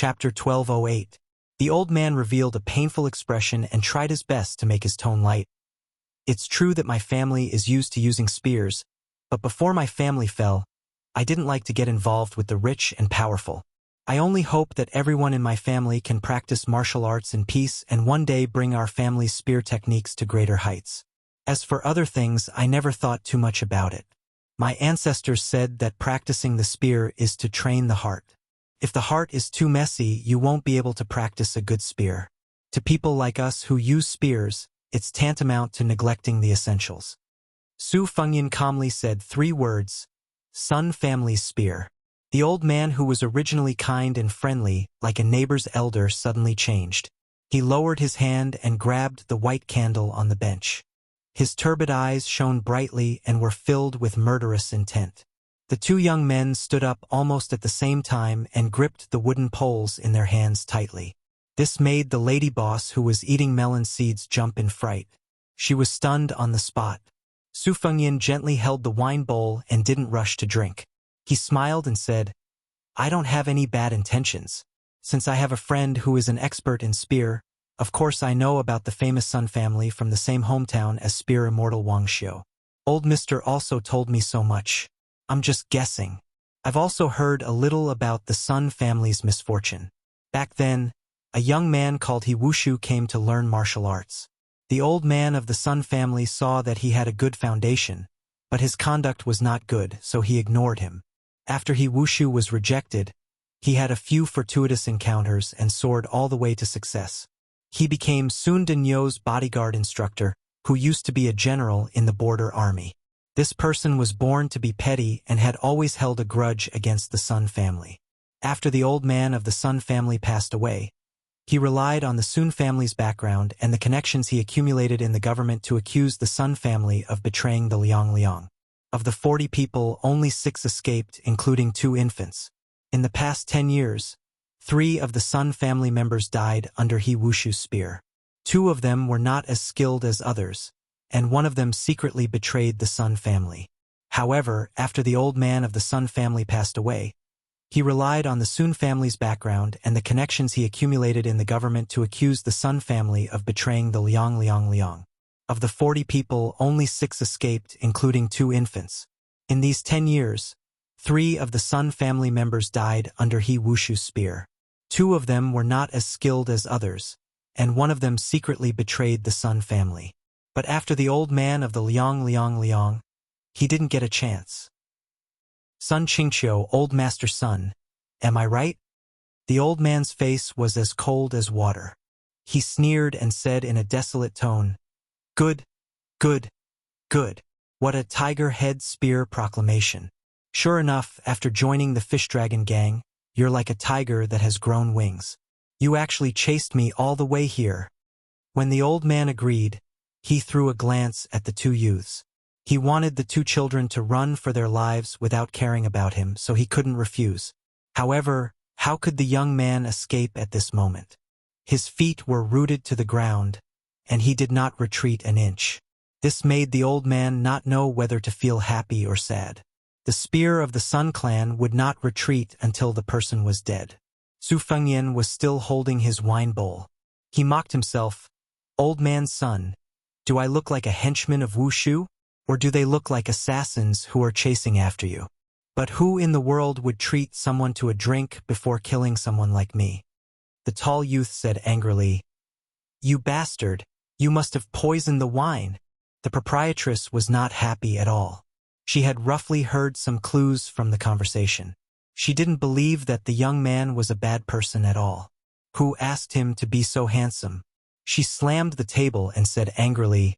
Chapter 1208. The old man revealed a painful expression and tried his best to make his tone light. It's true that my family is used to using spears, but before my family fell, I didn't like to get involved with the rich and powerful. I only hope that everyone in my family can practice martial arts in peace and one day bring our family's spear techniques to greater heights. As for other things, I never thought too much about it. My ancestors said that practicing the spear is to train the heart. If the heart is too messy, you won't be able to practice a good spear. To people like us who use spears, it's tantamount to neglecting the essentials. Su Fengyan calmly said 3 words, Sun Family's Spear. The old man, who was originally kind and friendly, like a neighbor's elder, suddenly changed. He lowered his hand and grabbed the white candle on the bench. His turbid eyes shone brightly and were filled with murderous intent. The 2 young men stood up almost at the same time and gripped the wooden poles in their hands tightly. This made the lady boss, who was eating melon seeds, jump in fright. She was stunned on the spot. Su Fengyan gently held the wine bowl and didn't rush to drink. He smiled and said, I don't have any bad intentions. Since I have a friend who is an expert in spear, of course I know about the famous Sun family from the same hometown as spear immortal Wuxia. Old Mister also told me so much. I'm just guessing. I've also heard a little about the Sun family's misfortune. Back then, a young man called Wuxia came to learn martial arts. The old man of the Sun family saw that he had a good foundation, but his conduct was not good, so he ignored him. After Wuxia was rejected, he had a few fortuitous encounters and soared all the way to success. He became Sun Danyo's bodyguard instructor, who used to be a general in the border army. This person was born to be petty and had always held a grudge against the Sun family. After the old man of the Sun family passed away, he relied on the Sun family's background and the connections he accumulated in the government to accuse the Sun family of betraying the Liang. Of the 40 people, only 6 escaped, including 2 infants. In the past 10 years, 3 of the Sun family members died under Wuxia's spear. 2 of them were not as skilled as others, and 1 of them secretly betrayed the Sun family. However, after the old man of the Sun family passed away, he relied on the Sun family's background and the connections he accumulated in the government to accuse the Sun family of betraying the Liang. Of the 40 people, only 6 escaped, including 2 infants. In these 10 years, 3 of the Sun family members died under Wuxia's spear. 2 of them were not as skilled as others, and 1 of them secretly betrayed the Sun family. But after the old man of the Liang, he didn't get a chance. Sun Qingqiu, old master Sun, am I right? The old man's face was as cold as water. He sneered and said in a desolate tone, Good, good, good. What a tiger head spear proclamation. Sure enough, after joining the fish dragon gang, you're like a tiger that has grown wings. You actually chased me all the way here. When the old man agreed, he threw a glance at the 2 youths. He wanted the 2 children to run for their lives without caring about him, so he couldn't refuse. However, how could the young man escape at this moment? His feet were rooted to the ground, and he did not retreat an inch. This made the old man not know whether to feel happy or sad. The spear of the Sun clan would not retreat until the person was dead. Su Fengyan was still holding his wine bowl. He mocked himself, Old man's son, do I look like a henchman of Wuxia? Or do they look like assassins who are chasing after you? But who in the world would treat someone to a drink before killing someone like me? The tall youth said angrily, You bastard, you must have poisoned the wine. The proprietress was not happy at all. She had roughly heard some clues from the conversation. She didn't believe that the young man was a bad person at all. Who asked him to be so handsome? She slammed the table and said angrily,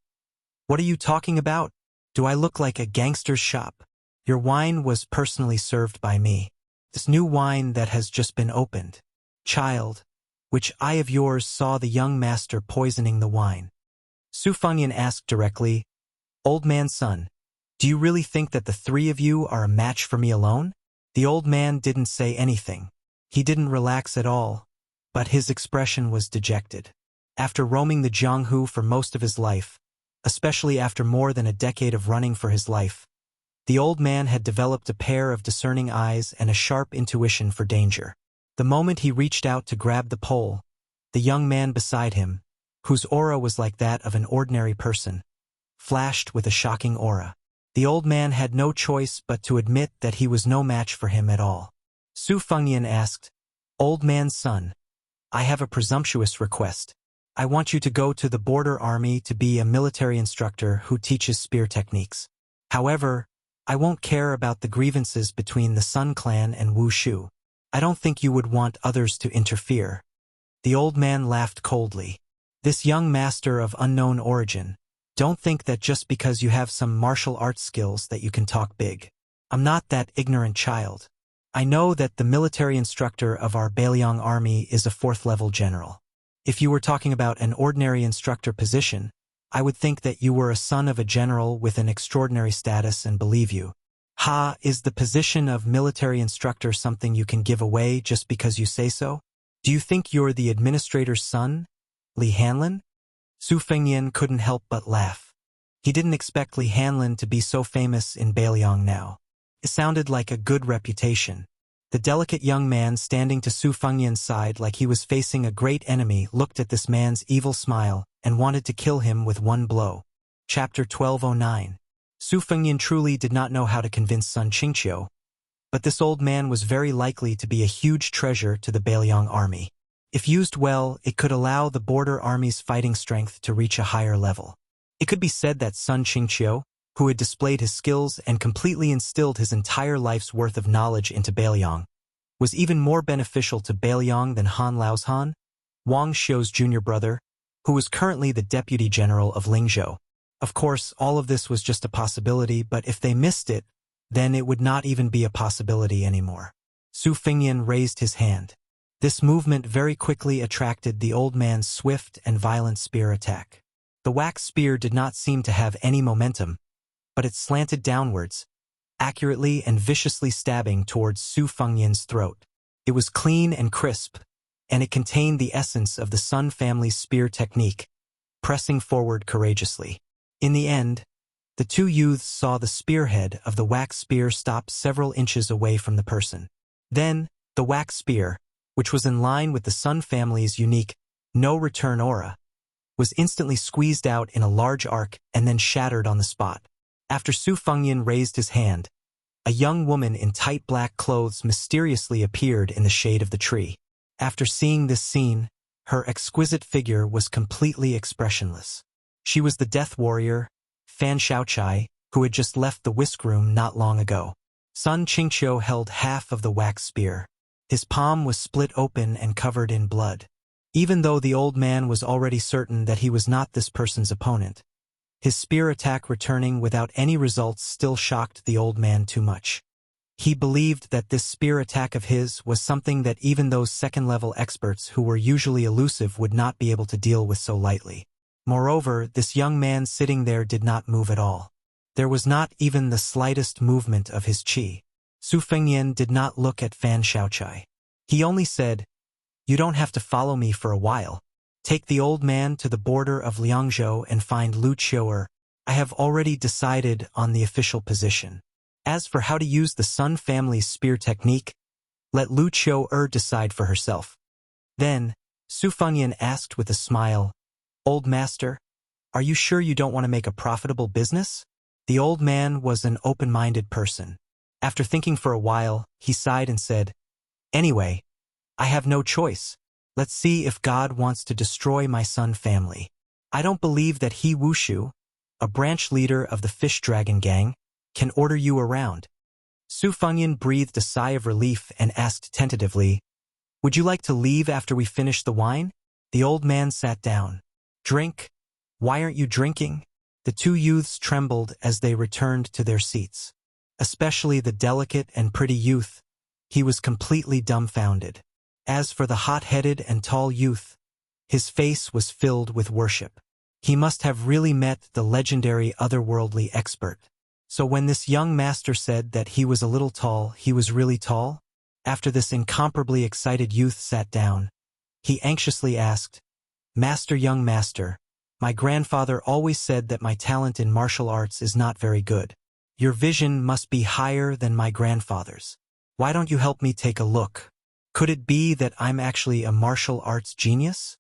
What are you talking about? Do I look like a gangster's shop? Your wine was personally served by me. This new wine that has just been opened. Child, which eye of yours saw the young master poisoning the wine? Su Fengyan asked directly, Old man's son, do you really think that the 3 of you are a match for me alone? The old man didn't say anything. He didn't relax at all, but his expression was dejected. After roaming the Jianghu for most of his life, especially after more than a decade of running for his life, the old man had developed a pair of discerning eyes and a sharp intuition for danger. The moment he reached out to grab the pole, the young man beside him, whose aura was like that of an ordinary person, flashed with a shocking aura. The old man had no choice but to admit that he was no match for him at all. Su Fengnian asked, "Old man's son, I have a presumptuous request. I want you to go to the border army to be a military instructor who teaches spear techniques. However, I won't care about the grievances between the Sun clan and Wuxia. I don't think you would want others to interfere." The old man laughed coldly. "This young master of unknown origin, don't think that just because you have some martial arts skills that you can talk big. I'm not that ignorant child. I know that the military instructor of our Beiliang army is a 4th-level general. If you were talking about an ordinary instructor position, I would think that you were a son of a general with an extraordinary status and believe you. Ha, is the position of military instructor something you can give away just because you say so? Do you think you're the administrator's son, Li Hanlin?" Su Fengnian couldn't help but laugh. He didn't expect Li Hanlin to be so famous in Beiliang now. It sounded like a good reputation. The delicate young man standing to Su Fengnian's side like he was facing a great enemy looked at this man's evil smile and wanted to kill him with one blow. Chapter 1209. Su Fengnian truly did not know how to convince Sun Qingqiu, but this old man was very likely to be a huge treasure to the Beiliang army. If used well, it could allow the border army's fighting strength to reach a higher level. It could be said that Sun Qingqiu, who had displayed his skills and completely instilled his entire life's worth of knowledge into Beiliang, was even more beneficial to Beiliang than Han Laozhan, Wang Xiu's junior brother, who was currently the deputy general of Lingzhou. Of course, all of this was just a possibility, but if they missed it, then it would not even be a possibility anymore. Su Fengnian raised his hand. This movement very quickly attracted the old man's swift and violent spear attack. The wax spear did not seem to have any momentum, but it slanted downwards, accurately and viciously stabbing towards Su Fengnian's throat. It was clean and crisp, and it contained the essence of the Sun family's spear technique, pressing forward courageously. In the end, the two youths saw the spearhead of the wax spear stop several inches away from the person. Then, the wax spear, which was in line with the Sun family's unique no-return aura, was instantly squeezed out in a large arc and then shattered on the spot. After Su Fengnian raised his hand, a young woman in tight black clothes mysteriously appeared in the shade of the tree. After seeing this scene, her exquisite figure was completely expressionless. She was the death warrior, Fan Xiaochai, who had just left the whisk room not long ago. Sun Qingqiu held half of the wax spear. His palm was split open and covered in blood. Even though the old man was already certain that he was not this person's opponent, his spear attack returning without any results still shocked the old man too much. He believed that this spear attack of his was something that even those second-level experts who were usually elusive would not be able to deal with so lightly. Moreover, this young man sitting there did not move at all. There was not even the slightest movement of his qi. Su Fengnian did not look at Fan Xiaochai. He only said, "You don't have to follow me for a while. Take the old man to the border of Liangzhou and find Lu Qiu'er. I have already decided on the official position. As for how to use the Sun family's spear technique, let Lu Qiu'er decide for herself." Then, Su Fengnian asked with a smile, "Old master, are you sure you don't want to make a profitable business?" The old man was an open-minded person. After thinking for a while, he sighed and said, "Anyway, I have no choice. Let's see if God wants to destroy my Sun family. I don't believe that he Wuxia, a branch leader of the fish dragon gang, can order you around." Su Fengnian breathed a sigh of relief and asked tentatively, "Would you like to leave after we finish the wine?" The old man sat down. "Drink? Why aren't you drinking?" The two youths trembled as they returned to their seats. Especially the delicate and pretty youth. He was completely dumbfounded. As for the hot-headed and tall youth, his face was filled with worship. He must have really met the legendary otherworldly expert. So when this young master said that he was a little tall, he was really tall? After this incomparably excited youth sat down, he anxiously asked, "Master, young master, my grandfather always said that my talent in martial arts is not very good. Your vision must be higher than my grandfather's. Why don't you help me take a look?" Could it be that I'm actually a martial arts genius?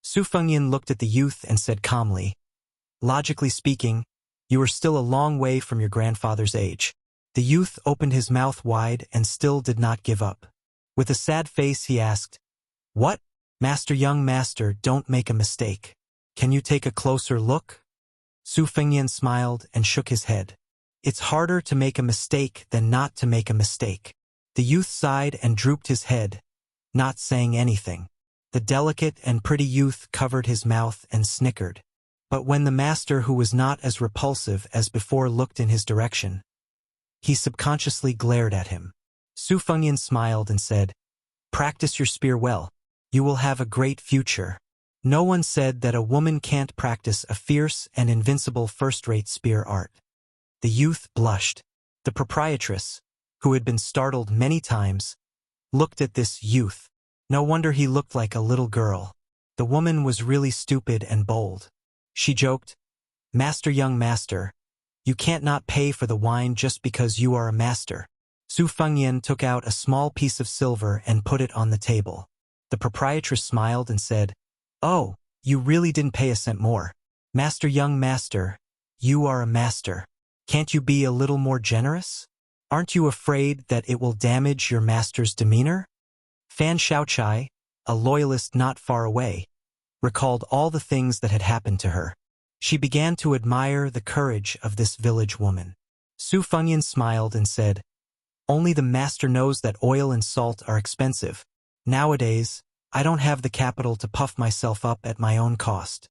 Su Fengyan looked at the youth and said calmly, logically speaking, you are still a long way from your grandfather's age. The youth opened his mouth wide and still did not give up. With a sad face he asked, What? Master, young master, don't make a mistake. Can you take a closer look? Su Fengyan smiled and shook his head. It's harder to make a mistake than not to make a mistake. The youth sighed and drooped his head, not saying anything. The delicate and pretty youth covered his mouth and snickered. But when the master, who was not as repulsive as before, looked in his direction, he subconsciously glared at him. Su Fengyan smiled and said, Practice your spear well. You will have a great future. No one said that a woman can't practice a fierce and invincible first-rate spear art. The youth blushed. The proprietress, who had been startled many times, looked at this youth. No wonder he looked like a little girl. The woman was really stupid and bold. She joked, Master, young master, you can't not pay for the wine just because you are a master. Su Fengyan took out a small piece of silver and put it on the table. The proprietress smiled and said, Oh, you really didn't pay a cent more. Master, young master, you are a master. Can't you be a little more generous? Aren't you afraid that it will damage your master's demeanor? Fan Xiaochai, a loyalist not far away, recalled all the things that had happened to her. She began to admire the courage of this village woman. Su Fengyan smiled and said, Only the master knows that oil and salt are expensive. Nowadays, I don't have the capital to puff myself up at my own cost.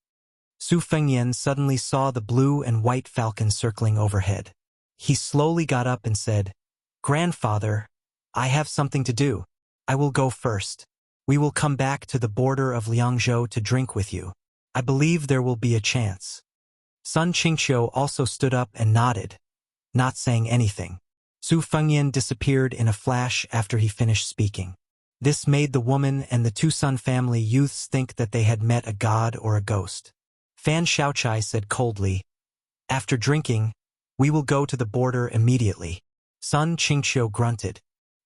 Su Fengyan suddenly saw the blue and white falcon circling overhead. He slowly got up and said, Grandfather, I have something to do. I will go first. We will come back to the border of Liangzhou to drink with you. I believe there will be a chance. Sun Qingqiu also stood up and nodded, not saying anything. Su Fengyan disappeared in a flash after he finished speaking. This made the woman and the two Sun family youths think that they had met a god or a ghost. Fan Xiaochai said coldly, After drinking, we will go to the border immediately. Sun Qingqiu grunted.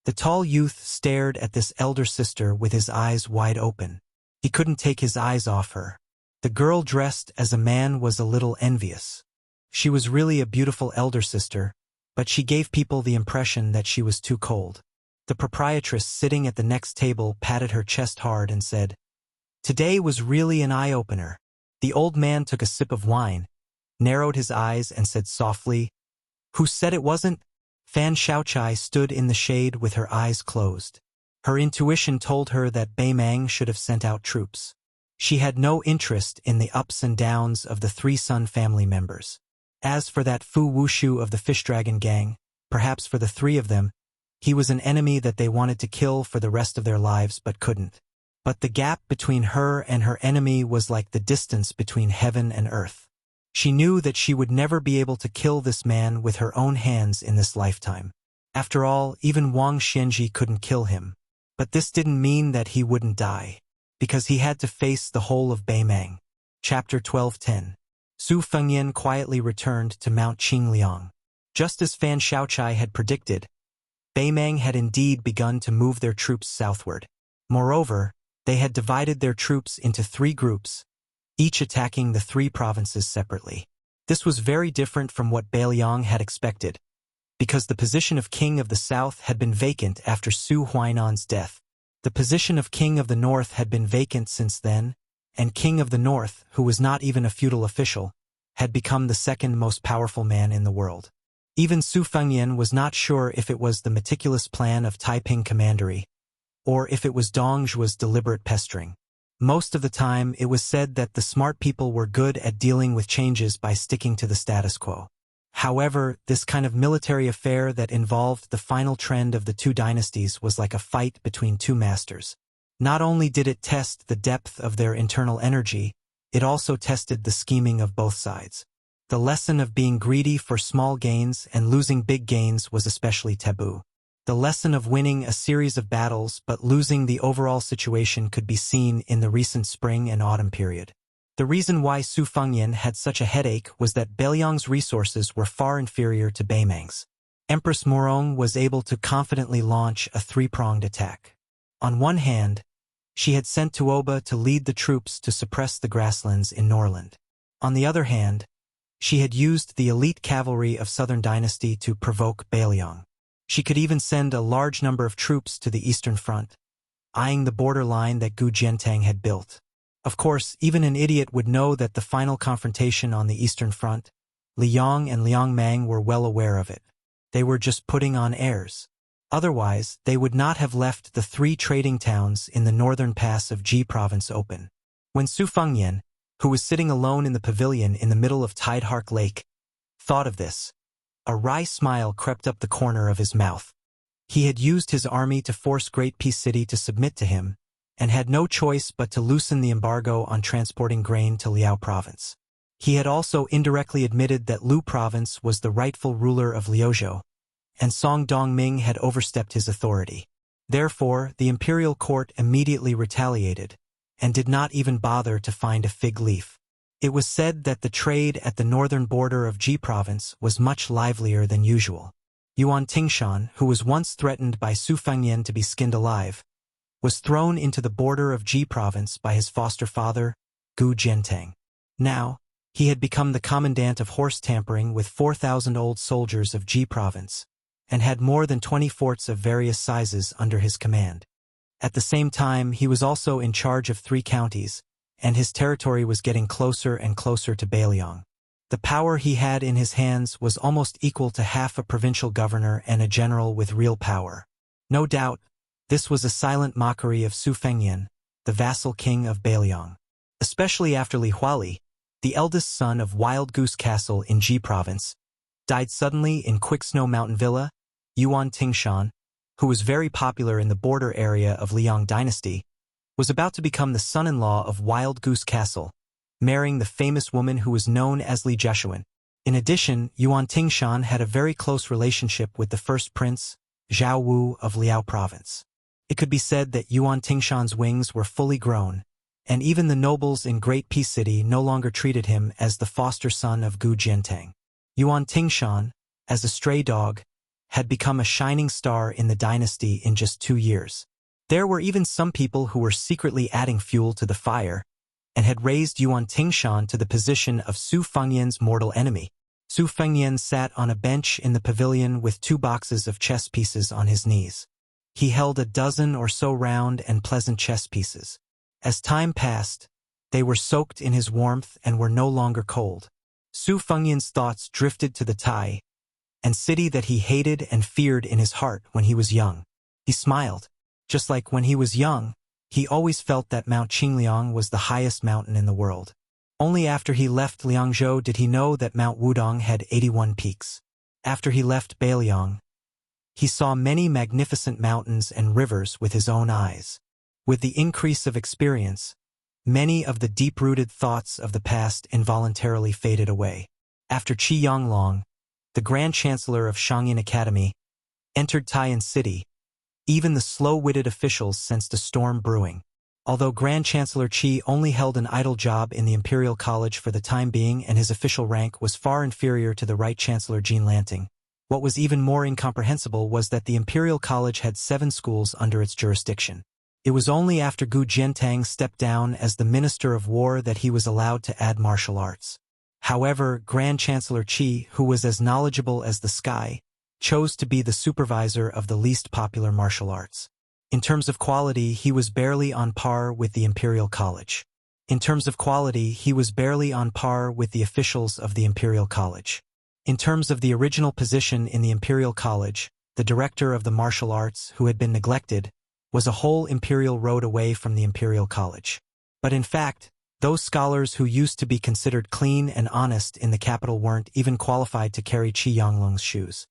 The tall youth stared at this elder sister with his eyes wide open. He couldn't take his eyes off her. The girl dressed as a man was a little envious. She was really a beautiful elder sister, but she gave people the impression that she was too cold. The proprietress sitting at the next table patted her chest hard and said, Today was really an eye-opener. The old man took a sip of wine, narrowed his eyes and said softly, Who said it wasn't? Fan Xiaochai stood in the shade with her eyes closed. Her intuition told her that Beimang should have sent out troops. She had no interest in the ups and downs of the three Sun family members. As for that Fu Wushu of the Fish Dragon gang, perhaps for the three of them, he was an enemy that they wanted to kill for the rest of their lives but couldn't. But the gap between her and her enemy was like the distance between heaven and earth. She knew that she would never be able to kill this man with her own hands in this lifetime. After all, even Wang Xianji couldn't kill him. But this didn't mean that he wouldn't die, because he had to face the whole of Beimang. Chapter 12:10. Su Fengyan quietly returned to Mount Qingliang. Just as Fan Xiaochai had predicted, Beimang had indeed begun to move their troops southward. Moreover, they had divided their troops into 3 groups, each attacking the 3 provinces separately. This was very different from what Beiliang had expected, because the position of King of the South had been vacant after Su Huainan's death. The position of King of the North had been vacant since then, and King of the North, who was not even a feudal official, had become the second most powerful man in the world. Even Su Fengyan was not sure if it was the meticulous plan of Taiping Commandery, or if it was Dong Zhuo's deliberate pestering. Most of the time, it was said that the smart people were good at dealing with changes by sticking to the status quo. However, this kind of military affair that involved the final trend of the 2 dynasties was like a fight between 2 masters. Not only did it test the depth of their internal energy, it also tested the scheming of both sides. The lesson of being greedy for small gains and losing big gains was especially taboo. The lesson of winning a series of battles but losing the overall situation could be seen in the recent spring and autumn period. The reason why Su Fengyan had such a headache was that Beiliang's resources were far inferior to Beimang's. Empress Morong was able to confidently launch a 3-pronged attack. On one hand, she had sent Tuoba to lead the troops to suppress the grasslands in Norland. On the other hand, she had used the elite cavalry of Southern Dynasty to provoke Baeliong. She could even send a large number of troops to the Eastern Front, eyeing the border line that Gu Jiantang had built. Of course, even an idiot would know that the final confrontation on the Eastern Front, Liang and Liang Mang were well aware of it. They were just putting on airs. Otherwise, they would not have left the 3 trading towns in the northern pass of Ji province open. When Su Fengyan, who was sitting alone in the pavilion in the middle of Tidehark Lake, thought of this, a wry smile crept up the corner of his mouth. He had used his army to force Great Peace City to submit to him, and had no choice but to loosen the embargo on transporting grain to Liao province. He had also indirectly admitted that Lu province was the rightful ruler of Liuzhou, and Song Dongming had overstepped his authority. Therefore, the imperial court immediately retaliated, and did not even bother to find a fig leaf. It was said that the trade at the northern border of Ji province was much livelier than usual. Yuan Tingshan, who was once threatened by Su Fengyan to be skinned alive, was thrown into the border of Ji province by his foster father, Gu Jiantang. Now, he had become the commandant of horse tampering with 4,000 old soldiers of Ji province, and had more than 20 forts of various sizes under his command. At the same time, he was also in charge of 3 counties, and his territory was getting closer and closer to Baeliong. The power he had in his hands was almost equal to half a provincial governor and a general with real power. No doubt, this was a silent mockery of Su Fengyan, the vassal king of Baeliong. Especially after Li Huali, the eldest son of Wild Goose Castle in Ji province, died suddenly in Quicksnow Mountain Villa. Yuan Tingshan, who was very popular in the border area of Liang dynasty, was about to become the son-in-law of Wild Goose Castle, marrying the famous woman who was known as Li Jeshuan. In addition, Yuan Tingshan had a very close relationship with the first prince, Zhao Wu of Liao province. It could be said that Yuan Tingshan's wings were fully grown, and even the nobles in Great Peace City no longer treated him as the foster son of Gu Jiantang. Yuan Tingshan, as a stray dog, had become a shining star in the dynasty in just 2 years. There were even some people who were secretly adding fuel to the fire, and had raised Yuan Tingshan to the position of Su Fengyan's mortal enemy. Su Fengyan sat on a bench in the pavilion with 2 boxes of chess pieces on his knees. He held a dozen or so round and pleasant chess pieces. As time passed, they were soaked in his warmth and were no longer cold. Su Fengyan's thoughts drifted to the Tai, and city that he hated and feared in his heart when he was young. He smiled. Just like when he was young, he always felt that Mount Qingliang was the highest mountain in the world. Only after he left Liangzhou did he know that Mount Wudong had 81 peaks. After he left Baeliong, he saw many magnificent mountains and rivers with his own eyes. With the increase of experience, many of the deep-rooted thoughts of the past involuntarily faded away. After Qi Yanglong, the Grand Chancellor of Shangyin Academy, entered Taiyan City, even the slow-witted officials sensed a storm brewing. Although Grand Chancellor Qi only held an idle job in the Imperial College for the time being and his official rank was far inferior to the Right Chancellor Jean Lanting, what was even more incomprehensible was that the Imperial College had 7 schools under its jurisdiction. It was only after Gu Jiantang stepped down as the Minister of War that he was allowed to add martial arts. However, Grand Chancellor Qi, who was as knowledgeable as the sky, chose to be the supervisor of the least popular martial arts. In terms of quality, he was barely on par with the Imperial College. In terms of quality, he was barely on par with the officials of the Imperial College. In terms of the original position in the Imperial College, the director of the martial arts, who had been neglected, was a whole imperial road away from the Imperial College. But in fact, those scholars who used to be considered clean and honest in the capital weren't even qualified to carry Qi Yanglong's shoes.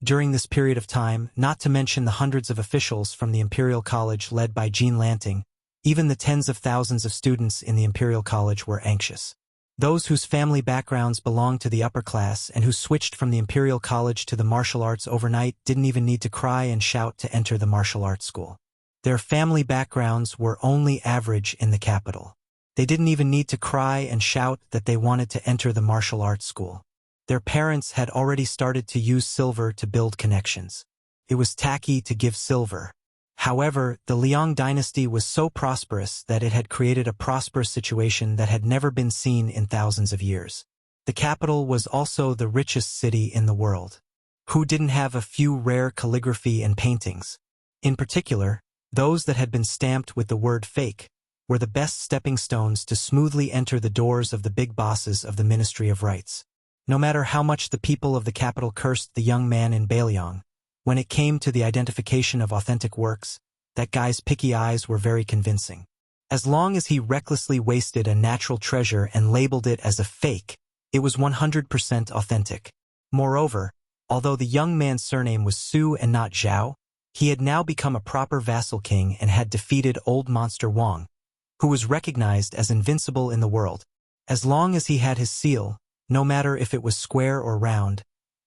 During this period of time, not to mention the hundreds of officials from the Imperial College led by Jean Lanting, even the tens of thousands of students in the Imperial College were anxious. Those whose family backgrounds belonged to the upper class and who switched from the Imperial College to the martial arts overnight didn't even need to cry and shout to enter the martial arts school. Their family backgrounds were only average in the capital. They didn't even need to cry and shout that they wanted to enter the martial arts school. Their parents had already started to use silver to build connections. It was tacky to give silver. However, the Liang dynasty was so prosperous that it had created a prosperous situation that had never been seen in thousands of years. The capital was also the richest city in the world. Who didn't have a few rare calligraphy and paintings? In particular, those that had been stamped with the word fake were the best stepping stones to smoothly enter the doors of the big bosses of the Ministry of Rights. No matter how much the people of the capital cursed the young man in Bailiang, when it came to the identification of authentic works, that guy's picky eyes were very convincing. As long as he recklessly wasted a natural treasure and labeled it as a fake, it was 100% authentic. Moreover, although the young man's surname was Su and not Zhao, he had now become a proper vassal king and had defeated old monster Wang, who was recognized as invincible in the world. As long as he had his seal, no matter if it was square or round,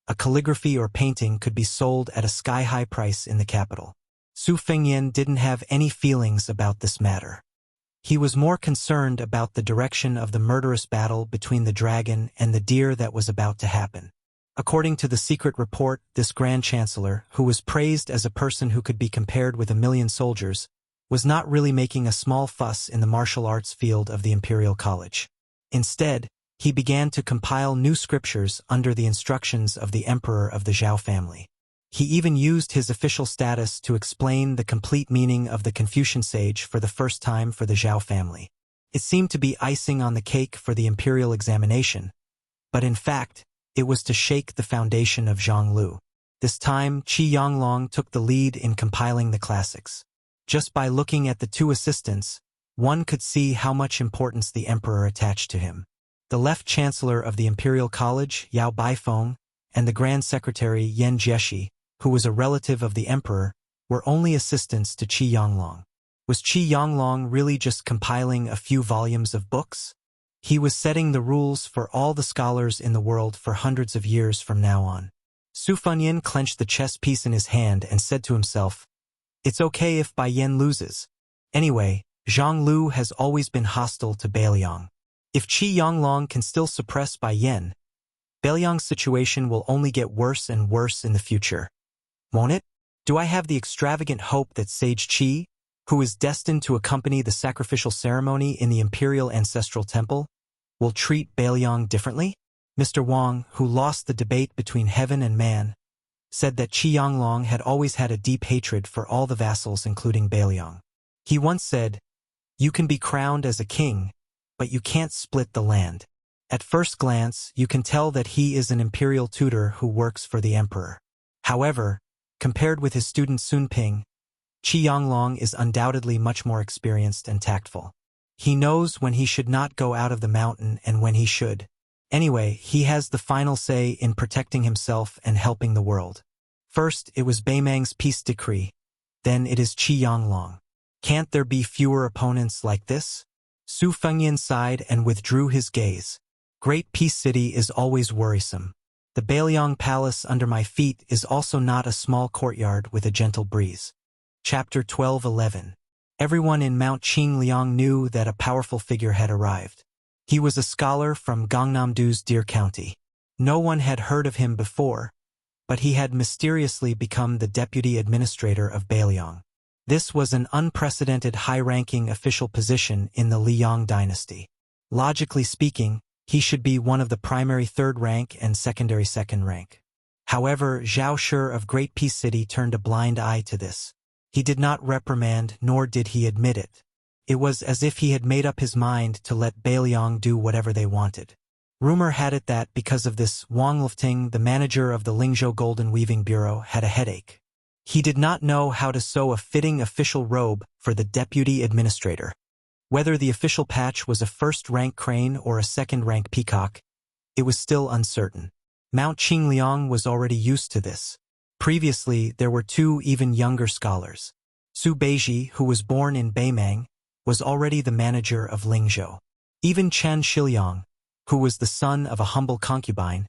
a calligraphy or painting could be sold at a sky-high price in the capital. Su Fengyan didn't have any feelings about this matter. He was more concerned about the direction of the murderous battle between the dragon and the deer that was about to happen. According to the secret report, this Grand Chancellor, who was praised as a person who could be compared with 1,000,000 soldiers, was not really making a small fuss in the martial arts field of the Imperial College. Instead, he began to compile new scriptures under the instructions of the emperor of the Zhao family. He even used his official status to explain the complete meaning of the Confucian sage for the first time for the Zhao family. It seemed to be icing on the cake for the imperial examination, but in fact, it was to shake the foundation of Zhonglu. This time, Qi Yanglong took the lead in compiling the classics. Just by looking at the two assistants, one could see how much importance the emperor attached to him. The left chancellor of the Imperial College, Yao Baifeng, and the Grand Secretary Yan Jieshi, who was a relative of the emperor, were only assistants to Qi Yanglong. Was Qi Yanglong really just compiling a few volumes of books? He was setting the rules for all the scholars in the world for hundreds of years from now on. Su Fengyan clenched the chess piece in his hand and said to himself, "It's okay if Bai Yan loses. Anyway, Zhang Lu has always been hostile to Bailiang. If Qi Yanglong can still suppress Bai Yan, Bailiang's situation will only get worse and worse in the future. Won't it? Do I have the extravagant hope that Sage Qi, who is destined to accompany the sacrificial ceremony in the Imperial Ancestral Temple, will treat Bailiang differently?" Mr. Wang, who lost the debate between heaven and man, said that Qi Yanglong had always had a deep hatred for all the vassals including Bailiang. He once said, "You can be crowned as a king, but you can't split the land." At first glance, you can tell that he is an imperial tutor who works for the emperor. However, compared with his student Sun Ping, Qi Yanglong is undoubtedly much more experienced and tactful. He knows when he should not go out of the mountain and when he should. Anyway, he has the final say in protecting himself and helping the world. First, it was Baimang's peace decree. Then it is Qi Yanglong. Can't there be fewer opponents like this? Su Fengyan sighed and withdrew his gaze. Great Peace City is always worrisome. The Bailiang Palace under my feet is also not a small courtyard with a gentle breeze. Chapter 12:11. Everyone in Mount Qingliang knew that a powerful figure had arrived. He was a scholar from Gangnam-do's Deer County. No one had heard of him before, but he had mysteriously become the deputy administrator of Bailiang. This was an unprecedented high-ranking official position in the Liang dynasty. Logically speaking, he should be one of the primary third rank and secondary second rank. However, Zhao Shi of Great Peace City turned a blind eye to this. He did not reprimand, nor did he admit it. It was as if he had made up his mind to let Bailiang do whatever they wanted. Rumor had it that because of this, Wang Lifting, the manager of the Lingzhou Golden Weaving Bureau, had a headache. He did not know how to sew a fitting official robe for the deputy administrator. Whether the official patch was a first-rank crane or a second-rank peacock, it was still uncertain. Mount Qingliang was already used to this. Previously, there were two even younger scholars. Su Beiji, who was born in Baimang, was already the manager of Lingzhou. Even Chen Shiliang, who was the son of a humble concubine,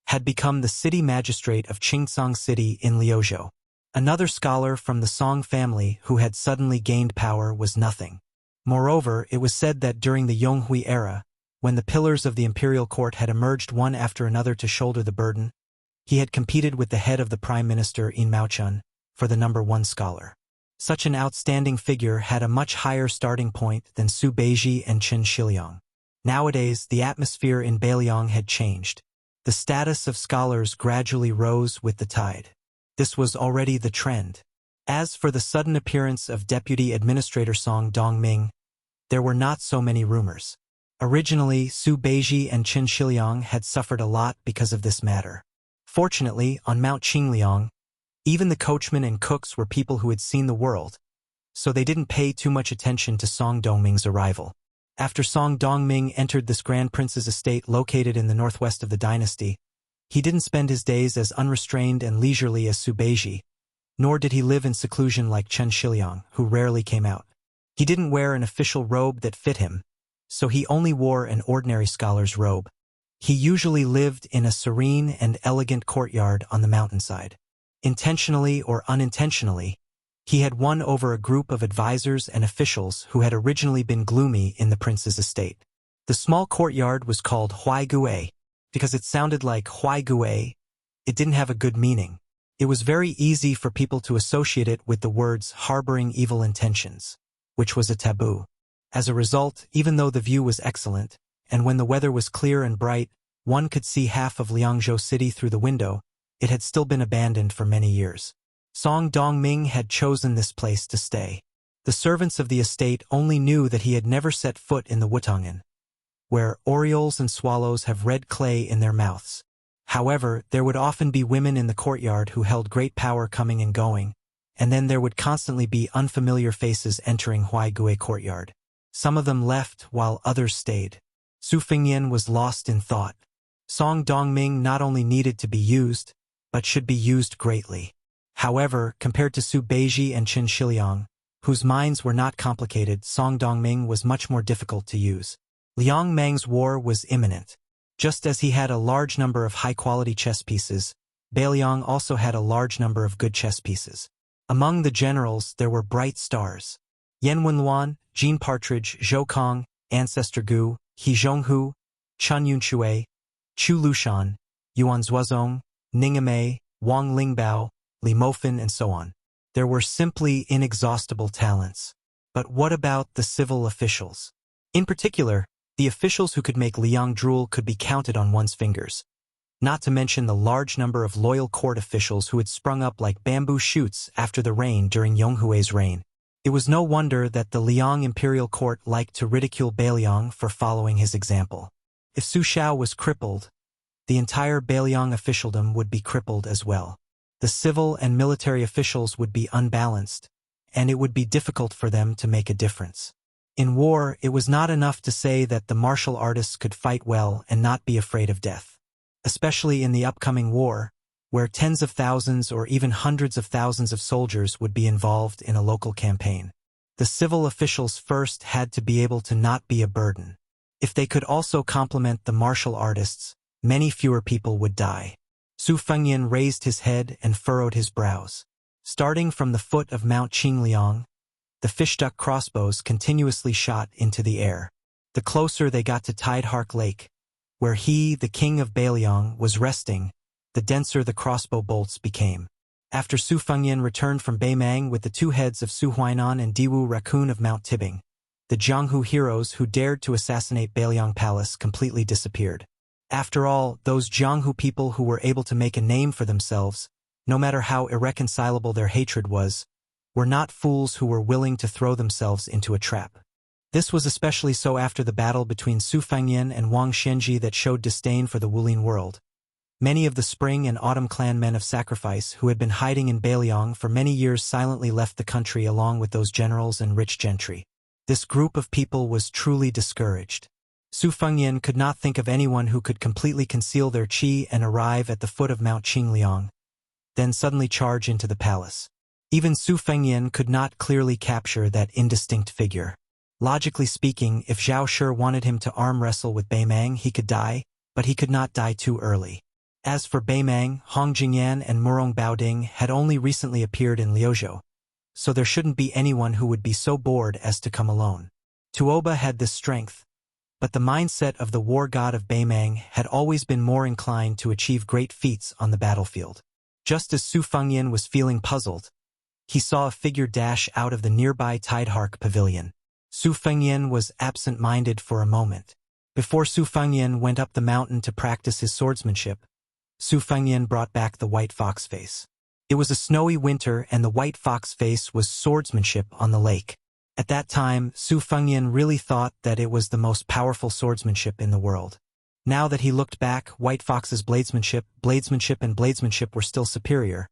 had become the city magistrate of Qingsong City in Liuzhou. Another scholar from the Song family who had suddenly gained power was nothing. Moreover, it was said that during the Yonghui era, when the pillars of the imperial court had emerged one after another to shoulder the burden, he had competed with the head of the prime minister, In Maochun, for the number one scholar. Such an outstanding figure had a much higher starting point than Su Beiji and Chen Shiliang. Nowadays, the atmosphere in Beiliang had changed. The status of scholars gradually rose with the tide. This was already the trend. As for the sudden appearance of Deputy Administrator Song Dongming, there were not so many rumors. Originally, Su Beiji and Chen Shiliang had suffered a lot because of this matter. Fortunately, on Mount Qingliang, even the coachmen and cooks were people who had seen the world, so they didn't pay too much attention to Song Dongming's arrival. After Song Dongming entered this grand prince's estate located in the northwest of the dynasty, he didn't spend his days as unrestrained and leisurely as Su Beiji, nor did he live in seclusion like Chen Shiliang, who rarely came out. He didn't wear an official robe that fit him, so he only wore an ordinary scholar's robe. He usually lived in a serene and elegant courtyard on the mountainside. Intentionally or unintentionally, he had won over a group of advisors and officials who had originally been gloomy in the prince's estate. The small courtyard was called Huaigui because it sounded like Huaigui. It didn't have a good meaning. It was very easy for people to associate it with the words harboring evil intentions, which was a taboo. As a result, even though the view was excellent, and when the weather was clear and bright, one could see half of Liangzhou city through the window, it had still been abandoned for many years. Song Dongming had chosen this place to stay. The servants of the estate only knew that he had never set foot in the Wutangen, where orioles and swallows have red clay in their mouths. However, there would often be women in the courtyard who held great power coming and going, and then there would constantly be unfamiliar faces entering Huaigui courtyard. Some of them left while others stayed. Su Fengyan was lost in thought. Song Dongming not only needed to be used, but should be used greatly. However, compared to Su Beiji and Chen Shiliang, whose minds were not complicated, Song Dongming was much more difficult to use. Liang Mang's war was imminent. Just as he had a large number of high-quality chess pieces, Beiliang also had a large number of good chess pieces. Among the generals, there were bright stars. Yan Wenluan, Jean Partridge, Zhou Kong, Ancestor Gu, He Zhonghu, Chun Yunshui, Chu Lushan, Yuan Zuozong, Ningame, Wang Lingbao, Li Mofan, and so on. There were simply inexhaustible talents. But what about the civil officials? In particular, the officials who could make Liang drool could be counted on one's fingers. Not to mention the large number of loyal court officials who had sprung up like bamboo shoots after the rain during Yonghui's reign. It was no wonder that the Liang imperial court liked to ridicule Beiliang for following his example. If Su Shao was crippled, the entire Beiliang officialdom would be crippled as well. The civil and military officials would be unbalanced, and it would be difficult for them to make a difference. In war, it was not enough to say that the martial artists could fight well and not be afraid of death. Especially in the upcoming war, where tens of thousands or even hundreds of thousands of soldiers would be involved in a local campaign. The civil officials first had to be able to not be a burden. If they could also complement the martial artists, many fewer people would die. Su Fengyan raised his head and furrowed his brows. Starting from the foot of Mount Qingliang, the fishduck crossbows continuously shot into the air. The closer they got to Tidehark Lake, where he, the king of Beiliang, was resting, the denser the crossbow bolts became. After Su Fengyan returned from Beimang with the two heads of Su Huainan and Diwu Raccoon of Mount Tibing, the Jianghu heroes who dared to assassinate Beiliang Palace completely disappeared. After all, those Jianghu people who were able to make a name for themselves, no matter how irreconcilable their hatred was, were not fools who were willing to throw themselves into a trap. This was especially so after the battle between Su Fengyan and Wang Xianji that showed disdain for the Wulin world. Many of the Spring and Autumn clan men of sacrifice who had been hiding in Beiliang for many years silently left the country along with those generals and rich gentry. This group of people was truly discouraged. Su Fengyan could not think of anyone who could completely conceal their qi and arrive at the foot of Mount Qingliang, then suddenly charge into the palace. Even Su Fengyan could not clearly capture that indistinct figure. Logically speaking, if Zhao Shi wanted him to arm wrestle with Beimang, he could die, but he could not die too early. As for Beimang, Hong Jingyan and Murong Baoding had only recently appeared in Liuzhou, so there shouldn't be anyone who would be so bored as to come alone. Tuoba had this strength, but the mindset of the war god of Beimang had always been more inclined to achieve great feats on the battlefield. Just as Su Fengyan was feeling puzzled, he saw a figure dash out of the nearby Tidehark pavilion. Su Fengyan was absent-minded for a moment. Before Su Fengyan went up the mountain to practice his swordsmanship, Su Fengyan brought back the white fox face. It was a snowy winter and the white fox face was swordsmanship on the lake. At that time, Su Fengyan really thought that it was the most powerful swordsmanship in the world. Now that he looked back, White Fox's bladesmanship and bladesmanship were still superior.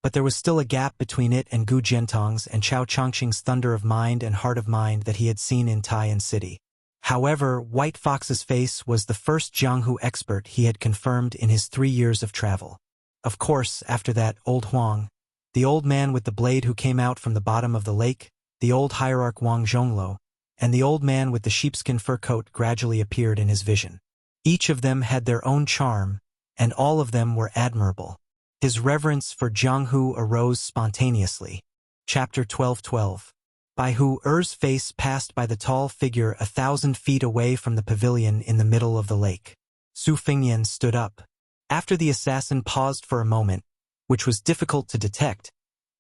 But there was still a gap between it and Gu Jiantong's and Chao Chongqing's thunder of mind and heart of mind that he had seen in Taiyan City. However, White Fox's face was the first Jianghu expert he had confirmed in his 3 years of travel. Of course, after that, Old Huang, the old man with the blade who came out from the bottom of the lake, the old hierarch Wang Zhongluo, and the old man with the sheepskin fur coat gradually appeared in his vision. Each of them had their own charm, and all of them were admirable. His reverence for Jianghu arose spontaneously. Chapter 12:12. Bai Hu Er's face passed by the tall figure 1,000 feet away from the pavilion in the middle of the lake. Su Fengyan stood up. After the assassin paused for a moment, which was difficult to detect,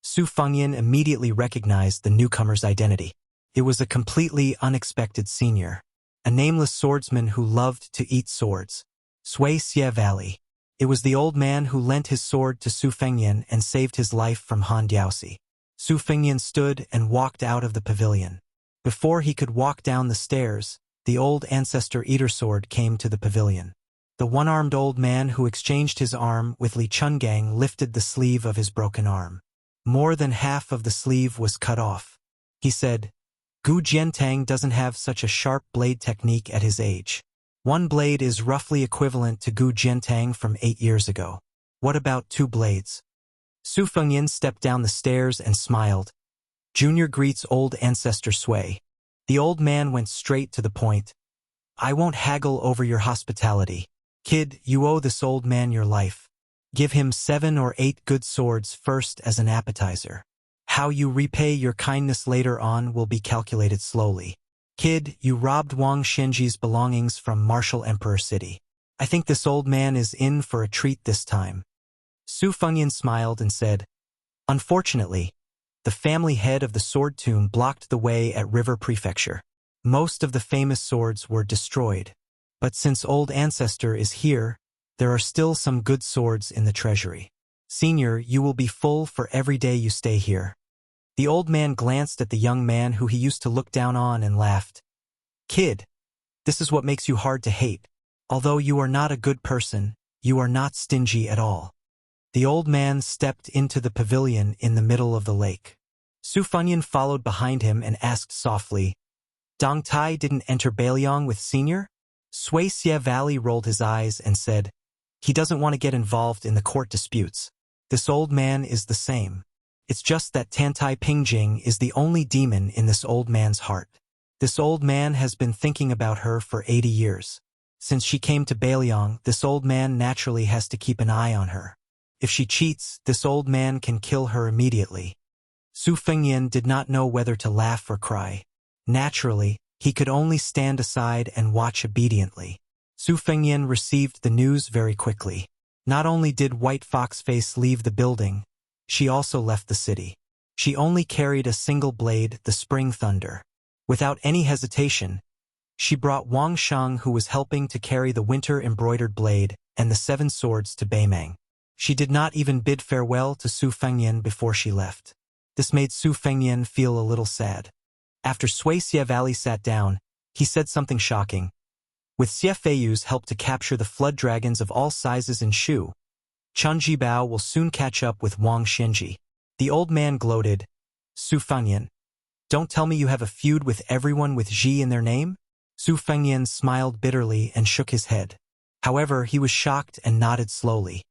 Su Fengyan immediately recognized the newcomer's identity. It was a completely unexpected senior, a nameless swordsman who loved to eat swords. Sui Xie Valley. It was the old man who lent his sword to Su Fengyan and saved his life from Han Diaoxi. Su Fengyan stood and walked out of the pavilion. Before he could walk down the stairs, the old ancestor eater sword came to the pavilion. The one-armed old man who exchanged his arm with Li Chungang lifted the sleeve of his broken arm. More than half of the sleeve was cut off. He said, Gu Jiantang doesn't have such a sharp blade technique at his age. One blade is roughly equivalent to Gu Jiantang from 8 years ago. What about 2 blades? Su Fengyan stepped down the stairs and smiled. Junior greets old ancestor Sui. The old man went straight to the point. I won't haggle over your hospitality. Kid, you owe this old man your life. Give him 7 or 8 good swords first as an appetizer. How you repay your kindness later on will be calculated slowly. Kid, you robbed Wang Shenji's belongings from Martial Emperor City. I think this old man is in for a treat this time. Su Fengyan smiled and said, Unfortunately, the family head of the sword tomb blocked the way at River Prefecture. Most of the famous swords were destroyed. But since old ancestor is here, there are still some good swords in the treasury. Senior, you will be full for every day you stay here. The old man glanced at the young man who he used to look down on and laughed. Kid, this is what makes you hard to hate. Although you are not a good person, you are not stingy at all. The old man stepped into the pavilion in the middle of the lake. Su Fengyan followed behind him and asked softly, Dong Tai didn't enter Bailiang with Senior? Sui Xie Valley rolled his eyes and said, He doesn't want to get involved in the court disputes. This old man is the same. It's just that Tantai Pingjing is the only demon in this old man's heart. This old man has been thinking about her for 80 years. Since she came to Bailiang, this old man naturally has to keep an eye on her. If she cheats, this old man can kill her immediately. Su Fengyan did not know whether to laugh or cry. Naturally, he could only stand aside and watch obediently. Su Fengyan received the news very quickly. Not only did White Fox Face leave the building, she also left the city. She only carried a single blade, the Spring Thunder. Without any hesitation, she brought Wang Shang, who was helping to carry the winter-embroidered blade, and the 7 swords to Beimang. She did not even bid farewell to Su Fengyan before she left. This made Su Fengyan feel a little sad. After Sui Xie Valley sat down, he said something shocking. With Xie Feiyu's help to capture the flood dragons of all sizes in Shu, Chun Jibao will soon catch up with Wang Shenji. The old man gloated. Su Fengyan, don't tell me you have a feud with everyone with Ji in their name? Su Fengyan smiled bitterly and shook his head. However, he was shocked and nodded slowly.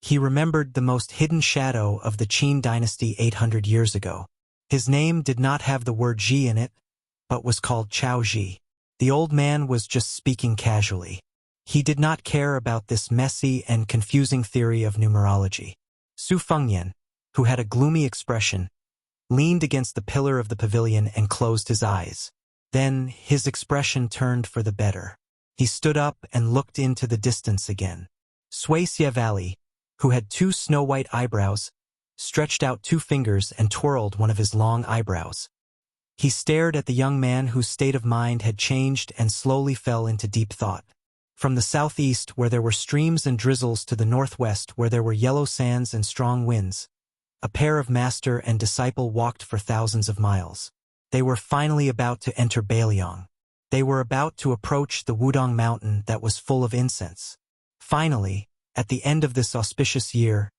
He remembered the most hidden shadow of the Qin dynasty 800 years ago. His name did not have the word Ji in it, but was called Chao Ji. The old man was just speaking casually. He did not care about this messy and confusing theory of numerology. Su Fengyan, who had a gloomy expression, leaned against the pillar of the pavilion and closed his eyes. Then his expression turned for the better. He stood up and looked into the distance again. Sui Xie Valley, who had 2 snow-white eyebrows, stretched out 2 fingers and twirled one of his long eyebrows. He stared at the young man whose state of mind had changed and slowly fell into deep thought. From the southeast, where there were streams and drizzles, to the northwest, where there were yellow sands and strong winds, a pair of master and disciple walked for thousands of miles. They were finally about to enter Bailiang. They were about to approach the Wudong mountain that was full of incense. Finally, at the end of this auspicious year,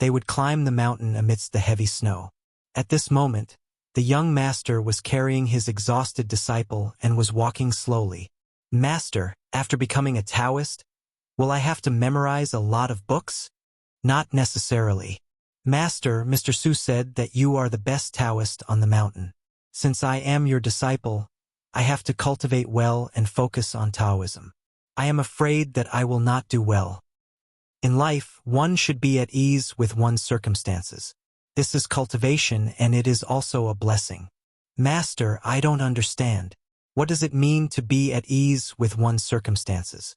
they would climb the mountain amidst the heavy snow. At this moment, the young master was carrying his exhausted disciple and was walking slowly. Master, after becoming a Taoist, will I have to memorize a lot of books? Not necessarily. Master, Mr. Su said that you are the best Taoist on the mountain. Since I am your disciple, I have to cultivate well and focus on Taoism. I am afraid that I will not do well. In life, one should be at ease with one's circumstances. This is cultivation, and it is also a blessing. Master, I don't understand. What does it mean to be at ease with one's circumstances?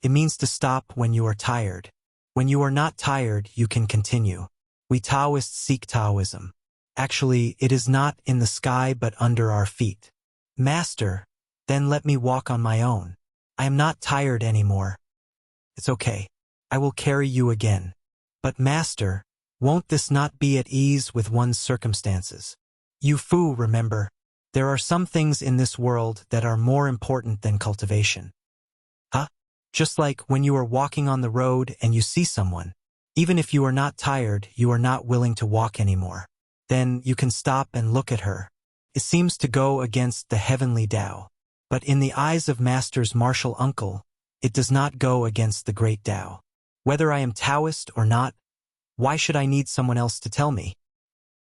It means to stop when you are tired. When you are not tired, you can continue. We Taoists seek Taoism. Actually, it is not in the sky but under our feet. Master, then let me walk on my own. I am not tired anymore. It's okay. I will carry you again. But Master, won't this not be at ease with one's circumstances? You Fu, remember, there are some things in this world that are more important than cultivation. Huh? Just like when you are walking on the road and you see someone, even if you are not tired, you are not willing to walk anymore. Then you can stop and look at her. It seems to go against the heavenly Tao. But in the eyes of Master's martial uncle, it does not go against the great Tao. Whether I am Taoist or not, why should I need someone else to tell me?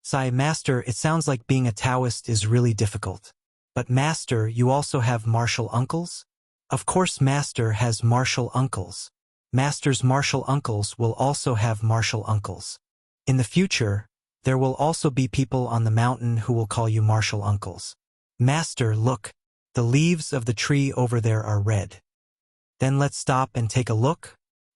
Sai, Master, it sounds like being a Taoist is really difficult. But Master, you also have martial uncles? Of course Master has martial uncles. Master's martial uncles will also have martial uncles. In the future, there will also be people on the mountain who will call you martial uncles. Master, look, the leaves of the tree over there are red. Then let's stop and take a look.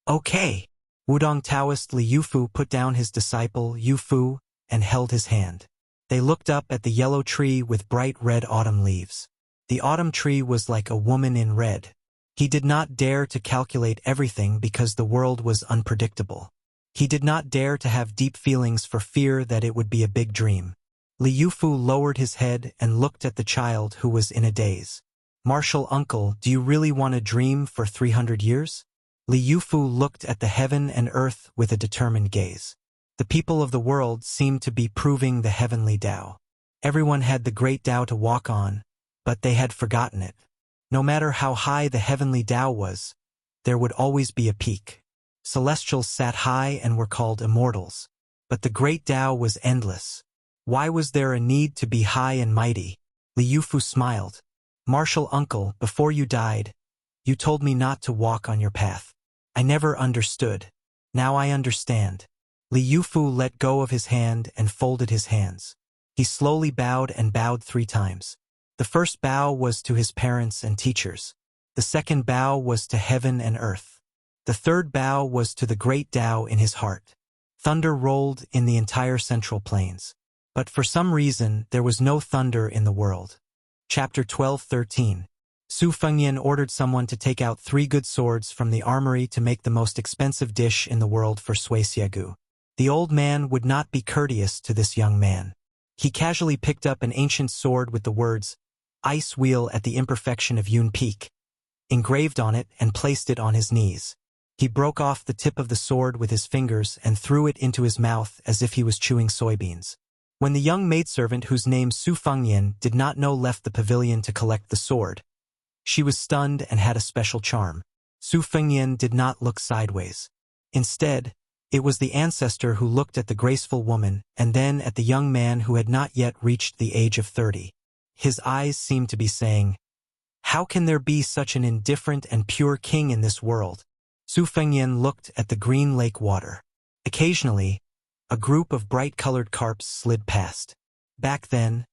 Okay. Wudong Taoist Li Yufu put down his disciple, Yufu, and held his hand. They looked up at the yellow tree with bright red autumn leaves. The autumn tree was like a woman in red. He did not dare to calculate everything because the world was unpredictable. He did not dare to have deep feelings for fear that it would be a big dream. Li Yufu lowered his head and looked at the child who was in a daze. Martial uncle, do you really want to dream for 300 years? Li Yufu looked at the heaven and earth with a determined gaze. The people of the world seemed to be proving the heavenly Tao. Everyone had the great Tao to walk on, but they had forgotten it. No matter how high the heavenly Tao was, there would always be a peak. Celestials sat high and were called immortals. But the great Tao was endless. Why was there a need to be high and mighty? Li Yufu smiled. Martial uncle, before you died, you told me not to walk on your path. I never understood. Now I understand. Li Yufu let go of his hand and folded his hands. He slowly bowed and bowed 3 times. The first bow was to his parents and teachers. The second bow was to heaven and earth. The third bow was to the great Tao in his heart. Thunder rolled in the entire Central Plains. But for some reason, there was no thunder in the world. Chapter 12:13. Su Fengyan ordered someone to take out 3 good swords from the armory to make the most expensive dish in the world for Sui Xiegu. The old man would not be courteous to this young man. He casually picked up an ancient sword with the words, Ice Wheel at the Imperfection of Yun Peak, engraved on it, and placed it on his knees. He broke off the tip of the sword with his fingers and threw it into his mouth as if he was chewing soybeans. When the young maidservant whose name Su Fengyan did not know left the pavilion to collect the sword, she was stunned and had a special charm. Su Fengyan did not look sideways. Instead, it was the ancestor who looked at the graceful woman and then at the young man who had not yet reached the age of 30. His eyes seemed to be saying, how can there be such an indifferent and pure king in this world? Su Fengyan looked at the green lake water. Occasionally, a group of bright-colored carps slid past. Back then,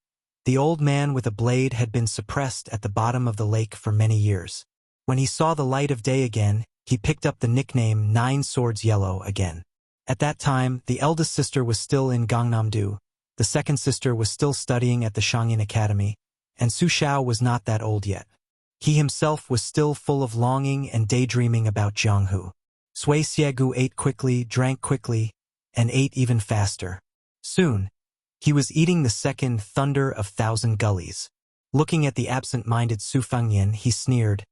the old man with a blade had been suppressed at the bottom of the lake for many years. When he saw the light of day again, he picked up the nickname 9 Swords Yellow again. At that time, the eldest sister was still in Gangnam-do, the second sister was still studying at the Shangyin Academy, and Su Xiao was not that old yet. He himself was still full of longing and daydreaming about Jianghu. Sui Xiegu ate quickly, drank quickly, and ate even faster. Soon, he was eating the second thunder of thousand gullies. Looking at the absent-minded Su Fengyan, he sneered,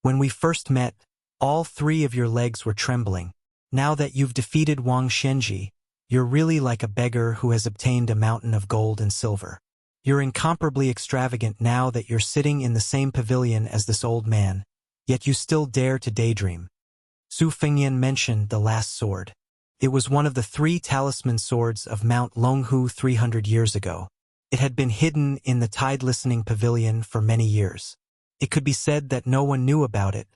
"When we first met, all three of your legs were trembling. Now that you've defeated Wang Xianji, you're really like a beggar who has obtained a mountain of gold and silver. You're incomparably extravagant now that you're sitting in the same pavilion as this old man, yet you still dare to daydream." Su Fengyan mentioned the last sword. It was one of the 3 talisman swords of Mount Longhu 300 years ago. It had been hidden in the tide-listening pavilion for many years. It could be said that no one knew about it,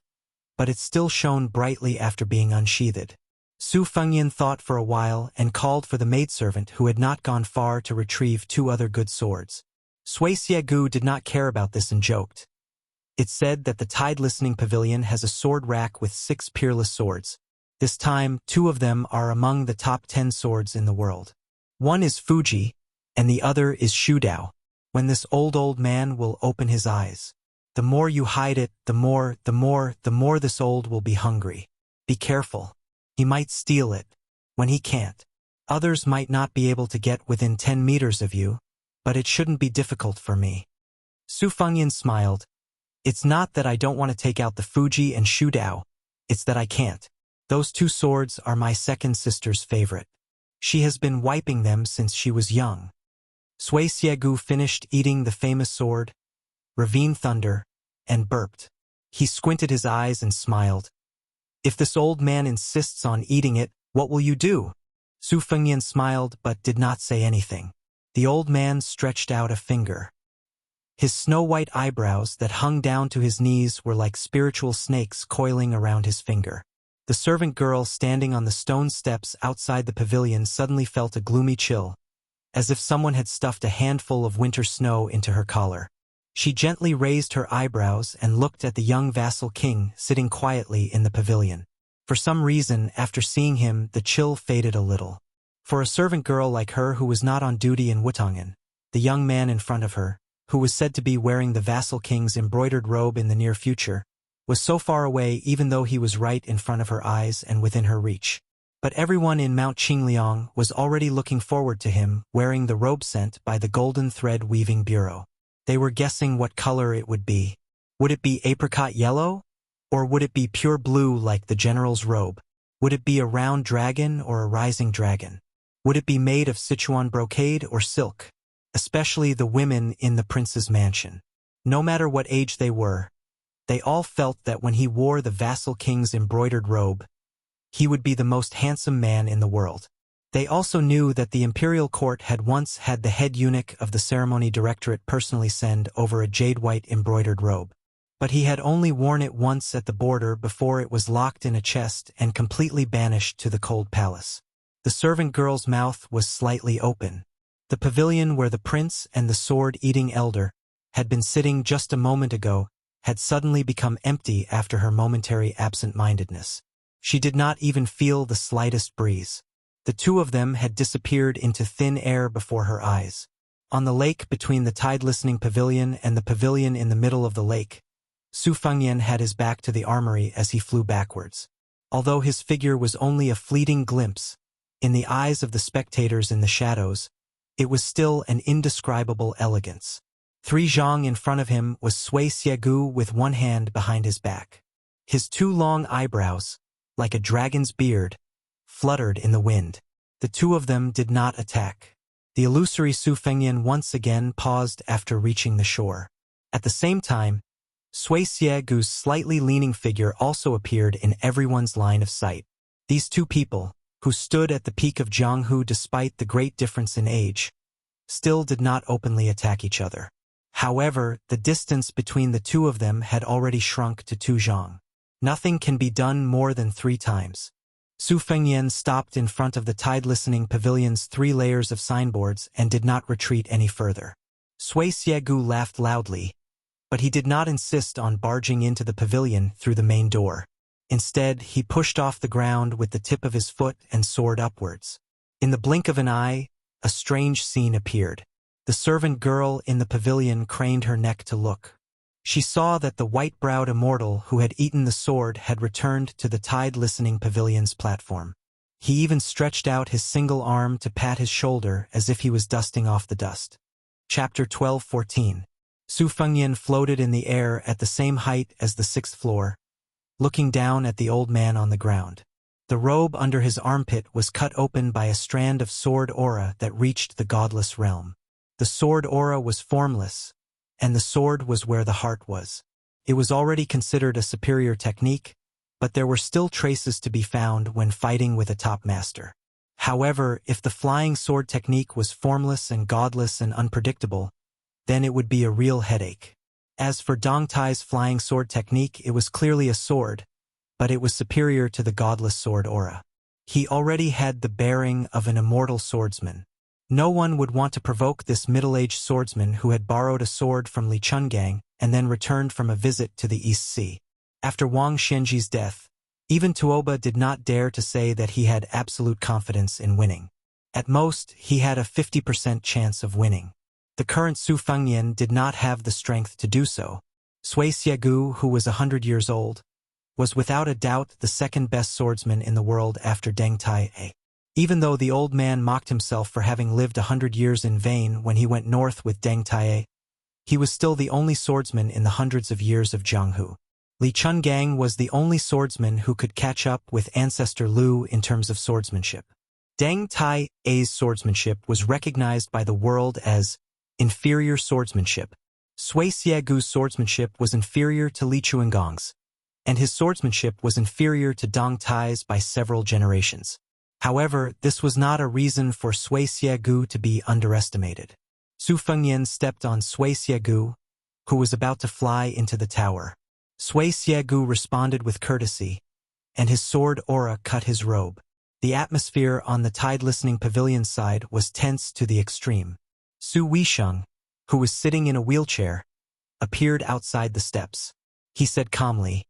but it still shone brightly after being unsheathed. Su Fengyan thought for a while and called for the maidservant who had not gone far to retrieve 2 other good swords. Sui Xiegu did not care about this and joked. It's said that the tide-listening pavilion has a sword rack with 6 peerless swords. This time, 2 of them are among the top 10 swords in the world. One is Fuji, and the other is Shudao. When this old man will open his eyes, the more you hide it, the more this old will be hungry. Be careful. He might steal it, when he can't. Others might not be able to get within 10 meters of you, but it shouldn't be difficult for me. Su Fengyan smiled. It's not that I don't want to take out the Fuji and Shudao, it's that I can't. Those 2 swords are my second sister's favorite. She has been wiping them since she was young. Sui Xiegu finished eating the famous sword, Ravine Thunder, and burped. He squinted his eyes and smiled. If this old man insists on eating it, what will you do? Su Fengyan smiled but did not say anything. The old man stretched out a finger. His snow-white eyebrows that hung down to his knees were like spiritual snakes coiling around his finger. The servant girl standing on the stone steps outside the pavilion suddenly felt a gloomy chill, as if someone had stuffed a handful of winter snow into her collar. She gently raised her eyebrows and looked at the young vassal king sitting quietly in the pavilion. For some reason, after seeing him, the chill faded a little. For a servant girl like her who was not on duty in Wutangen, the young man in front of her, who was said to be wearing the vassal king's embroidered robe in the near future, was so far away even though he was right in front of her eyes and within her reach. But everyone in Mount Qingliang was already looking forward to him wearing the robe sent by the Golden Thread Weaving Bureau. They were guessing what color it would be. Would it be apricot yellow? Or would it be pure blue like the general's robe? Would it be a round dragon or a rising dragon? Would it be made of Sichuan brocade or silk? Especially the women in the prince's mansion. No matter what age they were, they all felt that when he wore the vassal king's embroidered robe, he would be the most handsome man in the world. They also knew that the imperial court had once had the head eunuch of the ceremony directorate personally send over a jade-white embroidered robe. But he had only worn it once at the border before it was locked in a chest and completely banished to the cold palace. The servant girl's mouth was slightly open. The pavilion where the prince and the sword-eating elder had been sitting just a moment ago had suddenly become empty after her momentary absent-mindedness. She did not even feel the slightest breeze. The 2 of them had disappeared into thin air before her eyes. On the lake between the tide-listening pavilion and the pavilion in the middle of the lake, Su Fengyan had his back to the armory as he flew backwards. Although his figure was only a fleeting glimpse, in the eyes of the spectators in the shadows, it was still an indescribable elegance. 3 zhang in front of him was Sui Xiegu with one hand behind his back. His 2 long eyebrows, like a dragon's beard, fluttered in the wind. The 2 of them did not attack. The illusory Su Fengyan once again paused after reaching the shore. At the same time, Sui Xiegu's slightly leaning figure also appeared in everyone's line of sight. These 2 people, who stood at the peak of Jianghu despite the great difference in age, still did not openly attack each other. However, the distance between the 2 of them had already shrunk to 2 zhang. Nothing can be done more than 3 times. Su Fengyan stopped in front of the tide-listening pavilion's 3 layers of signboards and did not retreat any further. Sui Xiegu laughed loudly, but he did not insist on barging into the pavilion through the main door. Instead, he pushed off the ground with the tip of his foot and soared upwards. In the blink of an eye, a strange scene appeared. The servant girl in the pavilion craned her neck to look. She saw that the white-browed immortal who had eaten the sword had returned to the tide-listening pavilion's platform. He even stretched out his single arm to pat his shoulder as if he was dusting off the dust. Chapter 12:14. Su Fengnian floated in the air at the same height as the 6th floor, looking down at the old man on the ground. The robe under his armpit was cut open by a strand of sword aura that reached the godless realm. The sword aura was formless, and the sword was where the heart was. It was already considered a superior technique, but there were still traces to be found when fighting with a top master. However, if the flying sword technique was formless and godless and unpredictable, then it would be a real headache. As for Dong Tai's flying sword technique, it was clearly a sword, but it was superior to the godless sword aura. He already had the bearing of an immortal swordsman. No one would want to provoke this middle-aged swordsman who had borrowed a sword from Li Chungang and then returned from a visit to the East Sea. After Wang Xianji's death, even Tuoba did not dare to say that he had absolute confidence in winning. At most, he had a 50% chance of winning. The current Su Fengnian did not have the strength to do so. Sui Xiegu, who was 100 years old, was without a doubt the second-best swordsman in the world after Deng Tai. Even though the old man mocked himself for having lived 100 years in vain when he went north with Deng Tai, he was still the only swordsman in the hundreds of years of Jianghu. Li Chungang was the only swordsman who could catch up with ancestor Lu in terms of swordsmanship. Deng Tai's swordsmanship was recognized by the world as inferior swordsmanship. Sui Xiagu's swordsmanship was inferior to Li Chuangong's, and his swordsmanship was inferior to Dong Tai's by several generations. However, this was not a reason for Sui Xiegu to be underestimated. Su Fengnian stepped on Sui Xiegu, who was about to fly into the tower. Sui Xiegu responded with courtesy, and his sword aura cut his robe. The atmosphere on the tide-listening pavilion side was tense to the extreme. Su Weisheng, who was sitting in a wheelchair, appeared outside the steps. He said calmly,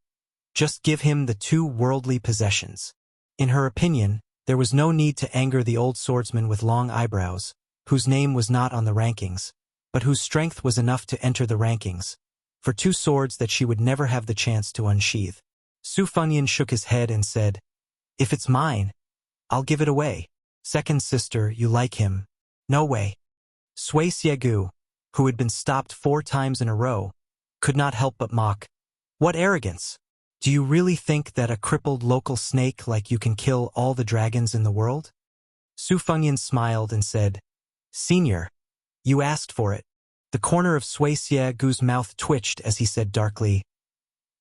"Just give him the 2 worldly possessions." In her opinion, there was no need to anger the old swordsman with long eyebrows, whose name was not on the rankings, but whose strength was enough to enter the rankings, for 2 swords that she would never have the chance to unsheath. Su Fengnian shook his head and said, "If it's mine, I'll give it away." "Second sister, you like him?" "No way." Sui Xiegu, who had been stopped 4 times in a row, could not help but mock. "What arrogance! Do you really think that a crippled local snake like you can kill all the dragons in the world?" Su Fengnian smiled and said, "Senior, you asked for it." The corner of Sui Xiegu's mouth twitched as he said darkly,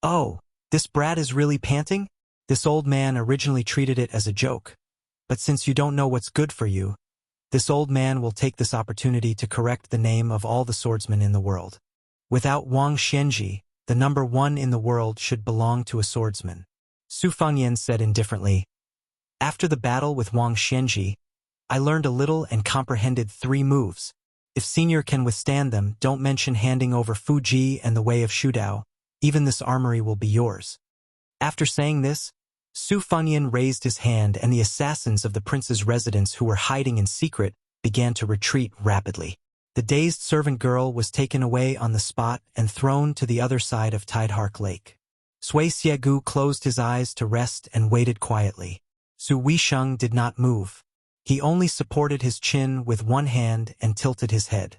"Oh, this brat is really panting?" This old man originally treated it as a joke, but since you don't know what's good for you, this old man will take this opportunity to correct the name of all the swordsmen in the world. Without Wang Xianji, the number 1 in the world should belong to a swordsman. Su Fengnian said indifferently, "After the battle with Wang Xianji, I learned a little and comprehended 3 moves. If Senior can withstand them, don't mention handing over Fuji and the way of Shudao. Even this armory will be yours." After saying this, Su Fengnian raised his hand and the assassins of the prince's residence who were hiding in secret began to retreat rapidly. The dazed servant girl was taken away on the spot and thrown to the other side of Tidehark Lake. Sui Xiegu closed his eyes to rest and waited quietly. Su Weisheng did not move. He only supported his chin with one hand and tilted his head.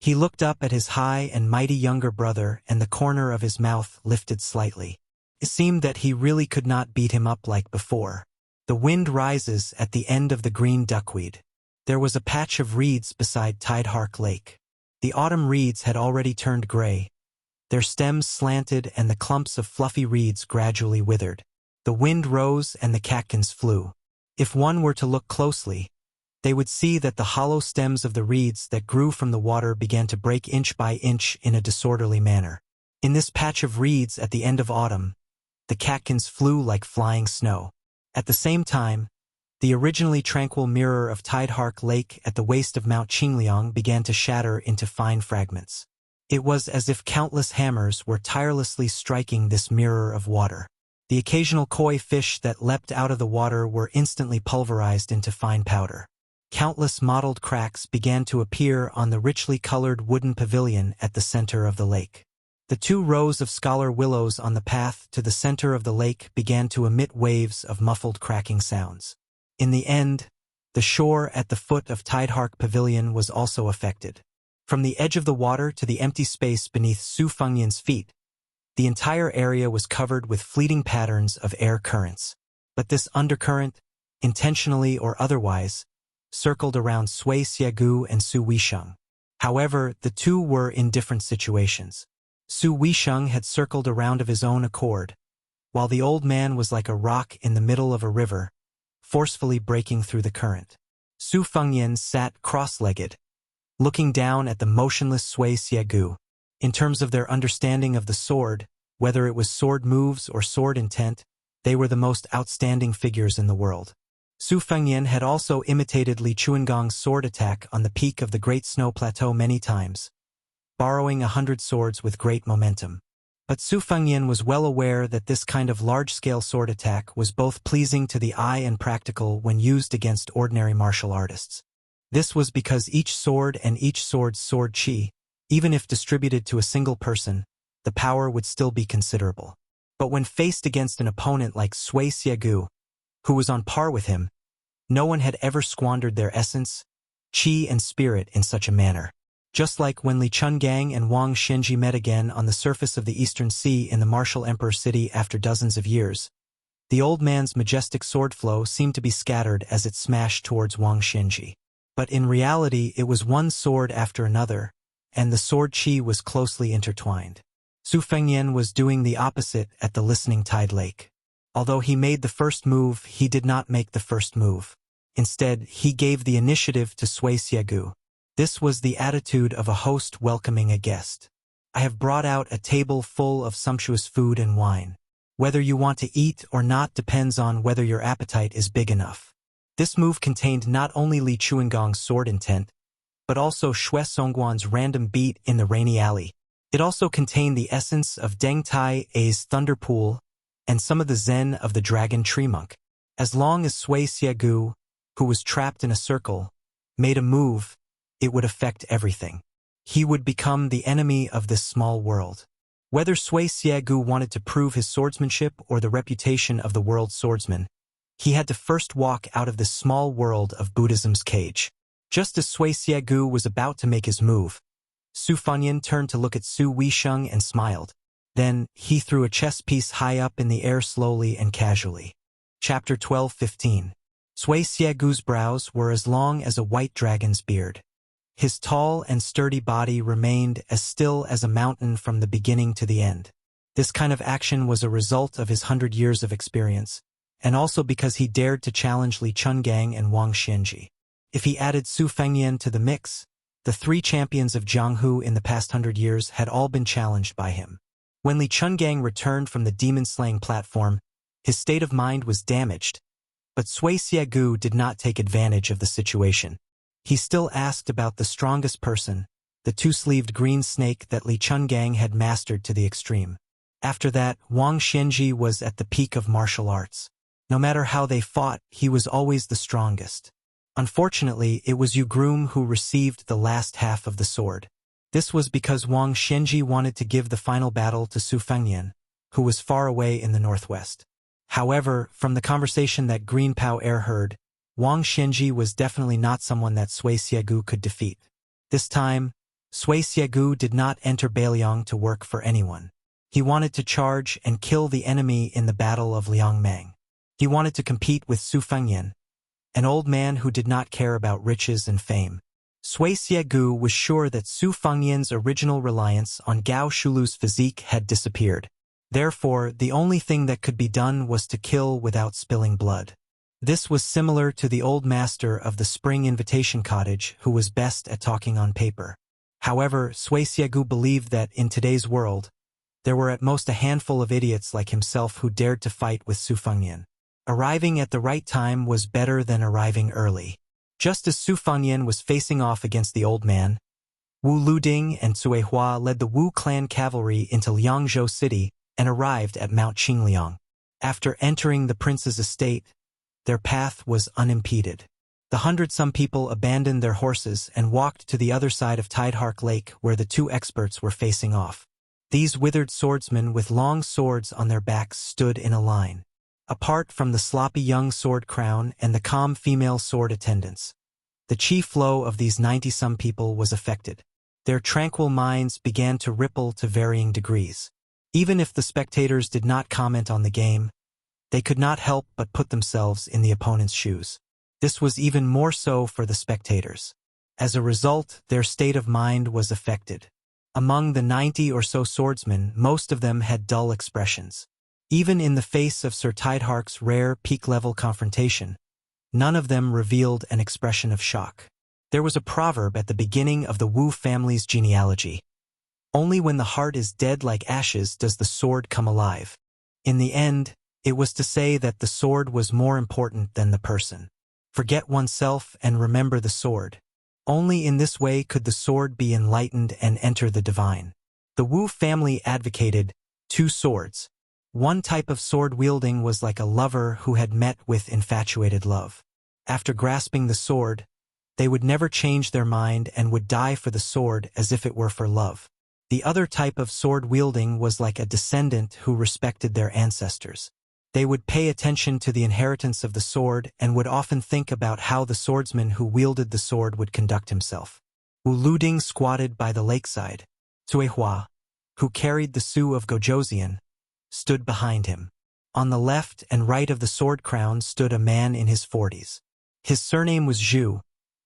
He looked up at his high and mighty younger brother, and the corner of his mouth lifted slightly. It seemed that he really could not beat him up like before. The wind rises at the end of the green duckweed. There was a patch of reeds beside Tidehark Lake. The autumn reeds had already turned gray. Their stems slanted and the clumps of fluffy reeds gradually withered. The wind rose and the catkins flew. If one were to look closely, they would see that the hollow stems of the reeds that grew from the water began to break inch by inch in a disorderly manner. In this patch of reeds at the end of autumn, the catkins flew like flying snow. At the same time, the originally tranquil mirror of Tidehark Lake at the waist of Mount Qingliang began to shatter into fine fragments. It was as if countless hammers were tirelessly striking this mirror of water. The occasional koi fish that leapt out of the water were instantly pulverized into fine powder. Countless mottled cracks began to appear on the richly colored wooden pavilion at the center of the lake. The 2 rows of scholar willows on the path to the center of the lake began to emit waves of muffled cracking sounds. In the end, the shore at the foot of Tidehark Pavilion was also affected. From the edge of the water to the empty space beneath Su Fengnian's feet, the entire area was covered with fleeting patterns of air currents. But this undercurrent, intentionally or otherwise, circled around Sui Xiegu and Su Weisheng. However, the 2 were in different situations. Su Weisheng had circled around of his own accord, while the old man was like a rock in the middle of a river, forcefully breaking through the current. Su Fengnian sat cross-legged, looking down at the motionless Sui Xiegu. In terms of their understanding of the sword, whether it was sword moves or sword intent, they were the most outstanding figures in the world. Su Fengnian had also imitated Li Chuangong's sword attack on the peak of the Great Snow Plateau many times, borrowing 100 swords with great momentum. But Su Fengnian was well aware that this kind of large-scale sword attack was both pleasing to the eye and practical when used against ordinary martial artists. This was because each sword and each sword's sword chi, even if distributed to a single person, the power would still be considerable. But when faced against an opponent like Sui Xiegu, who was on par with him, no one had ever squandered their essence, chi and spirit in such a manner. Just like when Li Chungang and Wang Xinji met again on the surface of the Eastern Sea in the martial emperor city after dozens of years, the old man's majestic sword flow seemed to be scattered as it smashed towards Wang Xinji. But in reality it was one sword after another, and the sword chi was closely intertwined. Su Fengnian was doing the opposite at the Listening Tide Lake. Although he made the first move, he did not make the first move. Instead, he gave the initiative to Sui Xiegu. This was the attitude of a host welcoming a guest. I have brought out a table full of sumptuous food and wine. Whether you want to eat or not depends on whether your appetite is big enough. This move contained not only Li Chuangong's sword intent, but also Xue Songguan's random beat in the rainy alley. It also contained the essence of Deng Tai A's Thunder Pool and some of the zen of the Dragon Tree Monk. As long as Sui Xiegu, who was trapped in a circle, made a move, it would affect everything. He would become the enemy of this small world. Whether Sui Xiegu wanted to prove his swordsmanship or the reputation of the world's swordsman, he had to first walk out of this small world of Buddhism's cage. Just as Sui Xiegu was about to make his move, Su Fengnian turned to look at Su Weisheng and smiled. Then, he threw a chess piece high up in the air slowly and casually. Chapter 12:15. Sui Xiegu's brows were as long as a white dragon's beard. His tall and sturdy body remained as still as a mountain from the beginning to the end. This kind of action was a result of his 100 years of experience, and also because he dared to challenge Li Chungang and Wang Xinji. If he added Su Fengnian to the mix, the 3 champions of Jianghu in the past 100 years had all been challenged by him. When Li Chungang returned from the demon-slaying platform, his state of mind was damaged, but Sui Xiegu did not take advantage of the situation. He still asked about the strongest person, the 2-sleeved green snake that Li Chungang had mastered to the extreme. After that, Wang Xinji was at the peak of martial arts. No matter how they fought, he was always the strongest. Unfortunately, it was Yu Groom who received the last half of the sword. This was because Wang Xinji wanted to give the final battle to Su Fengnian, who was far away in the northwest. However, from the conversation that Green Pao Air heard, Wang Xinji was definitely not someone that Sui Xiegu could defeat. This time, Sui Xiegu did not enter Bailiang to work for anyone. He wanted to charge and kill the enemy in the Battle of Liangmang. He wanted to compete with Su Fengnian, an old man who did not care about riches and fame. Sui Xiegu was sure that Su Fengnian's original reliance on Gao Shulu's physique had disappeared. Therefore, the only thing that could be done was to kill without spilling blood. This was similar to the old master of the Spring Invitation Cottage who was best at talking on paper. However, Sui Xiegu believed that in today's world, there were at most a handful of idiots like himself who dared to fight with Su Fengnian. Arriving at the right time was better than arriving early. Just as Su Fengnian was facing off against the old man, Wu Luding and Cui Hua led the Wu clan cavalry into Liangzhou City and arrived at Mount Qingliang. After entering the prince's estate, their path was unimpeded. The 100-some people abandoned their horses and walked to the other side of Tidehark Lake where the two experts were facing off. These withered swordsmen with long swords on their backs stood in a line, apart from the sloppy young sword crown and the calm female sword attendants. The chief flow of these 90-some people was affected. Their tranquil minds began to ripple to varying degrees. Even if the spectators did not comment on the game, they could not help but put themselves in the opponent's shoes. This was even more so for the spectators. As a result, their state of mind was affected. Among the 90 or so swordsmen, most of them had dull expressions. Even in the face of Sir Tidehark's rare peak-level confrontation, none of them revealed an expression of shock. There was a proverb at the beginning of the Wu family's genealogy. Only when the heart is dead like ashes does the sword come alive. In the end, it was to say that the sword was more important than the person. Forget oneself and remember the sword. Only in this way could the sword be enlightened and enter the divine. The Wu family advocated 2 swords. One type of sword wielding was like a lover who had met with infatuated love. After grasping the sword, they would never change their mind and would die for the sword as if it were for love. The other type of sword wielding was like a descendant who respected their ancestors. They would pay attention to the inheritance of the sword and would often think about how the swordsman who wielded the sword would conduct himself. Wu Luding squatted by the lakeside. Cui Hua, who carried the Su of Gojoseon, stood behind him. On the left and right of the sword crown stood a man in his 40s. His surname was Zhu,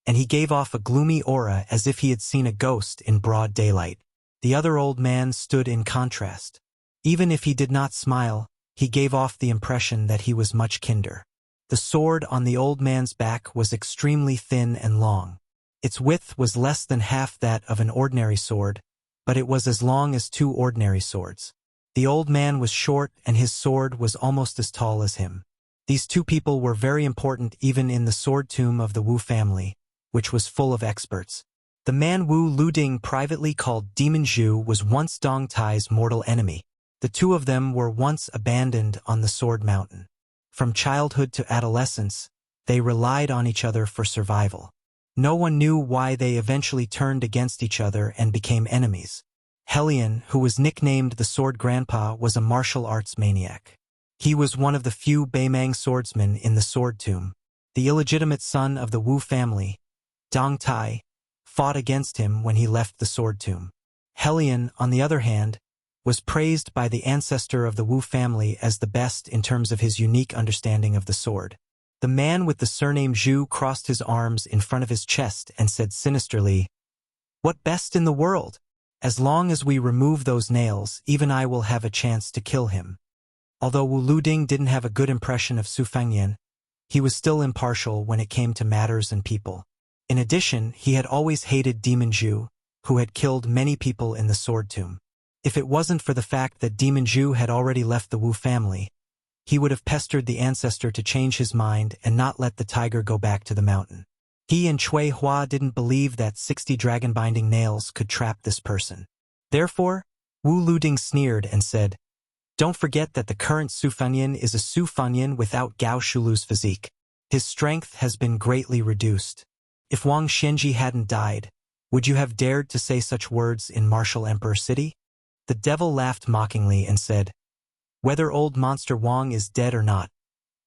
and he gave off a gloomy aura as if he had seen a ghost in broad daylight. The other old man stood in contrast. Even if he did not smile, he gave off the impression that he was much kinder. The sword on the old man's back was extremely thin and long. Its width was less than half that of an ordinary sword, but it was as long as 2 ordinary swords. The old man was short and his sword was almost as tall as him. These 2 people were very important even in the sword tomb of the Wu family, which was full of experts. The man Wu Luding privately called Demon Zhu was once Dong Tai's mortal enemy. The 2 of them were once abandoned on the Sword Mountain. From childhood to adolescence, they relied on each other for survival. No one knew why they eventually turned against each other and became enemies. Helion, who was nicknamed the Sword Grandpa, was a martial arts maniac. He was one of the few Beimang swordsmen in the Sword Tomb. The illegitimate son of the Wu family, Dong Tai, fought against him when he left the Sword Tomb. Helion, on the other hand, was praised by the ancestor of the Wu family as the best in terms of his unique understanding of the sword. The man with the surname Zhu crossed his arms in front of his chest and said sinisterly, "What best in the world? As long as we remove those nails, even I will have a chance to kill him." Although Wu Luding didn't have a good impression of Su Fengnian, he was still impartial when it came to matters and people. In addition, he had always hated Demon Zhu, who had killed many people in the Sword Tomb. If it wasn't for the fact that Demon Zhu had already left the Wu family, he would have pestered the ancestor to change his mind and not let the tiger go back to the mountain. He and Cui Hua didn't believe that 60 dragon-binding nails could trap this person. Therefore, Wu Luding sneered and said, "Don't forget that the current Su Fengnian is a Su Fengnian without Gao Shulu's physique. His strength has been greatly reduced. If Wang Xianji hadn't died, would you have dared to say such words in Martial Emperor City?" The devil laughed mockingly and said, "Whether old monster Wang is dead or not,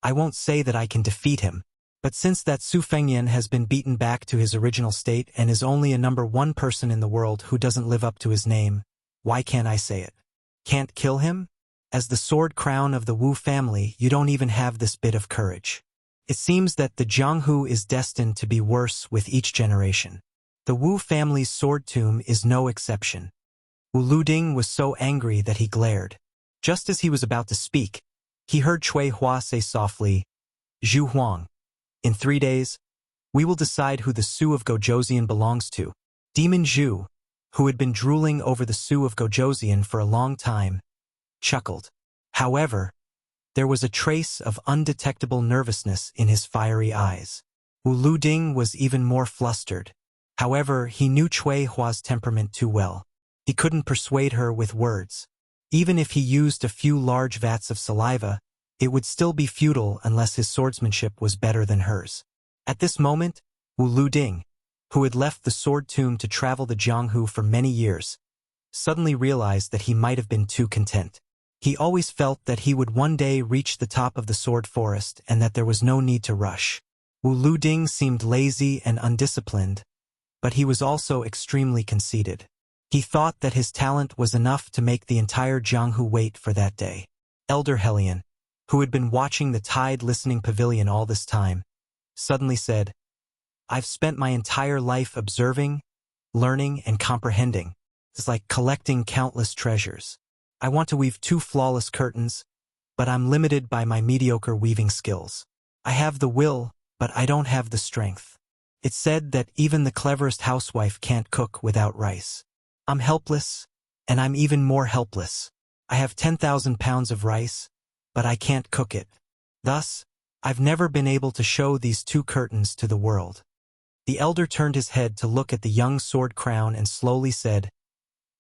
I won't say that I can defeat him, but since that Su Fengnian has been beaten back to his original state and is only a number 1 person in the world who doesn't live up to his name, why can't I say it? Can't kill him? As the sword crown of the Wu family, you don't even have this bit of courage." It seems that the Jianghu is destined to be worse with each generation. The Wu family's sword tomb is no exception. Wu Luding was so angry that he glared. Just as he was about to speak, he heard Cui Hua say softly, "Zhu Huang, in 3 days, we will decide who the Su of Gojoseon belongs to." Demon Zhu, who had been drooling over the Su of Gojoseon for a long time, chuckled. However, there was a trace of undetectable nervousness in his fiery eyes. Wu Luding was even more flustered. However, he knew Cui Hua's temperament too well. He couldn't persuade her with words. Even if he used a few large vats of saliva, it would still be futile unless his swordsmanship was better than hers. At this moment, Wu Luding, who had left the sword tomb to travel the Jianghu for many years, suddenly realized that he might have been too content. He always felt that he would one day reach the top of the sword forest and that there was no need to rush. Wu Luding seemed lazy and undisciplined, but he was also extremely conceited. He thought that his talent was enough to make the entire Jianghu wait for that day. Elder Hellion, who had been watching the tide listening pavilion all this time, suddenly said, "I've spent my entire life observing, learning, and comprehending. It's like collecting countless treasures. I want to weave 2 flawless curtains, but I'm limited by my mediocre weaving skills. I have the will, but I don't have the strength. It's said that even the cleverest housewife can't cook without rice. I'm helpless, and I'm even more helpless. I have 10,000 pounds of rice, but I can't cook it. Thus, I've never been able to show these 2 curtains to the world." The elder turned his head to look at the young sword crown and slowly said,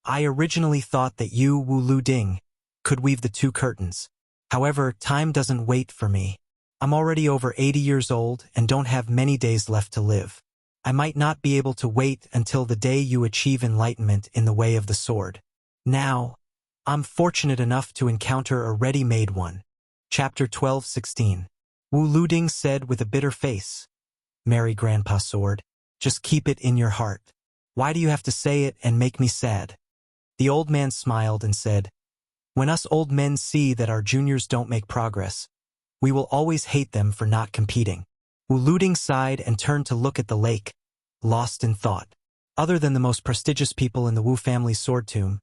"I originally thought that you, Wu Luding, could weave the 2 curtains. However, time doesn't wait for me. I'm already over 80 years old and don't have many days left to live. I might not be able to wait until the day you achieve enlightenment in the way of the sword. Now, I'm fortunate enough to encounter a ready-made one." Chapter 12:16. Wu Luding said with a bitter face, "Marry Grandpa's sword. Just keep it in your heart. Why do you have to say it and make me sad?" The old man smiled and said, "When us old men see that our juniors don't make progress, we will always hate them for not competing." Wu Luding sighed and turned to look at the lake, lost in thought. Other than the most prestigious people in the Wu family's sword tomb,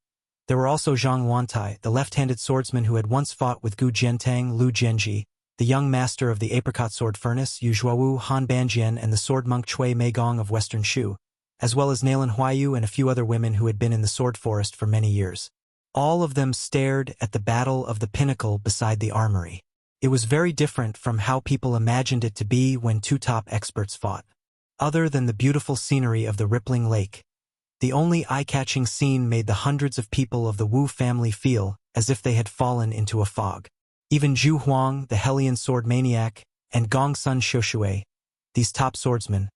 there were also Zhang Wantai, the left-handed swordsman who had once fought with Gu Jiantang, Lu Jianji, the young master of the apricot sword furnace, Yu Zhuowu, Han Banjian, and the sword monk Cui Meigong of Western Shu, as well as Nalan Huayu and a few other women who had been in the sword forest for many years. All of them stared at the battle of the pinnacle beside the armory. It was very different from how people imagined it to be when 2 top experts fought. Other than the beautiful scenery of the rippling lake, the only eye-catching scene made the hundreds of people of the Wu family feel as if they had fallen into a fog. Even Zhu Huang, the Hellion sword maniac, and Gong Sun Shoshue, these top swordsmen,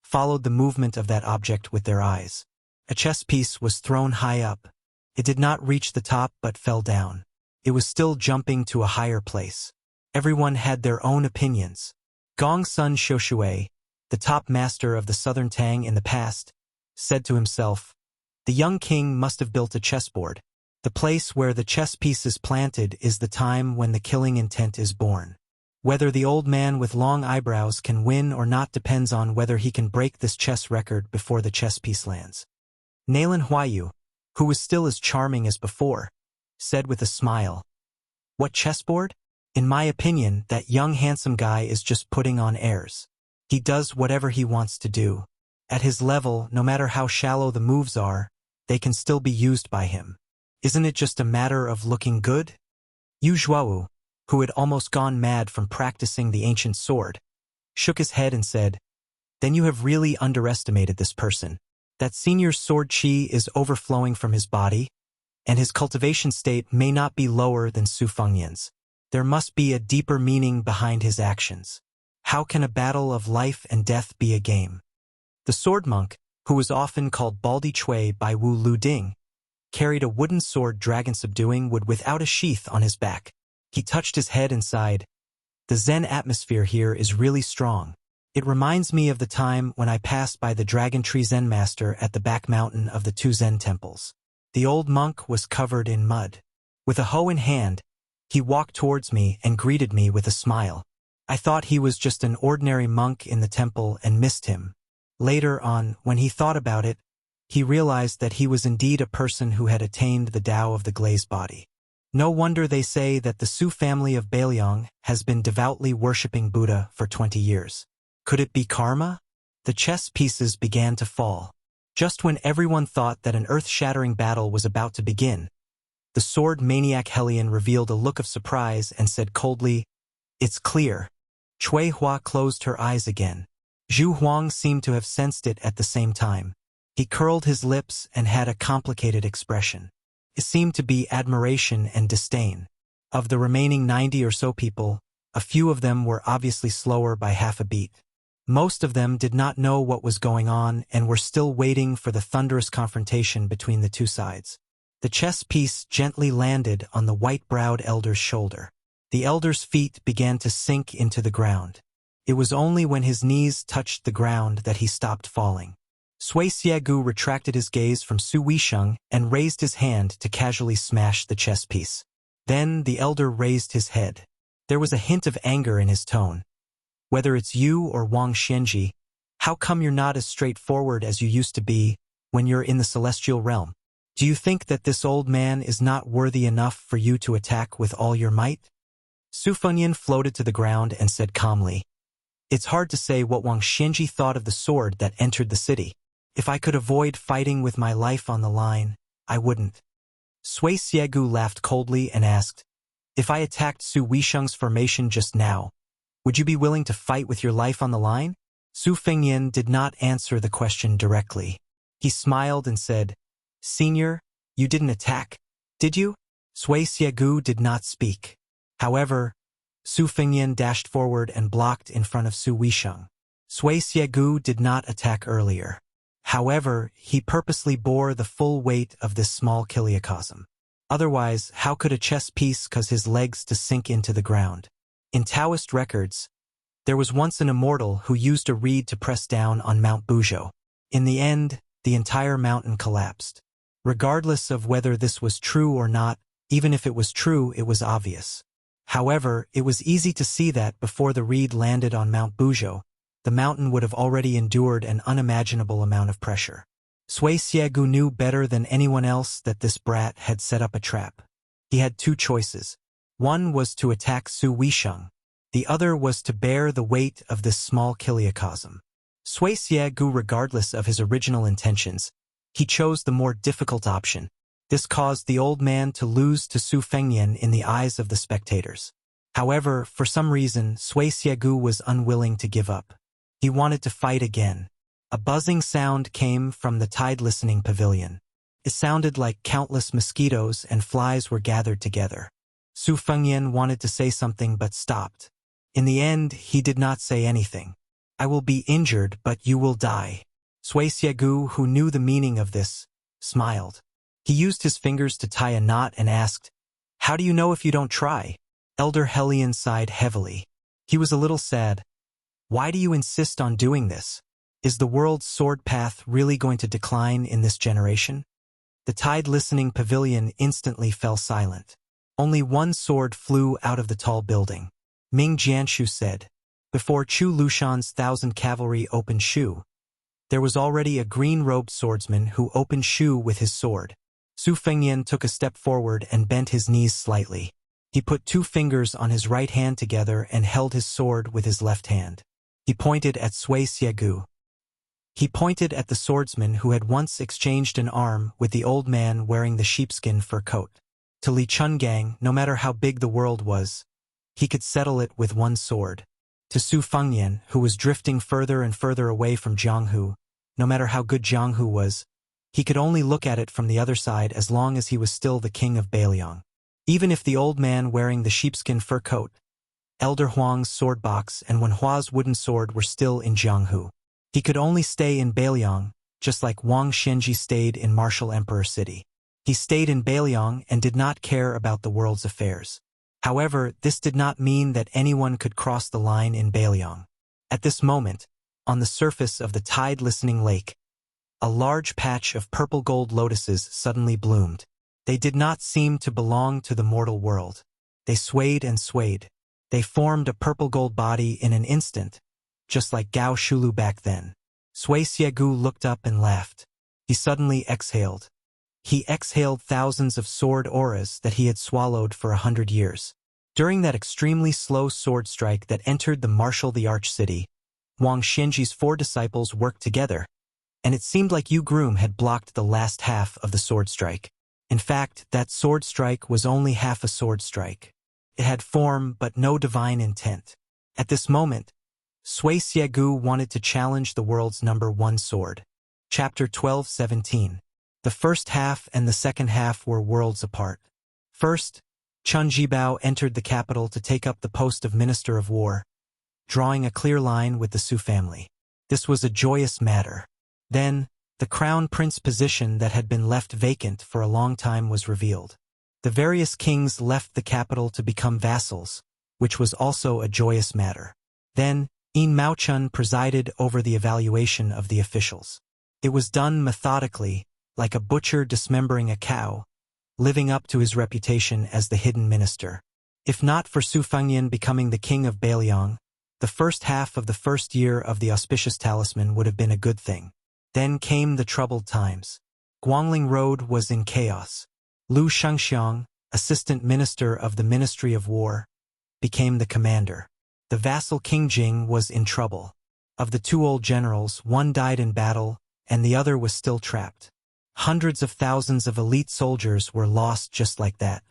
followed the movement of that object with their eyes. A chess piece was thrown high up. It did not reach the top but fell down. It was still jumping to a higher place. Everyone had their own opinions. Gong Sun Shoshue, the top master of the Southern Tang in the past, said to himself, "The young king must have built a chessboard. The place where the chess piece is planted is the time when the killing intent is born. Whether the old man with long eyebrows can win or not depends on whether he can break this chess record before the chess piece lands." Nalan Huayu, who was still as charming as before, said with a smile, "What chessboard? In my opinion, that young handsome guy is just putting on airs. He does whatever he wants to do. At his level, no matter how shallow the moves are, they can still be used by him. Isn't it just a matter of looking good?" Yu Zhuowu, who had almost gone mad from practicing the ancient sword, shook his head and said, "Then you have really underestimated this person. That senior's sword chi is overflowing from his body, and his cultivation state may not be lower than Su Fengyan's. There must be a deeper meaning behind his actions. How can a battle of life and death be a game?" The sword monk, who was often called Baldi Chui by Wu Luding, carried a wooden sword dragon subduing wood without a sheath on his back. He touched his head and sighed. "The Zen atmosphere here is really strong. It reminds me of the time when I passed by the Dragon Tree Zen Master at the back mountain of the 2 Zen temples. The old monk was covered in mud. With a hoe in hand, he walked towards me and greeted me with a smile. I thought he was just an ordinary monk in the temple and missed him. Later on, when he thought about it, he realized that he was indeed a person who had attained the Tao of the glazed body. No wonder they say that the Su family of Bailiang has been devoutly worshipping Buddha for 20 years. Could it be karma?" The chess pieces began to fall. Just when everyone thought that an earth-shattering battle was about to begin, the sword maniac Hellion revealed a look of surprise and said coldly, "It's clear." Cui Hua closed her eyes again. Zhu Huang seemed to have sensed it at the same time. He curled his lips and had a complicated expression. It seemed to be admiration and disdain. Of the remaining 90 or so people, a few of them were obviously slower by half a beat. Most of them did not know what was going on and were still waiting for the thunderous confrontation between the two sides. The chess piece gently landed on the white-browed elder's shoulder. The elder's feet began to sink into the ground. It was only when his knees touched the ground that he stopped falling. Sui Xiegu retracted his gaze from Su Weisheng and raised his hand to casually smash the chess piece. Then the elder raised his head. There was a hint of anger in his tone. Whether it's you or Wang Xianji, how come you're not as straightforward as you used to be when you're in the celestial realm? Do you think that this old man is not worthy enough for you to attack with all your might? Su Fengyan floated to the ground and said calmly, "It's hard to say what Wang Xianji thought of the sword that entered the city. If I could avoid fighting with my life on the line, I wouldn't." Sui Xiegu laughed coldly and asked, "If I attacked Su Weisheng's formation just now, would you be willing to fight with your life on the line?" Su Fengyan did not answer the question directly. He smiled and said, "Senior, you didn't attack, did you?" Sui Xiegu did not speak. However, Su Fengyan dashed forward and blocked in front of Su Weisheng. Sui Xiegu did not attack earlier. However, he purposely bore the full weight of this small kiliocosm. Otherwise, how could a chess piece cause his legs to sink into the ground? In Taoist records, there was once an immortal who used a reed to press down on Mount Buzhou. In the end, the entire mountain collapsed. Regardless of whether this was true or not, even if it was true, it was obvious. However, it was easy to see that before the reed landed on Mount Buzhou, the mountain would have already endured an unimaginable amount of pressure. Sui Xiegu knew better than anyone else that this brat had set up a trap. He had two choices. One was to attack Su Weisheng. The other was to bear the weight of this small kiliocosm. Sui Xiegu, regardless of his original intentions, he chose the more difficult option. This caused the old man to lose to Su Fengyan in the eyes of the spectators. However, for some reason, Sui Xiegu was unwilling to give up. He wanted to fight again. A buzzing sound came from the tide-listening pavilion. It sounded like countless mosquitoes and flies were gathered together. Su Fengyan wanted to say something but stopped. In the end, he did not say anything. "I will be injured, but you will die." Sui Xiegu, who knew the meaning of this, smiled. He used his fingers to tie a knot and asked, "How do you know if you don't try?" Elder Helion sighed heavily. He was a little sad. "Why do you insist on doing this? Is the world's sword path really going to decline in this generation?" The tide-listening pavilion instantly fell silent. Only one sword flew out of the tall building. Ming Jianshu said, "Before Chu Lushan's 1,000 cavalry opened shu, there was already a green-robed swordsman who opened shu with his sword." Su Fengyan took a step forward and bent his knees slightly. He put two fingers on his right hand together and held his sword with his left hand. He pointed at Sui Xiegu. He pointed at the swordsman who had once exchanged an arm with the old man wearing the sheepskin fur coat. To Li Chungang, no matter how big the world was, he could settle it with one sword. To Su Fengyan, who was drifting further and further away from Jianghu, no matter how good Jianghu was, he could only look at it from the other side as long as he was still the king of Beiliang. Even if the old man wearing the sheepskin fur coat, Elder Huang's sword box and Wen Hua's wooden sword were still in Jianghu, he could only stay in Beiliang, just like Wang Xianji stayed in Martial Emperor City. He stayed in Beiliang and did not care about the world's affairs. However, this did not mean that anyone could cross the line in Beiliang. At this moment, on the surface of the tide-listening lake, a large patch of purple-gold lotuses suddenly bloomed. They did not seem to belong to the mortal world. They swayed and swayed. They formed a purple-gold body in an instant, just like Gao Shulu back then. Sui Xiegu looked up and laughed. He suddenly exhaled. He exhaled thousands of sword auras that he had swallowed for 100 years. During that extremely slow sword strike that entered the martial the Arch City, Wang Xianji's 4 disciples worked together, and it seemed like Yu Groom had blocked the last half of the sword strike. In fact, that sword strike was only half a sword strike. It had form but no divine intent. At this moment, Sui Xiegu wanted to challenge the world's #1 sword. Chapter 12:17. The first half and the second half were worlds apart. First, Chen Jibao entered the capital to take up the post of Minister of War, drawing a clear line with the Su family. This was a joyous matter. Then, the crown prince position that had been left vacant for a long time was revealed. The various kings left the capital to become vassals, which was also a joyous matter. Then, Yin Maochun presided over the evaluation of the officials. It was done methodically, like a butcher dismembering a cow, living up to his reputation as the hidden minister. If not for Su Fengnian becoming the king of Beiliang, the first half of the first year of the auspicious talisman would have been a good thing. Then came the troubled times. Guangling Road was in chaos. Lu Shengxiang, assistant minister of the Ministry of War, became the commander. The vassal King Jing was in trouble. Of the two old generals, one died in battle, and the other was still trapped. Hundreds of thousands of elite soldiers were lost just like that.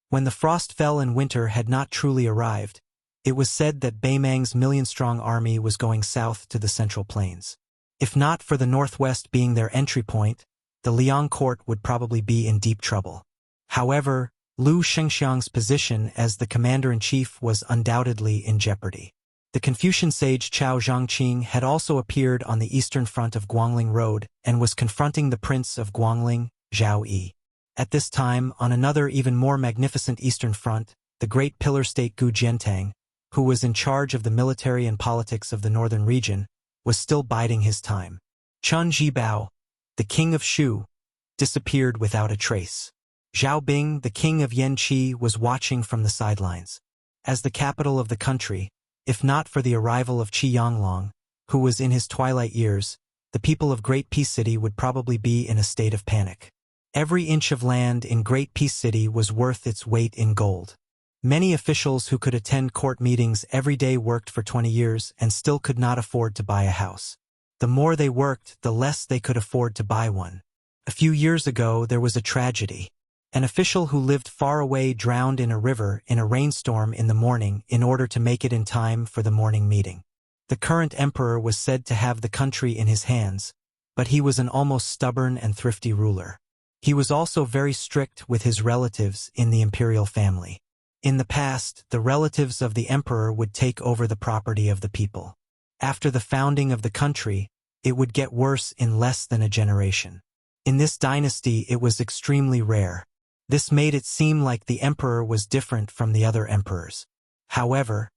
When the frost fell and winter had not truly arrived, it was said that Beimang's million-strong army was going south to the Central Plains. If not for the northwest being their entry point, the Liang court would probably be in deep trouble. However, Lu Shengxiang's position as the commander-in-chief was undoubtedly in jeopardy. The Confucian sage Chao Zhangqing had also appeared on the eastern front of Guangling Road and was confronting the prince of Guangling, Zhao Yi. At this time, on another even more magnificent eastern front, the great pillar state Gu Jiantang, who was in charge of the military and politics of the northern region, was still biding his time. Chen Jibao, the king of Shu, disappeared without a trace. Zhao Bing, the king of Yanqi, was watching from the sidelines. As the capital of the country, if not for the arrival of Qi Yanglong, who was in his twilight years, the people of Great Peace City would probably be in a state of panic. Every inch of land in Great Peace City was worth its weight in gold. Many officials who could attend court meetings every day worked for 20 years and still could not afford to buy a house. The more they worked, the less they could afford to buy one. A few years ago, there was a tragedy. An official who lived far away drowned in a river in a rainstorm in the morning in order to make it in time for the morning meeting. The current emperor was said to have the country in his hands, but he was an almost stubborn and thrifty ruler. He was also very strict with his relatives in the imperial family. In the past, the relatives of the emperor would take over the property of the people. After the founding of the country, it would get worse in less than a generation. In this dynasty, it was extremely rare. This made it seem like the emperor was different from the other emperors. However,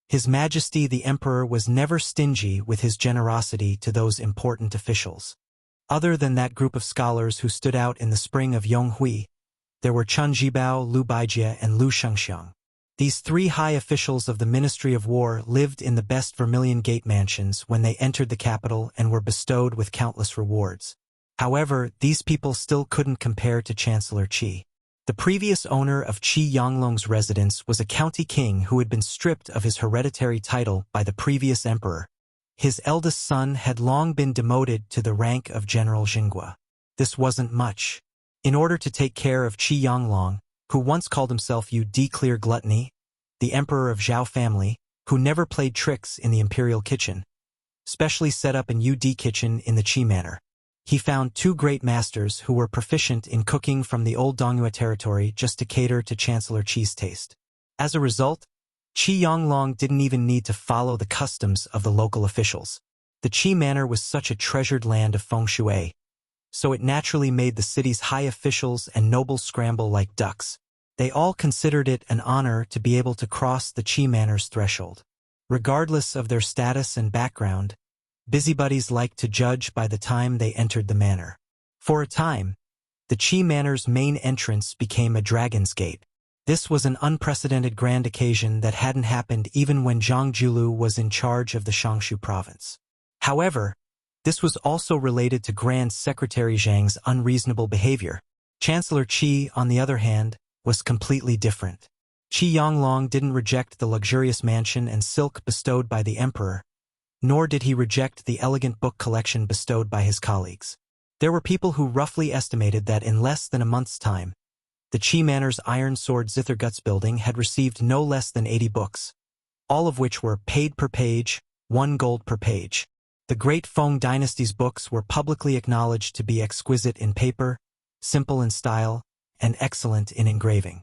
His Majesty the Emperor was never stingy with his generosity to those important officials. Other than that group of scholars who stood out in the spring of Yonghui, there were Chen Jibao, Lu Baijie, and Lu Shengxiang. These three high officials of the Ministry of War lived in the best Vermilion Gate mansions when they entered the capital and were bestowed with countless rewards. However, these people still couldn't compare to Chancellor Qi. The previous owner of Qi Yanglong's residence was a county king who had been stripped of his hereditary title by the previous emperor. His eldest son had long been demoted to the rank of General Xinghua. This wasn't much. In order to take care of Qi Yanglong, who once called himself Yu Di Clear Gluttony, the emperor of Zhao family, who never played tricks in the imperial kitchen, specially set up an Yu Di kitchen in the Qi manor. He found two great masters who were proficient in cooking from the old Dongyue territory just to cater to Chancellor Qi's taste. As a result, Qi Yanglong didn't even need to follow the customs of the local officials. The Qi manor was such a treasured land of feng shui, so it naturally made the city's high officials and nobles scramble like ducks. They all considered it an honor to be able to cross the Qi manor's threshold. Regardless of their status and background, busybodies liked to judge by the time they entered the manor. For a time, the Qi manor's main entrance became a dragon's gate. This was an unprecedented grand occasion that hadn't happened even when Zhang Julu was in charge of the Shangshu province. However, this was also related to Grand Secretary Zhang's unreasonable behavior. Chancellor Qi, on the other hand, was completely different. Qi Yanglong didn't reject the luxurious mansion and silk bestowed by the emperor, nor did he reject the elegant book collection bestowed by his colleagues. There were people who roughly estimated that in less than a month's time, the Qi Manor's Iron Sword Zitherguts building had received no less than 80 books, all of which were paid per page, 1 gold per page. The Great Feng Dynasty's books were publicly acknowledged to be exquisite in paper, simple in style, and excellent in engraving.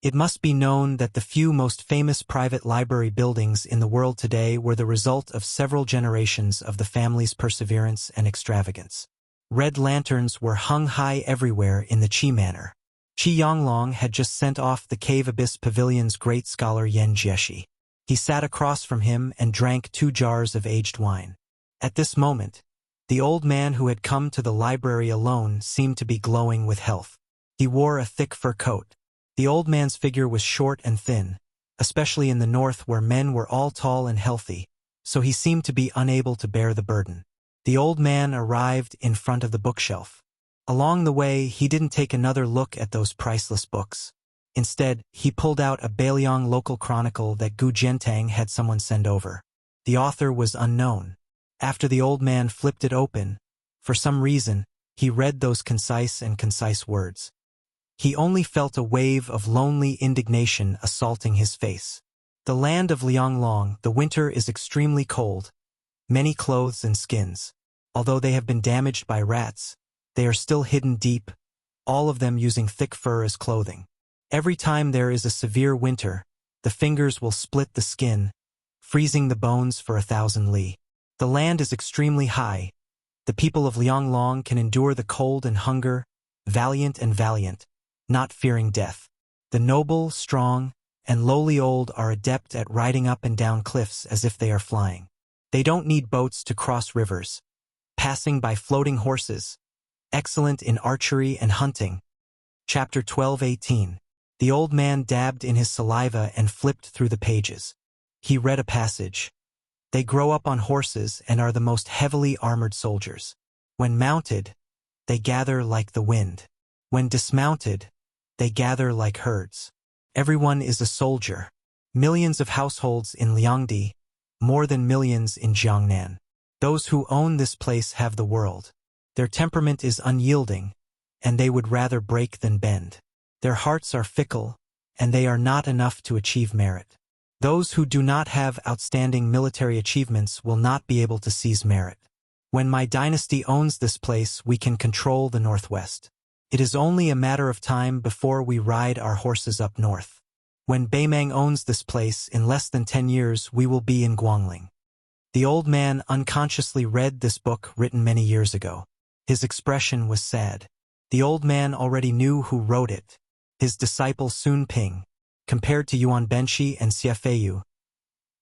It must be known that the few most famous private library buildings in the world today were the result of several generations of the family's perseverance and extravagance. Red lanterns were hung high everywhere in the Qi manor. Qi Yonglong had just sent off the Cave Abyss Pavilion's great scholar Yen Jieshi. He sat across from him and drank 2 jars of aged wine. At this moment, the old man who had come to the library alone seemed to be glowing with health. He wore a thick fur coat. The old man's figure was short and thin, especially in the north where men were all tall and healthy, so he seemed to be unable to bear the burden. The old man arrived in front of the bookshelf. Along the way, he didn't take another look at those priceless books. Instead, he pulled out a Beiliang local chronicle that Gu Jiantang had someone send over. The author was unknown. After the old man flipped it open, for some reason, he read those concise words. He only felt a wave of lonely indignation assaulting his face. The land of Lianglong, the winter is extremely cold. Many clothes and skins. Although they have been damaged by rats, they are still hidden deep, all of them using thick fur as clothing. Every time there is a severe winter, the fingers will split the skin, freezing the bones for 1,000 li. The land is extremely high. The people of Lianglong can endure the cold and hunger, valiant, not fearing death. The noble, strong, and lowly old are adept at riding up and down cliffs as if they are flying. They don't need boats to cross rivers, passing by floating horses, excellent in archery and hunting. Chapter 12:18. The old man dabbed in his saliva and flipped through the pages. He read a passage. They grow up on horses and are the most heavily armored soldiers. When mounted, they gather like the wind. When dismounted, they gather like herds. Everyone is a soldier. Millions of households in Liangdi, more than millions in Jiangnan. Those who own this place have the world. Their temperament is unyielding, and they would rather break than bend. Their hearts are fickle, and they are not enough to achieve merit. Those who do not have outstanding military achievements will not be able to seize merit. When my dynasty owns this place, we can control the northwest. It is only a matter of time before we ride our horses up north. When Beimeng owns this place, in less than 10 years, we will be in Guangling. The old man unconsciously read this book written many years ago. His expression was sad. The old man already knew who wrote it. His disciple Sun Ping. Compared to Yuan Benshi and Xie Feiyu,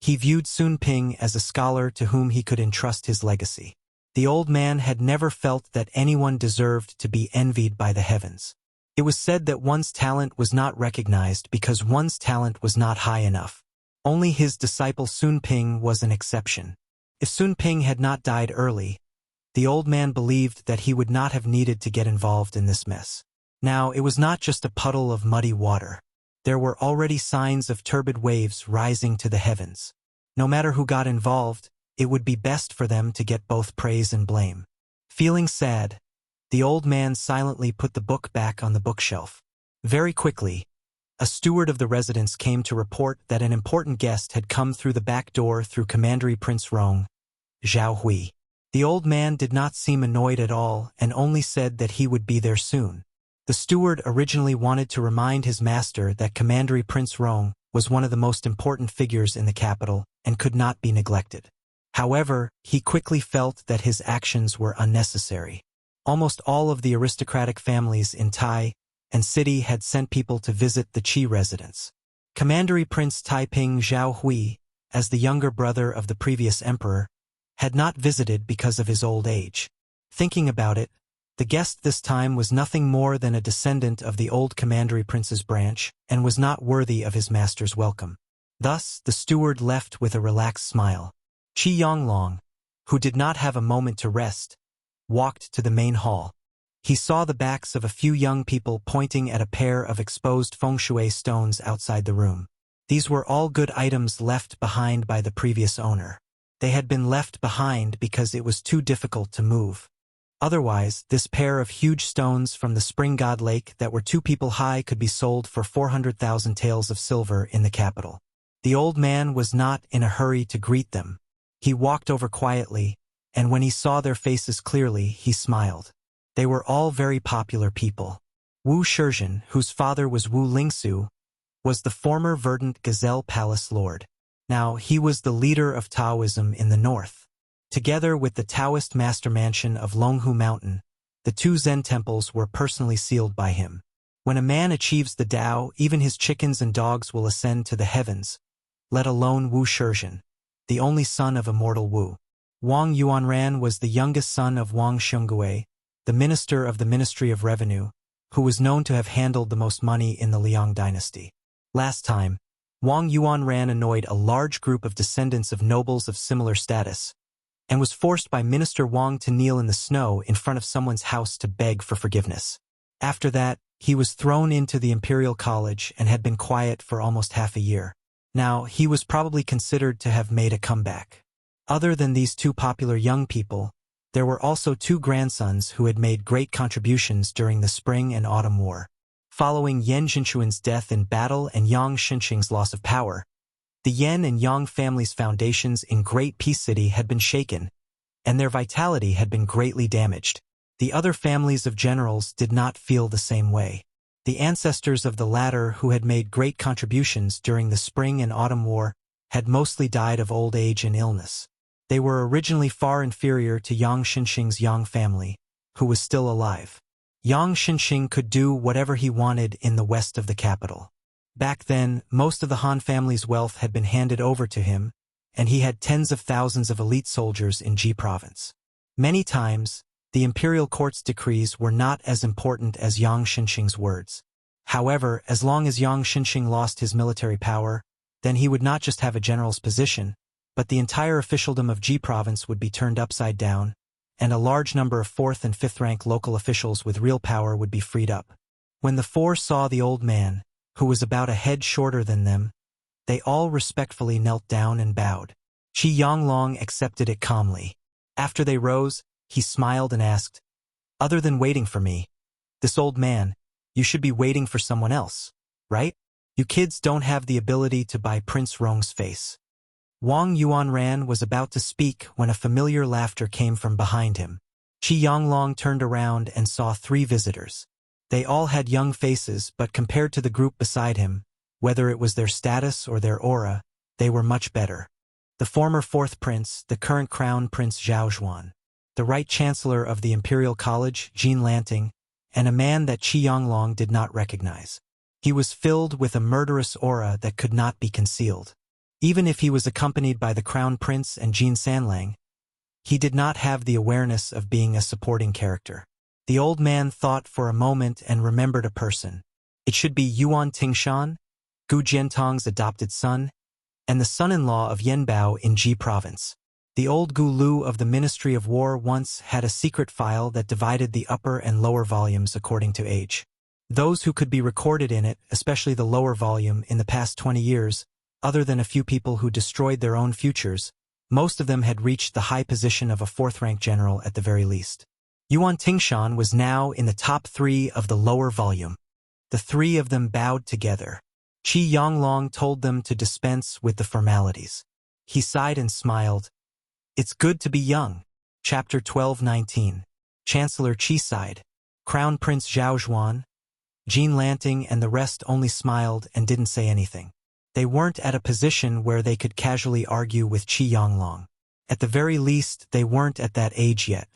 he viewed Sun Ping as a scholar to whom he could entrust his legacy. The old man had never felt that anyone deserved to be envied by the heavens. It was said that one's talent was not recognized because one's talent was not high enough. Only his disciple Sun Ping was an exception. If Sun Ping had not died early, the old man believed that he would not have needed to get involved in this mess. Now, it was not just a puddle of muddy water. There were already signs of turbid waves rising to the heavens. No matter who got involved, it would be best for them to get both praise and blame. Feeling sad, the old man silently put the book back on the bookshelf. Very quickly, a steward of the residence came to report that an important guest had come through the back door through Commandery Prince Rong, Zhao Hui. The old man did not seem annoyed at all and only said that he would be there soon. The steward originally wanted to remind his master that Commandery Prince Rong was one of the most important figures in the capital and could not be neglected. However, he quickly felt that his actions were unnecessary. Almost all of the aristocratic families in Tai and city had sent people to visit the Qi residence. Commandery Prince Taiping Zhao Hui, as the younger brother of the previous emperor, had not visited because of his old age. Thinking about it, the guest this time was nothing more than a descendant of the old Commandery Prince's branch and was not worthy of his master's welcome. Thus, the steward left with a relaxed smile. Qi Yonglong, who did not have a moment to rest, walked to the main hall. He saw the backs of a few young people pointing at a pair of exposed feng shui stones outside the room. These were all good items left behind by the previous owner. They had been left behind because it was too difficult to move. Otherwise, this pair of huge stones from the Spring God Lake that were 2 people high could be sold for 400,000 taels of silver in the capital. The old man was not in a hurry to greet them. He walked over quietly, and when he saw their faces clearly, he smiled. They were all very popular people. Wu Shizhen, whose father was Wu Lingsu, was the former verdant Gazelle Palace Lord. Now, he was the leader of Taoism in the north. Together with the Taoist master mansion of Longhu Mountain, the two Zen temples were personally sealed by him. When a man achieves the Tao, even his chickens and dogs will ascend to the heavens, let alone Wu Shizhen, the only son of immortal Wu. Wang Yuanran was the youngest son of Wang Shengui, the minister of the Ministry of Revenue, who was known to have handled the most money in the Liang dynasty. Last time, Wang Yuanran annoyed a large group of descendants of nobles of similar status, and was forced by Minister Wang to kneel in the snow in front of someone's house to beg for forgiveness. After that, he was thrown into the Imperial College and had been quiet for almost half a year. Now, he was probably considered to have made a comeback. Other than these two popular young people, there were also two grandsons who had made great contributions during the Spring and Autumn War. Following Yan Zhinchuan's death in battle and Yang Xinqing's loss of power, the Yan and Yang families' foundations in Great Peace City had been shaken, and their vitality had been greatly damaged. The other families of generals did not feel the same way. The ancestors of the latter, who had made great contributions during the Spring and Autumn War, had mostly died of old age and illness. They were originally far inferior to Yang Xinqing's Yang family, who was still alive. Yang Xinqing could do whatever he wanted in the west of the capital. Back then, most of the Han family's wealth had been handed over to him, and he had tens of thousands of elite soldiers in Ji province. Many times, the imperial court's decrees were not as important as Yang Xinqing's words. However, as long as Yang Xinqing lost his military power, then he would not just have a general's position, but the entire officialdom of Ji province would be turned upside down, and a large number of 4th and 5th rank local officials with real power would be freed up. When the four saw the old man, who was about a head shorter than them, they all respectfully knelt down and bowed. Qi Yanglong accepted it calmly. After they rose, he smiled and asked, "Other than waiting for me, this old man, you should be waiting for someone else, right? You kids don't have the ability to buy Prince Rong's face." Wang Yuanran was about to speak when a familiar laughter came from behind him. Qi Yanglong turned around and saw 3 visitors. They all had young faces, but compared to the group beside him, whether it was their status or their aura, they were much better. The former 4th prince, the current crown prince Zhao Zhuan, the right chancellor of the Imperial College, Jin Lanting, and a man that Qi Yanglong did not recognize. He was filled with a murderous aura that could not be concealed. Even if he was accompanied by the crown prince and Jin Sanlang, he did not have the awareness of being a supporting character. The old man thought for a moment and remembered a person. It should be Yuan Tingshan, Gu Jiantong's adopted son, and the son-in-law of Yanbao in Ji province. The old Gu Lu of the Ministry of War once had a secret file that divided the upper and lower volumes according to age. Those who could be recorded in it, especially the lower volume, in the past 20 years, other than a few people who destroyed their own futures, most of them had reached the high position of a 4th-rank general at the very least. Yuan Tingshan was now in the top 3 of the lower volume. The 3 of them bowed together. Qi Yanglong told them to dispense with the formalities. He sighed and smiled. "It's good to be young." Chapter 12:19. Chancellor Qi sighed. Crown Prince Zhao Zhuan, Jin Lanting and the rest only smiled and didn't say anything. They weren't at a position where they could casually argue with Qi Yanglong. At the very least, they weren't at that age yet.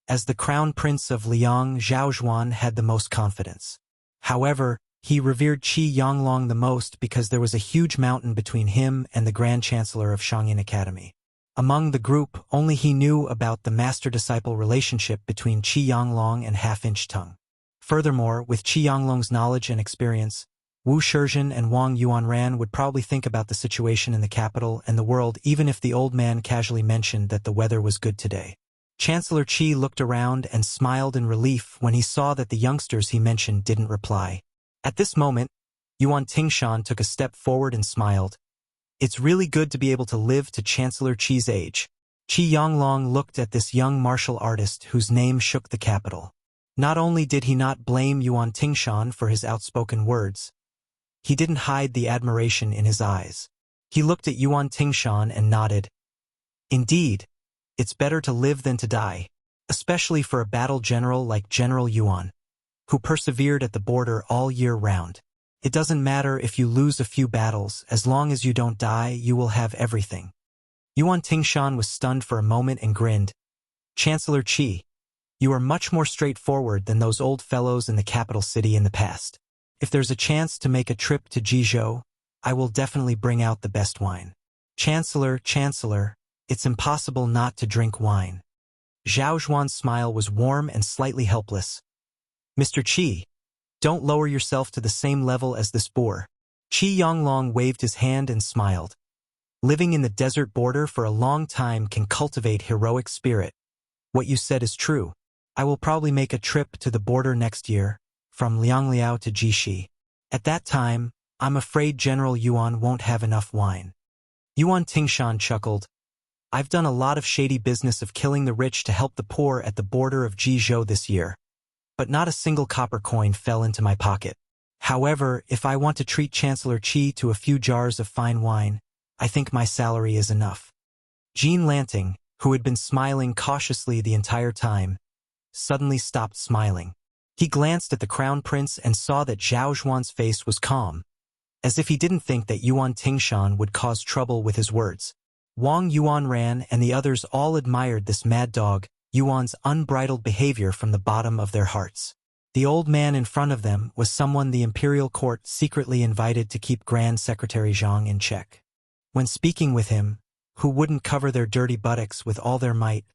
As the crown prince of Liang, Zhao Zhuan had the most confidence. However, he revered Qi Yanglong the most because there was a huge mountain between him and the Grand Chancellor of Shangyin Academy. Among the group, only he knew about the master-disciple relationship between Qi Yanglong and Half-Inch Tongue. Furthermore, with Qi Yanglong's knowledge and experience, Wu Shizhen and Wang Yuanran would probably think about the situation in the capital and the world even if the old man casually mentioned that the weather was good today. Chancellor Qi looked around and smiled in relief when he saw that the youngsters he mentioned didn't reply. At this moment, Yuan Tingshan took a step forward and smiled. "It's really good to be able to live to Chancellor Qi's age." Qi Yanglong looked at this young martial artist whose name shook the capital. Not only did he not blame Yuan Tingshan for his outspoken words, he didn't hide the admiration in his eyes. He looked at Yuan Tingshan and nodded. "Indeed, it's better to live than to die, especially for a battle general like General Yuan, who persevered at the border all year round." It doesn't matter if you lose a few battles, as long as you don't die, you will have everything. Yuan Tingshan was stunned for a moment and grinned. Chancellor Qi, you are much more straightforward than those old fellows in the capital city in the past. If there's a chance to make a trip to Jizhou, I will definitely bring out the best wine. Chancellor, it's impossible not to drink wine. Zhao Zhuan's smile was warm and slightly helpless. Mr. Qi, don't lower yourself to the same level as this boor. Qi Yonglong waved his hand and smiled. Living in the desert border for a long time can cultivate heroic spirit. What you said is true. I will probably make a trip to the border next year, from Liangliao to Jixi. At that time, I'm afraid General Yuan won't have enough wine. Yuan Tingshan chuckled. I've done a lot of shady business of killing the rich to help the poor at the border of Jizhou this year. But not a single copper coin fell into my pocket. However, if I want to treat Chancellor Qi to a few jars of fine wine, I think my salary is enough. Jean Lanting, who had been smiling cautiously the entire time, suddenly stopped smiling. He glanced at the crown prince and saw that Zhao Zhuan's face was calm, as if he didn't think that Yuan Tingshan would cause trouble with his words. Wang Yuanran and the others all admired this mad dog, Yuan's unbridled behavior from the bottom of their hearts. The old man in front of them was someone the imperial court secretly invited to keep Grand Secretary Zhang in check. When speaking with him, who wouldn't cover their dirty buttocks with all their might,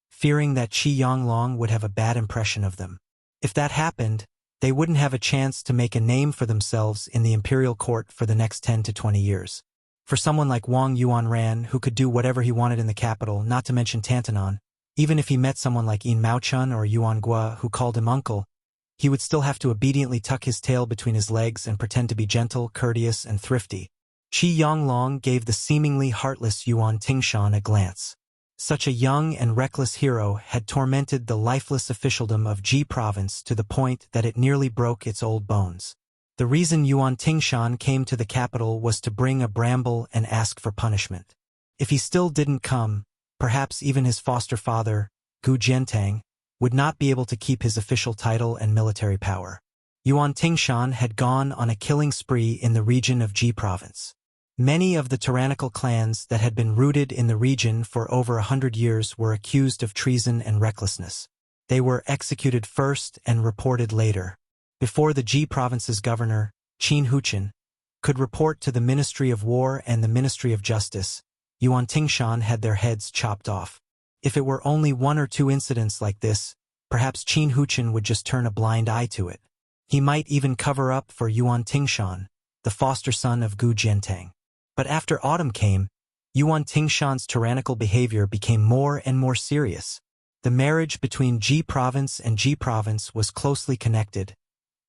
fearing that Qi Yonglong would have a bad impression of them. If that happened, they wouldn't have a chance to make a name for themselves in the imperial court for the next 10 to 20 years. For someone like Wang Yuanran, who could do whatever he wanted in the capital, not to mention Tantanon, even if he met someone like Yin Maochun or Yuan Gua who called him uncle, he would still have to obediently tuck his tail between his legs and pretend to be gentle, courteous, and thrifty. Qi Yonglong gave the seemingly heartless Yuan Tingshan a glance. Such a young and reckless hero had tormented the lifeless officialdom of Ji province to the point that it nearly broke its old bones. The reason Yuan Tingshan came to the capital was to bring a bramble and ask for punishment. If he still didn't come, perhaps even his foster father, Gu Jiantang, would not be able to keep his official title and military power. Yuan Tingshan had gone on a killing spree in the region of Ji province. Many of the tyrannical clans that had been rooted in the region for over 100 years were accused of treason and recklessness. They were executed first and reported later. Before the Ji province's governor, Qin Huchen, could report to the Ministry of War and the Ministry of Justice, Yuan Tingshan had their heads chopped off. If it were only one or two incidents like this, perhaps Qin Huchen would just turn a blind eye to it. He might even cover up for Yuan Tingshan, the foster son of Gu Jiantang. But after autumn came, Yuan Tingshan's tyrannical behavior became more and more serious. The marriage between Ji province and Ji province was closely connected,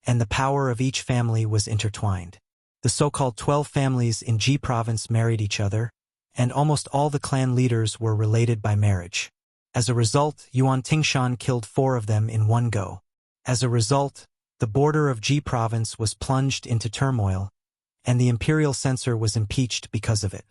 and the power of each family was intertwined. The so-called 12 families in Ji province married each other, and almost all the clan leaders were related by marriage. As a result, Yuan Tingshan killed 4 of them in one go. As a result, the border of Ji province was plunged into turmoil, and the imperial censor was impeached because of it.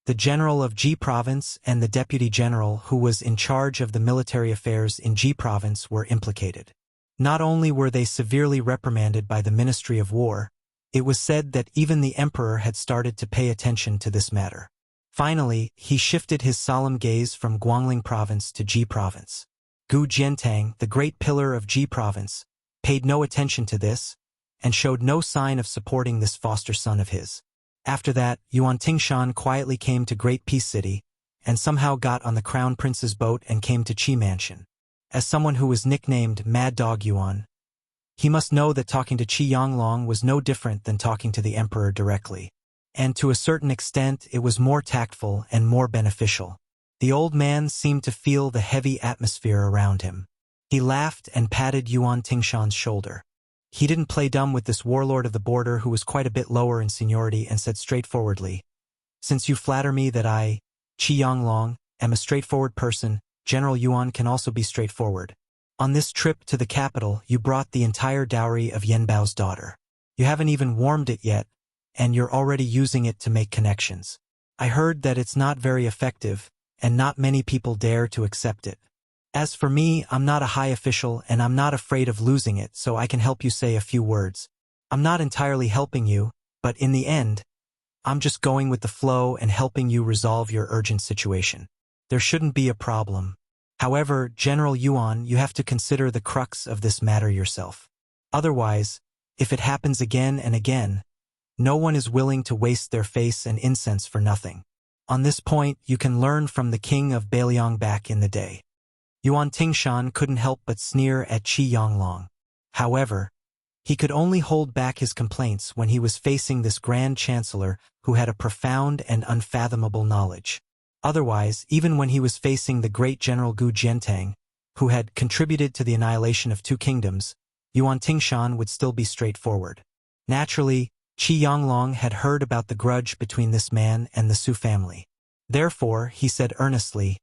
The general of Ji province and the deputy general who was in charge of the military affairs in Ji province were implicated. Not only were they severely reprimanded by the Ministry of War, it was said that even the emperor had started to pay attention to this matter. Finally, he shifted his solemn gaze from Guangling province to Ji province. Gu Jiantang, the great pillar of Ji province, paid no attention to this, and showed no sign of supporting this foster son of his. After that, Yuan Tingshan quietly came to Great Peace City, and somehow got on the Crown Prince's boat and came to Qi Mansion. As someone who was nicknamed Mad Dog Yuan, he must know that talking to Qi Yonglong was no different than talking to the emperor directly. And to a certain extent it was more tactful and more beneficial. The old man seemed to feel the heavy atmosphere around him. He laughed and patted Yuan Tingshan's shoulder. He didn't play dumb with this warlord of the border who was quite a bit lower in seniority and said straightforwardly, "Since you flatter me that I, Qi Yonglong, am a straightforward person, General Yuan can also be straightforward. On this trip to the capital, you brought the entire dowry of Yenbao's daughter. You haven't even warmed it yet, and you're already using it to make connections. I heard that it's not very effective, and not many people dare to accept it. As for me, I'm not a high official and I'm not afraid of losing it, so I can help you say a few words. I'm not entirely helping you, but in the end, I'm just going with the flow and helping you resolve your urgent situation. There shouldn't be a problem. However, General Yuan, you have to consider the crux of this matter yourself. Otherwise, if it happens again and again, no one is willing to waste their face and incense for nothing. On this point, you can learn from the king of Beiliang back in the day. Yuan Tingshan couldn't help but sneer at Qi Yanglong. However, he could only hold back his complaints when he was facing this grand chancellor who had a profound and unfathomable knowledge. Otherwise, even when he was facing the great General Gu Jiantang, who had contributed to the annihilation of 2 kingdoms, Yuan Tingshan would still be straightforward. Naturally, Qi Yanglong had heard about the grudge between this man and the Su family. Therefore, he said earnestly,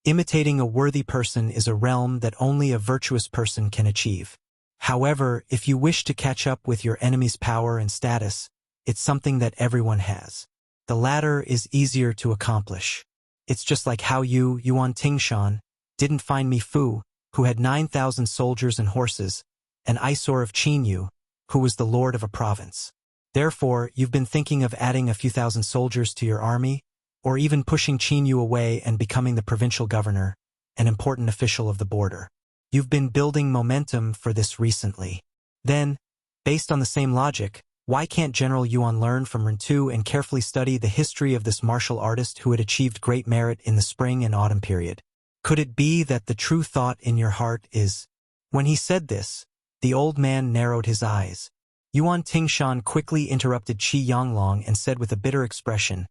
imitating a worthy person is a realm that only a virtuous person can achieve. However, if you wish to catch up with your enemy's power and status, it's something that everyone has. The latter is easier to accomplish. It's just like how you, Yuan Tingshan, didn't find Mi Fu, who had 9,000 soldiers and horses, an eyesore of Qin Yu, who was the lord of a province. Therefore, you've been thinking of adding a few thousand soldiers to your army, or even pushing Qin Yu away and becoming the provincial governor, an important official of the border. You've been building momentum for this recently. Then, based on the same logic, why can't General Yuan learn from Rintu and carefully study the history of this martial artist who had achieved great merit in the spring and autumn period? Could it be that the true thought in your heart is... When he said this, the old man narrowed his eyes. Yuan Tingshan quickly interrupted Qi Yanglong and said with a bitter expression,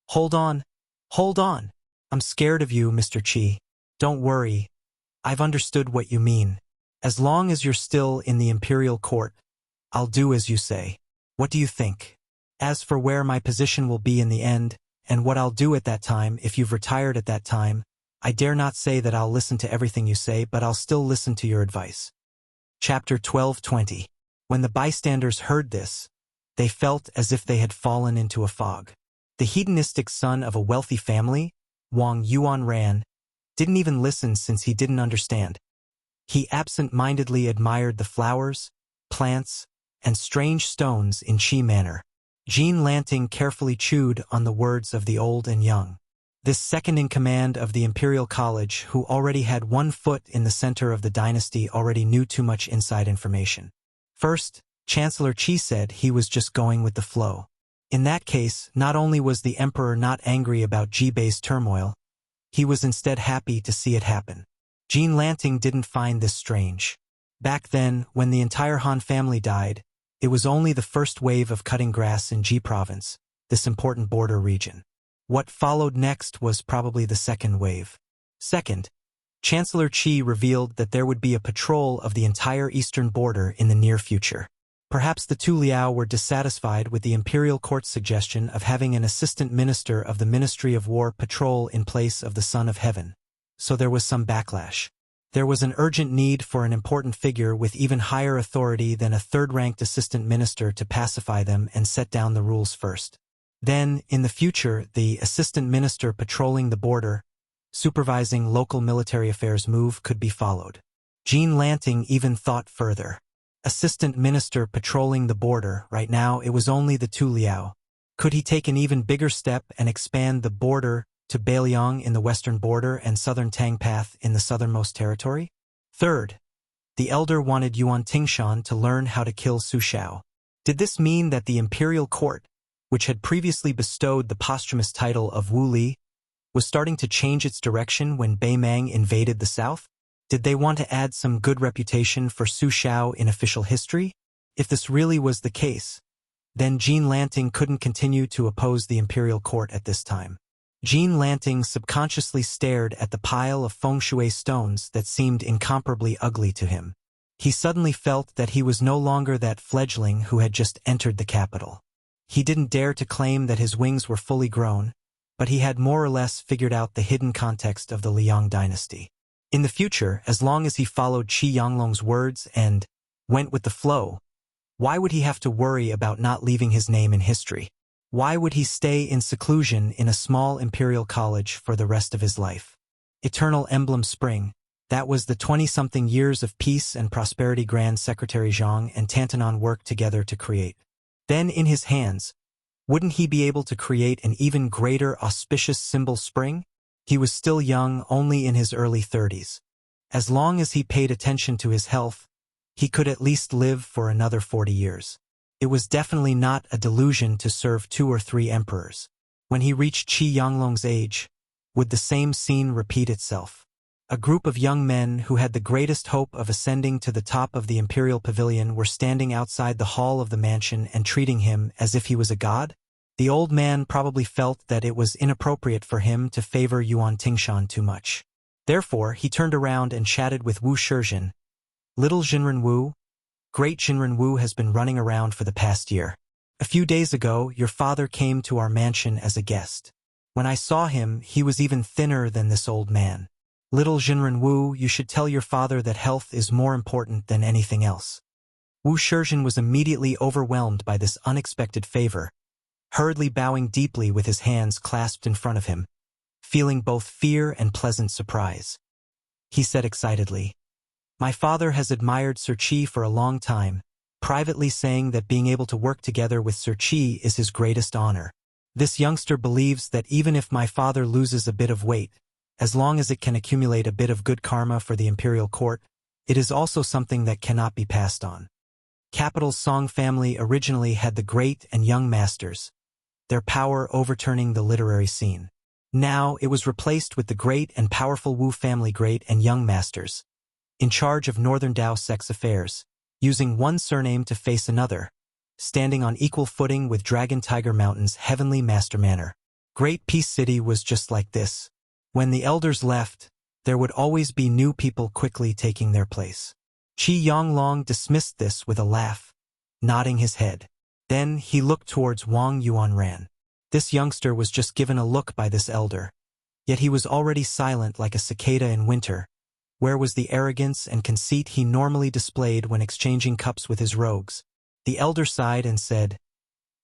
Hold on. I'm scared of you, Mr. Qi. Don't worry. I've understood what you mean. As long as you're still in the imperial court, I'll do as you say. What do you think? As for where my position will be in the end, and what I'll do at that time if you've retired at that time, I dare not say that I'll listen to everything you say, but I'll still listen to your advice. Chapter 12:20. When the bystanders heard this, they felt as if they had fallen into a fog. The hedonistic son of a wealthy family, Wang Yuanran, didn't even listen since he didn't understand. He absent-mindedly admired the flowers, plants, and strange stones in Qi manner. Jean Lanting carefully chewed on the words of the old and young. This second-in-command of the Imperial College, who already had 1 foot in the center of the dynasty, already knew too much inside information. First, Chancellor Qi said he was just going with the flow. In that case, not only was the emperor not angry about Jibei's turmoil, he was instead happy to see it happen. Jean Lanting didn't find this strange. Back then, when the entire Han family died, it was only the first wave of cutting grass in Ji province, this important border region. What followed next was probably the second wave. Second, Chancellor Qi revealed that there would be a patrol of the entire eastern border in the near future. Perhaps the Tu Liao were dissatisfied with the imperial court's suggestion of having an assistant minister of the Ministry of War patrol in place of the Son of Heaven. So there was some backlash. There was an urgent need for an important figure with even higher authority than a third-ranked assistant minister to pacify them and set down the rules first. Then, in the future, the assistant minister patrolling the border, supervising local military affairs move could be followed. Jean Lanting even thought further. Assistant minister patrolling the border, right now it was only the Tu Liao. Could he take an even bigger step and expand the border to Beiliang in the western border and southern Tang Path in the southernmost territory? Third, the elder wanted Yuan Tingshan to learn how to kill Su Shao. Did this mean that the imperial court, which had previously bestowed the posthumous title of Wu Li, was starting to change its direction when Bei Mang invaded the south? Did they want to add some good reputation for Su Shao in official history? If this really was the case, then Jean Lanting couldn't continue to oppose the imperial court at this time. Jean Lanting subconsciously stared at the pile of feng shui stones that seemed incomparably ugly to him. He suddenly felt that he was no longer that fledgling who had just entered the capital. He didn't dare to claim that his wings were fully grown, but he had more or less figured out the hidden context of the Liang dynasty. In the future, as long as he followed Qi Yanglong's words and went with the flow, why would he have to worry about not leaving his name in history? Why would he stay in seclusion in a small imperial college for the rest of his life? Eternal Emblem Spring, That was the 20-something years of peace and prosperity Grand Secretary Zhang and Tantanon worked together to create. Then in his hands, wouldn't he be able to create an even greater auspicious symbol spring? He was still young, only in his early 30s. As long as he paid attention to his health, he could at least live for another 40 years. It was definitely not a delusion to serve 2 or 3 emperors. When he reached Qi Yanglong's age, would the same scene repeat itself? A group of young men who had the greatest hope of ascending to the top of the imperial pavilion were standing outside the hall of the mansion and treating him as if he was a god? The old man probably felt that it was inappropriate for him to favor Yuan Tingshan too much. Therefore, he turned around and chatted with Wu Shizhen. Little Jinren Wu, great Jinren Wu has been running around for the past year. A few days ago, your father came to our mansion as a guest. When I saw him, he was even thinner than this old man. Little Jinren Wu, you should tell your father that health is more important than anything else. Wu Shizhen was immediately overwhelmed by this unexpected favor, hurriedly bowing deeply with his hands clasped in front of him, feeling both fear and pleasant surprise. He said excitedly, "My father has admired Sir Qi for a long time, privately saying that being able to work together with Sir Qi is his greatest honor. This youngster believes that even if my father loses a bit of weight, as long as it can accumulate a bit of good karma for the imperial court, it is also something that cannot be passed on." Capital's Song family originally had the great and young masters, their power overturning the literary scene. Now it was replaced with the great and powerful Wu family great and young masters, in charge of Northern Dao sex affairs, using one surname to face another, standing on equal footing with Dragon Tiger Mountain's heavenly master manor. Great Peace City was just like this. When the elders left, there would always be new people quickly taking their place. Qi Yanglong dismissed this with a laugh, nodding his head. Then he looked towards Wang Yuanran. This youngster was just given a look by this elder, yet he was already silent like a cicada in winter. Where was the arrogance and conceit he normally displayed when exchanging cups with his rogues? The elder sighed and said,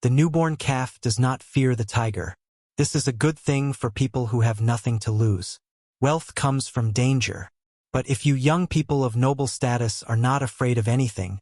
"The newborn calf does not fear the tiger. This is a good thing for people who have nothing to lose. Wealth comes from danger. But if you young people of noble status are not afraid of anything,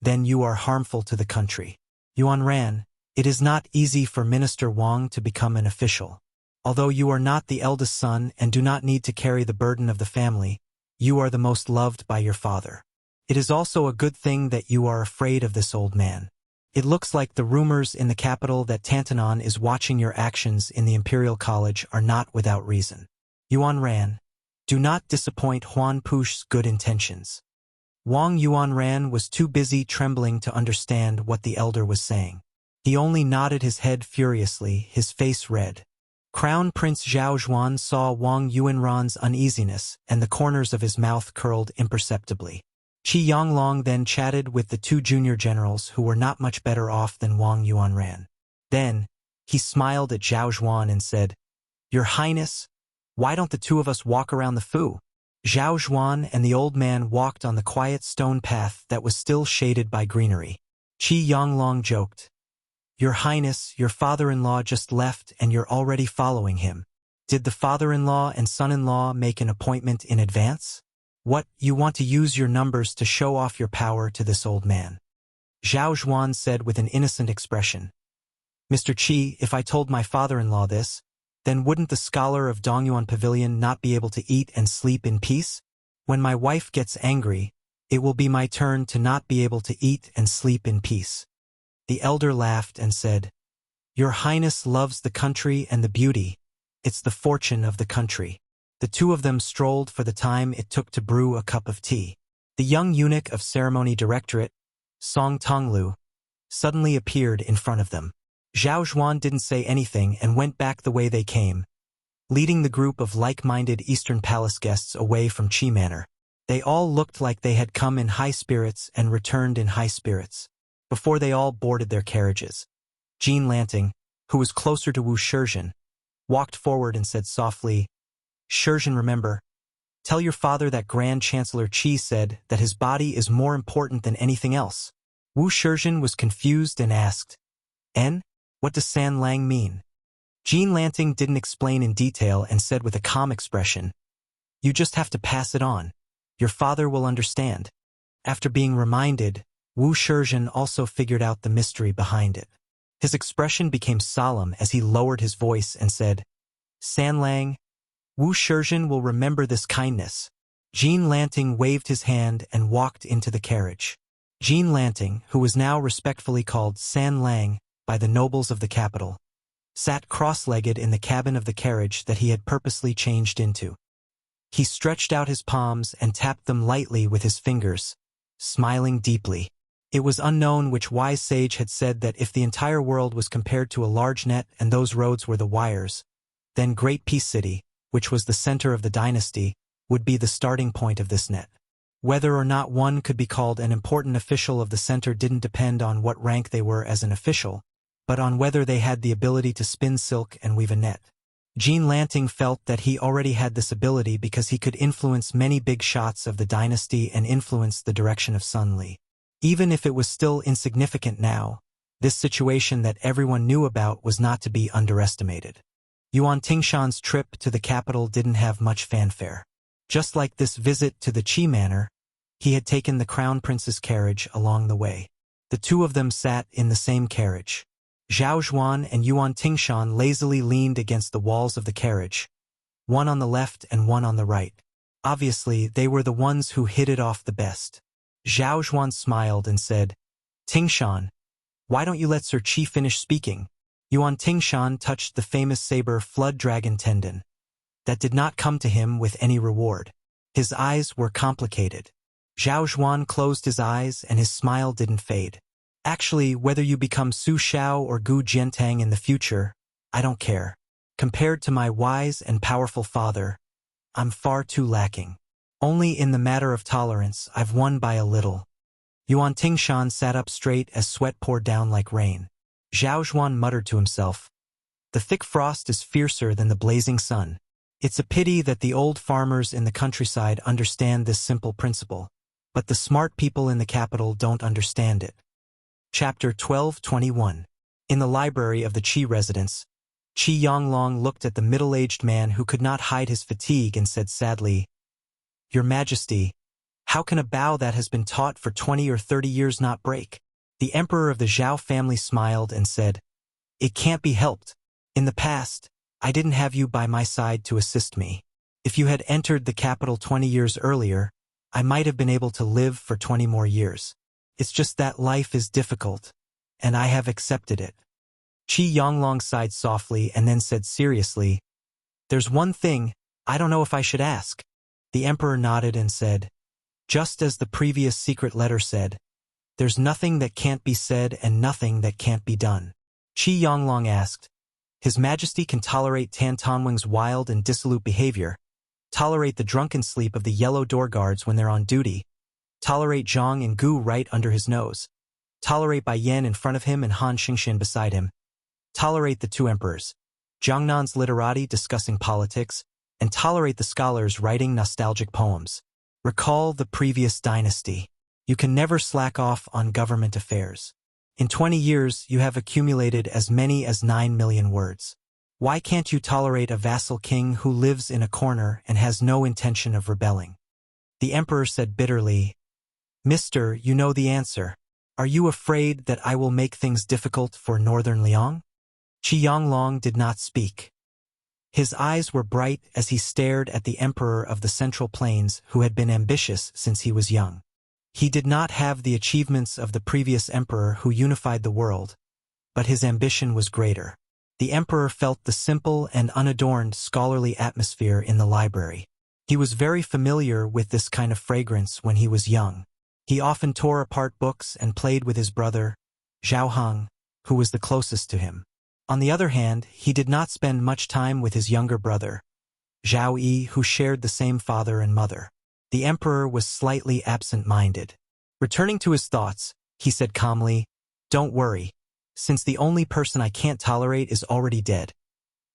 then you are harmful to the country." Yuanran, it is not easy for Minister Wang to become an official. Although you are not the eldest son and do not need to carry the burden of the family, you are the most loved by your father. It is also a good thing that you are afraid of this old man. It looks like the rumors in the capital that Tantanon is watching your actions in the Imperial College are not without reason. Yuanran, do not disappoint Huan Push's good intentions. Wang Yuanran was too busy trembling to understand what the elder was saying. He only nodded his head furiously, his face red. Crown Prince Zhao Zhuan saw Wang Yuanran's uneasiness, and the corners of his mouth curled imperceptibly. Qi Yanglong then chatted with the 2 junior generals who were not much better off than Wang Yuanran. Then, he smiled at Zhao Zhuan and said, "Your Highness, why don't the 2 of us walk around the Fu?" Zhao Zhuan and the old man walked on the quiet stone path that was still shaded by greenery. Qi Yanglong joked, "Your Highness, your father-in-law just left and you're already following him. Did the father-in-law and son-in-law make an appointment in advance? What, you want to use your numbers to show off your power to this old man?" Zhao Zhuan said with an innocent expression, "Mr. Qi, if I told my father-in-law this, then wouldn't the scholar of Dongyuan Pavilion not be able to eat and sleep in peace? When my wife gets angry, it will be my turn to not be able to eat and sleep in peace." The elder laughed and said, "Your Highness loves the country and the beauty. It's the fortune of the country." The 2 of them strolled for the time it took to brew a cup of tea. The young eunuch of Ceremony Directorate, Song Tonglu, suddenly appeared in front of them. Zhao Zhuan didn't say anything and went back the way they came, leading the group of like-minded Eastern Palace guests away from Qi Manor. They all looked like they had come in high spirits and returned in high spirits. Before they all boarded their carriages, Jean Lanting, who was closer to Wu Shizhen, walked forward and said softly, "Shizhen, remember, tell your father that Grand Chancellor Qi said that his body is more important than anything else." Wu Shizhen was confused and asked, "En? What does San Lang mean?" Jean Lanting didn't explain in detail and said with a calm expression, "You just have to pass it on. Your father will understand. After being reminded, Wu Shizhen also figured out the mystery behind it. His expression became solemn as he lowered his voice and said, Sanlang, Wu Shizhen will remember this kindness. Jean Lanting waved his hand and walked into the carriage. Jean Lanting, who was now respectfully called San Lang by the nobles of the capital, sat cross-legged in the cabin of the carriage that he had purposely changed into. He stretched out his palms and tapped them lightly with his fingers, smiling deeply. It was unknown which wise sage had said that if the entire world was compared to a large net and those roads were the wires, then Great Peace City, which was the center of the dynasty, would be the starting point of this net. Whether or not one could be called an important official of the center didn't depend on what rank they were as an official, but on whether they had the ability to spin silk and weave a net. Jean Lanting felt that he already had this ability because he could influence many big shots of the dynasty and influence the direction of Sun Li. Even if it was still insignificant now, this situation that everyone knew about was not to be underestimated. Yuan Tingshan's trip to the capital didn't have much fanfare. Just like this visit to the Qi Manor, he had taken the Crown Prince's carriage along the way. The two of them sat in the same carriage. Zhao Zhuan and Yuan Tingshan lazily leaned against the walls of the carriage, one on the left and one on the right. Obviously, they were the ones who hit it off the best. Zhao Zhuan smiled and said, Tingshan, why don't you let Sir Qi finish speaking? Yuan Tingshan touched the famous saber Flood Dragon tendon. That did not come to him with any reward. His eyes were complicated. Zhao Zhuan closed his eyes and his smile didn't fade. Actually, whether you become Su Xiao or Gu Jiantang in the future, I don't care. Compared to my wise and powerful father, I'm far too lacking. Only in the matter of tolerance, I've won by a little. Yuan Tingshan sat up straight as sweat poured down like rain. Zhao Zhuan muttered to himself, the thick frost is fiercer than the blazing sun. It's a pity that the old farmers in the countryside understand this simple principle, but the smart people in the capital don't understand it. Chapter 12:21. In the library of the Qi residence, Qi Yonglong looked at the middle-aged man who could not hide his fatigue and said sadly, Your Majesty, how can a bow that has been taught for 20 or 30 years not break? The emperor of the Zhao family smiled and said, It can't be helped. In the past, I didn't have you by my side to assist me. If you had entered the capital 20 years earlier, I might have been able to live for 20 more years. It's just that life is difficult, and I have accepted it. Qi Yonglong sighed softly and then said seriously, There's one thing, I don't know if I should ask. The emperor nodded and said, Just as the previous secret letter said, there's nothing that can't be said and nothing that can't be done. Qi Yonglong asked, His Majesty can tolerate Tan Tonwing's wild and dissolute behavior, tolerate the drunken sleep of the yellow door guards when they're on duty, tolerate Zhang and Gu right under his nose, tolerate Bai Yan in front of him and Han Xingxin beside him, tolerate the two emperors, Jiangnan's literati discussing politics, and tolerate the scholars writing nostalgic poems. Recall the previous dynasty. You can never slack off on government affairs. In 20 years, you have accumulated as many as 9 million words. Why can't you tolerate a vassal king who lives in a corner and has no intention of rebelling? The emperor said bitterly, Mister, you know the answer. Are you afraid that I will make things difficult for Northern Liang? Qi Yonglong did not speak. His eyes were bright as he stared at the emperor of the Central Plains who had been ambitious since he was young. He did not have the achievements of the previous emperor who unified the world, but his ambition was greater. The emperor felt the simple and unadorned scholarly atmosphere in the library. He was very familiar with this kind of fragrance when he was young. He often tore apart books and played with his brother, Zhao Heng, who was the closest to him. On the other hand, he did not spend much time with his younger brother, Zhao Yi, who shared the same father and mother. The emperor was slightly absent-minded. Returning to his thoughts, he said calmly, Don't worry, since the only person I can't tolerate is already dead.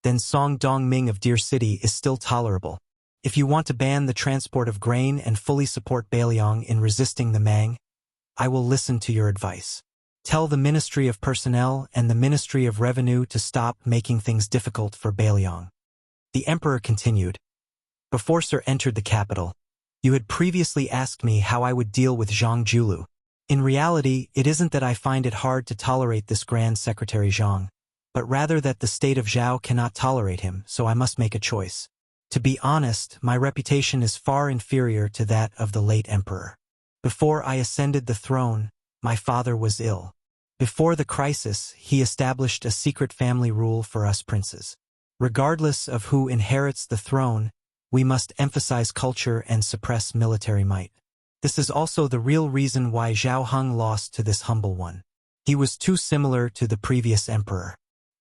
Then Song Dongming of Deer City is still tolerable. If you want to ban the transport of grain and fully support Beiliang in resisting the Mang, I will listen to your advice. Tell the Ministry of Personnel and the Ministry of Revenue to stop making things difficult for Beiliang. The emperor continued. Before Sir entered the capital, You had previously asked me how I would deal with Zhang Julu. In reality, it isn't that I find it hard to tolerate this Grand Secretary Zhang, but rather that the state of Zhao cannot tolerate him, so I must make a choice. To be honest, my reputation is far inferior to that of the late emperor. Before I ascended the throne, my father was ill. Before the crisis, he established a secret family rule for us princes. Regardless of who inherits the throne, we must emphasize culture and suppress military might. This is also the real reason why Zhao Heng lost to this humble one. He was too similar to the previous emperor.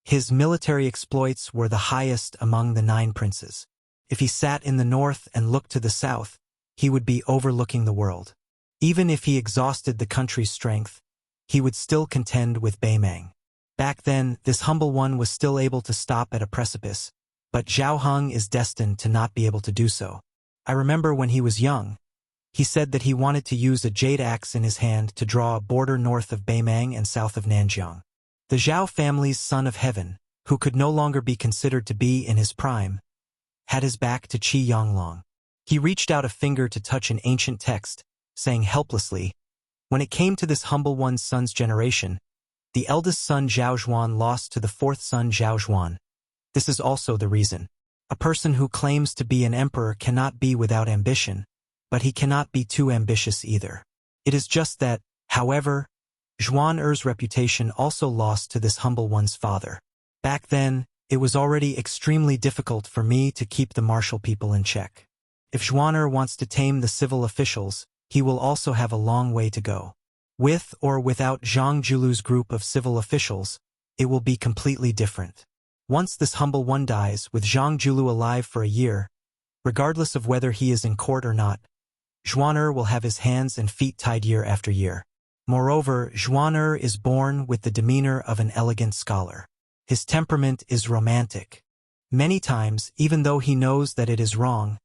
His military exploits were the highest among the 9 princes. If he sat in the north and looked to the south, he would be overlooking the world. Even if he exhausted the country's strength, he would still contend with Beimang. Back then, this humble one was still able to stop at a precipice, but Zhao Heng is destined to not be able to do so. I remember when he was young, he said that he wanted to use a jade axe in his hand to draw a border north of Beimang and south of Nanjiang. The Zhao family's son of heaven, who could no longer be considered to be in his prime, had his back to Qi Yonglong. He reached out a finger to touch an ancient text, saying helplessly, "When it came to this humble one's son's generation, the eldest son Zhao Zhuan lost to the 4th son Zhao Zhuan. This is also the reason. A person who claims to be an emperor cannot be without ambition, but he cannot be too ambitious either. It is just that, however, Zhuan Er's reputation also lost to this humble one's father. Back then, it was already extremely difficult for me to keep the martial people in check. If Zhuan Er wants to tame the civil officials, he will also have a long way to go. With or without Zhang Julu's group of civil officials, it will be completely different. Once this humble one dies, with Zhang Julu alive for a year, regardless of whether he is in court or not, Zhuan Er will have his hands and feet tied year after year. Moreover, Zhuan Er is born with the demeanor of an elegant scholar. His temperament is romantic. Many times, even though he knows that it is wrong,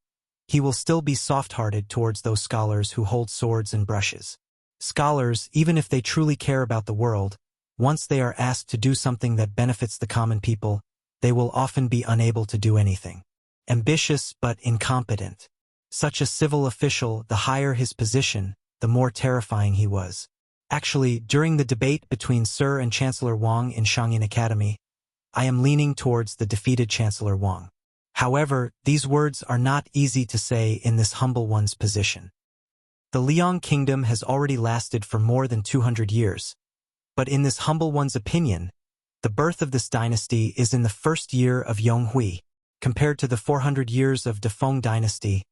he will still be soft-hearted towards those scholars who hold swords and brushes. Scholars, even if they truly care about the world, once they are asked to do something that benefits the common people, they will often be unable to do anything. Ambitious but incompetent. Such a civil official, the higher his position, the more terrifying he was. Actually, during the debate between Sir and Chancellor Wang in Shangyin Academy, I am leaning towards the defeated Chancellor Wang. However, these words are not easy to say in this humble one's position. The Liang kingdom has already lasted for more than 200 years, but in this humble one's opinion, the birth of this dynasty is in the first year of Yonghui. Compared to the 400 years of Defeng dynasty,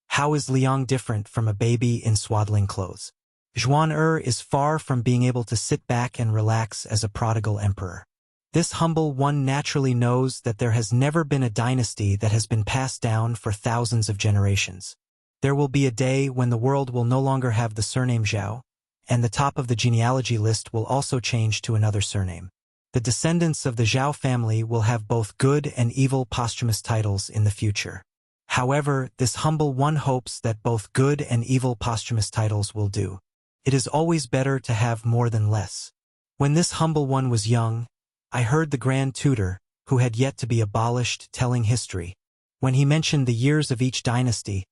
how is Liang different from a baby in swaddling clothes? Zhuan Er is far from being able to sit back and relax as a prodigal emperor. This humble one naturally knows that there has never been a dynasty that has been passed down for thousands of generations. There will be a day when the world will no longer have the surname Zhao, and the top of the genealogy list will also change to another surname. The descendants of the Zhao family will have both good and evil posthumous titles in the future. However, this humble one hopes that both good and evil posthumous titles will do. It is always better to have more than less. When this humble one was young, I heard the Grand Tutor, who had yet to be abolished, telling history. When he mentioned the years of each dynasty,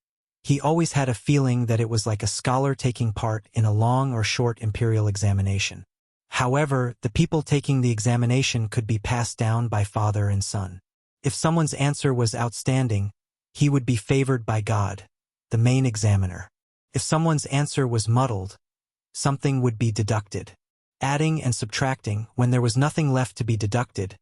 he always had a feeling that it was like a scholar taking part in a long or short imperial examination. However, the people taking the examination could be passed down by father and son. If someone's answer was outstanding, he would be favored by God, the main examiner. If someone's answer was muddled, something would be deducted. Adding and subtracting, when there was nothing left to be deducted,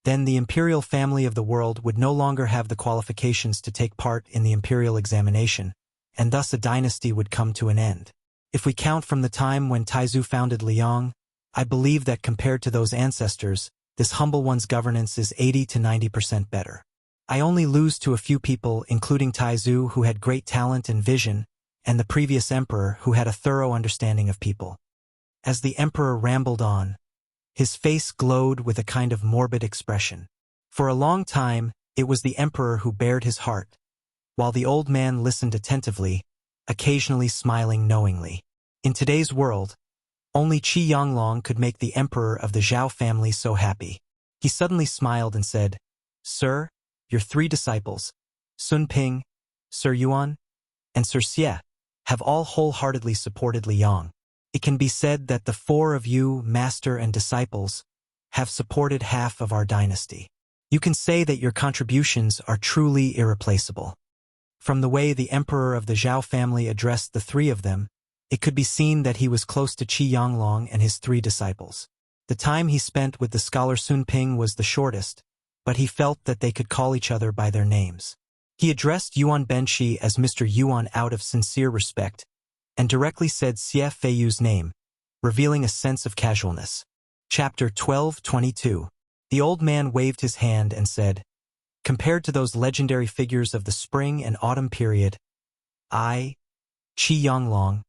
then the imperial family of the world would no longer have the qualifications to take part in the imperial examination, and thus a dynasty would come to an end. If we count from the time when Taizu founded Liang, I believe that compared to those ancestors, this humble one's governance is 80 to 90% better. I only lose to a few people, including Taizu, who had great talent and vision, and the previous emperor, who had a thorough understanding of people. As the emperor rambled on, his face glowed with a kind of morbid expression. For a long time, it was the emperor who bared his heart, while the old man listened attentively, occasionally smiling knowingly. In today's world, only Qi Yonglong could make the emperor of the Zhao family so happy. He suddenly smiled and said, "Sir, your 3 disciples, Sun Ping, Sir Yuan, and Sir Xie, have all wholeheartedly supported Liang. It can be said that the four of you, master and disciples, have supported half of our dynasty. You can say that your contributions are truly irreplaceable. From the way the emperor of the Zhao family addressed the three of them, it could be seen that he was close to Qi Yanglong and his three disciples. The time he spent with the scholar Sun Ping was the shortest, but he felt that they could call each other by their names. He addressed Yuan Benshi as Mr. Yuan out of sincere respect, and directly said Xie Feiyu's name, revealing a sense of casualness. Chapter 12:22. The old man waved his hand and said, "Compared to those legendary figures of the spring and autumn period, I, Qi Yanglong,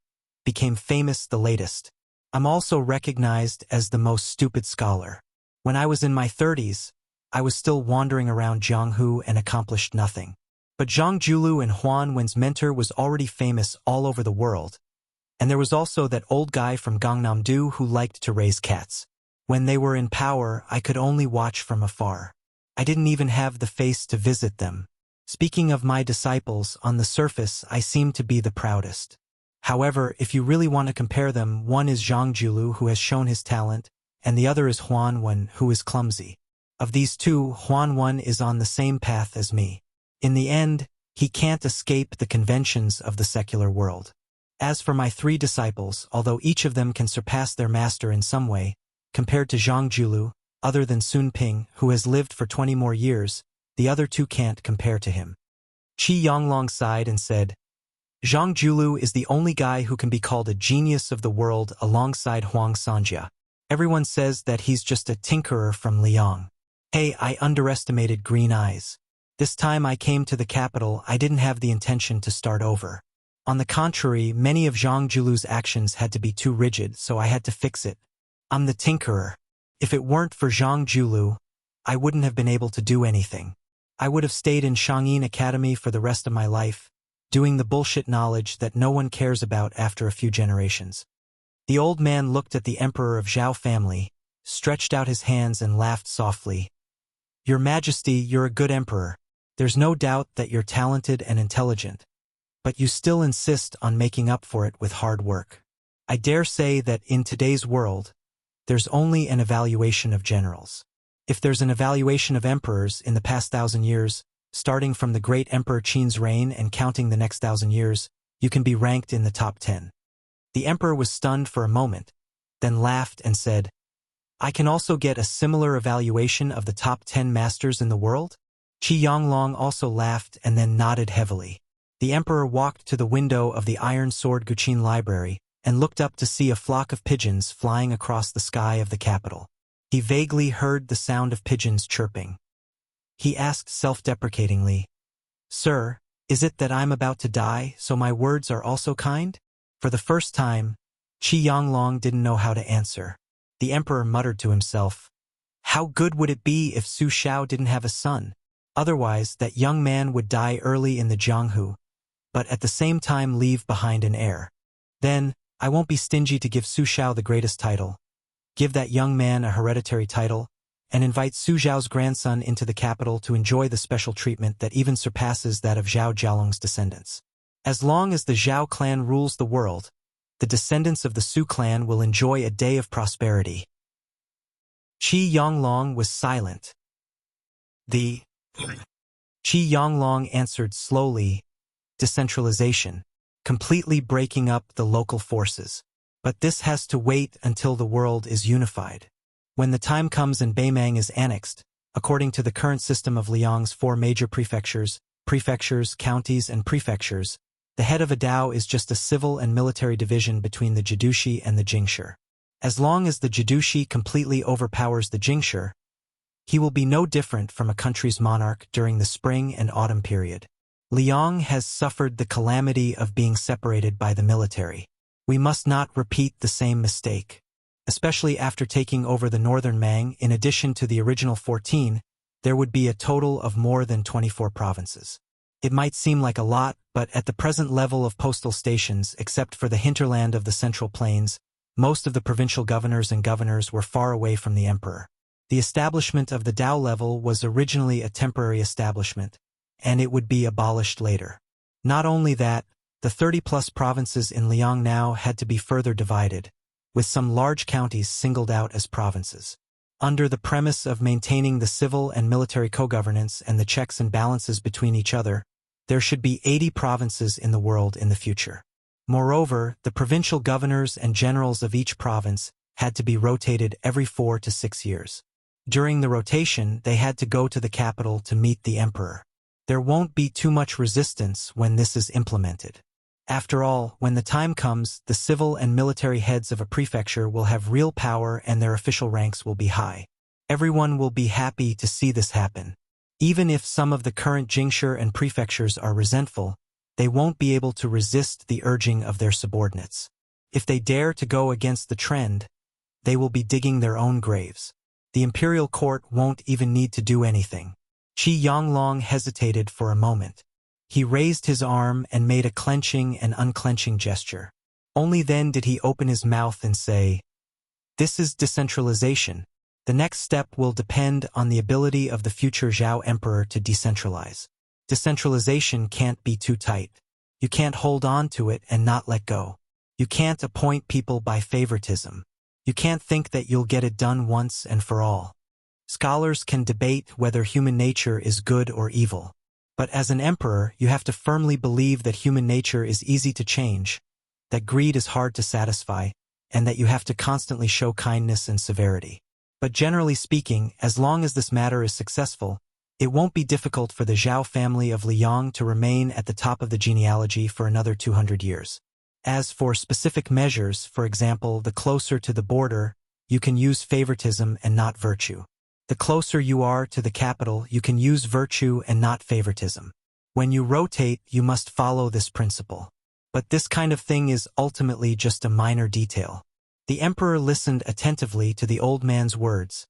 became famous the latest. I'm also recognized as the most stupid scholar. When I was in my 30s, I was still wandering around Jianghu and accomplished nothing. But Zhang Julu and Huan Wen's mentor was already famous all over the world. And there was also that old guy from Gangnam-do who liked to raise cats. When they were in power, I could only watch from afar. I didn't even have the face to visit them. Speaking of my disciples, on the surface, I seem to be the proudest. However, if you really want to compare them, one is Zhang Julu, who has shown his talent, and the other is Huan Wen, who is clumsy. Of these two, Huan Wen is on the same path as me. In the end, he can't escape the conventions of the secular world. As for my three disciples, although each of them can surpass their master in some way, compared to Zhang Julu, other than Sun Ping, who has lived for 20 more years, the other two can't compare to him." Qi Yanglong sighed and said, "Zhang Julu is the only guy who can be called a genius of the world alongside Huang Sanjia. Everyone says that he's just a tinkerer from Liang. Hey, I underestimated Green Eyes. This time I came to the capital, I didn't have the intention to start over. On the contrary, many of Zhang Julu's actions had to be too rigid, so I had to fix it. I'm the tinkerer. If it weren't for Zhang Julu, I wouldn't have been able to do anything. I would have stayed in Shangyin Academy for the rest of my life, doing the bullshit knowledge that no one cares about after a few generations." The old man looked at the emperor of Zhao family, stretched out his hands and laughed softly. "Your Majesty, you're a good emperor. There's no doubt that you're talented and intelligent, but you still insist on making up for it with hard work. I dare say that in today's world, there's only an evaluation of generals. If there's an evaluation of emperors in the past 1,000 years, starting from the great Emperor Qin's reign and counting the next 1,000 years, you can be ranked in the top 10. The emperor was stunned for a moment, then laughed and said, "I can also get a similar evaluation of the top 10 masters in the world?" Qi Yanglong also laughed and then nodded heavily. The emperor walked to the window of the Iron Sword Guqin Library and looked up to see a flock of pigeons flying across the sky of the capital. He vaguely heard the sound of pigeons chirping. He asked self-deprecatingly, "Sir, is it that I'm about to die, so my words are also kind?" For the first time, Qi Yanglong didn't know how to answer. The emperor muttered to himself, "How good would it be if Su Xiao didn't have a son? Otherwise, that young man would die early in the Jianghu, but at the same time leave behind an heir. Then, I won't be stingy to give Su Xiao the greatest title, give that young man a hereditary title, and invite Su Zhao's grandson into the capital to enjoy the special treatment that even surpasses that of Zhao Jialong's descendants. As long as the Zhao clan rules the world, the descendants of the Su clan will enjoy a day of prosperity." Qi Yanglong was silent. Qi Yanglong answered slowly, "Decentralization, completely breaking up the local forces. But this has to wait until the world is unified. When the time comes and Beimang is annexed, according to the current system of Liang's 4 major prefectures, counties, and prefectures, the head of a Dao is just a civil and military division between the Jidushi and the Jingshi. As long as the Jidushi completely overpowers the Jingshi, he will be no different from a country's monarch during the spring and autumn period. Liang has suffered the calamity of being separated by the military. We must not repeat the same mistake. Especially after taking over the northern Mang, in addition to the original 14, there would be a total of more than 24 provinces. It might seem like a lot, but at the present level of postal stations, except for the hinterland of the Central Plains, most of the provincial governors and governors were far away from the emperor. The establishment of the Dao level was originally a temporary establishment, and it would be abolished later. Not only that, The 30-plus provinces in Liang now had to be further divided, with some large counties singled out as provinces. Under the premise of maintaining the civil and military co-governance and the checks and balances between each other, there should be 80 provinces in the world in the future. Moreover, the provincial governors and generals of each province had to be rotated every 4 to 6 years. During the rotation, they had to go to the capital to meet the emperor. There won't be too much resistance when this is implemented. After all, when the time comes, the civil and military heads of a prefecture will have real power and their official ranks will be high. Everyone will be happy to see this happen. Even if some of the current jingshi and prefectures are resentful, they won't be able to resist the urging of their subordinates. If they dare to go against the trend, they will be digging their own graves. The imperial court won't even need to do anything. Qi Yanglong hesitated for a moment. He raised his arm and made a clenching and unclenching gesture. Only then did he open his mouth and say, "This is decentralization. The next step will depend on the ability of the future Zhao emperor to decentralize. Decentralization can't be too tight. You can't hold on to it and not let go. You can't appoint people by favoritism. You can't think that you'll get it done once and for all. Scholars can debate whether human nature is good or evil. But as an emperor, you have to firmly believe that human nature is easy to change, that greed is hard to satisfy, and that you have to constantly show kindness and severity. But generally speaking, as long as this matter is successful, it won't be difficult for the Zhao family of Liang to remain at the top of the genealogy for another 200 years. As for specific measures, for example, the closer to the border, you can use favoritism and not virtue. The closer you are to the capital, you can use virtue and not favoritism. When you rotate, you must follow this principle. But this kind of thing is ultimately just a minor detail. The emperor listened attentively to the old man's words,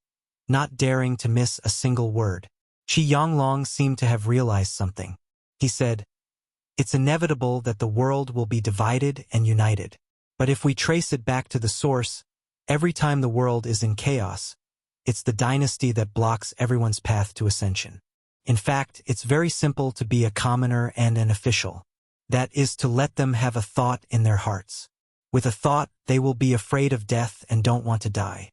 not daring to miss a single word. Qi Yanglong seemed to have realized something. He said, "It's inevitable that the world will be divided and united. But if we trace it back to the source, every time the world is in chaos, it's the dynasty that blocks everyone's path to ascension. In fact, it's very simple to be a commoner and an official. That is to let them have a thought in their hearts. With a thought, they will be afraid of death and don't want to die.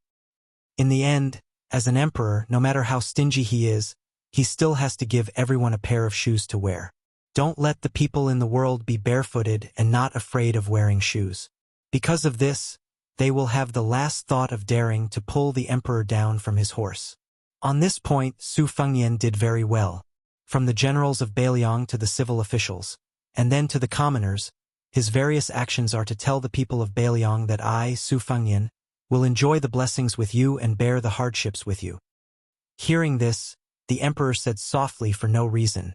In the end, as an emperor, no matter how stingy he is, he still has to give everyone a pair of shoes to wear. Don't let the people in the world be barefooted and not afraid of wearing shoes. Because of this, they will have the last thought of daring to pull the emperor down from his horse." On this point, Su Fengnian did very well. From the generals of Beiliang to the civil officials, and then to the commoners, his various actions are to tell the people of Beiliang that I, Su Fengnian, will enjoy the blessings with you and bear the hardships with you. Hearing this, the emperor said softly for no reason,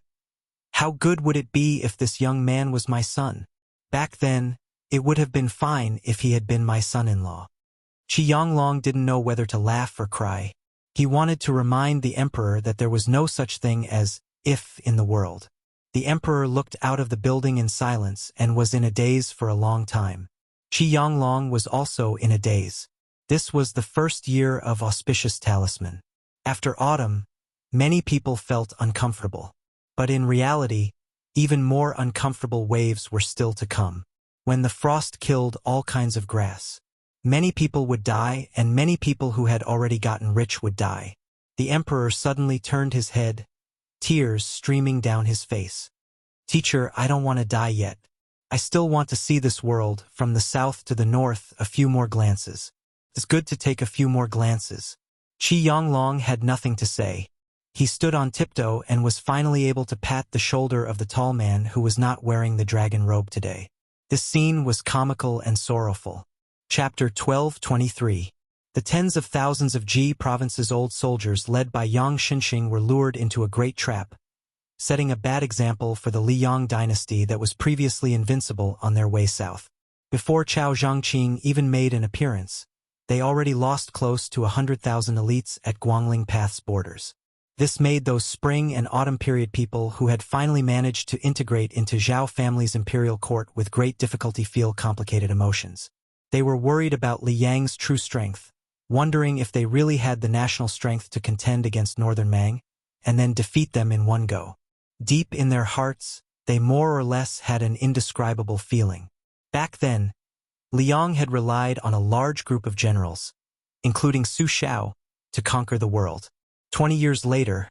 "How good would it be if this young man was my son? Back then, it would have been fine if he had been my son-in-law." Qi Yanglong didn't know whether to laugh or cry. He wanted to remind the emperor that there was no such thing as if in the world. The emperor looked out of the building in silence and was in a daze for a long time. Qi Yanglong was also in a daze. This was the first year of auspicious talisman. After autumn, many people felt uncomfortable. But in reality, even more uncomfortable waves were still to come. When the frost killed all kinds of grass, many people would die, and many people who had already gotten rich would die. The emperor suddenly turned his head, tears streaming down his face. "Teacher, I don't want to die yet. I still want to see this world, from the south to the north, a few more glances. It's good to take a few more glances." Qi Yanglong had nothing to say. He stood on tiptoe and was finally able to pat the shoulder of the tall man who was not wearing the dragon robe today. This scene was comical and sorrowful. Chapter 12:23. The tens of thousands of Ji province's old soldiers led by Yang Xinxing were lured into a great trap, setting a bad example for the Liang dynasty that was previously invincible on their way south. Before Chao Zhangqing even made an appearance, they already lost close to 100,000 elites at Guangling Path's borders. This made those spring and autumn period people who had finally managed to integrate into Zhao family's imperial court with great difficulty feel complicated emotions. They were worried about Li Yang's true strength, wondering if they really had the national strength to contend against Northern Mang, and then defeat them in one go. Deep in their hearts, They more or less had an indescribable feeling. Back then, Liang had relied on a large group of generals, including Su Xiao, to conquer the world. 20 years later,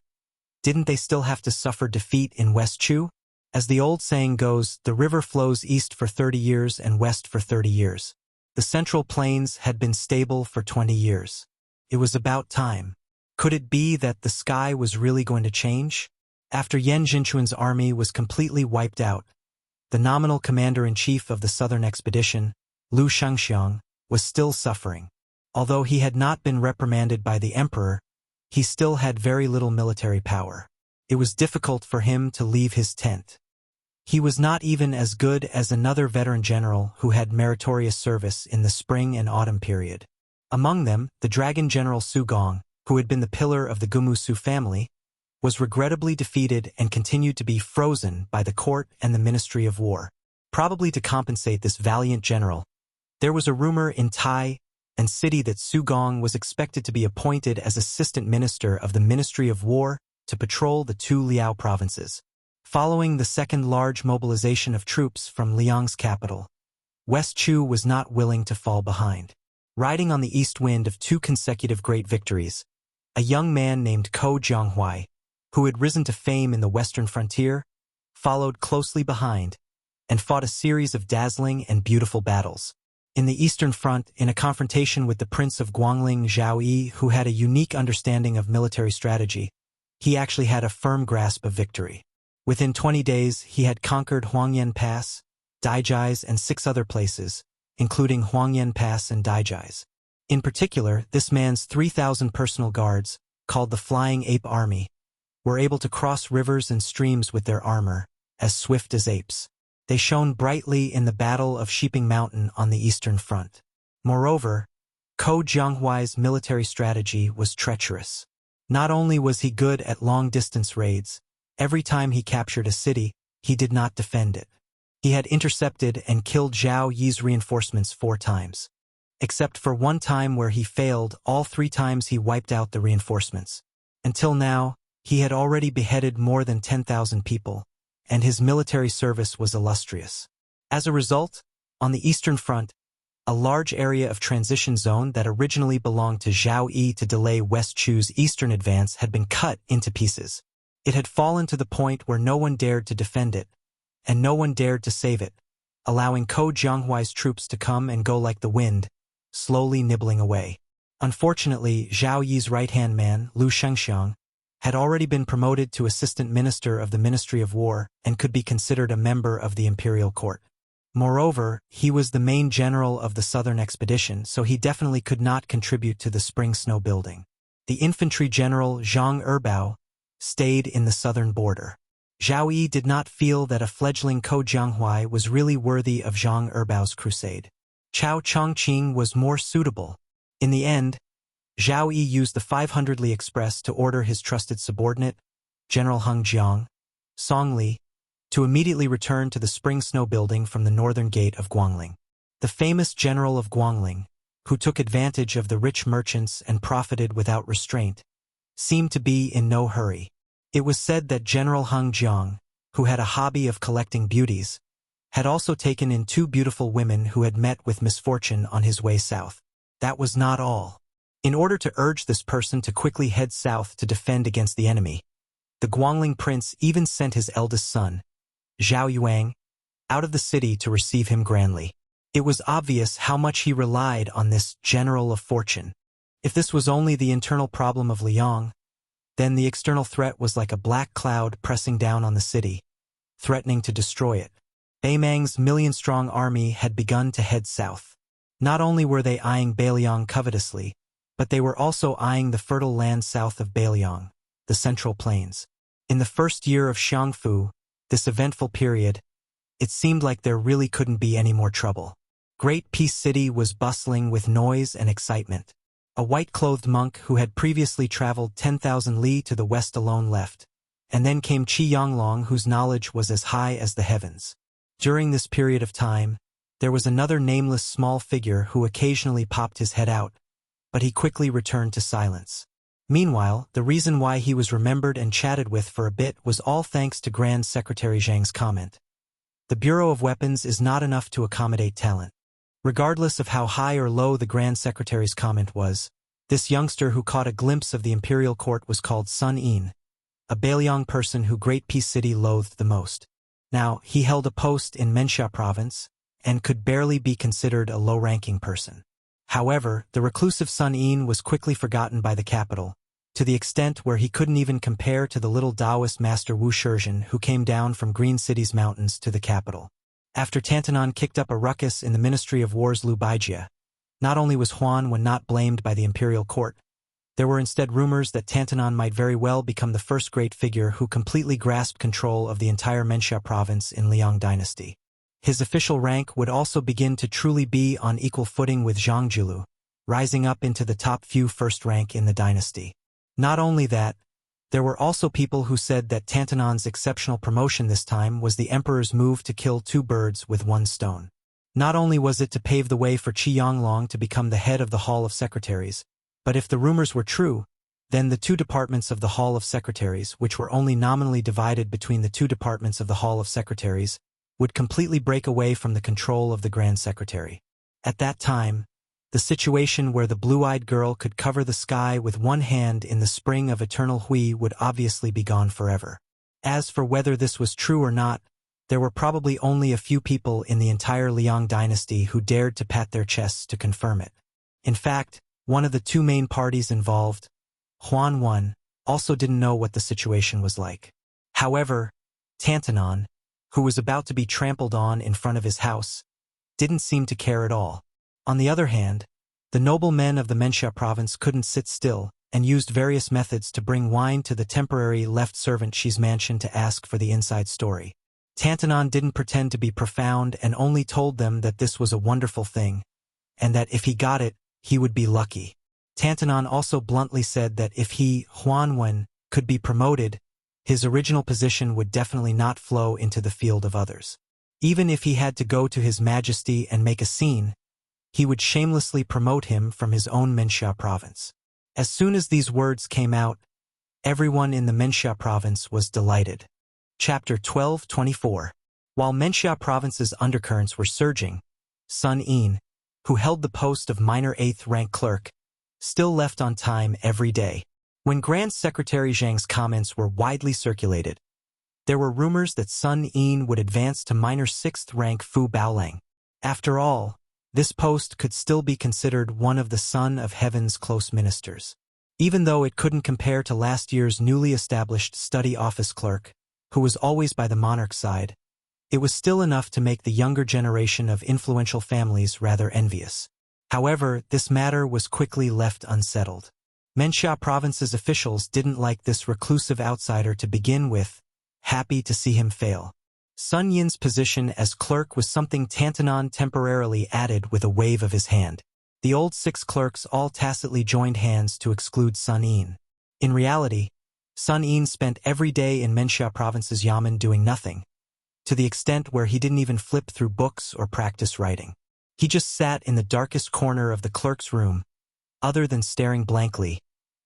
didn't they still have to suffer defeat in West Chu? As the old saying goes, the river flows east for 30 years and west for 30 years. The Central Plains had been stable for 20 years. It was about time. Could it be that the sky was really going to change? After Yan Jinchuan's army was completely wiped out, the nominal commander-in-chief of the southern expedition, Lu Shangxiang, was still suffering. Although he had not been reprimanded by the emperor, he still had very little military power. It was difficult for him to leave his tent. He was not even as good as another veteran general who had meritorious service in the spring and autumn period. Among them, the dragon general Su Gong, who had been the pillar of the Gumu Su family, was regrettably defeated and continued to be frozen by the court and the Ministry of War. Probably to compensate this valiant general, there was a rumor in Tai and city that Su Gong was expected to be appointed as assistant minister of the Ministry of War to patrol the two Liao provinces. Following the second large mobilization of troops from Liang's capital, West Chu was not willing to fall behind. Riding on the east wind of two consecutive great victories, a young man named Ko Jianghuai, who had risen to fame in the western frontier, followed closely behind and fought a series of dazzling and beautiful battles. In the Eastern Front, in a confrontation with the Prince of Guangling Zhao Yi, who had a unique understanding of military strategy, he actually had a firm grasp of victory. Within 20 days, he had conquered Huangyan Pass, Daijai's, and 6 other places, including Huangyan Pass and Daijai's. In particular, this man's 3,000 personal guards, called the Flying Ape Army, were able to cross rivers and streams with their armor, as swift as apes. They shone brightly in the Battle of Sheeping Mountain on the Eastern Front. Moreover, Ko Jianghuai's military strategy was treacherous. Not only was he good at long-distance raids, every time he captured a city, he did not defend it. He had intercepted and killed Zhao Yi's reinforcements 4 times. Except for one time where he failed, all 3 times he wiped out the reinforcements. Until now, he had already beheaded more than 10,000 people, and his military service was illustrious. As a result, on the Eastern Front, a large area of transition zone that originally belonged to Zhao Yi to delay West Chu's eastern advance had been cut into pieces. It had fallen to the point where no one dared to defend it, and no one dared to save it, allowing Ko Jianghuai's troops to come and go like the wind, slowly nibbling away. Unfortunately, Zhao Yi's right-hand man, Lu Shangxiang, had already been promoted to assistant minister of the Ministry of War and could be considered a member of the imperial court. Moreover, he was the main general of the southern expedition, so he definitely could not contribute to the spring snow building. The infantry general Zhang Erbao stayed in the southern border. Zhao Yi did not feel that a fledgling Ko Jianghuai was really worthy of Zhang Erbao's crusade. Chao Chongqing was more suitable. In the end, Zhao Yi used the 500 Li Express to order his trusted subordinate, General Heng Jiang, Song Li, to immediately return to the spring snow building from the northern gate of Guangling. The famous general of Guangling, who took advantage of the rich merchants and profited without restraint, seemed to be in no hurry. It was said that General Heng Jiang, who had a hobby of collecting beauties, had also taken in 2 beautiful women who had met with misfortune on his way south. That was not all. In order to urge this person to quickly head south to defend against the enemy, the Guangling prince even sent his eldest son, Zhao Yuang, out of the city to receive him grandly. It was obvious how much he relied on this general of fortune. If this was only the internal problem of Liang, then the external threat was like a black cloud pressing down on the city, threatening to destroy it. Beimang's million-strong army had begun to head south. Not only were they eyeing Beiliang covetously, but they were also eyeing the fertile land south of Beiliang, the Central Plains. In the first year of Xiangfu, this eventful period, it seemed like there really couldn't be any more trouble. Great Peace City was bustling with noise and excitement. A white-clothed monk who had previously traveled 10,000 li to the west alone left, and then came Qi Yanglong, whose knowledge was as high as the heavens. During this period of time, there was another nameless small figure who occasionally popped his head out, but he quickly returned to silence. Meanwhile, the reason why he was remembered and chatted with for a bit was all thanks to Grand Secretary Zhang's comment. The Bureau of Weapons is not enough to accommodate talent. Regardless of how high or low the Grand Secretary's comment was, this youngster who caught a glimpse of the imperial court was called Sun Yin, a Bailiang person who Great Peace City loathed the most. Now, he held a post in Menxia province, and could barely be considered a low-ranking person. However, the reclusive Sun Yin was quickly forgotten by the capital, to the extent where he couldn't even compare to the little Taoist master Wu Shizhen who came down from Green City's mountains to the capital. After Tantanon kicked up a ruckus in the Ministry of War's Lu Baijia, not only was Huan Wen not blamed by the imperial court, there were instead rumors that Tantanon might very well become the first great figure who completely grasped control of the entire Menxia province in Liang dynasty. His official rank would also begin to truly be on equal footing with Zhang Julu, rising up into the top few first rank in the dynasty. Not only that, there were also people who said that Tantanon's exceptional promotion this time was the emperor's move to kill two birds with one stone. Not only was it to pave the way for Qi Yanglong to become the head of the Hall of Secretaries, but if the rumors were true, then the two departments of the Hall of Secretaries, which were only nominally divided between the two departments of the Hall of Secretaries, would completely break away from the control of the Grand Secretary. At that time, the situation where the blue-eyed girl could cover the sky with one hand in the spring of eternal Hui would obviously be gone forever. As for whether this was true or not, there were probably only a few people in the entire Liang dynasty who dared to pat their chests to confirm it. In fact, one of the two main parties involved, Huan Wen, also didn't know what the situation was like. However, Tantanon, who was about to be trampled on in front of his house, didn't seem to care at all. On the other hand, the noblemen of the Menxia province couldn't sit still and used various methods to bring wine to the temporary left servant Xi's mansion to ask for the inside story. Tantanon didn't pretend to be profound and only told them that this was a wonderful thing, and that if he got it, he would be lucky. Tantanon also bluntly said that if he, Huan Wen, could be promoted, his original position would definitely not flow into the field of others. Even if he had to go to His Majesty and make a scene, he would shamelessly promote him from his own Menxia province. As soon as these words came out, everyone in the Menxia province was delighted. Chapter 12:24. While Menxia province's undercurrents were surging, Sun Yin, who held the post of minor 8th rank clerk, still left on time every day. When Grand Secretary Zhang's comments were widely circulated, there were rumors that Sun Yin would advance to minor 6th rank Fu Baolang. After all, this post could still be considered one of the Son of Heaven's close ministers. Even though it couldn't compare to last year's newly established study office clerk, who was always by the monarch's side, it was still enough to make the younger generation of influential families rather envious. However, this matter was quickly left unsettled. Menxia province's officials didn't like this reclusive outsider to begin with, happy to see him fail. Sun Yin's position as clerk was something Tantanon temporarily added with a wave of his hand. The old 6 clerks all tacitly joined hands to exclude Sun Yin. In reality, Sun Yin spent every day in Menxia province's yamen doing nothing, to the extent where he didn't even flip through books or practice writing. He just sat in the darkest corner of the clerk's room. Other than staring blankly,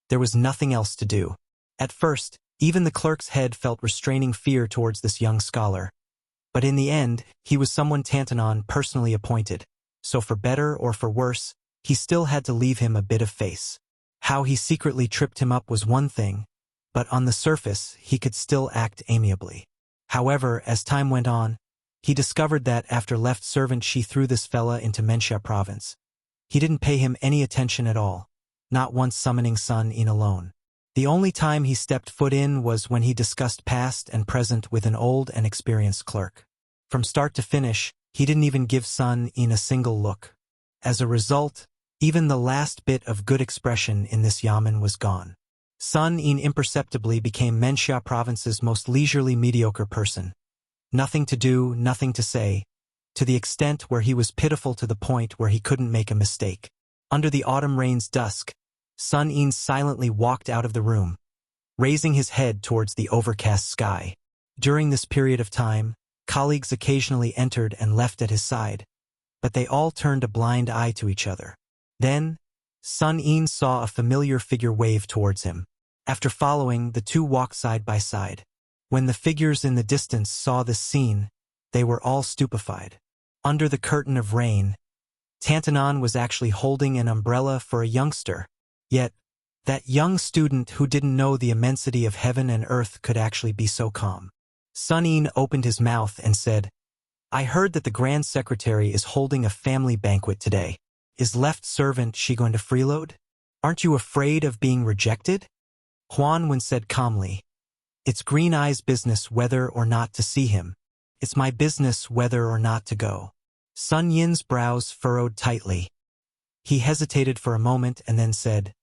there was nothing else to do. At first, even the clerk's head felt restraining fear towards this young scholar. But in the end, he was someone Tantanon personally appointed, so for better or for worse, he still had to leave him a bit of face. How he secretly tripped him up was one thing, but on the surface, he could still act amiably. However, as time went on, he discovered that after left servant Xi threw this fella into Menxia province, he didn't pay him any attention at all, not once summoning Sun Yin alone. The only time he stepped foot in was when he discussed past and present with an old and experienced clerk. From start to finish, he didn't even give Sun Yin a single look. As a result, even the last bit of good expression in this yamen was gone. Sun Yin imperceptibly became Menxia province's most leisurely mediocre person. Nothing to do, nothing to say, to the extent where he was pitiful to the point where he couldn't make a mistake. Under the autumn rain's dusk, Sun Yin silently walked out of the room, raising his head towards the overcast sky. During this period of time, colleagues occasionally entered and left at his side, but they all turned a blind eye to each other. Then, Sun Yin saw a familiar figure wave towards him. After following, the two walked side by side. When the figures in the distance saw this scene, they were all stupefied. Under the curtain of rain, Tantanon was actually holding an umbrella for a youngster. Yet, that young student who didn't know the immensity of heaven and earth could actually be so calm. Sun Yin opened his mouth and said, "I heard that the Grand Secretary is holding a family banquet today. Is left servant she going to freeload? Aren't you afraid of being rejected?" Huan Wen said calmly, "It's Green Eye's business whether or not to see him. It's my business whether or not to go." Sun Yin's brows furrowed tightly. He hesitated for a moment and then said,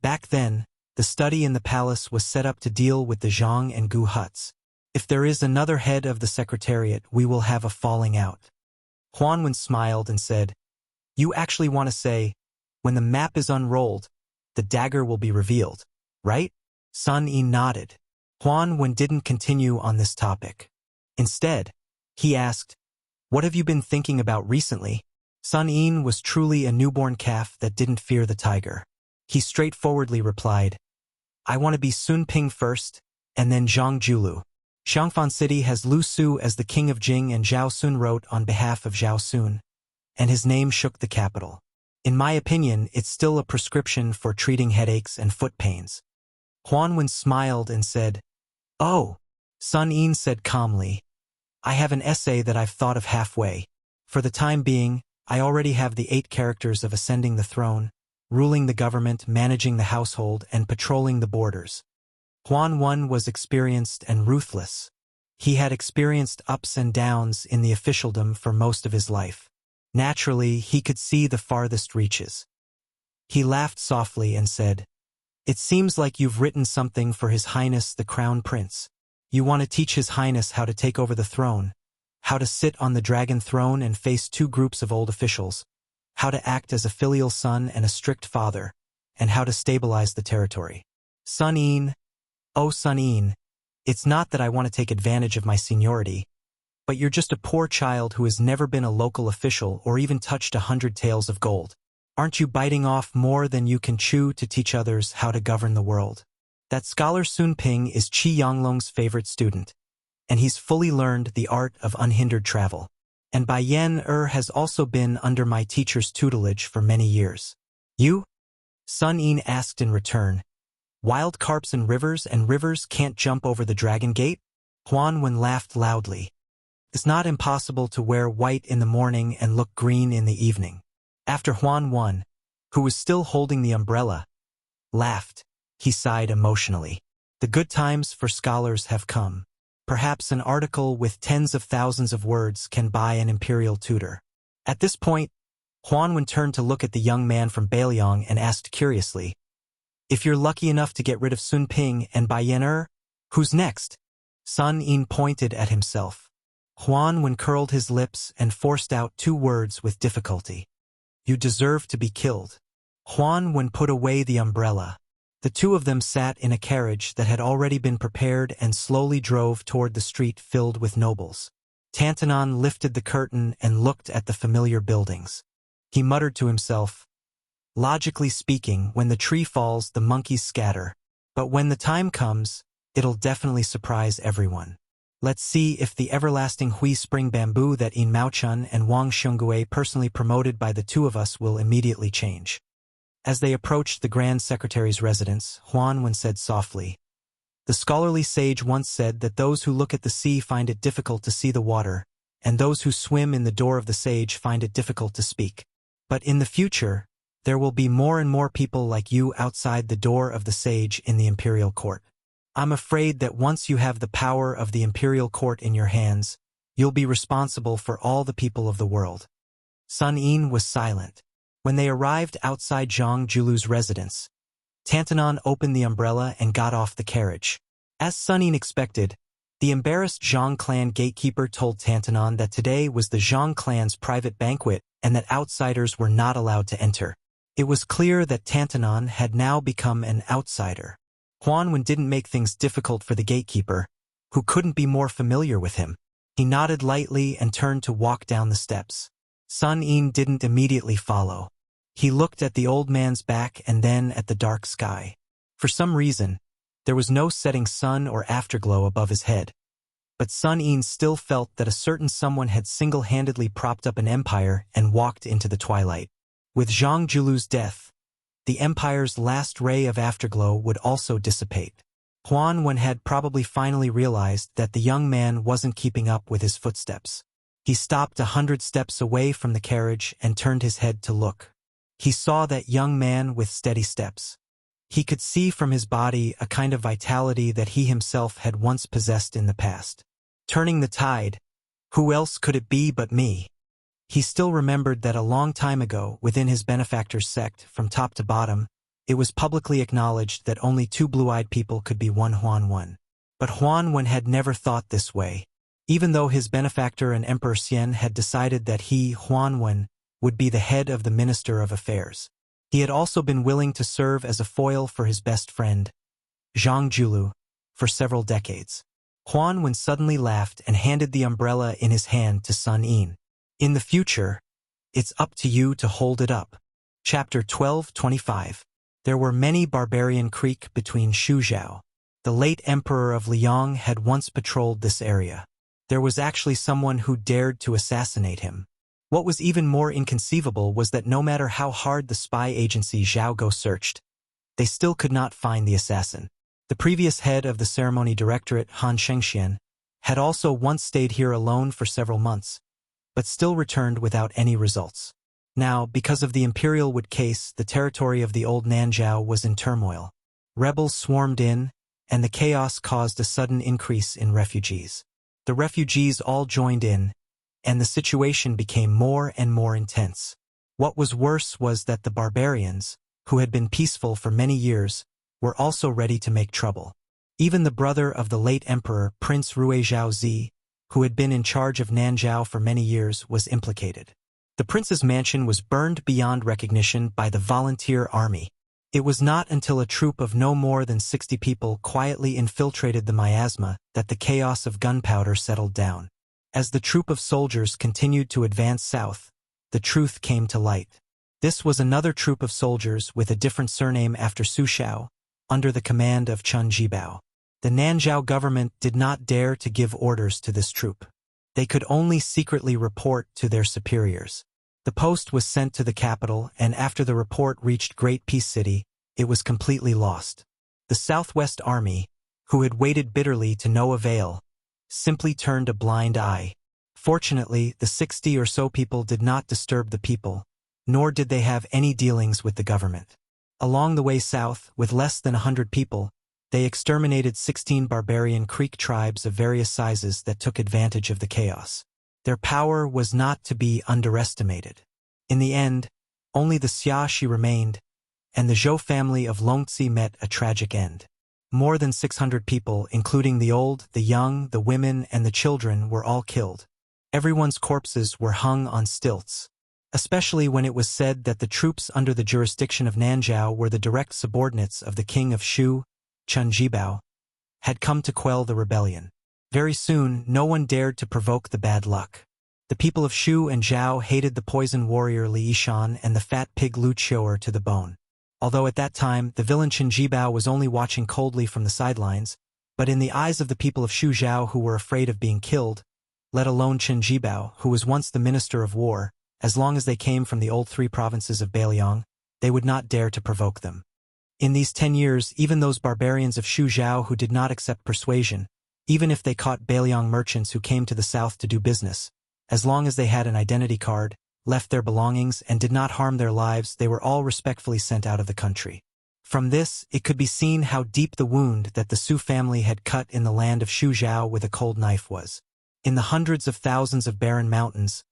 "Back then, the study in the palace was set up to deal with the Zhang and Gu huts. If there is another head of the Secretariat, we will have a falling out." Huan Wen smiled and said, "You actually want to say, when the map is unrolled, the dagger will be revealed, right?" Sun Yin nodded. Huan Wen didn't continue on this topic. Instead, he asked, "What have you been thinking about recently?" Sun Yin was truly a newborn calf that didn't fear the tiger. He straightforwardly replied, "I want to be Sun Ping first, and then Zhang Julu. Xiangfan City has Lu Su as the king of Jing, and Zhao Sun wrote on behalf of Zhao Sun, and his name shook the capital. In my opinion, it's still a prescription for treating headaches and foot pains." Huan Wen smiled and said, "Oh," Sun Yin said calmly, "I have an essay that I've thought of halfway. For the time being, I already have the 8 characters of ascending the throne, ruling the government, managing the household, and patrolling the borders." Huan Wen was experienced and ruthless. He had experienced ups and downs in the officialdom for most of his life. Naturally, he could see the farthest reaches. He laughed softly and said, "It seems like you've written something for His Highness the Crown Prince. You want to teach His Highness how to take over the throne, how to sit on the dragon throne and face 2 groups of old officials, how to act as a filial son and a strict father, and how to stabilize the territory." Sun Yin, "Oh Sun Yin, it's not that I want to take advantage of my seniority, but you're just a poor child who has never been a local official or even touched 100 taels of gold. Aren't you biting off more than you can chew to teach others how to govern the world? That scholar Sun Ping is Qi Yanglong's favorite student, and he's fully learned the art of unhindered travel. And Bai Yan has also been under my teacher's tutelage for many years. You?" Sun Yin asked in return, "Wild carps and rivers can't jump over the dragon gate?" Huan Wen laughed loudly. "It's not impossible to wear white in the morning and look green in the evening." After Huan Wen, who was still holding the umbrella, laughed, he sighed emotionally. The good times for scholars have come. Perhaps an article with tens of thousands of words can buy an imperial tutor. At this point, Huan Wen turned to look at the young man from Bailiang and asked curiously, "If you're lucky enough to get rid of Sun Ping and Bai Yan, who's next?" Sun Yin pointed at himself. Huan Wen curled his lips and forced out 2 words with difficulty. "You deserve to be killed." Huan Wen put away the umbrella. The 2 of them sat in a carriage that had already been prepared and slowly drove toward the street filled with nobles. Tantanon lifted the curtain and looked at the familiar buildings. He muttered to himself, "Logically speaking, when the tree falls, the monkeys scatter. But when the time comes, it'll definitely surprise everyone. Let's see if the everlasting Hui Spring Bamboo that Yin Maochun and Wang Xiongui personally promoted by the 2 of us will immediately change." As they approached the Grand Secretary's residence, Huan Wen said softly, "The scholarly sage once said that those who look at the sea find it difficult to see the water, and those who swim in the door of the sage find it difficult to speak. But in the future, there will be more and more people like you outside the door of the sage in the imperial court. I'm afraid that once you have the power of the imperial court in your hands, you'll be responsible for all the people of the world." Sun Yin was silent. When they arrived outside Zhang Julu's residence, Tantanon opened the umbrella and got off the carriage. As Sun Yin expected, the embarrassed Zhang clan gatekeeper told Tantanon that today was the Zhang clan's private banquet and that outsiders were not allowed to enter. It was clear that Tantanon had now become an outsider. Huan Wen didn't make things difficult for the gatekeeper, who couldn't be more familiar with him. He nodded lightly and turned to walk down the steps. Sun Yin didn't immediately follow. He looked at the old man's back and then at the dark sky. For some reason, there was no setting sun or afterglow above his head. But Sun Ying still felt that a certain someone had single-handedly propped up an empire and walked into the twilight. With Zhang Julu's death, the empire's last ray of afterglow would also dissipate. Huan Wen had probably finally realized that the young man wasn't keeping up with his footsteps. He stopped 100 steps away from the carriage and turned his head to look. He saw that young man with steady steps. He could see from his body a kind of vitality that he himself had once possessed in the past. Turning the tide, who else could it be but me? He still remembered that a long time ago, within his benefactor's sect, from top to bottom, it was publicly acknowledged that only two blue-eyed people could be one Huan Wen. But Huan Wen had never thought this way. Even though his benefactor and Emperor Xian had decided that he, Huan Wen, would be the head of the Minister of Affairs. He had also been willing to serve as a foil for his best friend, Zhang Julu, for several decades. Huan Wen suddenly laughed and handed the umbrella in his hand to Sun Ying. In the future, it's up to you to hold it up. Chapter 12:25. There were many barbarian creek between Shuzhou. The late Emperor of Liang had once patrolled this area. There was actually someone who dared to assassinate him. What was even more inconceivable was that no matter how hard the spy agency Zhaogo searched, they still could not find the assassin. The previous head of the ceremony directorate, Han Shengxian, had also once stayed here alone for several months, but still returned without any results. Now, because of the Imperial Wood case, the territory of the old Nanzhao was in turmoil. Rebels swarmed in, and the chaos caused a sudden increase in refugees. The refugees all joined in, and the situation became more and more intense. What was worse was that the barbarians, who had been peaceful for many years, were also ready to make trouble. Even the brother of the late emperor, Prince Rui Zhaozi, who had been in charge of Nanzhao for many years, was implicated. The prince's mansion was burned beyond recognition by the volunteer army. It was not until a troop of no more than 60 people quietly infiltrated the miasma that the chaos of gunpowder settled down. As the troop of soldiers continued to advance south, the truth came to light. This was another troop of soldiers with a different surname after Su Shao, under the command of Chen Jibao. The Nanzhao government did not dare to give orders to this troop. They could only secretly report to their superiors. The post was sent to the capital, and after the report reached Great Peace City, it was completely lost. The Southwest Army, who had waited bitterly to no avail, simply turned a blind eye. Fortunately, the 60 or so people did not disturb the people, nor did they have any dealings with the government. Along the way south, with less than 100 people, they exterminated 16 barbarian Creek tribes of various sizes that took advantage of the chaos. Their power was not to be underestimated. In the end, only the Xiaxi remained, and the Zhou family of Longzi met a tragic end. More than 600 people, including the old, the young, the women, and the children, were all killed. Everyone's corpses were hung on stilts, especially when it was said that the troops under the jurisdiction of Nanzhao were the direct subordinates of the king of Shu, Chen Jibao, had come to quell the rebellion. Very soon, no one dared to provoke the bad luck. The people of Shu and Zhao hated the poison warrior Li Yishan and the fat pig Lu Qiu'er to the bone. Although at that time, the villain Chen Jibao was only watching coldly from the sidelines, but in the eyes of the people of Shu Zhao who were afraid of being killed, let alone Chen Jibao, who was once the minister of war, as long as they came from the old 3 provinces of Beiliang, they would not dare to provoke them. In these 10 years, even those barbarians of Shu Zhao who did not accept persuasion, even if they caught Beiliang merchants who came to the south to do business, as long as they had an identity card, left their belongings, and did not harm their lives, they were all respectfully sent out of the country. From this, it could be seen how deep the wound that the Su family had cut in the land of Shu Zhao with a cold knife was. In the hundreds of thousands of barren mountains,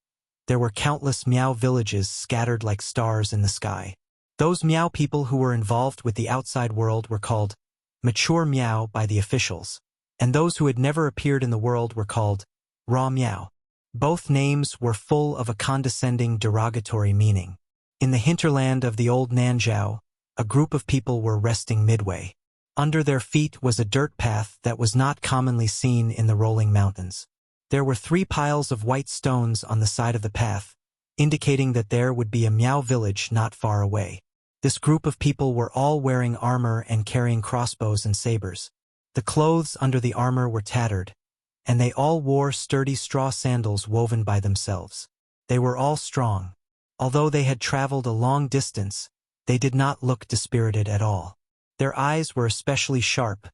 there were countless Miao villages scattered like stars in the sky. Those Miao people who were involved with the outside world were called mature Miao by the officials, and those who had never appeared in the world were called raw Miao. Both names were full of a condescending, derogatory meaning. In the hinterland of the old Nanzhao, a group of people were resting midway. Under their feet was a dirt path that was not commonly seen in the rolling mountains. There were 3 piles of white stones on the side of the path, indicating that there would be a Miao village not far away. This group of people were all wearing armor and carrying crossbows and sabers. The clothes under the armor were tattered, and they all wore sturdy straw sandals woven by themselves. They were all strong. Although they had traveled a long distance, they did not look dispirited at all. Their eyes were especially sharp,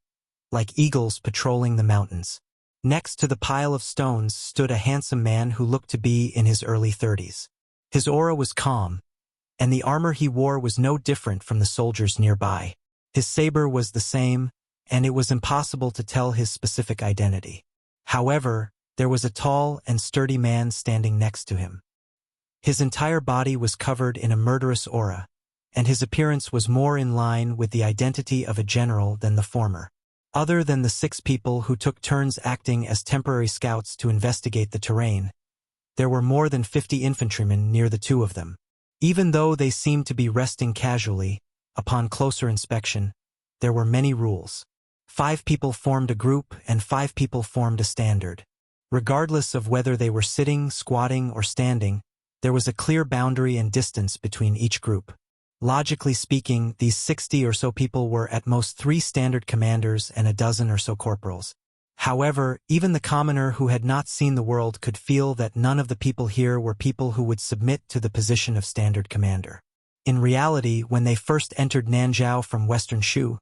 like eagles patrolling the mountains. Next to the pile of stones stood a handsome man who looked to be in his early 30s. His aura was calm, and the armor he wore was no different from the soldiers nearby. His saber was the same, and it was impossible to tell his specific identity. However, there was a tall and sturdy man standing next to him. His entire body was covered in a murderous aura, and his appearance was more in line with the identity of a general than the former. Other than the 6 people who took turns acting as temporary scouts to investigate the terrain, there were more than 50 infantrymen near the 2 of them. Even though they seemed to be resting casually, upon closer inspection, there were many rules. 5 people formed a group and 5 people formed a standard. Regardless of whether they were sitting, squatting, or standing, there was a clear boundary and distance between each group. Logically speaking, these 60 or so people were at most 3 standard commanders and a dozen or so corporals. However, even the commoner who had not seen the world could feel that none of the people here were people who would submit to the position of standard commander. In reality, when they first entered Nanzhao from Western Shu,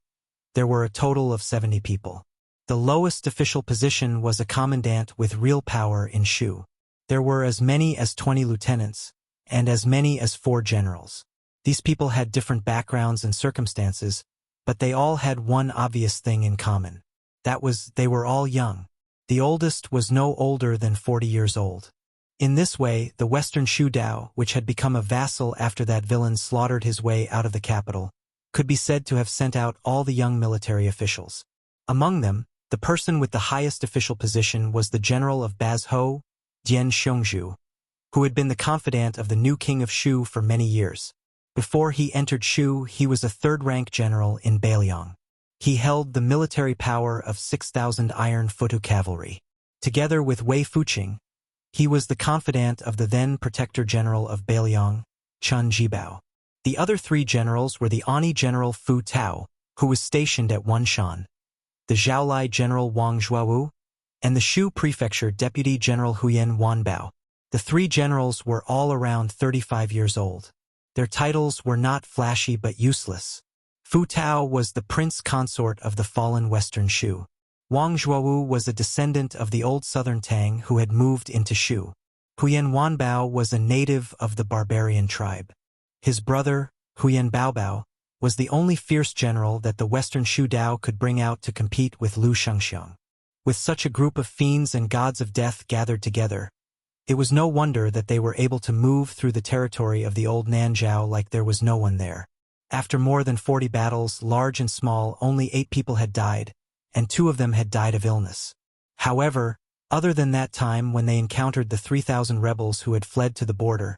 there were a total of 70 people. The lowest official position was a commandant with real power in Shu. There were as many as 20 lieutenants, and as many as 4 generals. These people had different backgrounds and circumstances, but they all had one obvious thing in common. That was, they were all young. The oldest was no older than 40 years old. In this way, the Western Shu Dao, which had become a vassal after that villain slaughtered his way out of the capital, could be said to have sent out all the young military officials. Among them, the person with the highest official position was the general of Bazhou, Dian Xiongzhu, who had been the confidant of the new king of Shu for many years. Before he entered Shu, he was a 3rd-rank general in Beiliang. He held the military power of 6,000 iron-footed cavalry. Together with Wei Fuqing, he was the confidant of the then protector general of Beiliang, Chun Jibao. The other 3 generals were the Ani general Fu Tao, who was stationed at Wanshan, the Zhaolai general Wang Zhuowu, and the Shu prefecture deputy general Huyen Wanbao. The 3 generals were all around 35 years old. Their titles were not flashy but useless. Fu Tao was the prince consort of the fallen Western Shu. Wang Zhuowu was a descendant of the old southern Tang who had moved into Shu. Huyen Wanbao was a native of the barbarian tribe. His brother, Huyen Baobao, was the only fierce general that the Western Shu Dao could bring out to compete with Lu Shengxiong. With such a group of fiends and gods of death gathered together, it was no wonder that they were able to move through the territory of the old Nanzhao like there was no one there. After more than 40 battles, large and small, only 8 people had died, and 2 of them had died of illness. However, other than that time when they encountered the 3,000 rebels who had fled to the border,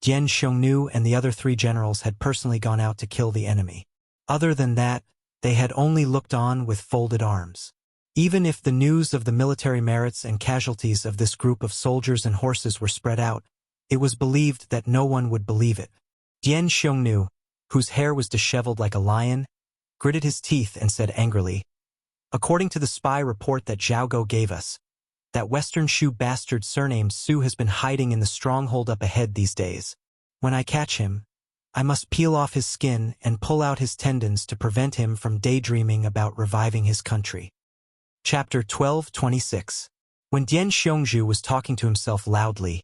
Dian Xiongnu and the other 3 generals had personally gone out to kill the enemy. Other than that, they had only looked on with folded arms. Even if the news of the military merits and casualties of this group of soldiers and horses were spread out, it was believed that no one would believe it. Dian Xiongnu, whose hair was disheveled like a lion, gritted his teeth and said angrily, "According to the spy report that Zhao Go gave us, that Western Shu bastard surnamed Su has been hiding in the stronghold up ahead these days. When I catch him, I must peel off his skin and pull out his tendons to prevent him from daydreaming about reviving his country." Chapter 12:26. When Dian Xiongzhu was talking to himself loudly,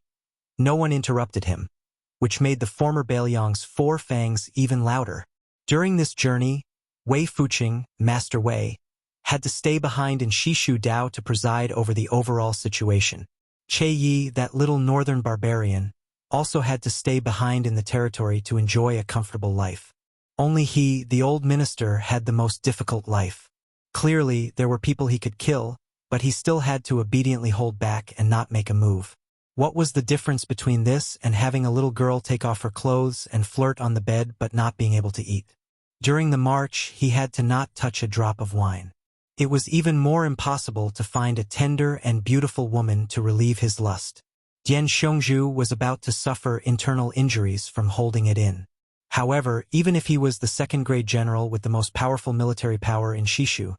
no one interrupted him, which made the former Beiliang's 4 fangs even louder. During this journey, Wei Fuqing, Master Wei, had to stay behind in Shishu Dao to preside over the overall situation. Che Yi, that little northern barbarian, also had to stay behind in the territory to enjoy a comfortable life. Only he, the old minister, had the most difficult life. Clearly, there were people he could kill, but he still had to obediently hold back and not make a move. What was the difference between this and having a little girl take off her clothes and flirt on the bed but not being able to eat? During the march, he had to not touch a drop of wine. It was even more impossible to find a tender and beautiful woman to relieve his lust. Dian Xiongzhu was about to suffer internal injuries from holding it in. However, even if he was the second-grade general with the most powerful military power in Shishu,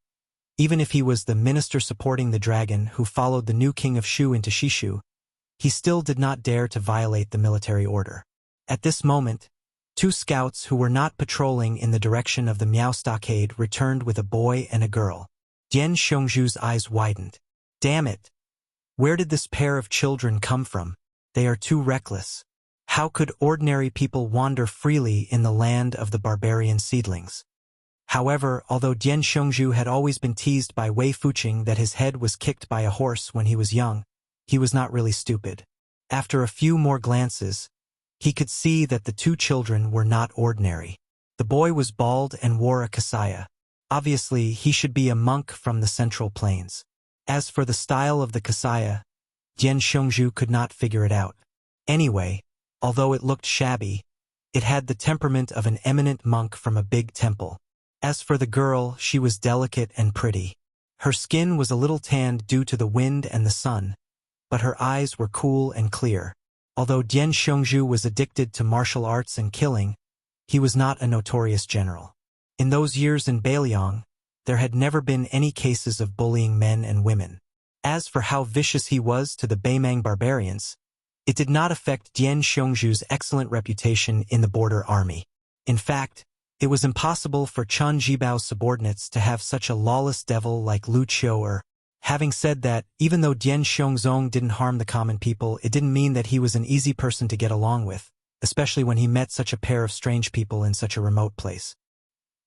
even if he was the minister supporting the dragon who followed the new king of Shu into Shishu, he still did not dare to violate the military order. At this moment, two scouts who were not patrolling in the direction of the Miao stockade returned with a boy and a girl. Dian Xiongzhu's eyes widened. Damn it! Where did this pair of children come from? They are too reckless. How could ordinary people wander freely in the land of the barbarian seedlings? However, although Dian Xiongzhu had always been teased by Wei Fuqing that his head was kicked by a horse when he was young, he was not really stupid. After a few more glances, he could see that the two children were not ordinary. The boy was bald and wore a kasaya. Obviously, he should be a monk from the Central Plains. As for the style of the kasaya, Dian Xiongzhu could not figure it out. Anyway, although it looked shabby, it had the temperament of an eminent monk from a big temple. As for the girl, she was delicate and pretty. Her skin was a little tanned due to the wind and the sun, but her eyes were cool and clear. Although Dian Xiongzhu was addicted to martial arts and killing, he was not a notorious general. In those years in Beiliang, there had never been any cases of bullying men and women. As for how vicious he was to the Beimang barbarians, it did not affect Dian Xiongzhu's excellent reputation in the border army. In fact, it was impossible for Chen Jibao's subordinates to have such a lawless devil like Lu Qiu'er. Having said that, even though Dian Xiongzong didn't harm the common people, it didn't mean that he was an easy person to get along with, especially when he met such a pair of strange people in such a remote place.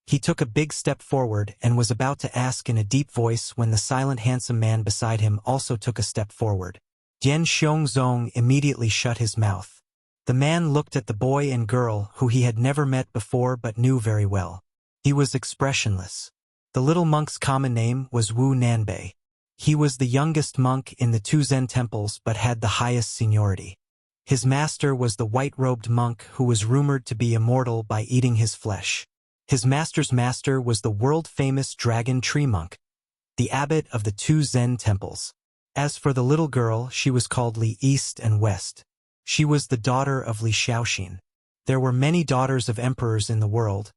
He took a big step forward and was about to ask in a deep voice when the silent handsome man beside him also took a step forward. Dian Xiongzong immediately shut his mouth. The man looked at the boy and girl who he had never met before but knew very well. He was expressionless. The little monk's common name was Wu Nanbei. He was the youngest monk in the two Zen temples but had the highest seniority. His master was the white-robed monk who was rumored to be immortal by eating his flesh. His master's master was the world-famous dragon tree monk, the abbot of the two Zen temples. As for the little girl, she was called Li East and West. She was the daughter of Li Shaoxin. There were many daughters of emperors in the world,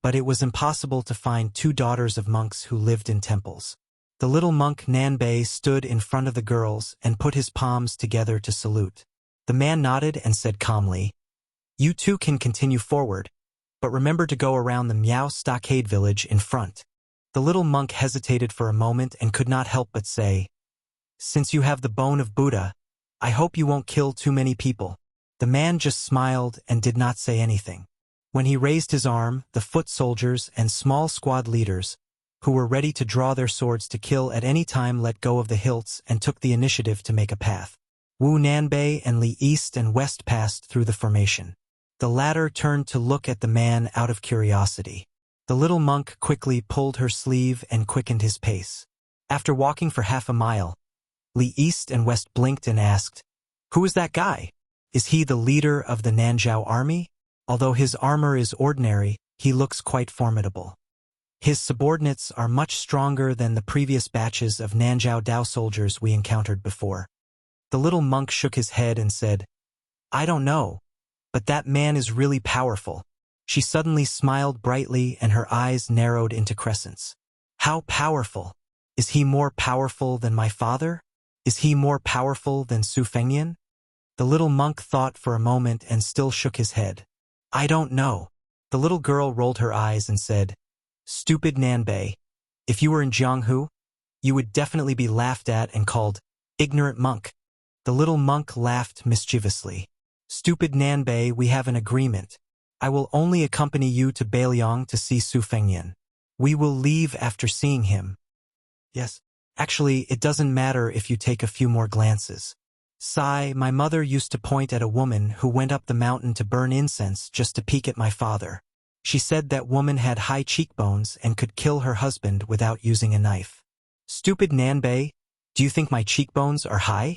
but it was impossible to find two daughters of monks who lived in temples. The little monk Nanbei stood in front of the girls and put his palms together to salute. The man nodded and said calmly, "You two can continue forward, but remember to go around the Miao stockade village in front." The little monk hesitated for a moment and could not help but say, "Since you have the bone of Buddha, I hope you won't kill too many people." The man just smiled and did not say anything. When he raised his arm, the foot soldiers and small squad leaders, who were ready to draw their swords to kill at any time, let go of the hilts and took the initiative to make a path. Wu Nanbei and Li East and West passed through the formation. The latter turned to look at the man out of curiosity. The little monk quickly pulled her sleeve and quickened his pace. After walking for half a mile, Li East and West blinked and asked, "Who is that guy? Is he the leader of the Nanzhao army? Although his armor is ordinary, he looks quite formidable. His subordinates are much stronger than the previous batches of Nanzhao Dao soldiers we encountered before." The little monk shook his head and said, "I don't know, but that man is really powerful." She suddenly smiled brightly and her eyes narrowed into crescents. "How powerful? Is he more powerful than my father? Is he more powerful than Su Fengnian?" The little monk thought for a moment and still shook his head. "I don't know." The little girl rolled her eyes and said, "Stupid Nanbei, if you were in Jianghu, you would definitely be laughed at and called ignorant monk." The little monk laughed mischievously. "Stupid Nanbei, we have an agreement. I will only accompany you to Beiliang to see Su Fengnian. We will leave after seeing him." "Yes. Actually, it doesn't matter if you take a few more glances. Sai, my mother used to point at a woman who went up the mountain to burn incense just to peek at my father. She said that woman had high cheekbones and could kill her husband without using a knife." "Stupid Nanbei, do you think my cheekbones are high?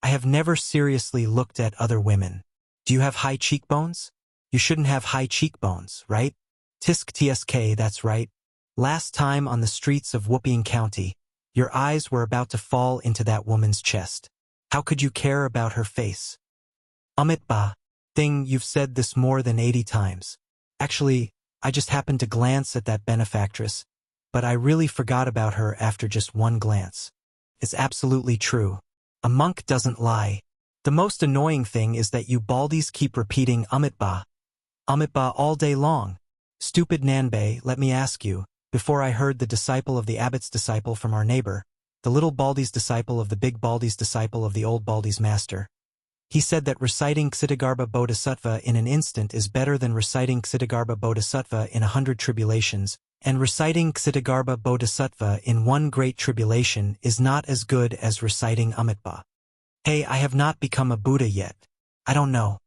I have never seriously looked at other women. Do you have high cheekbones? You shouldn't have high cheekbones, right? Tisk tsk, that's right. Last time on the streets of Wupiang County, your eyes were about to fall into that woman's chest. How could you care about her face? Amitba, thing, you've said this more than 80 times. Actually, I just happened to glance at that benefactress, but I really forgot about her after just one glance. It's absolutely true. A monk doesn't lie. The most annoying thing is that you baldies keep repeating Amitba all day long. Stupid Nanbei, let me ask you, before I heard the disciple of the abbot's disciple from our neighbor, the little Baldi's disciple of the big Baldi's disciple of the old Baldi's master. He said that reciting Ksitigarbha Bodhisattva in an instant is better than reciting Ksitigarbha Bodhisattva in 100 tribulations, and reciting Ksitigarbha Bodhisattva in one great tribulation is not as good as reciting Amitba. Hey, I have not become a Buddha yet. I don't know.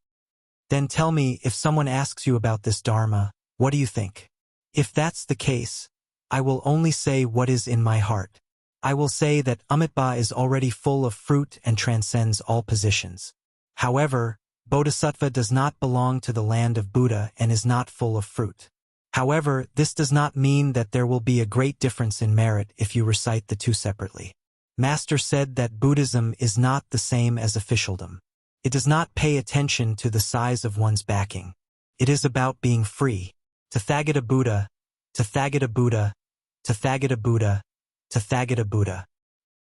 Then tell me, if someone asks you about this Dharma, what do you think? If that's the case, I will only say what is in my heart. I will say that Amitba is already full of fruit and transcends all positions. However, Bodhisattva does not belong to the land of Buddha and is not full of fruit. However, this does not mean that there will be a great difference in merit if you recite the two separately. Master said that Buddhism is not the same as officialdom. It does not pay attention to the size of one's backing. It is about being free. Tathagata Buddha, Tathagata Buddha, Tathagata Buddha, Tathagata Buddha.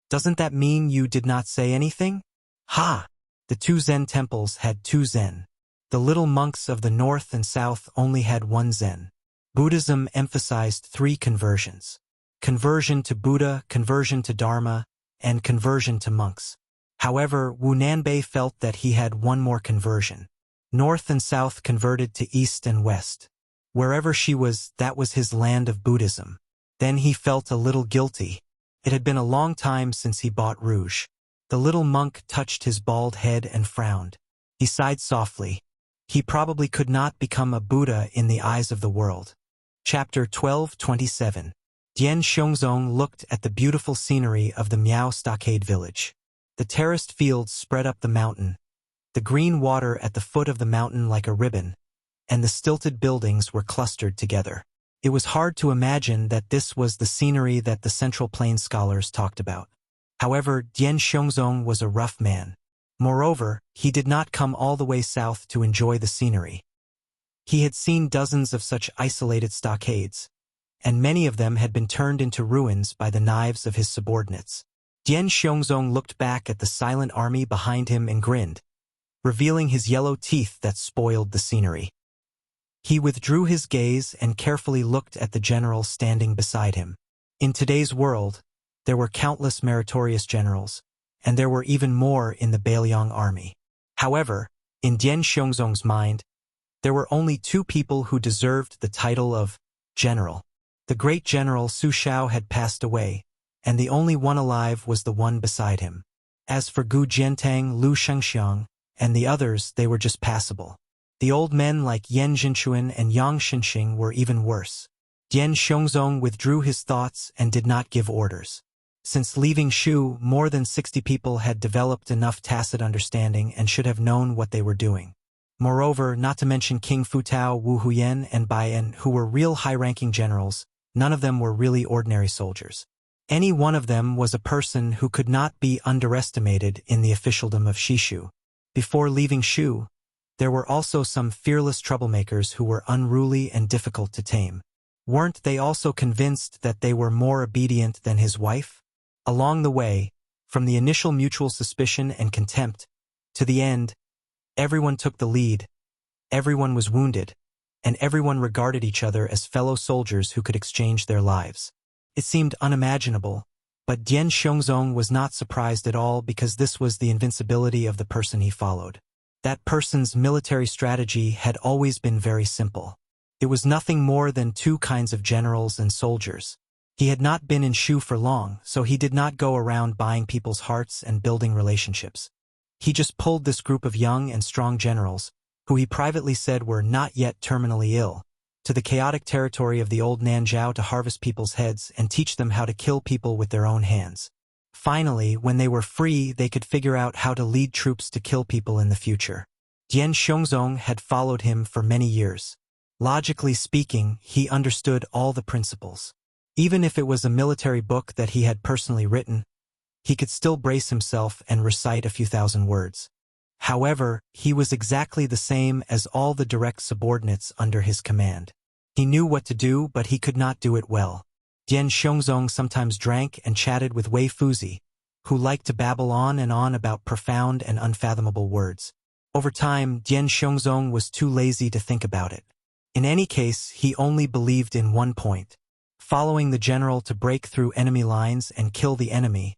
Doesn't that mean you did not say anything? Ha! The two Zen temples had two Zen. The little monks of the north and south only had one Zen. Buddhism emphasized 3 conversions: conversion to Buddha, conversion to Dharma, and conversion to monks. However, Wu Nanbei felt that he had one more conversion. North and south converted to east and west. Wherever she was, that was his land of Buddhism. Then he felt a little guilty. It had been a long time since he bought rouge. The little monk touched his bald head and frowned. He sighed softly. He probably could not become a Buddha in the eyes of the world. Chapter 12:27. Dian Xiongzong looked at the beautiful scenery of the Miao Stockade village. The terraced fields spread up the mountain, the green water at the foot of the mountain like a ribbon, and the stilted buildings were clustered together. It was hard to imagine that this was the scenery that the Central Plains scholars talked about. However, Dian Xiongzong was a rough man. Moreover, he did not come all the way south to enjoy the scenery. He had seen dozens of such isolated stockades, and many of them had been turned into ruins by the knives of his subordinates. Dian Xiongzong looked back at the silent army behind him and grinned, revealing his yellow teeth that spoiled the scenery. He withdrew his gaze and carefully looked at the general standing beside him. In today's world, there were countless meritorious generals, and there were even more in the Bailiang army. However, in Dian Xiongzong's mind, there were only 2 people who deserved the title of general. The great general Su Shao had passed away, and the only one alive was the one beside him. As for Gu Jiantang, Lu Shengxiang, and the others, they were just passable. The old men like Yan Jinchuan and Yang Xinxing were even worse. Dian Xiongzong withdrew his thoughts and did not give orders. Since leaving Shu, more than 60 people had developed enough tacit understanding and should have known what they were doing. Moreover, not to mention King Futao, Wu Huyen, and Baiyan, who were real high-ranking generals, none of them were really ordinary soldiers. Any one of them was a person who could not be underestimated in the officialdom of Shishu. Before leaving Shu, there were also some fearless troublemakers who were unruly and difficult to tame. Weren't they also convinced that they were more obedient than his wife? Along the way, from the initial mutual suspicion and contempt, to the end, everyone took the lead, everyone was wounded, and everyone regarded each other as fellow soldiers who could exchange their lives. It seemed unimaginable, but Dian Xiongzong was not surprised at all because this was the invincibility of the person he followed. That person's military strategy had always been very simple. It was nothing more than 2 kinds of generals and soldiers. He had not been in Shu for long, so he did not go around buying people's hearts and building relationships. He just pulled this group of young and strong generals, who he privately said were not yet terminally ill, to the chaotic territory of the old Nanzhao to harvest people's heads and teach them how to kill people with their own hands. Finally, when they were free, they could figure out how to lead troops to kill people in the future. Dian Xiongzong had followed him for many years. Logically speaking, he understood all the principles. Even if it was a military book that he had personally written, he could still brace himself and recite a few thousand words. However, he was exactly the same as all the direct subordinates under his command. He knew what to do, but he could not do it well. Dian Xiongzong sometimes drank and chatted with Wei Fuzi, who liked to babble on and on about profound and unfathomable words. Over time, Dian Xiongzong was too lazy to think about it. In any case, he only believed in one point: following the general to break through enemy lines and kill the enemy.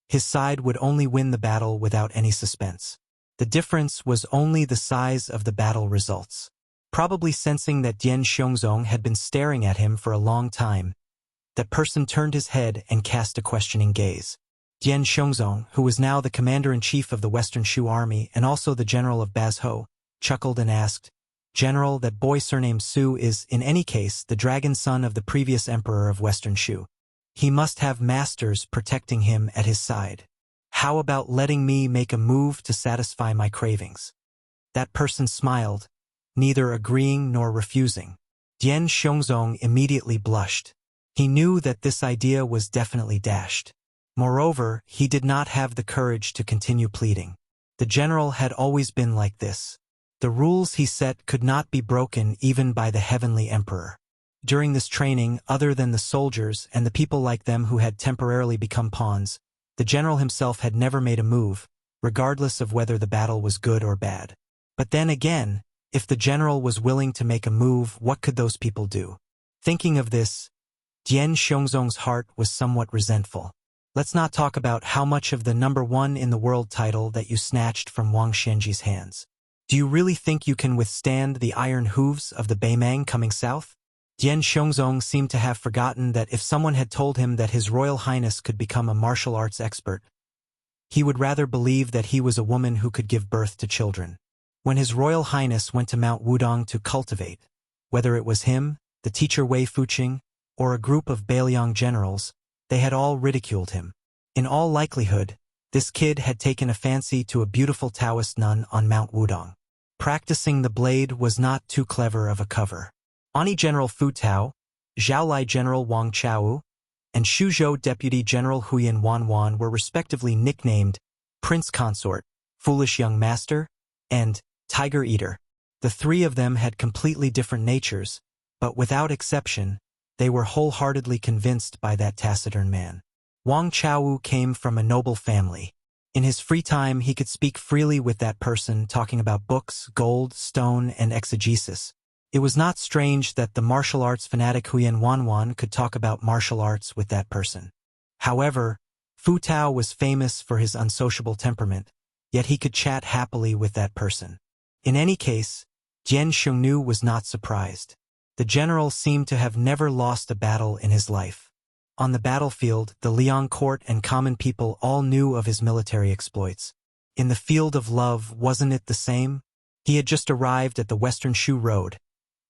His side would only win the battle without any suspense. The difference was only the size of the battle results. Probably sensing that Dian Xiongzong had been staring at him for a long time, that person turned his head and cast a questioning gaze. Dian Xiongzong, who was now the commander-in-chief of the Western Shu army and also the general of Bazhou, chuckled and asked, "General, that boy surnamed Su is, in any case, the dragon son of the previous emperor of Western Shu. He must have masters protecting him at his side. How about letting me make a move to satisfy my cravings?" That person smiled, neither agreeing nor refusing. Dian Xiongzong immediately blushed. He knew that this idea was definitely dashed. Moreover, he did not have the courage to continue pleading. The general had always been like this. The rules he set could not be broken even by the heavenly emperor. During this training, other than the soldiers and the people like them who had temporarily become pawns, the general himself had never made a move, regardless of whether the battle was good or bad. But then again, if the general was willing to make a move, what could those people do? Thinking of this, Dian Xiongzong's heart was somewhat resentful. Let's not talk about how much of the #1 in the world title that you snatched from Wang Xianji's hands. Do you really think you can withstand the iron hooves of the Beimang coming south? Dian Xiongzong seemed to have forgotten that if someone had told him that His Royal Highness could become a martial arts expert, he would rather believe that he was a woman who could give birth to children. When His Royal Highness went to Mount Wudong to cultivate, whether it was him, the teacher Wei Fuqing, or a group of Bailiang generals, they had all ridiculed him. In all likelihood, this kid had taken a fancy to a beautiful Taoist nun on Mount Wudong. Practicing the blade was not too clever of a cover. Ani General Fu Tao, Zhaolai General Wang Chao, and Shuzhou Deputy General Huyan Wanwan were respectively nicknamed Prince Consort, Foolish Young Master, and Tiger Eater. The three of them had completely different natures, but without exception, they were wholeheartedly convinced by that taciturn man. Wang Chao came from a noble family. In his free time, he could speak freely with that person, talking about books, gold, stone, and exegesis. It was not strange that the martial arts fanatic Huyan Wanwan could talk about martial arts with that person. However, Fu Tao was famous for his unsociable temperament, yet he could chat happily with that person. In any case, Dian Xiongnu was not surprised. The general seemed to have never lost a battle in his life. On the battlefield, the Liang court and common people all knew of his military exploits. In the field of love, wasn't it the same? He had just arrived at the Western Shu Road,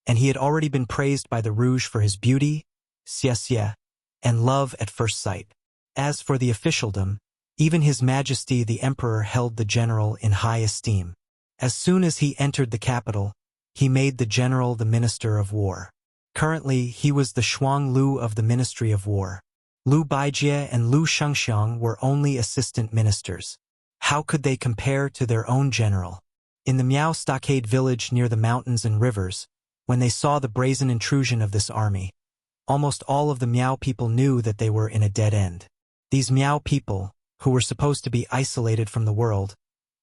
and he had already been praised by the Rouge for his beauty, xie, and love at first sight. As for the officialdom, even His Majesty the Emperor held the general in high esteem. As soon as he entered the capital, he made the general the Minister of War. Currently, he was the Shuang Lu of the Ministry of War. Lu Baijie and Lu Shengxiang were only assistant ministers. How could they compare to their own general? In the Miao stockade village near the mountains and rivers, when they saw the brazen intrusion of this army, almost all of the Miao people knew that they were in a dead end. These Miao people, who were supposed to be isolated from the world,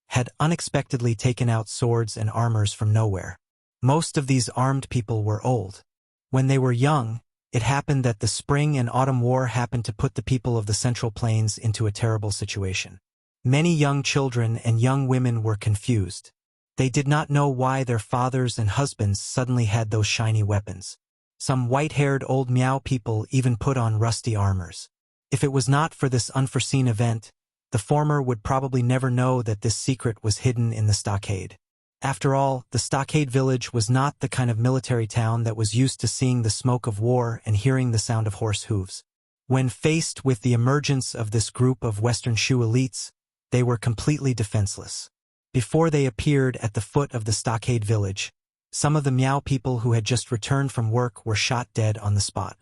had unexpectedly taken out swords and armors from nowhere. Most of these armed people were old. When they were young, it happened that the spring and autumn war happened to put the people of the Central Plains into a terrible situation. Many young children and young women were confused. They did not know why their fathers and husbands suddenly had those shiny weapons. Some white-haired old Miao people even put on rusty armors. If it was not for this unforeseen event, the former would probably never know that this secret was hidden in the stockade. After all, the stockade village was not the kind of military town that was used to seeing the smoke of war and hearing the sound of horse hooves. When faced with the emergence of this group of Western Shu elites, they were completely defenseless. Before they appeared at the foot of the stockade village, some of the Miao people who had just returned from work were shot dead on the spot.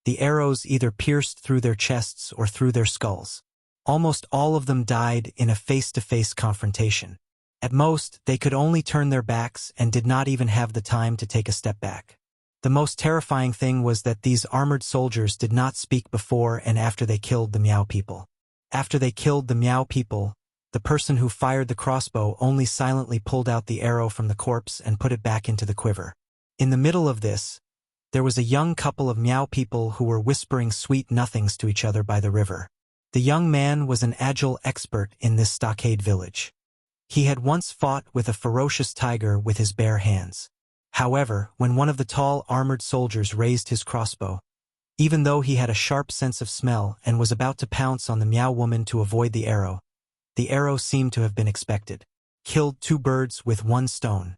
The arrows either pierced through their chests or through their skulls. Almost all of them died in a face-to-face confrontation. At most, they could only turn their backs and did not even have the time to take a step back. The most terrifying thing was that these armored soldiers did not speak before and after they killed the Miao people. After they killed the Miao people, the person who fired the crossbow only silently pulled out the arrow from the corpse and put it back into the quiver. In the middle of this, there was a young couple of Miao people who were whispering sweet nothings to each other by the river. The young man was an agile expert in this stockade village. He had once fought with a ferocious tiger with his bare hands. However, when one of the tall armored soldiers raised his crossbow, even though he had a sharp sense of smell and was about to pounce on the Miao woman to avoid the arrow seemed to have been expected. Killed two birds with one stone.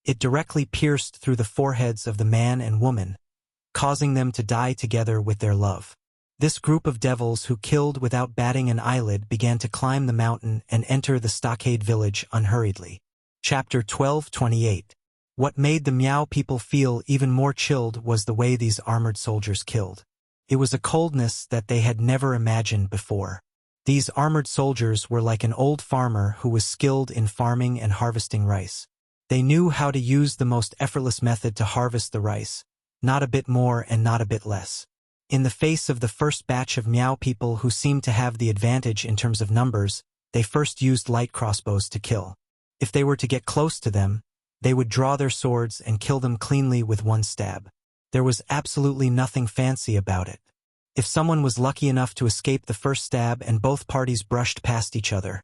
It directly pierced through the foreheads of the man and woman, causing them to die together with their love. This group of devils who killed without batting an eyelid began to climb the mountain and enter the stockade village unhurriedly. Chapter 12:28. What made the Miao people feel even more chilled was the way these armored soldiers killed. It was a coldness that they had never imagined before. These armored soldiers were like an old farmer who was skilled in farming and harvesting rice. They knew how to use the most effortless method to harvest the rice, not a bit more and not a bit less. In the face of the first batch of Miao people who seemed to have the advantage in terms of numbers, they first used light crossbows to kill. If they were to get close to them, they would draw their swords and kill them cleanly with one stab. There was absolutely nothing fancy about it. If someone was lucky enough to escape the first stab and both parties brushed past each other,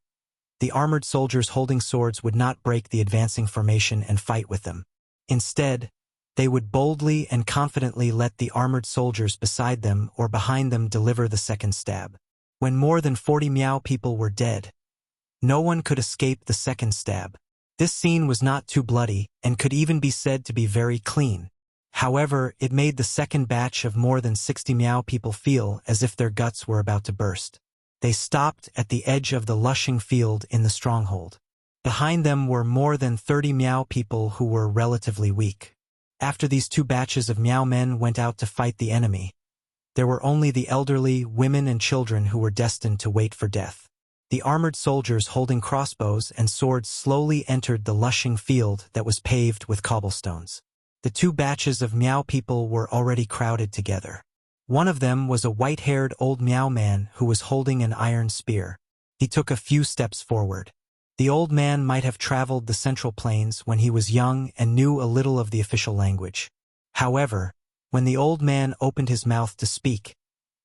the armored soldiers holding swords would not break the advancing formation and fight with them. Instead, they would boldly and confidently let the armored soldiers beside them or behind them deliver the second stab. When more than 40 Miao people were dead, no one could escape the second stab. This scene was not too bloody and could even be said to be very clean. However, it made the second batch of more than 60 Miao people feel as if their guts were about to burst. They stopped at the edge of the lushing field in the stronghold. Behind them were more than 30 Miao people who were relatively weak. After these two batches of Miao men went out to fight the enemy, there were only the elderly, women and children who were destined to wait for death. The armored soldiers holding crossbows and swords slowly entered the lushing field that was paved with cobblestones. The two batches of Miao people were already crowded together. One of them was a white-haired old Miao man who was holding an iron spear. He took a few steps forward. The old man might have traveled the Central Plains when he was young and knew a little of the official language. However, when the old man opened his mouth to speak,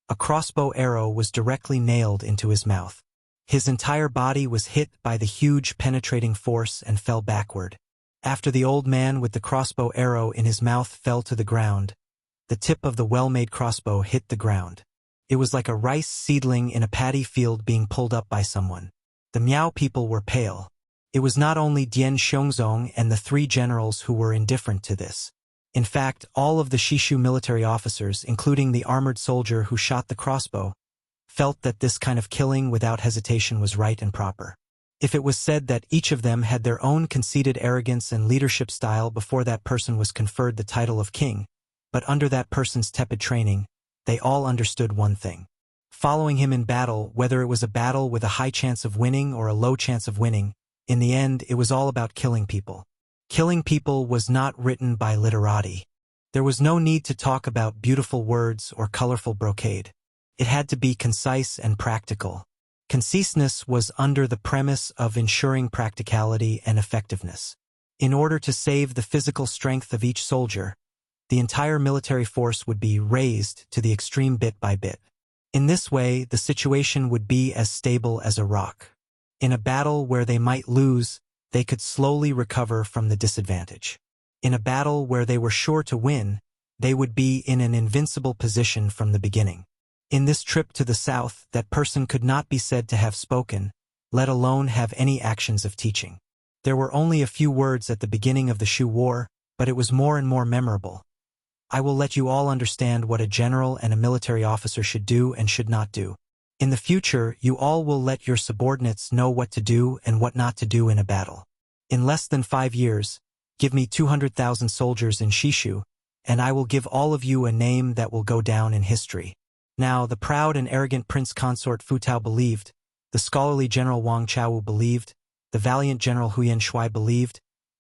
a crossbow arrow was directly nailed into his mouth. His entire body was hit by the huge penetrating force and fell backward. After the old man with the crossbow arrow in his mouth fell to the ground, the tip of the well-made crossbow hit the ground. It was like a rice seedling in a paddy field being pulled up by someone. The Miao people were pale. It was not only Dian Xiongzong and the three generals who were indifferent to this. In fact, all of the Shishu military officers, including the armored soldier who shot the crossbow, felt that this kind of killing without hesitation was right and proper. If it was said that each of them had their own conceited arrogance and leadership style before that person was conferred the title of king, but under that person's tepid training, they all understood one thing. Following him in battle, whether it was a battle with a high chance of winning or a low chance of winning, in the end it was all about killing people. Killing people was not written by literati. There was no need to talk about beautiful words or colorful brocade. It had to be concise and practical. Conciseness was under the premise of ensuring practicality and effectiveness. In order to save the physical strength of each soldier, the entire military force would be raised to the extreme bit by bit. In this way, the situation would be as stable as a rock. In a battle where they might lose, they could slowly recover from the disadvantage. In a battle where they were sure to win, they would be in an invincible position from the beginning. In this trip to the south, that person could not be said to have spoken, let alone have any actions of teaching. There were only a few words at the beginning of the Shu War, but it was more and more memorable. I will let you all understand what a general and a military officer should do and should not do. In the future, you all will let your subordinates know what to do and what not to do in a battle. In less than 5 years, give me 200,000 soldiers in Shishu, and I will give all of you a name that will go down in history. Now, the proud and arrogant prince consort Fu Tao believed the scholarly General Wang Chaowu believed, the valiant General Huyan Shui believed,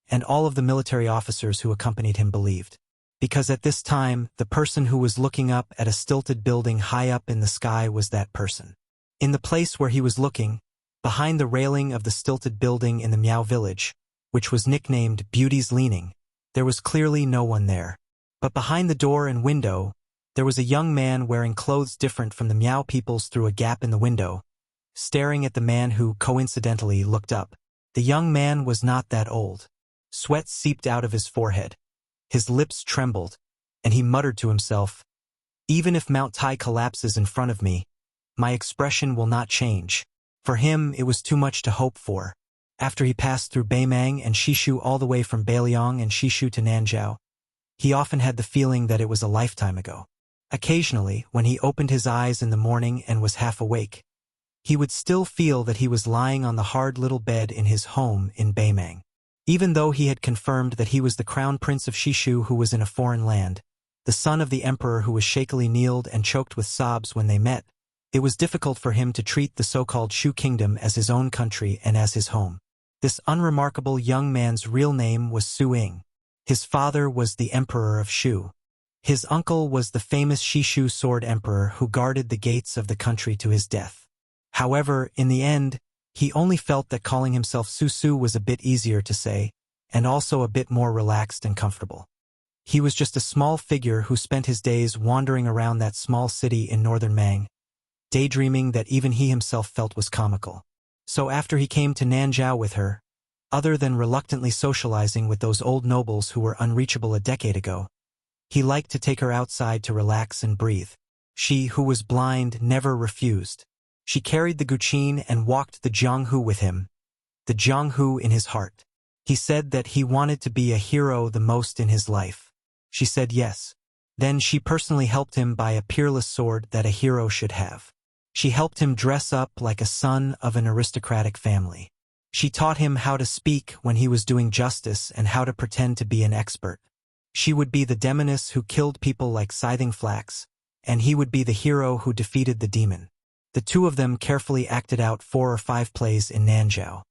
and all of the military officers who accompanied him believed. Because at this time, the person who was looking up at a stilted building high up in the sky was that person. In the place where he was looking, behind the railing of the stilted building in the Miao village, which was nicknamed Beauty's Leaning, there was clearly no one there. But behind the door and window, there was a young man wearing clothes different from the Miao people's through a gap in the window, staring at the man who, coincidentally, looked up. The young man was not that old. Sweat seeped out of his forehead. His lips trembled, and he muttered to himself, "Even if Mount Tai collapses in front of me, my expression will not change." For him, it was too much to hope for. After he passed through Beimang and Shishu all the way from Beiliang and Shishu to Nanzhou, he often had the feeling that it was a lifetime ago. Occasionally, when he opened his eyes in the morning and was half awake, he would still feel that he was lying on the hard little bed in his home in Beimang. Even though he had confirmed that he was the crown prince of Shishu who was in a foreign land, the son of the emperor who was shakily kneeled and choked with sobs when they met, it was difficult for him to treat the so-called Shu kingdom as his own country and as his home. This unremarkable young man's real name was Su Ying. His father was the emperor of Shu. His uncle was the famous Shishu sword emperor who guarded the gates of the country to his death. However, in the end, he only felt that calling himself Su was a bit easier to say, and also a bit more relaxed and comfortable. He was just a small figure who spent his days wandering around that small city in northern Mang, daydreaming that even he himself felt was comical. So after he came to Nanzhou with her, other than reluctantly socializing with those old nobles who were unreachable a decade ago, he liked to take her outside to relax and breathe. She, who was blind, never refused. She carried the guqin and walked the Jianghu with him, the Jianghu in his heart. He said that he wanted to be a hero the most in his life. She said yes. Then she personally helped him buy a peerless sword that a hero should have. She helped him dress up like a son of an aristocratic family. She taught him how to speak when he was doing justice and how to pretend to be an expert. She would be the demoness who killed people like scything flax, and he would be the hero who defeated the demon. The two of them carefully acted out 4 or 5 plays in Nanzhou.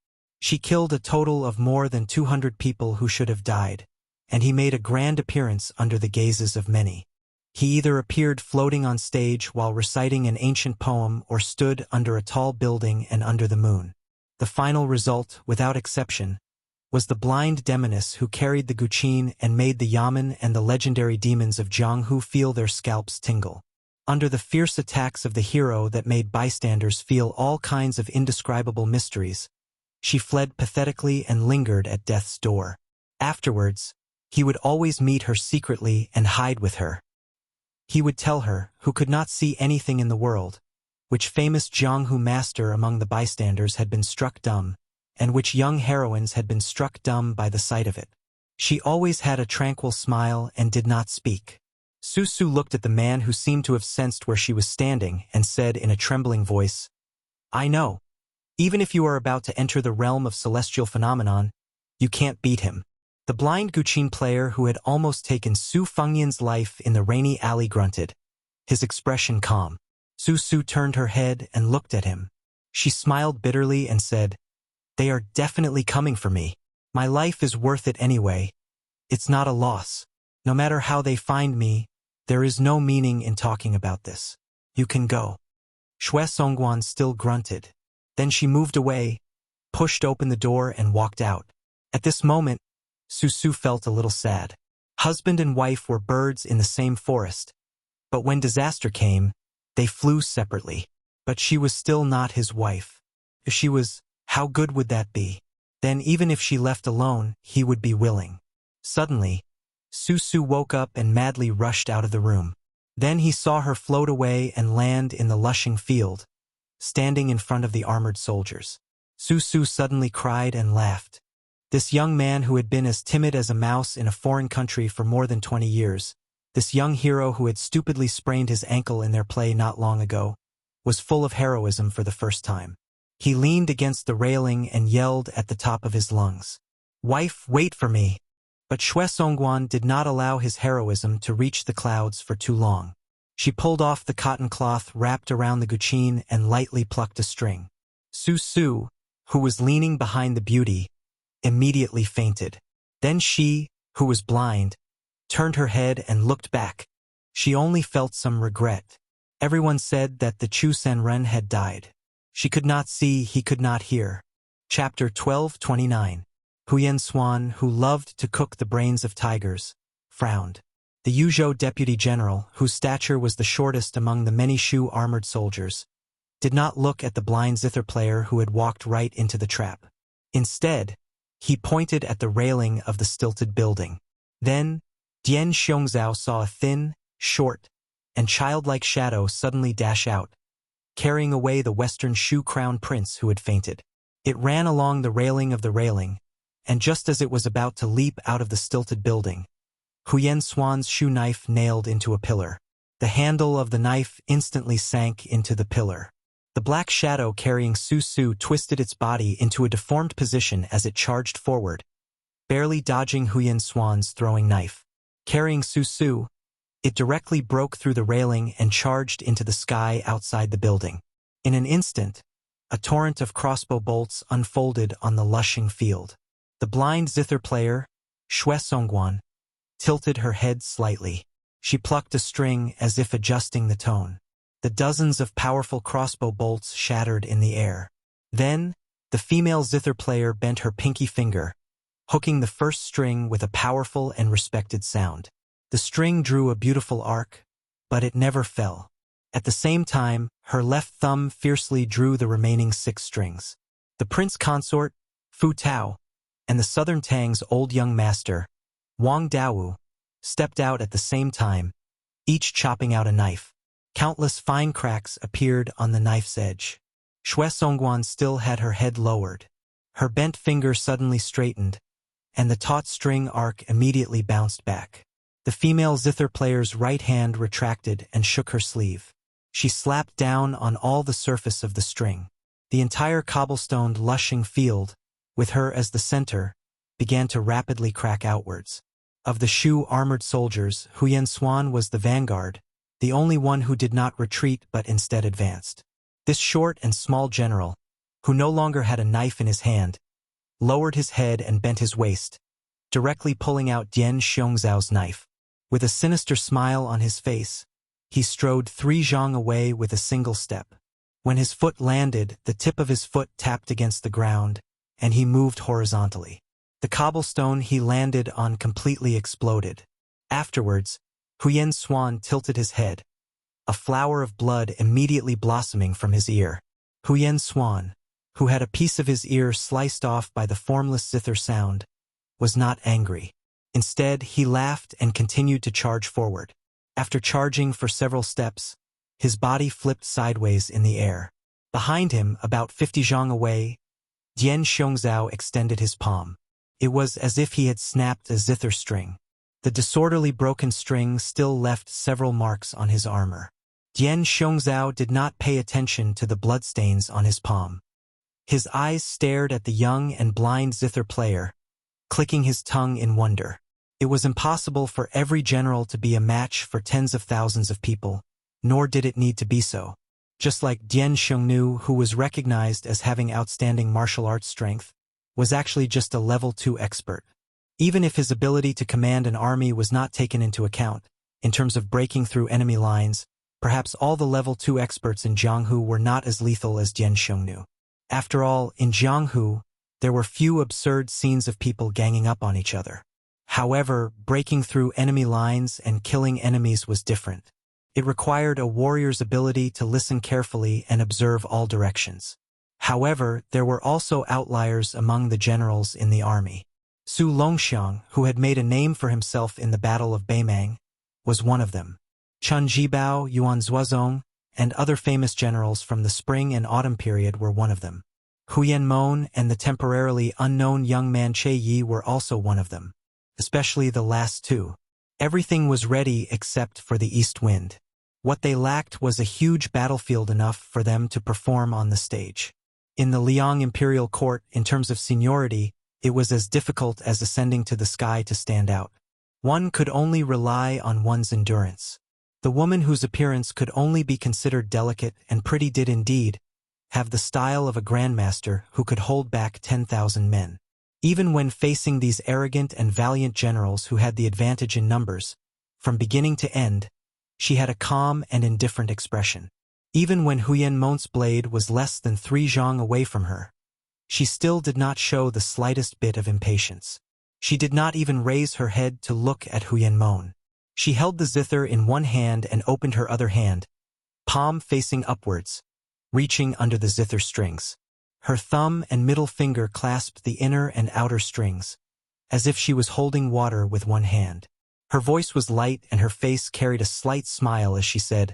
She killed a total of more than 200 people who should have died, and he made a grand appearance under the gazes of many. He either appeared floating on stage while reciting an ancient poem or stood under a tall building and under the moon. The final result, without exception, was the blind demoness who carried the guqin and made the yamen and the legendary demons of Jianghu feel their scalps tingle. Under the fierce attacks of the hero that made bystanders feel all kinds of indescribable mysteries, she fled pathetically and lingered at death's door. Afterwards, he would always meet her secretly and hide with her. He would tell her, who could not see anything in the world, which famous Jianghu master among the bystanders had been struck dumb, and which young heroines had been struck dumb by the sight of it. She always had a tranquil smile and did not speak. Su looked at the man who seemed to have sensed where she was standing and said in a trembling voice, "I know. Even if you are about to enter the realm of celestial phenomenon, you can't beat him." The blind guqin player who had almost taken Su Fengyan's life in the rainy alley grunted, his expression calm. Su turned her head and looked at him. She smiled bitterly and said, "They are definitely coming for me. My life is worth it anyway. It's not a loss. No matter how they find me, there is no meaning in talking about this. You can go." Xue Songguan still grunted. Then she moved away, pushed open the door and walked out. At this moment, Su felt a little sad. Husband and wife were birds in the same forest, but when disaster came, they flew separately. But she was still not his wife. If she was, how good would that be? Then even if she left alone, he would be willing. Suddenly, Su woke up and madly rushed out of the room. Then he saw her float away and land in the lushing field, standing in front of the armored soldiers. Su suddenly cried and laughed. This young man who had been as timid as a mouse in a foreign country for more than 20 years, this young hero who had stupidly sprained his ankle in their play not long ago, was full of heroism for the first time. He leaned against the railing and yelled at the top of his lungs, "Wife, wait for me!" But Xue Songguan did not allow his heroism to reach the clouds for too long. She pulled off the cotton cloth wrapped around the guqin and lightly plucked a string. Su Su, who was leaning behind the beauty, immediately fainted. Then she, who was blind, turned her head and looked back. She only felt some regret. Everyone said that the Chu Sanren had died. She could not see, he could not hear. Chapter 12:29. Huyen Xuan, who loved to cook the brains of tigers, frowned. The Yuzhou deputy general, whose stature was the shortest among the many Shu armored soldiers, did not look at the blind zither player who had walked right into the trap. Instead, he pointed at the railing of the stilted building. Then, Dian Xiongzhao saw a thin, short, and childlike shadow suddenly dash out, carrying away the Western Shu crown prince who had fainted. It ran along the railing of the railing, and just as it was about to leap out of the stilted building, Huyen Xuan's Shu knife nailed into a pillar. The handle of the knife instantly sank into the pillar. The black shadow carrying Su Su twisted its body into a deformed position as it charged forward, barely dodging Huyen Xuan's throwing knife. Carrying Su Su, it directly broke through the railing and charged into the sky outside the building. In an instant, a torrent of crossbow bolts unfolded on the lushing field. The blind zither player, Xue Songguan, tilted her head slightly. She plucked a string as if adjusting the tone. The dozens of powerful crossbow bolts shattered in the air. Then, the female zither player bent her pinky finger, hooking the first string with a powerful and respected sound. The string drew a beautiful arc, but it never fell. At the same time, her left thumb fiercely drew the remaining 6 strings. The prince consort, Fu Tao, and the southern Tang's old young master, Wang Dawu, stepped out at the same time, each chopping out a knife. Countless fine cracks appeared on the knife's edge. Xue Songguan still had her head lowered. Her bent finger suddenly straightened, and the taut string arc immediately bounced back. The female zither player's right hand retracted and shook her sleeve. She slapped down on all the surface of the string. The entire cobblestoned lushing field, with her as the center, began to rapidly crack outwards. Of the Shu armored soldiers, Huyen Xuan was the vanguard, the only one who did not retreat but instead advanced. This short and small general, who no longer had a knife in his hand, lowered his head and bent his waist, directly pulling out Dian Xiongzhao's knife. With a sinister smile on his face, he strode 3 zhang away with a single step. When his foot landed, the tip of his foot tapped against the ground, and he moved horizontally. The cobblestone he landed on completely exploded. Afterwards, Huyen Xuan tilted his head, a flower of blood immediately blossoming from his ear. Huyen Xuan, who had a piece of his ear sliced off by the formless zither sound, was not angry. Instead, he laughed and continued to charge forward. After charging for several steps, his body flipped sideways in the air. Behind him, about 50 zhang away, Dian Xiongzhao extended his palm. It was as if he had snapped a zither string. The disorderly broken string still left several marks on his armor. Dian Xiongzhao did not pay attention to the bloodstains on his palm. His eyes stared at the young and blind zither player, clicking his tongue in wonder. It was impossible for every general to be a match for tens of thousands of people, nor did it need to be so. Just like Dian Xiongnu, who was recognized as having outstanding martial arts strength, was actually just a level 2 expert. Even if his ability to command an army was not taken into account, in terms of breaking through enemy lines, perhaps all the level 2 experts in Jianghu were not as lethal as Dian Xiongnu. After all, in Jianghu, there were few absurd scenes of people ganging up on each other. However, breaking through enemy lines and killing enemies was different. It required a warrior's ability to listen carefully and observe all directions. However, there were also outliers among the generals in the army. Su Longxiang, who had made a name for himself in the Battle of Beimang, was one of them. Chen Jibao, Yuan Zuozong, and other famous generals from the spring and autumn period were one of them. Huyen Mon and the temporarily unknown young man Che Yi were also one of them. Especially the last 2. Everything was ready except for the east wind. What they lacked was a huge battlefield enough for them to perform on the stage. In the Liang imperial court, in terms of seniority, it was as difficult as ascending to the sky to stand out. One could only rely on one's endurance. The woman whose appearance could only be considered delicate and pretty did indeed have the style of a grandmaster who could hold back 10,000 men. Even when facing these arrogant and valiant generals who had the advantage in numbers, from beginning to end, she had a calm and indifferent expression. Even when Huyen Mont's blade was less than 3 zhang away from her, she still did not show the slightest bit of impatience. She did not even raise her head to look at Huyen Mon. She held the zither in one hand and opened her other hand, palm facing upwards, reaching under the zither strings. Her thumb and middle finger clasped the inner and outer strings, as if she was holding water with one hand. Her voice was light and her face carried a slight smile as she said,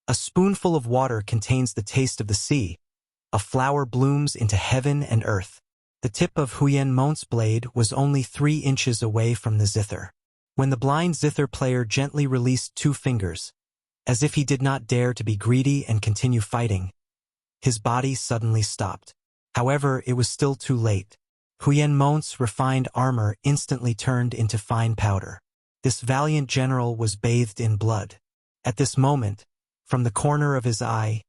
"A spoonful of water contains the taste of the sea. A flower blooms into heaven and earth." The tip of Huyen Mont's blade was only 3 inches away from the zither. When the blind zither player gently released 2 fingers, as if he did not dare to be greedy and continue fighting, his body suddenly stopped. However, it was still too late. Huyen Mont's refined armor instantly turned into fine powder. This valiant general was bathed in blood. At this moment, from the corner of his eye,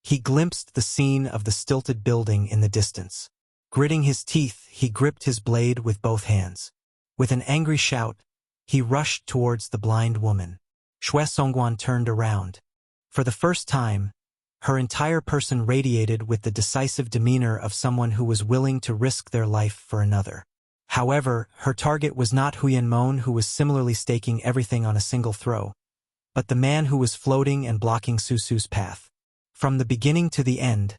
he glimpsed the scene of the stilted building in the distance. Gritting his teeth, he gripped his blade with both hands. With an angry shout, he rushed towards the blind woman. Xue Songguan turned around. For the first time, her entire person radiated with the decisive demeanor of someone who was willing to risk their life for another. However, her target was not Huyen Mon, who was similarly staking everything on a single throw, but the man who was floating and blocking Susu's path. From the beginning to the end,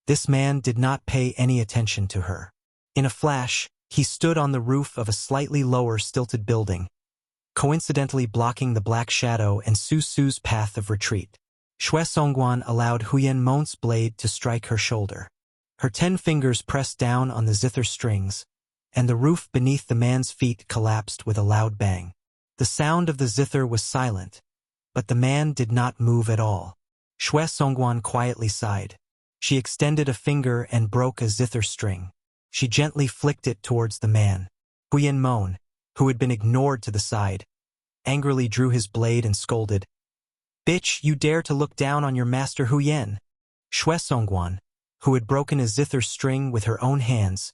this man did not pay any attention to her. In a flash, he stood on the roof of a slightly lower stilted building, coincidentally blocking the black shadow and Susu's path of retreat. Xue Songguan allowed Huyen Mont's blade to strike her shoulder. Her 10 fingers pressed down on the zither strings, and the roof beneath the man's feet collapsed with a loud bang. The sound of the zither was silent, but the man did not move at all. Xue Songguan quietly sighed. She extended a finger and broke a zither string. She gently flicked it towards the man. Huyen Mon, who had been ignored to the side, angrily drew his blade and scolded, "Bitch, you dare to look down on your master Huyen?" Xue Songguan, who had broken a zither string with her own hands,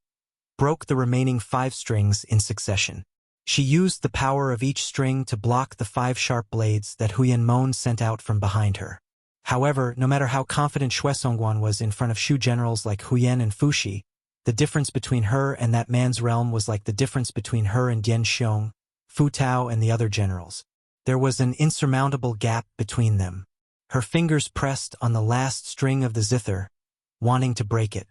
broke the remaining 5 strings in succession. She used the power of each string to block the 5 sharp blades that Huyen Mon sent out from behind her. However, no matter how confident Xue Songguan was in front of Shu generals like Huyen and Fuxi, the difference between her and that man's realm was like the difference between her and Dian Xiong, Fu Tao and the other generals. There was an insurmountable gap between them. Her fingers pressed on the last string of the zither, wanting to break it.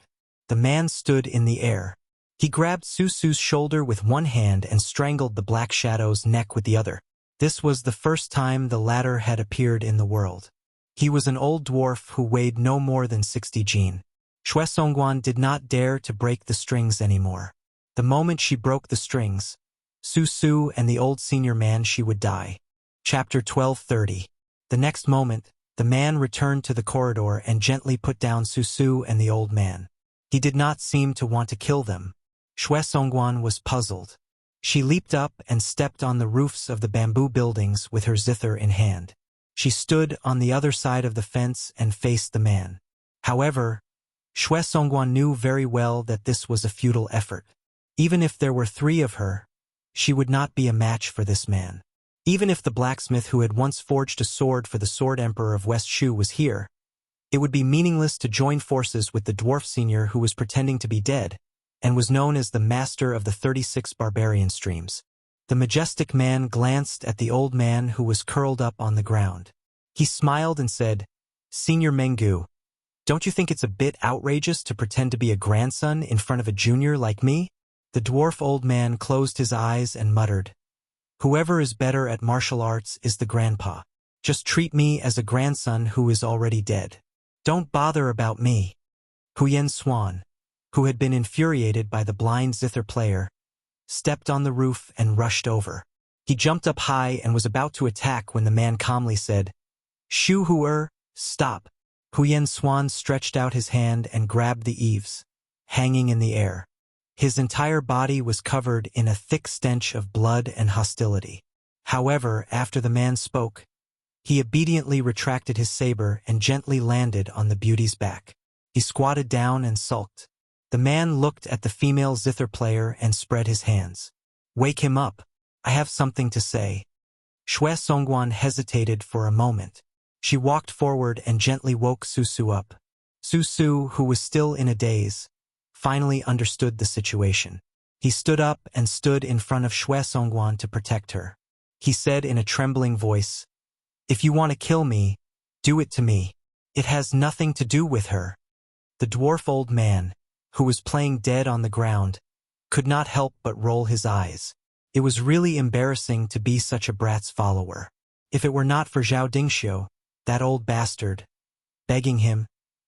The man stood in the air. He grabbed Susu's shoulder with one hand and strangled the Black Shadow's neck with the other. This was the first time the latter had appeared in the world. He was an old dwarf who weighed no more than 60 jin. Xue Songguan did not dare to break the strings anymore. The moment she broke the strings, Susu and the old senior man, she would die. Chapter 1230. The next moment, the man returned to the corridor and gently put down Susu and the old man. He did not seem to want to kill them. Xue Songguan was puzzled. She leaped up and stepped on the roofs of the bamboo buildings with her zither in hand. She stood on the other side of the fence and faced the man. However, Xue Songguan knew very well that this was a futile effort. Even if there were 3 of her, she would not be a match for this man. Even if the blacksmith who had once forged a sword for the Sword Emperor of West Shu was here, it would be meaningless to join forces with the dwarf senior who was pretending to be dead, and was known as the master of the 36 barbarian streams. The majestic man glanced at the old man who was curled up on the ground. He smiled and said, "Senior Mengu, don't you think it's a bit outrageous to pretend to be a grandson in front of a junior like me?" The dwarf old man closed his eyes and muttered, "Whoever is better at martial arts is the grandpa. Just treat me as a grandson who is already dead. Don't bother about me." Huyen Swan, who had been infuriated by the blind zither player, stepped on the roof and rushed over. He jumped up high and was about to attack when the man calmly said, "Shu Huer, stop." Huyen Swan stretched out his hand and grabbed the eaves, hanging in the air. His entire body was covered in a thick stench of blood and hostility. However, after the man spoke, he obediently retracted his saber and gently landed on the beauty's back. He squatted down and sulked. The man looked at the female zither player and spread his hands. Wake him up. I have something to say. Xue Songguan hesitated for a moment. She walked forward and gently woke Susu up. Susu, who was still in a daze, finally understood the situation. He stood up and stood in front of Xue Songguan to protect her. He said in a trembling voice, "If you want to kill me, do it to me. It has nothing to do with her." The dwarf old man, who was playing dead on the ground, could not help but roll his eyes. It was really embarrassing to be such a brat's follower. If it were not for Zhao Dingxiu, that old bastard, begging him,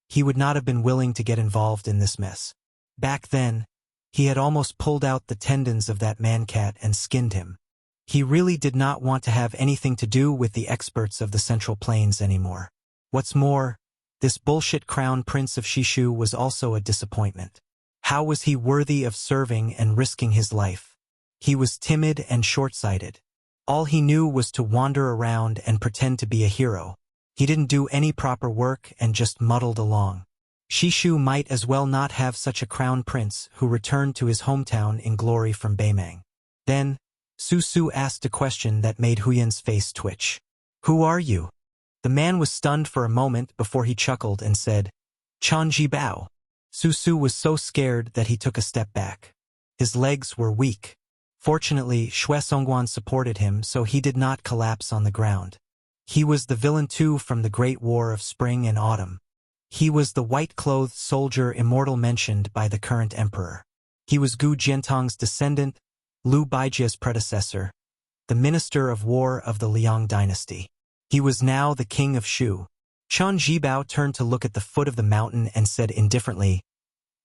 he would not have been willing to get involved in this mess. Back then, he had almost pulled out the tendons of that man-cat and skinned him. He really did not want to have anything to do with the experts of the Central Plains anymore. What's more, this bullshit crown prince of Shishu was also a disappointment. How was he worthy of serving and risking his life? He was timid and short-sighted. All he knew was to wander around and pretend to be a hero. He didn't do any proper work and just muddled along. Shishu might as well not have such a crown prince who returned to his hometown in glory from Beimang. Then, Susu asked a question that made Huyan's face twitch. "Who are you?" The man was stunned for a moment before he chuckled and said, "Chanji Bao." Susu was so scared that he took a step back. His legs were weak. Fortunately, Xue Songguan supported him, so he did not collapse on the ground. He was the villain too from the Great War of Spring and Autumn. He was the white-clothed soldier immortal mentioned by the current emperor. He was Gu Jiantong's descendant, Liu Baijia's predecessor, the minister of war of the Liang dynasty. He was now the king of Shu. Chen Jibao turned to look at the foot of the mountain and said indifferently,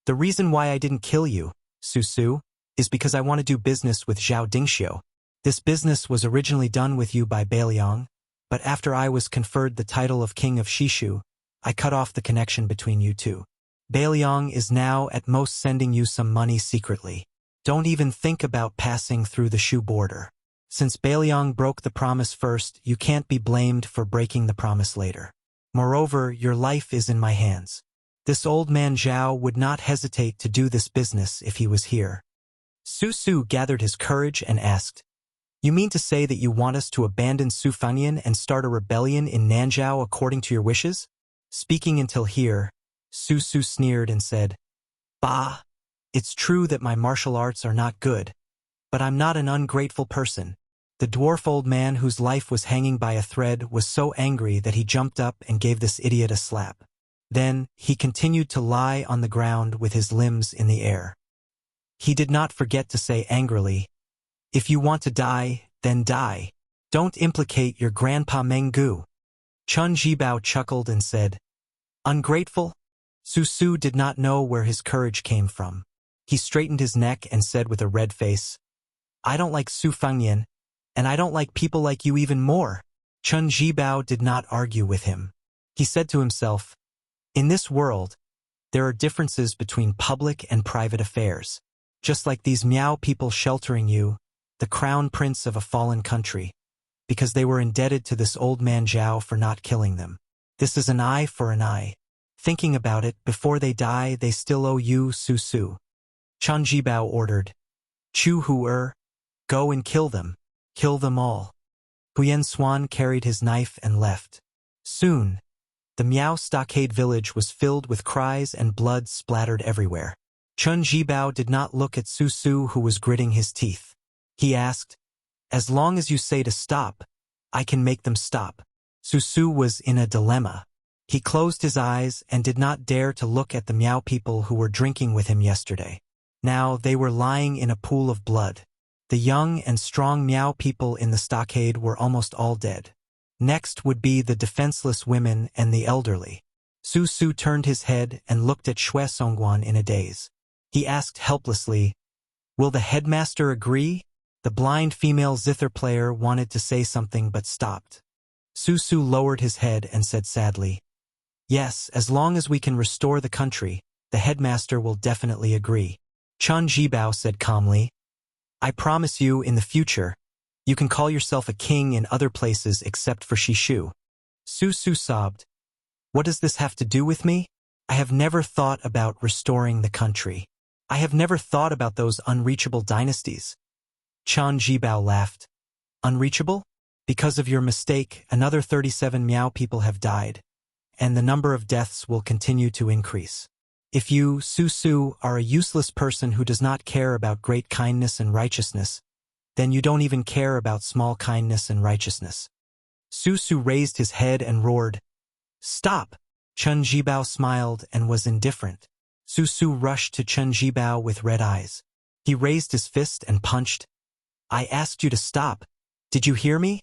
"The reason why I didn't kill you, Susu, is because I want to do business with Zhao Dingxiu. This business was originally done with you by Beiliang, but after I was conferred the title of king of Shishu, I cut off the connection between you two. Beiliang is now at most sending you some money secretly. Don't even think about passing through the Shu border. Since Beiliang broke the promise first, you can't be blamed for breaking the promise later. Moreover, your life is in my hands. This old man Zhao would not hesitate to do this business if he was here." Susu gathered his courage and asked, "You mean to say that you want us to abandon Su Fanyan and start a rebellion in Nanzhao according to your wishes?" Speaking until here, Susu sneered and said, "Bah, it's true that my martial arts are not good, but I'm not an ungrateful person." The dwarf old man whose life was hanging by a thread was so angry that he jumped up and gave this idiot a slap. Then, he continued to lie on the ground with his limbs in the air. He did not forget to say angrily, "If you want to die, then die. Don't implicate your grandpa Menggu." Chun Jibao chuckled and said, "Ungrateful?" Susu did not know where his courage came from. He straightened his neck and said with a red face, "I don't like Su Fengnian, and I don't like people like you even more." Chun Jibao did not argue with him. He said to himself, "In this world, there are differences between public and private affairs. Just like these Miao people sheltering you, the crown prince of a fallen country, because they were indebted to this old man Zhao for not killing them. This is an eye for an eye. Thinking about it, before they die, they still owe you, Susu." Chan Jibao ordered, "Chu Hu go and kill them. Kill them all." Huyen Swan carried his knife and left. Soon, the Miao stockade village was filled with cries and blood splattered everywhere. Chun Jibao did not look at Susu, who was gritting his teeth. He asked, "As long as you say to stop, I can make them stop." Susu was in a dilemma. He closed his eyes and did not dare to look at the Miao people who were drinking with him yesterday. Now they were lying in a pool of blood. The young and strong Miao people in the stockade were almost all dead. Next would be the defenseless women and the elderly. Susu turned his head and looked at Xue Songguan in a daze. He asked helplessly, "Will the headmaster agree?" The blind female zither player wanted to say something but stopped. Susu lowered his head and said sadly, "Yes, as long as we can restore the country, the headmaster will definitely agree." Chun Jibao said calmly, "I promise you, in the future, you can call yourself a king in other places except for Shishu." Susu sobbed, "What does this have to do with me? I have never thought about restoring the country. I have never thought about those unreachable dynasties. Chen Jibao laughed. Unreachable? Because of your mistake, another 37 Miao people have died, and the number of deaths will continue to increase. If you, Su Su, are a useless person who does not care about great kindness and righteousness, then you don't even care about small kindness and righteousness. Su Su raised his head and roared, "Stop!" Chen Jibao smiled and was indifferent. Su Su rushed to Chen Jibao with red eyes. He raised his fist and punched. "I asked you to stop. Did you hear me?"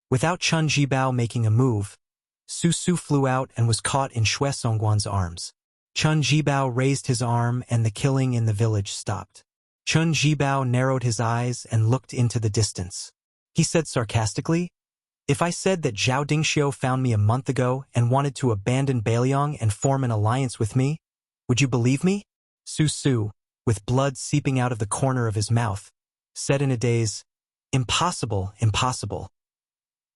Without Chen Jibao making a move, Su Su flew out and was caught in Xue Songguan's arms. Chen Jibao raised his arm and the killing in the village stopped. Chen Jibao narrowed his eyes and looked into the distance. He said sarcastically, "If I said that Zhao Dingxiu found me a month ago and wanted to abandon Beiliang and form an alliance with me, would you believe me?" Su Su, with blood seeping out of the corner of his mouth, said in a daze, "Impossible, impossible."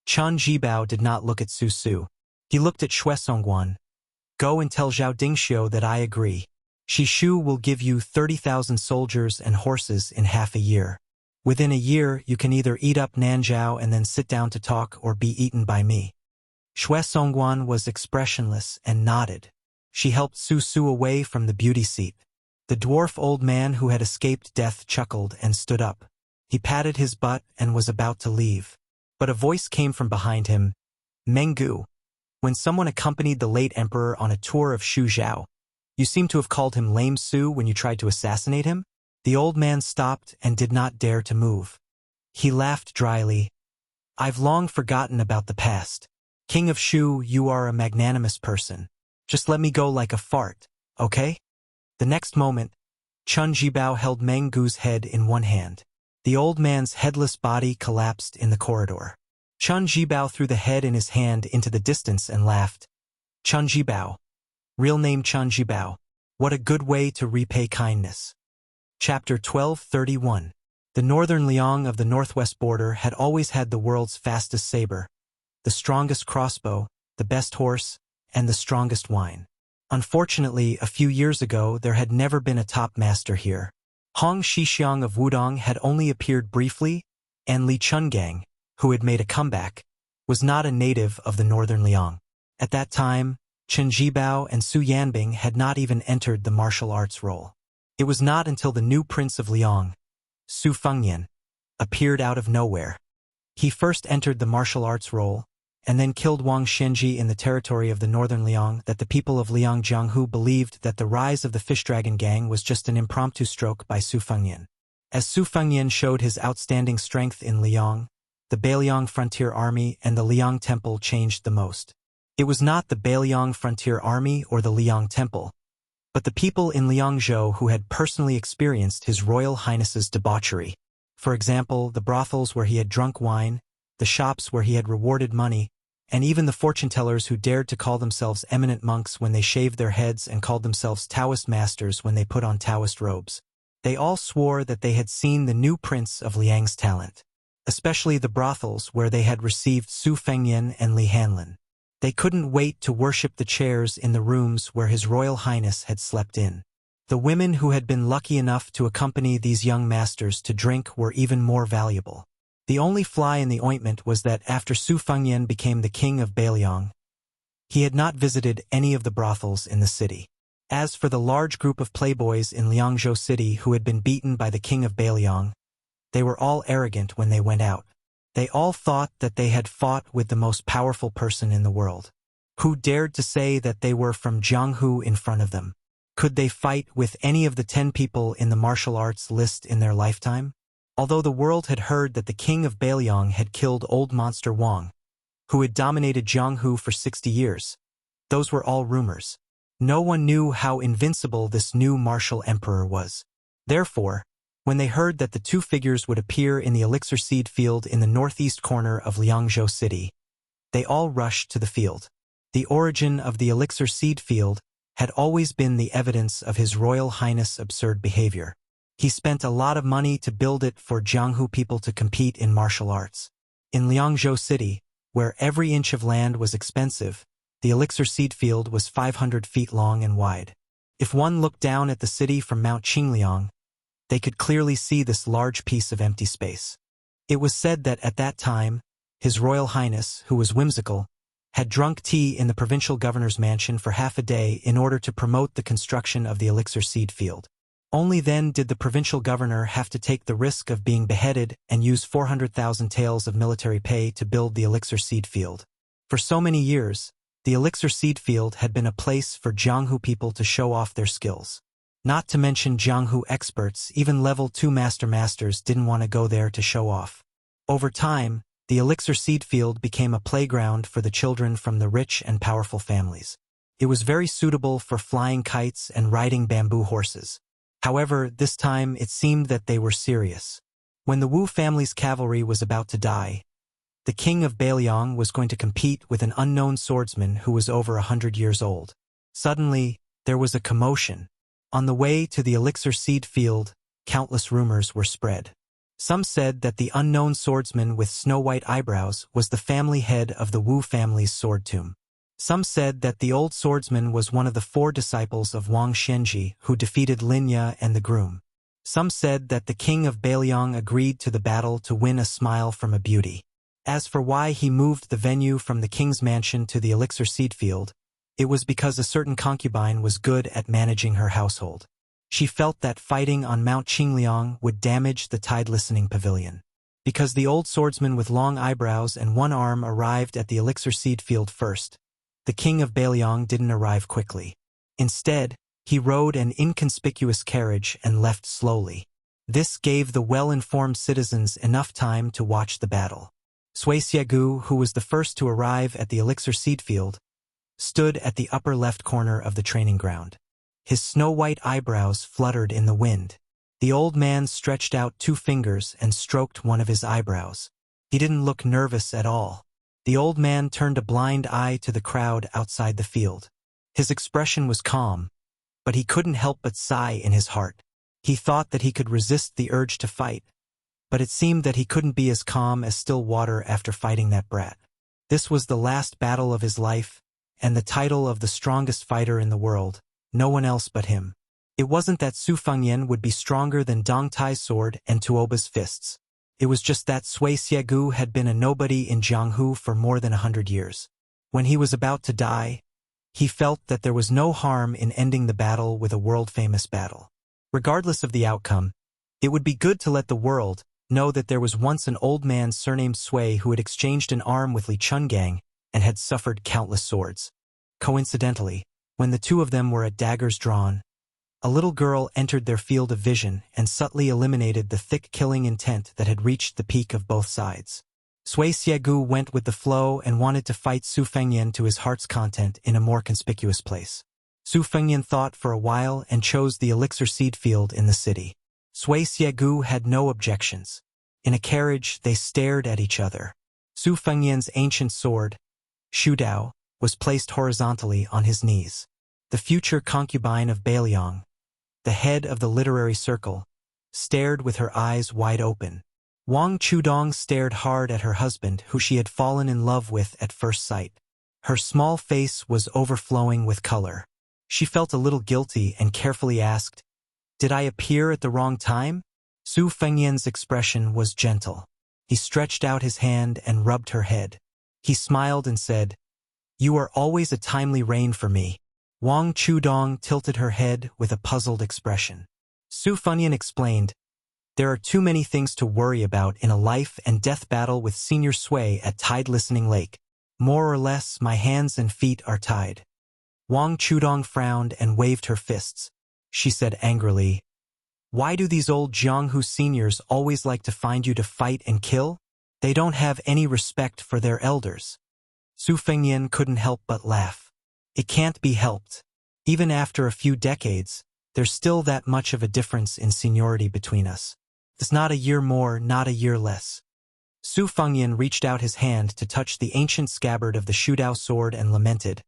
Chen Jibao did not look at Su Su. He looked at Xue Songguan. "Go and tell Zhao Dingxiu that I agree. Shishu will give you 30,000 soldiers and horses in half a year. Within a year, you can either eat up Nanzhao and then sit down to talk or be eaten by me." Xue Songguan was expressionless and nodded. She helped Su Su away from the beauty seat. The dwarf old man who had escaped death chuckled and stood up. He patted his butt and was about to leave. But a voice came from behind him, "Menggu, when someone accompanied the late emperor on a tour of Shuzhou, you seem to have called him Lame Su when you tried to assassinate him?" The old man stopped and did not dare to move. He laughed dryly. "I've long forgotten about the past. King of Shu, you are a magnanimous person. Just let me go like a fart, okay?" The next moment, Chen Jibao held Menggu's head in one hand. The old man's headless body collapsed in the corridor. Chen Jibao threw the head in his hand into the distance and laughed. "Chen Jibao. Real name Chen Jibao. What a good way to repay kindness." Chapter 1231. The northern Liang of the northwest border had always had the world's fastest saber, the strongest crossbow, the best horse, and the strongest wine. Unfortunately, a few years ago, there had never been a top master here. Hong Shixiang of Wudong had only appeared briefly, and Li Chungang, who had made a comeback, was not a native of the northern Liang. At that time, Chen Jibao and Su Yanbing had not even entered the martial arts role. It was not until the new prince of Liang, Su Fengyan, appeared out of nowhere. He first entered the martial arts role, and then killed Wang Shenji in the territory of the northern Liang that the people of Liang Jianghu believed that the rise of the Fish Dragon Gang was just an impromptu stroke by Su Fengyan. As Su Fengyan showed his outstanding strength in Liang, the Beiliang Frontier Army and the Liang Temple changed the most. It was not the Beiliang Frontier Army or the Liang Temple, but the people in Liangzhou who had personally experienced His Royal Highness's debauchery. For example, the brothels where he had drunk wine, the shops where he had rewarded money, and even the fortune-tellers who dared to call themselves eminent monks when they shaved their heads and called themselves Taoist masters when they put on Taoist robes. They all swore that they had seen the new prince of Liang's talent, especially the brothels where they had received Su Fengyan and Li Hanlin. They couldn't wait to worship the chairs in the rooms where His Royal Highness had slept in. The women who had been lucky enough to accompany these young masters to drink were even more valuable. The only fly in the ointment was that after Su Fengyan became the king of Beiliang, he had not visited any of the brothels in the city. As for the large group of playboys in Liangzhou City who had been beaten by the king of Beiliang, they were all arrogant when they went out. They all thought that they had fought with the most powerful person in the world. Who dared to say that they were from Jianghu in front of them? Could they fight with any of the 10 people in the martial arts list in their lifetime? Although the world had heard that the king of Beiliang had killed old monster Wang, who had dominated Jianghu for 60 years, those were all rumors. No one knew how invincible this new martial emperor was. Therefore, when they heard that the two figures would appear in the elixir seed field in the northeast corner of Liangzhou City, they all rushed to the field. The origin of the elixir seed field had always been the evidence of His Royal Highness' absurd behavior. He spent a lot of money to build it for Jianghu people to compete in martial arts. In Liangzhou City, where every inch of land was expensive, The elixir seed field was 500 feet long and wide. If one looked down at the city from Mount Qingliang, they could clearly see this large piece of empty space. It was said that at that time, His Royal Highness, who was whimsical, had drunk tea in the provincial governor's mansion for half a day in order to promote the construction of the elixir seed field. Only then did the provincial governor have to take the risk of being beheaded and use 400,000 taels of military pay to build the elixir seed field. For so many years, the elixir seed field had been a place for Jianghu people to show off their skills. Not to mention Jianghu experts, even level 2 masters didn't want to go there to show off. Over time, the elixir seed field became a playground for the children from the rich and powerful families. It was very suitable for flying kites and riding bamboo horses. However, this time it seemed that they were serious. When the Wu family's cavalry was about to die, the king of Beiliang was going to compete with an unknown swordsman who was over 100 years old. Suddenly, there was a commotion. On the way to the elixir seed field, countless rumors were spread. Some said that the unknown swordsman with snow-white eyebrows was the family head of the Wu family's sword tomb. Some said that the old swordsman was one of the 4 disciples of Wang Xianji who defeated Lin Ye and the groom. Some said that the king of Beiliang agreed to the battle to win a smile from a beauty. As for why he moved the venue from the king's mansion to the elixir seed field, it was because a certain concubine was good at managing her household. She felt that fighting on Mount Qingliang would damage the tide-listening pavilion. Because the old swordsman with long eyebrows and one arm arrived at the elixir seed field first, the king of Beiliang didn't arrive quickly. Instead, he rode an inconspicuous carriage and left slowly. This gave the well-informed citizens enough time to watch the battle. Sui Xiegu, who was the first to arrive at the elixir seed field, stood at the upper left corner of the training ground. His snow-white eyebrows fluttered in the wind. The old man stretched out 2 fingers and stroked one of his eyebrows. He didn't look nervous at all. The old man turned a blind eye to the crowd outside the field. His expression was calm, but he couldn't help but sigh in his heart. He thought that he could resist the urge to fight, but it seemed that he couldn't be as calm as still water after fighting that brat. This was the last battle of his life, and the title of the strongest fighter in the world. No one else but him. It wasn't that Su Fengyan would be stronger than Dong Tai's sword and Tuoba's fists. It was just that Sui Xiegu had been a nobody in Jianghu for more than 100 years. When he was about to die, he felt that there was no harm in ending the battle with a world-famous battle. Regardless of the outcome, it would be good to let the world know that there was once an old man surnamed Sui who had exchanged an arm with Li Chungang and had suffered countless swords. Coincidentally, when the 2 of them were at daggers drawn, a little girl entered their field of vision and subtly eliminated the thick killing intent that had reached the peak of both sides. Sui Xiegu went with the flow and wanted to fight Su Fengyan to his heart's content in a more conspicuous place. Su Fengyan thought for a while and chose the elixir seed field in the city. Sui Xiegu had no objections. In a carriage, they stared at each other. Su Fengyan's ancient sword, Shu Dao, was placed horizontally on his knees. The future concubine of Beiliang, the head of the literary circle, stared with her eyes wide open. Wang Chudong stared hard at her husband, who she had fallen in love with at first sight. Her small face was overflowing with color. She felt a little guilty and carefully asked, "Did I appear at the wrong time?" Su Fengyan's expression was gentle. He stretched out his hand and rubbed her head. He smiled and said, "You are always a timely rain for me." Wang Chudong tilted her head with a puzzled expression. Su Fengyan explained, "There are too many things to worry about in a life-and-death battle with Senior Sui at Tide-Listening Lake. More or less, my hands and feet are tied." Wang Chudong frowned and waved her fists. She said angrily, "Why do these old Jianghu seniors always like to find you to fight and kill? They don't have any respect for their elders." Su Fengyan couldn't help but laugh. "It can't be helped. Even after a few decades, there's still that much of a difference in seniority between us. It's not a year more, not a year less." Su Fengyan reached out his hand to touch the ancient scabbard of the Shudao sword and lamented,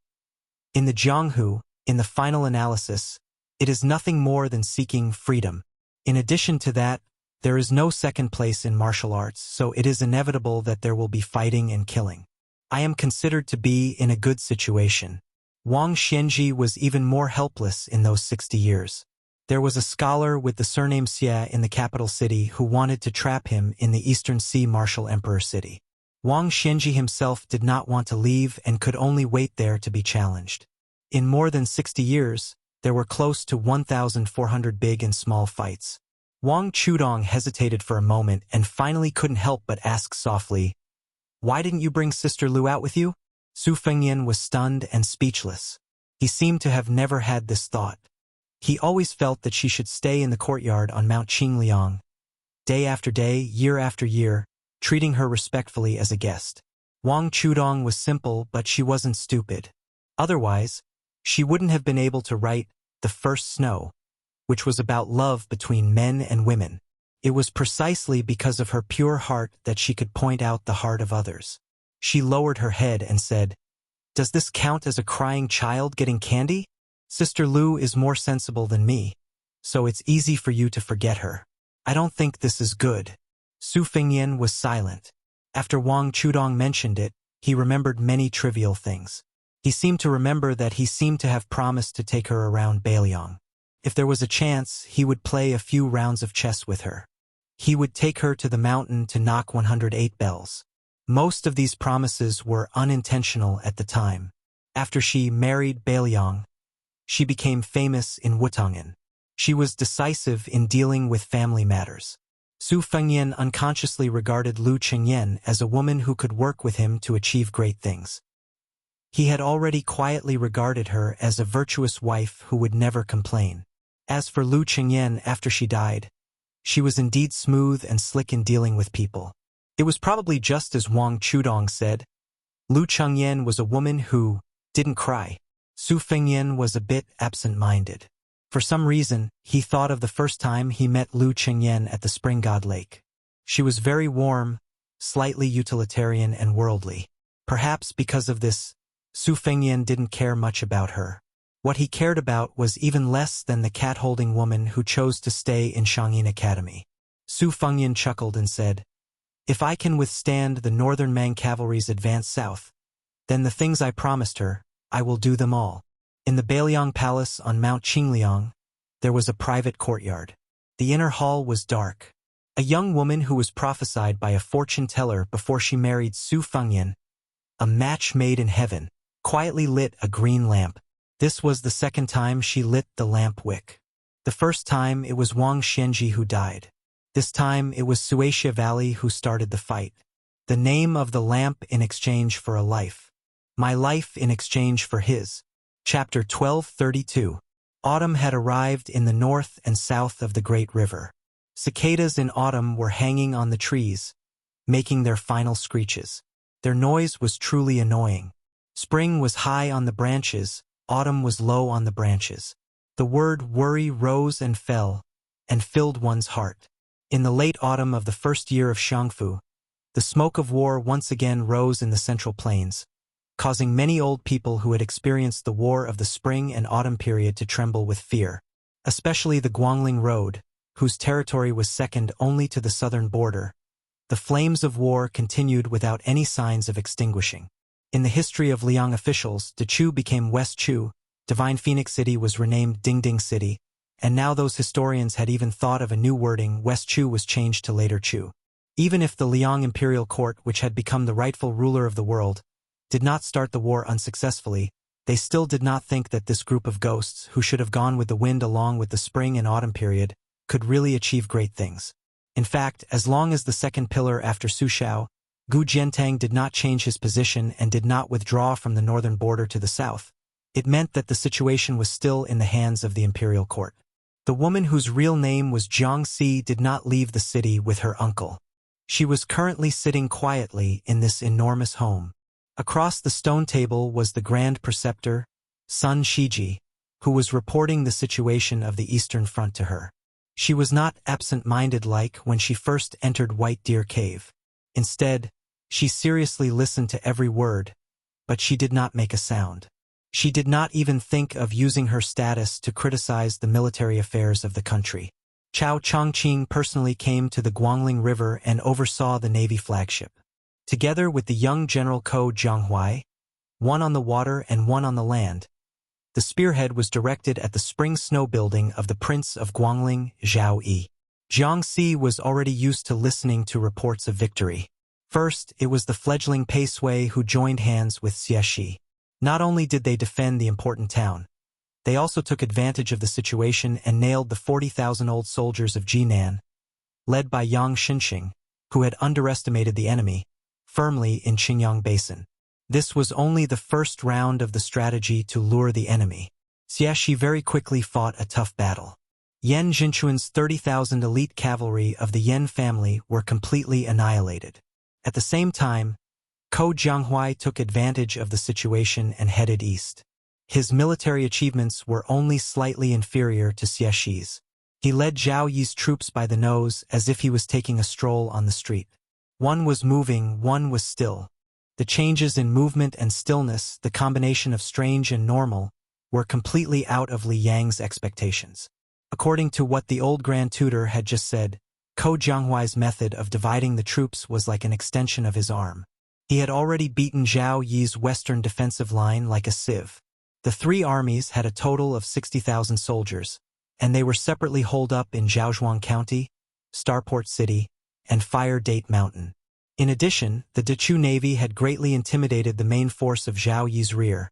"In the Jianghu, in the final analysis, it is nothing more than seeking freedom. In addition to that, there is no second place in martial arts, so it is inevitable that there will be fighting and killing. I am considered to be in a good situation. Wang Xianji was even more helpless in those 60 years. There was a scholar with the surname Xie in the capital city who wanted to trap him in the Eastern Sea Martial Emperor city. Wang Xianji himself did not want to leave and could only wait there to be challenged. In more than 60 years, there were close to 1,400 big and small fights. Wang Chudong hesitated for a moment and finally couldn't help but ask softly, "Why didn't you bring Sister Lu out with you?" Su Fengyan was stunned and speechless. He seemed to have never had this thought. He always felt that she should stay in the courtyard on Mount Qingliang, day after day, year after year, treating her respectfully as a guest. Wang Chudong was simple, but she wasn't stupid. Otherwise, she wouldn't have been able to write The First Snow, which was about love between men and women. It was precisely because of her pure heart that she could point out the heart of others. She lowered her head and said, "Does this count as a crying child getting candy? Sister Lu is more sensible than me, so it's easy for you to forget her. I don't think this is good." Su Fengyan was silent. After Wang Chudong mentioned it, he remembered many trivial things. He seemed to remember that he seemed to have promised to take her around Beiliang. If there was a chance, he would play a few rounds of chess with her. He would take her to the mountain to knock 108 bells. Most of these promises were unintentional at the time. After she married Beiliang, she became famous in Wutangen. She was decisive in dealing with family matters. Su Fengyan unconsciously regarded Lu Qingyan as a woman who could work with him to achieve great things. He had already quietly regarded her as a virtuous wife who would never complain. As for Lu Qingyan after she died, she was indeed smooth and slick in dealing with people. It was probably just as Wang Chudong said. Lu Qingyan was a woman who didn't cry. Su Fengyan was a bit absent-minded. For some reason, he thought of the first time he met Lu Qingyan at the Spring God Lake. She was very warm, slightly utilitarian and worldly. Perhaps because of this, Su Fengyan didn't care much about her. What he cared about was even less than the cat-holding woman who chose to stay in Shangyin Academy. Su Fengyan chuckled and said, "If I can withstand the Northern Mang cavalry's advance south, then the things I promised her, I will do them all." In the Beiliang Palace on Mount Qingliang, there was a private courtyard. The inner hall was dark. A young woman who was prophesied by a fortune-teller before she married Su Fengyan, a match made in heaven, quietly lit a green lamp. This was the second time she lit the lamp wick. The first time it was Wang Xianji who died. This time it was Suaxia Valley who started the fight. The name of the lamp in exchange for a life. My life in exchange for his. Chapter 1232. Autumn had arrived in the north and south of the great river. Cicadas in autumn were hanging on the trees, making their final screeches. Their noise was truly annoying. Spring was high on the branches, autumn was low on the branches. The word worry rose and fell, and filled one's heart. In the late autumn of the first year of Xiangfu, the smoke of war once again rose in the central plains, causing many old people who had experienced the war of the spring and autumn period to tremble with fear. Especially the Guangling Road, whose territory was second only to the southern border. The flames of war continued without any signs of extinguishing. In the history of Liang officials, Dechu became West Chu, Divine Phoenix City was renamed Dingding City, and now those historians had even thought of a new wording. West Chu was changed to later Chu. Even if the Liang imperial court, which had become the rightful ruler of the world, did not start the war unsuccessfully, they still did not think that this group of ghosts, who should have gone with the wind along with the spring and autumn period, could really achieve great things. In fact, as long as the second pillar after Su Shao, Gu Jiantang did not change his position and did not withdraw from the northern border to the south, it meant that the situation was still in the hands of the imperial court. The woman whose real name was Jiang Si did not leave the city with her uncle. She was currently sitting quietly in this enormous home. Across the stone table was the Grand Preceptor, Sun Shiji, who was reporting the situation of the Eastern Front to her. She was not absent-minded like when she first entered White Deer Cave. Instead, she seriously listened to every word, but she did not make a sound. She did not even think of using her status to criticize the military affairs of the country. Chao Chongqing personally came to the Guangling River and oversaw the Navy flagship. Together with the young General Ko Jianghuai, one on the water and one on the land, the spearhead was directed at the spring snow building of the Prince of Guangling, Zhao Yi. Jiang Si was already used to listening to reports of victory. First, it was the fledgling Pei Sui who joined hands with Xie Shi. Not only did they defend the important town, they also took advantage of the situation and nailed the 40,000 old soldiers of Jinan, led by Yang Xinxing, who had underestimated the enemy, firmly in Qingyang Basin. This was only the first round of the strategy to lure the enemy. Xie Shi very quickly fought a tough battle. Yan Jinchuan's 30,000 elite cavalry of the Yan family were completely annihilated. At the same time, Ko Jianghuai took advantage of the situation and headed east. His military achievements were only slightly inferior to Xie Shi's. He led Zhao Yi's troops by the nose as if he was taking a stroll on the street. One was moving, one was still. The changes in movement and stillness, the combination of strange and normal, were completely out of Li Yang's expectations. According to what the old Grand Tutor had just said, Ko Jianghuai's method of dividing the troops was like an extension of his arm. He had already beaten Zhao Yi's western defensive line like a sieve. The three armies had a total of 60,000 soldiers, and they were separately holed up in Zhaozhuang County, Starport City, and Fire Date Mountain. In addition, the Dechu Navy had greatly intimidated the main force of Zhao Yi's rear,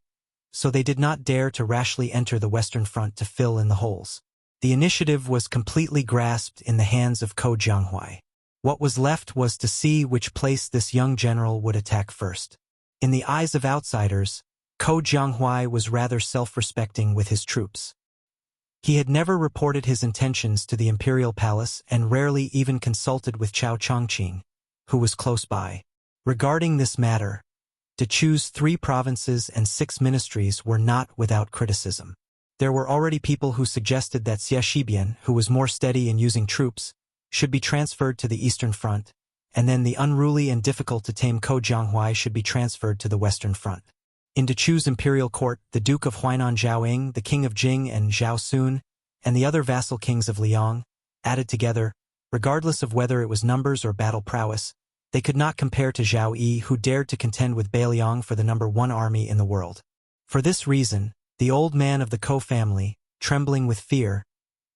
so they did not dare to rashly enter the western front to fill in the holes. The initiative was completely grasped in the hands of Ko Jianghuai. What was left was to see which place this young general would attack first. In the eyes of outsiders, Ko Jianghuai was rather self-respecting with his troops. He had never reported his intentions to the imperial palace and rarely even consulted with Chao Chongqing, who was close by. Regarding this matter, Dechu's 3 provinces and 6 ministries were not without criticism. There were already people who suggested that Xie Shibian, who was more steady in using troops, should be transferred to the Eastern Front, and then the unruly and difficult-to-tame Ko Jianghuai should be transferred to the Western Front. In Dechu's imperial court, the Duke of Huainan Zhaoying, the King of Jing and Zhao Sun, and the other vassal kings of Liang, added together, regardless of whether it was numbers or battle prowess, they could not compare to Zhao Yi, who dared to contend with Beiliang for the #1 army in the world. For this reason, the old man of the Ko family, trembling with fear,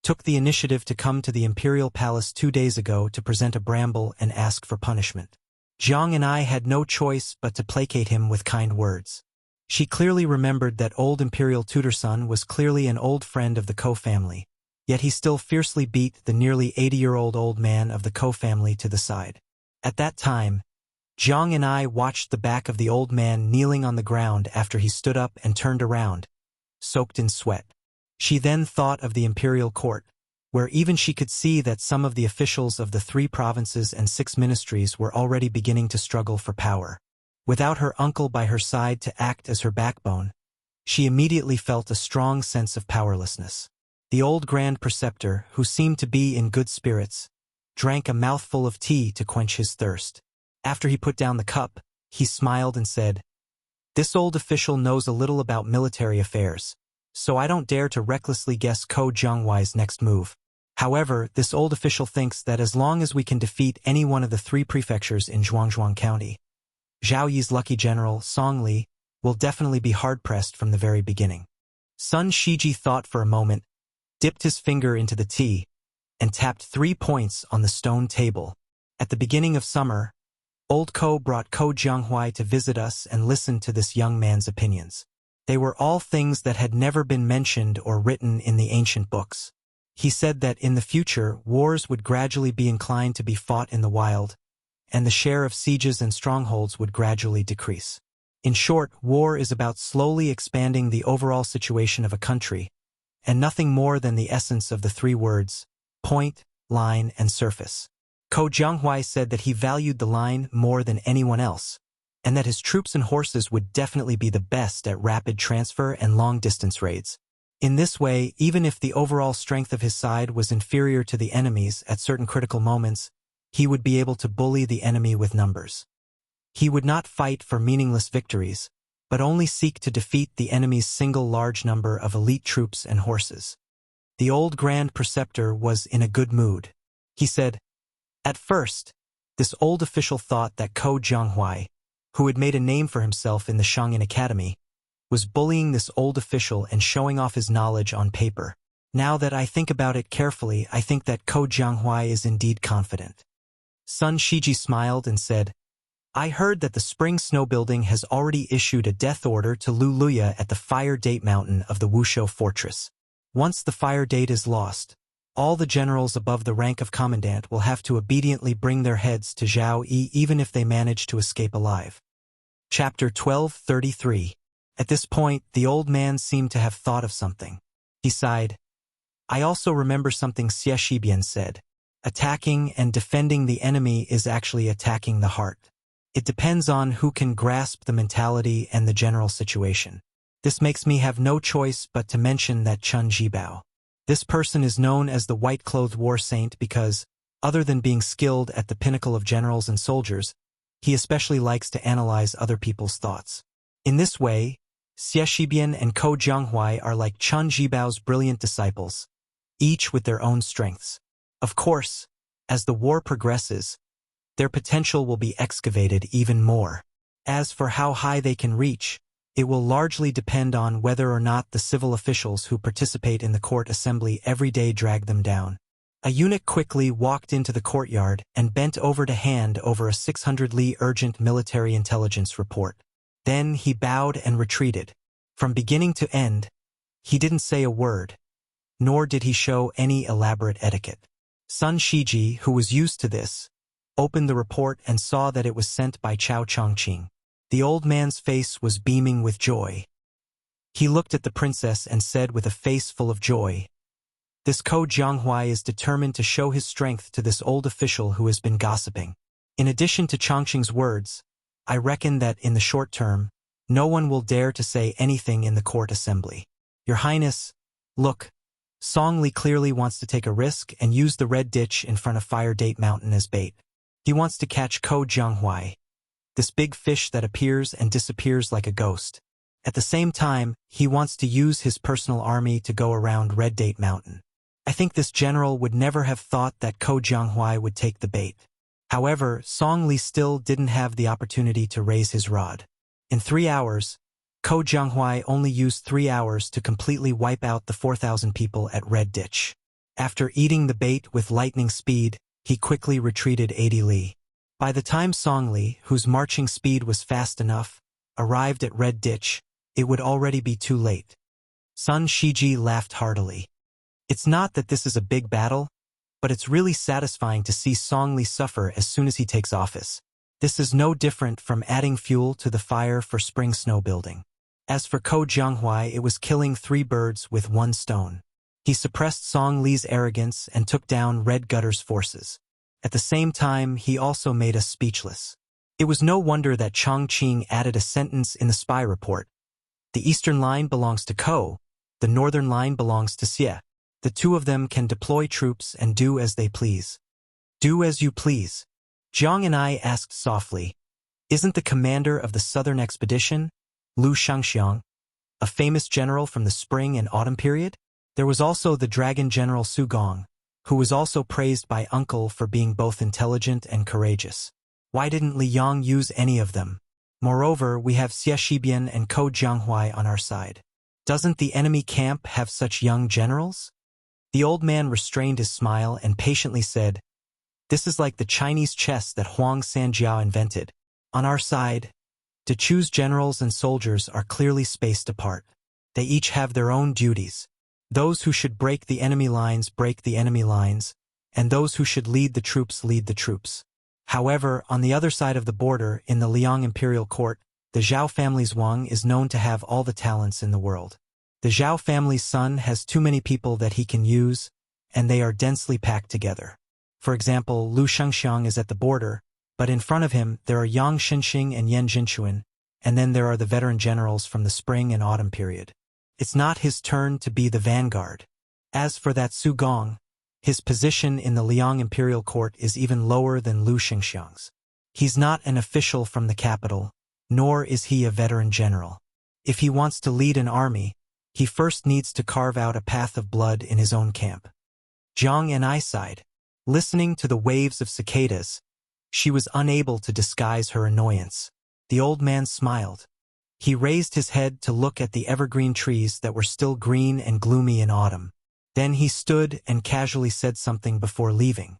took the initiative to come to the imperial palace 2 days ago to present a bramble and ask for punishment. Jiang and I had no choice but to placate him with kind words. She clearly remembered that old imperial tutor son was clearly an old friend of the Ko family, yet he still fiercely beat the nearly 80-year-old old man of the Ko family to the side. At that time, Jiang and I watched the back of the old man kneeling on the ground after he stood up and turned around, soaked in sweat. She then thought of the imperial court, where even she could see that some of the officials of the 3 provinces and 6 ministries were already beginning to struggle for power. Without her uncle by her side to act as her backbone, she immediately felt a strong sense of powerlessness. The old Grand Preceptor, who seemed to be in good spirits, drank a mouthful of tea to quench his thirst. After he put down the cup, he smiled and said, "This old official knows a little about military affairs, so I don't dare to recklessly guess Ko Jianghuai's next move. However, this old official thinks that as long as we can defeat any one of the 3 prefectures in Zhuangzhuang County, Zhao Yi's lucky general, Song Li, will definitely be hard-pressed from the very beginning." Sun Shiji thought for a moment, dipped his finger into the tea, and tapped 3 points on the stone table. At the beginning of summer, old Ko brought Ko Jianghuai to visit us and listen to this young man's opinions. They were all things that had never been mentioned or written in the ancient books. He said that in the future, wars would gradually be inclined to be fought in the wild, and the share of sieges and strongholds would gradually decrease. In short, war is about slowly expanding the overall situation of a country, and nothing more than the essence of the 3 words, point, line, and surface. Ko Jianghuai said that he valued the line more than anyone else, and that his troops and horses would definitely be the best at rapid transfer and long-distance raids. In this way, even if the overall strength of his side was inferior to the enemy's at certain critical moments, he would be able to bully the enemy with numbers. He would not fight for meaningless victories, but only seek to defeat the enemy's single large number of elite troops and horses. The old Grand Preceptor was in a good mood. He said, "At first, This old official thought that Ko Jianghuai, who had made a name for himself in the Shangyin Academy, was bullying this old official and showing off his knowledge on paper. Now that I think about it carefully, I think that Ko Jianghuai is indeed confident. Sun Shiji smiled and said, I heard that the Spring Snow Building has already issued a death order to Lu Luya at the Fire Date Mountain of the Wuxia Fortress. Once the Fire Date is lost, all the generals above the rank of commandant will have to obediently bring their heads to Zhao Yi even if they manage to escape alive. Chapter 1233. At this point, the old man seemed to have thought of something. He sighed. I also remember something Xie Shibian said. Attacking and defending the enemy is actually attacking the heart. It depends on who can grasp the mentality and the general situation. This makes me have no choice but to mention that Chun Jibao. This person is known as the white-clothed war saint because, other than being skilled at the pinnacle of generals and soldiers, he especially likes to analyze other people's thoughts. In this way, Xie Shibian and Ko Jianghuai are like Chun Jibao's brilliant disciples, each with their own strengths. Of course, as the war progresses, their potential will be excavated even more. As for how high they can reach, it will largely depend on whether or not the civil officials who participate in the court assembly every day drag them down. A eunuch quickly walked into the courtyard and bent over to hand over a 600-li urgent military intelligence report. Then he bowed and retreated. From beginning to end, he didn't say a word, nor did he show any elaborate etiquette. Sun Shiji, who was used to this, opened the report and saw that it was sent by Chao Chongqing. The old man's face was beaming with joy. He looked at the princess and said with a face full of joy, This Ko Jianghuai is determined to show his strength to this old official who has been gossiping. In addition to Chongqing's words, I reckon that in the short term, no one will dare to say anything in the court assembly. Your Highness, look, Song Li clearly wants to take a risk and use the red ditch in front of Fire Date Mountain as bait. He wants to catch Ko Jianghuai, this big fish that appears and disappears like a ghost. At the same time, he wants to use his personal army to go around Red Date Mountain. I think this general would never have thought that Ko Jianghuai would take the bait. However, Song Li still didn't have the opportunity to raise his rod. In 3 hours, Ko Jianghuai only used 3 hours to completely wipe out the 4,000 people at Red Ditch. After eating the bait with lightning speed, he quickly retreated 80 li. By the time Song Li, whose marching speed was fast enough, arrived at Red Ditch, it would already be too late. Sun Shiji laughed heartily. It's not that this is a big battle, but it's really satisfying to see Song Li suffer as soon as he takes office. This is no different from adding fuel to the fire for Spring Snow Building. As for Ko Jianghuai, it was killing 3 birds with 1 stone. He suppressed Song Li's arrogance and took down Red Gutter's forces. At the same time, he also made us speechless. It was no wonder that Chongqing added a sentence in the spy report. The eastern line belongs to Ko, the northern line belongs to Xie. The 2 of them can deploy troops and do as they please. Do as you please. Jiang and I asked softly, Isn't the commander of the southern expedition, Lu Shangxiang, a famous general from the spring and autumn period? There was also the dragon general Su Gong, who was also praised by Uncle for being both intelligent and courageous. Why didn't Li Yang use any of them? Moreover, we have Xie Shibian and Ko Jianghuai on our side. Doesn't the enemy camp have such young generals? The old man restrained his smile and patiently said, This is like the Chinese chess that Huang Sanjiao invented. On our side, to choose generals and soldiers are clearly spaced apart. They each have their own duties. Those who should break the enemy lines break the enemy lines, and those who should lead the troops lead the troops. However, on the other side of the border, in the Liang imperial court, the Zhao family's Wang is known to have all the talents in the world. The Zhao family's son has too many people that he can use, and they are densely packed together. For example, Lu Shangxiang is at the border, but in front of him there are Yang Xinxing and Yan Jinchuan, and then there are the veteran generals from the spring and autumn period. It's not his turn to be the vanguard. As for that Su Gong, his position in the Liang imperial court is even lower than Lu Shangxiang's. He's not an official from the capital, nor is he a veteran general. If he wants to lead an army, he first needs to carve out a path of blood in his own camp. Jiang and I sighed. Listening to the waves of cicadas, She was unable to disguise her annoyance. The old man smiled. He raised his head to look at the evergreen trees that were still green and gloomy in autumn. Then he stood and casually said something before leaving.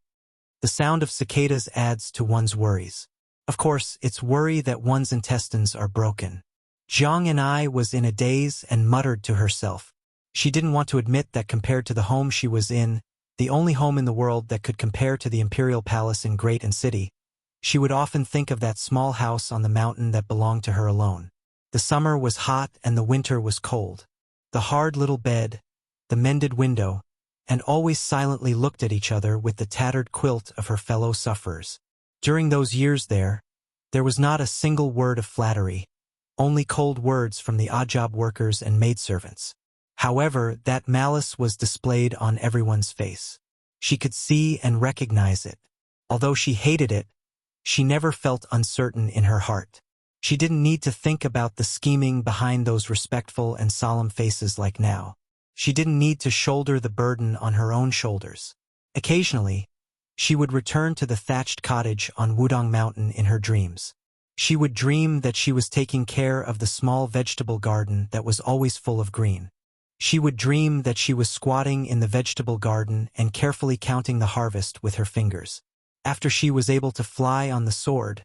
The sound of cicadas adds to one's worries. Of course, it's worry that one's intestines are broken. Jiang and I was in a daze and muttered to herself. She didn't want to admit that compared to the home she was in, the only home in the world that could compare to the imperial palace in Great and City, she would often think of that small house on the mountain that belonged to her alone. The summer was hot and the winter was cold. The hard little bed, the mended window, and always silently looked at each other with the tattered quilt of her fellow sufferers. During those years there was not a single word of flattery, only cold words from the odd job workers and maidservants. However, that malice was displayed on everyone's face. She could see and recognize it. Although she hated it, she never felt uncertain in her heart. She didn't need to think about the scheming behind those respectful and solemn faces like now. She didn't need to shoulder the burden on her own shoulders. Occasionally, she would return to the thatched cottage on Wudong Mountain in her dreams. She would dream that she was taking care of the small vegetable garden that was always full of green. She would dream that she was squatting in the vegetable garden and carefully counting the harvest with her fingers. After she was able to fly on the sword,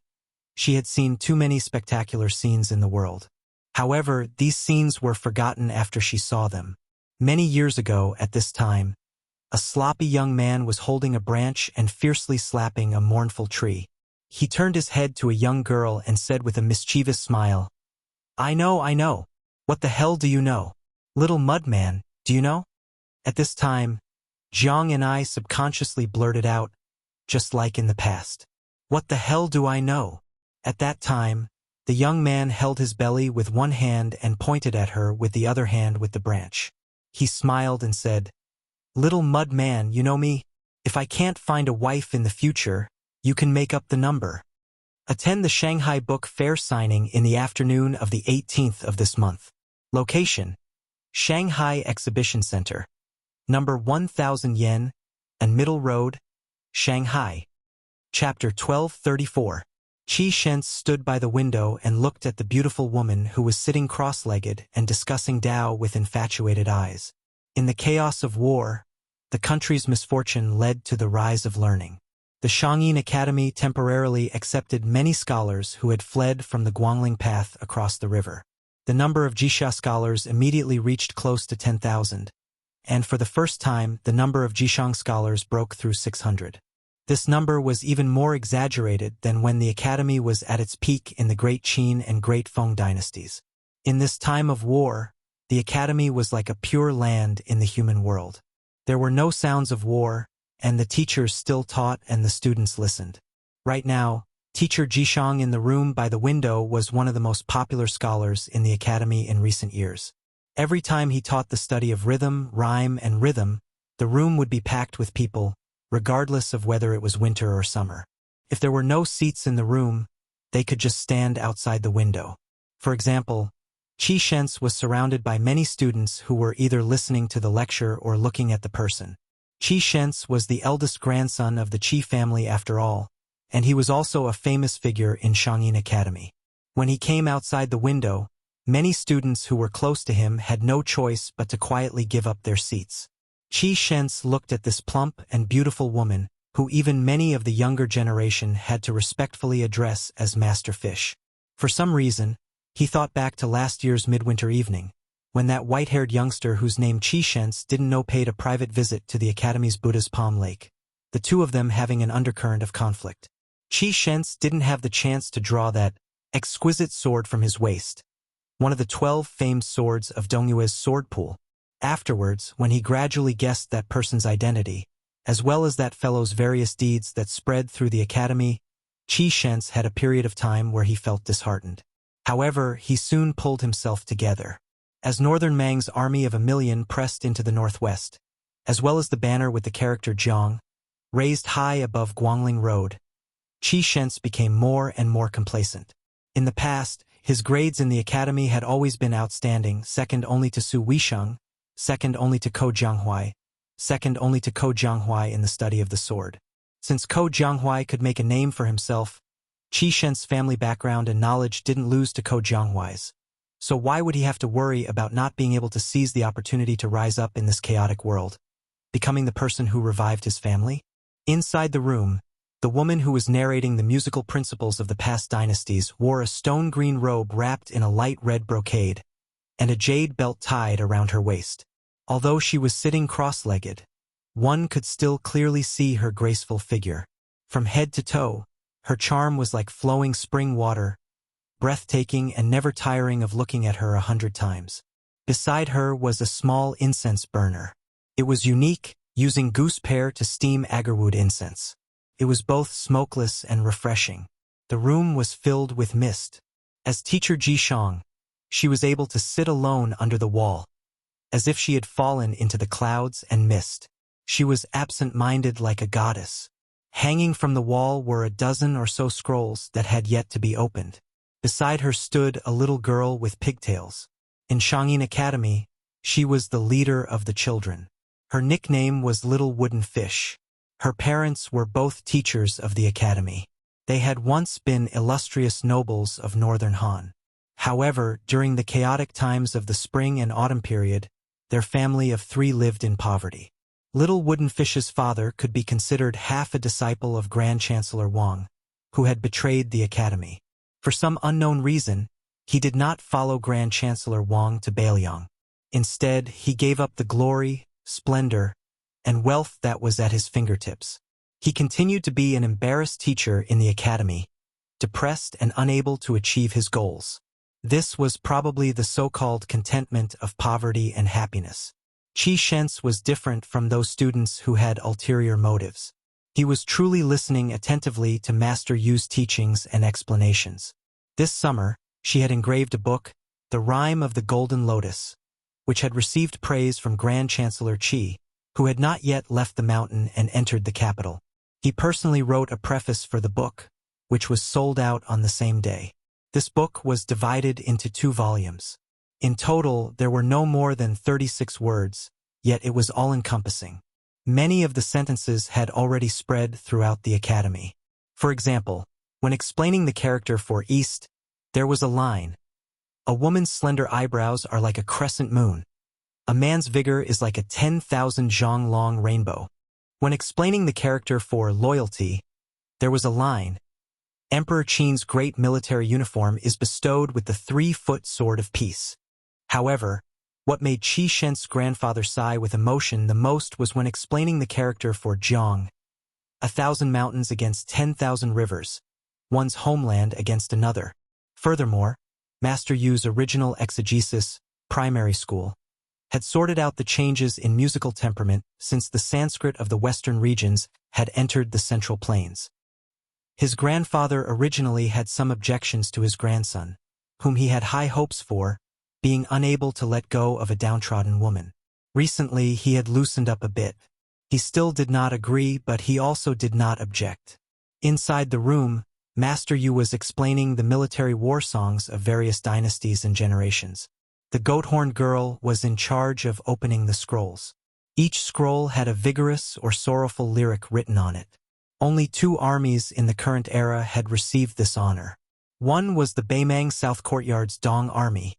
she had seen too many spectacular scenes in the world. However, these scenes were forgotten after she saw them. Many years ago, at this time, a sloppy young man was holding a branch and fiercely slapping a mournful tree. He turned his head to a young girl and said with a mischievous smile, I know. What the hell do you know? Little mud man, do you know? At this time, Jiang and I subconsciously blurted out, just like in the past. What the hell do I know? At that time, the young man held his belly with one hand and pointed at her with the other hand with the branch. He smiled and said, Little mud man, you know me? If I can't find a wife in the future, you can make up the number. Attend the Shanghai Book Fair signing in the afternoon of the 18th of this month. Location: Shanghai Exhibition Center. Number 1000 Yen, and Middle Road, Shanghai. Chapter 1234. Qi Shens stood by the window and looked at the beautiful woman who was sitting cross-legged and discussing Tao with infatuated eyes. In the chaos of war, the country's misfortune led to the rise of learning. The Shangyin Academy temporarily accepted many scholars who had fled from the Guangling Path across the river. The number of Jixia scholars immediately reached close to 10,000, and for the first time the number of Jishang scholars broke through 600. This number was even more exaggerated than when the academy was at its peak in the Great Qin and Great Feng dynasties. In this time of war, the academy was like a pure land in the human world. There were no sounds of war, and the teachers still taught and the students listened. Right now, teacher Jishang in the room by the window was one of the most popular scholars in the academy in recent years. Every time he taught the study of rhythm, rhyme, and rhythm, the room would be packed with people, regardless of whether it was winter or summer. If there were no seats in the room, they could just stand outside the window. For example, Qi Shens was surrounded by many students who were either listening to the lecture or looking at the person. Qi Shens was the eldest grandson of the Qi family after all, and he was also a famous figure in Shangyin Academy. When he came outside the window, many students who were close to him had no choice but to quietly give up their seats. Qi Shens looked at this plump and beautiful woman, who even many of the younger generation had to respectfully address as Master Fish. For some reason, he thought back to last year's midwinter evening, when that white-haired youngster whose name Qi Shens didn't know paid a private visit to the Academy's Buddha's Palm Lake, the two of them having an undercurrent of conflict. Qi Shens didn't have the chance to draw that exquisite sword from his waist, one of the 12 famed swords of Dongyue's sword pool. Afterwards, when he gradually guessed that person's identity, as well as that fellow's various deeds that spread through the academy, Qi Shens had a period of time where he felt disheartened. However, he soon pulled himself together. As Northern Mang's army of 1,000,000 pressed into the northwest, as well as the banner with the character Jiang, raised high above Guangling Road, Qi Shens became more and more complacent. In the past, his grades in the academy had always been outstanding, second only to Su Weisheng, second only to Ko Jianghuai, second only to Ko Jianghuai in the study of the sword. Since Ko Jianghuai could make a name for himself, Qi Shen's family background and knowledge didn't lose to Ko Jianghuai's. So why would he have to worry about not being able to seize the opportunity to rise up in this chaotic world, becoming the person who revived his family? Inside the room, the woman who was narrating the musical principles of the past dynasties wore a stone-green robe wrapped in a light red brocade and a jade belt tied around her waist. Although she was sitting cross-legged, one could still clearly see her graceful figure. From head to toe, her charm was like flowing spring water, breathtaking and never tiring of looking at her 100 times. Beside her was a small incense burner. It was unique, using goose pear to steam agarwood incense. It was both smokeless and refreshing. The room was filled with mist. As teacher Jishang, she was able to sit alone under the wall, as if she had fallen into the clouds and mist. She was absent-minded like a goddess. Hanging from the wall were a dozen or so scrolls that had yet to be opened. Beside her stood a little girl with pigtails. In Shangyin Academy, she was the leader of the children. Her nickname was Little Wooden Fish. Her parents were both teachers of the academy. They had once been illustrious nobles of northern Han. However, during the chaotic times of the spring and autumn period, their family of 3 lived in poverty. Little Wooden Fish's father could be considered half a disciple of Grand Chancellor Wang, who had betrayed the academy. For some unknown reason, he did not follow Grand Chancellor Wang to Beiliang. Instead, he gave up the glory, splendor, and wealth that was at his fingertips. He continued to be an embarrassed teacher in the academy, depressed and unable to achieve his goals. This was probably the so-called contentment of poverty and happiness. Qi Shen's was different from those students who had ulterior motives. He was truly listening attentively to Master Yu's teachings and explanations. This summer, she had engraved a book, The Rime of the Golden Lotus, which had received praise from Grand Chancellor Qi, who had not yet left the mountain and entered the capital. He personally wrote a preface for the book, which was sold out on the same day. This book was divided into 2 volumes. In total, there were no more than 36 words, yet it was all-encompassing. Many of the sentences had already spread throughout the academy. For example, when explaining the character for East, there was a line, "A woman's slender eyebrows are like a crescent moon. A man's vigor is like a 10,000 zhang long rainbow." When explaining the character for Loyalty, there was a line, "Emperor Qin's great military uniform is bestowed with the 3-foot sword of peace." However, what made Qi Shen's grandfather sigh with emotion the most was when explaining the character for Jiang, 1,000 mountains against 10,000 rivers, one's homeland against another. Furthermore, Master Yu's original exegesis, primary school, had sorted out the changes in musical temperament since the Sanskrit of the western regions had entered the Central Plains. His grandfather originally had some objections to his grandson, whom he had high hopes for, being unable to let go of a downtrodden woman. Recently, he had loosened up a bit. He still did not agree, but he also did not object. Inside the room, Master Yu was explaining the military war songs of various dynasties and generations. The goat-horned girl was in charge of opening the scrolls. Each scroll had a vigorous or sorrowful lyric written on it. Only 2 armies in the current era had received this honor. One was the Beimang South Courtyard's Dong Army,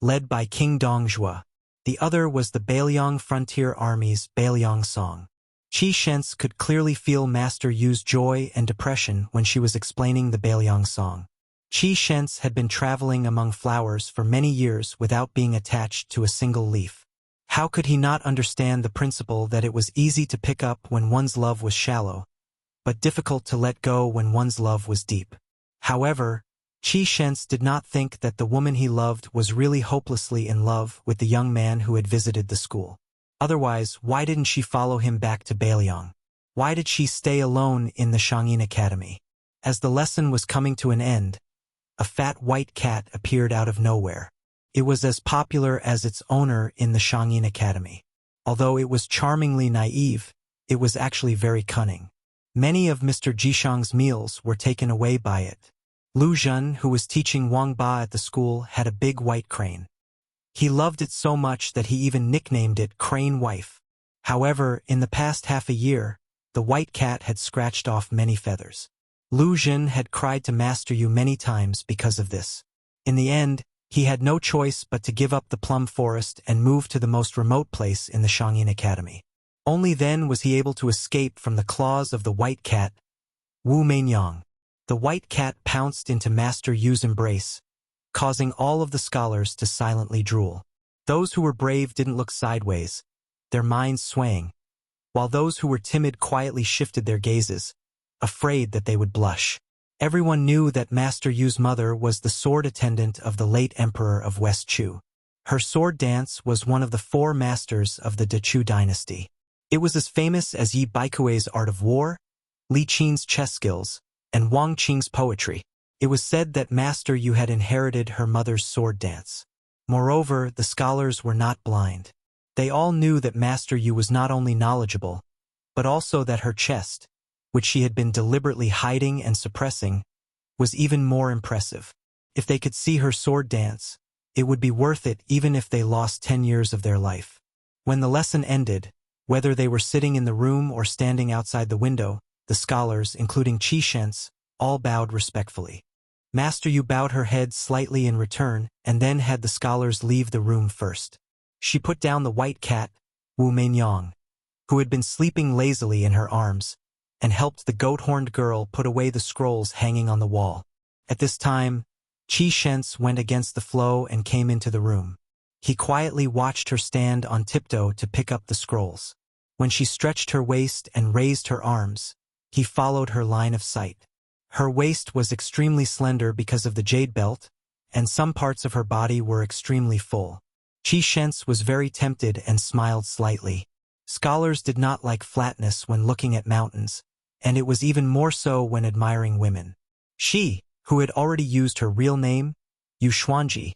led by King Dongzhua. The other was the Beiliang Frontier Army's Beiliang Song. Qi Shen's could clearly feel Master Yu's joy and depression when she was explaining the Beiliang Song. Qi Shen's had been traveling among flowers for many years without being attached to a single leaf. How could he not understand the principle that it was easy to pick up when one's love was shallow, but difficult to let go when one's love was deep? However, Qi Shen's did not think that the woman he loved was really hopelessly in love with the young man who had visited the school. Otherwise, why didn't she follow him back to Beiliang? Why did she stay alone in the Shangyin Academy? As the lesson was coming to an end, a fat white cat appeared out of nowhere. It was as popular as its owner in the Shangyin Academy. Although it was charmingly naive, it was actually very cunning. Many of Mr. Jishang's meals were taken away by it. Lu Zhen, who was teaching Wang Ba at the school, had a big white crane. He loved it so much that he even nicknamed it Crane Wife. However, in the past half a year, the white cat had scratched off many feathers. Lu Jin had cried to Master Yu many times because of this. In the end, he had no choice but to give up the plum forest and move to the most remote place in the Shangyin Academy. Only then was he able to escape from the claws of the white cat, Wu Meinyang. The white cat pounced into Master Yu's embrace, causing all of the scholars to silently drool. Those who were brave didn't look sideways, their minds swaying, while those who were timid quietly shifted their gazes, afraid that they would blush. Everyone knew that Master Yu's mother was the sword attendant of the late emperor of West Chu. Her sword dance was one of the 4 masters of the Chu dynasty. It was as famous as Yi Baikui's art of war, Li Qin's chess skills, and Wang Qing's poetry. It was said that Master Yu had inherited her mother's sword dance. Moreover, the scholars were not blind. They all knew that Master Yu was not only knowledgeable, but also that her chest, which she had been deliberately hiding and suppressing, was even more impressive. If they could see her sword dance, it would be worth it even if they lost 10 years of their life. When the lesson ended, whether they were sitting in the room or standing outside the window, the scholars, including Qi Shens, all bowed respectfully. Master Yu bowed her head slightly in return and then had the scholars leave the room first. She put down the white cat, Wu Meinyang, who had been sleeping lazily in her arms, and helped the goat-horned girl put away the scrolls hanging on the wall. At this time, Qi Shens went against the flow and came into the room. He quietly watched her stand on tiptoe to pick up the scrolls. When she stretched her waist and raised her arms, he followed her line of sight. Her waist was extremely slender because of the jade belt, and some parts of her body were extremely full. Qi Shens was very tempted and smiled slightly. Scholars did not like flatness when looking at mountains, and it was even more so when admiring women. She, who had already used her real name, Yu Xuanji,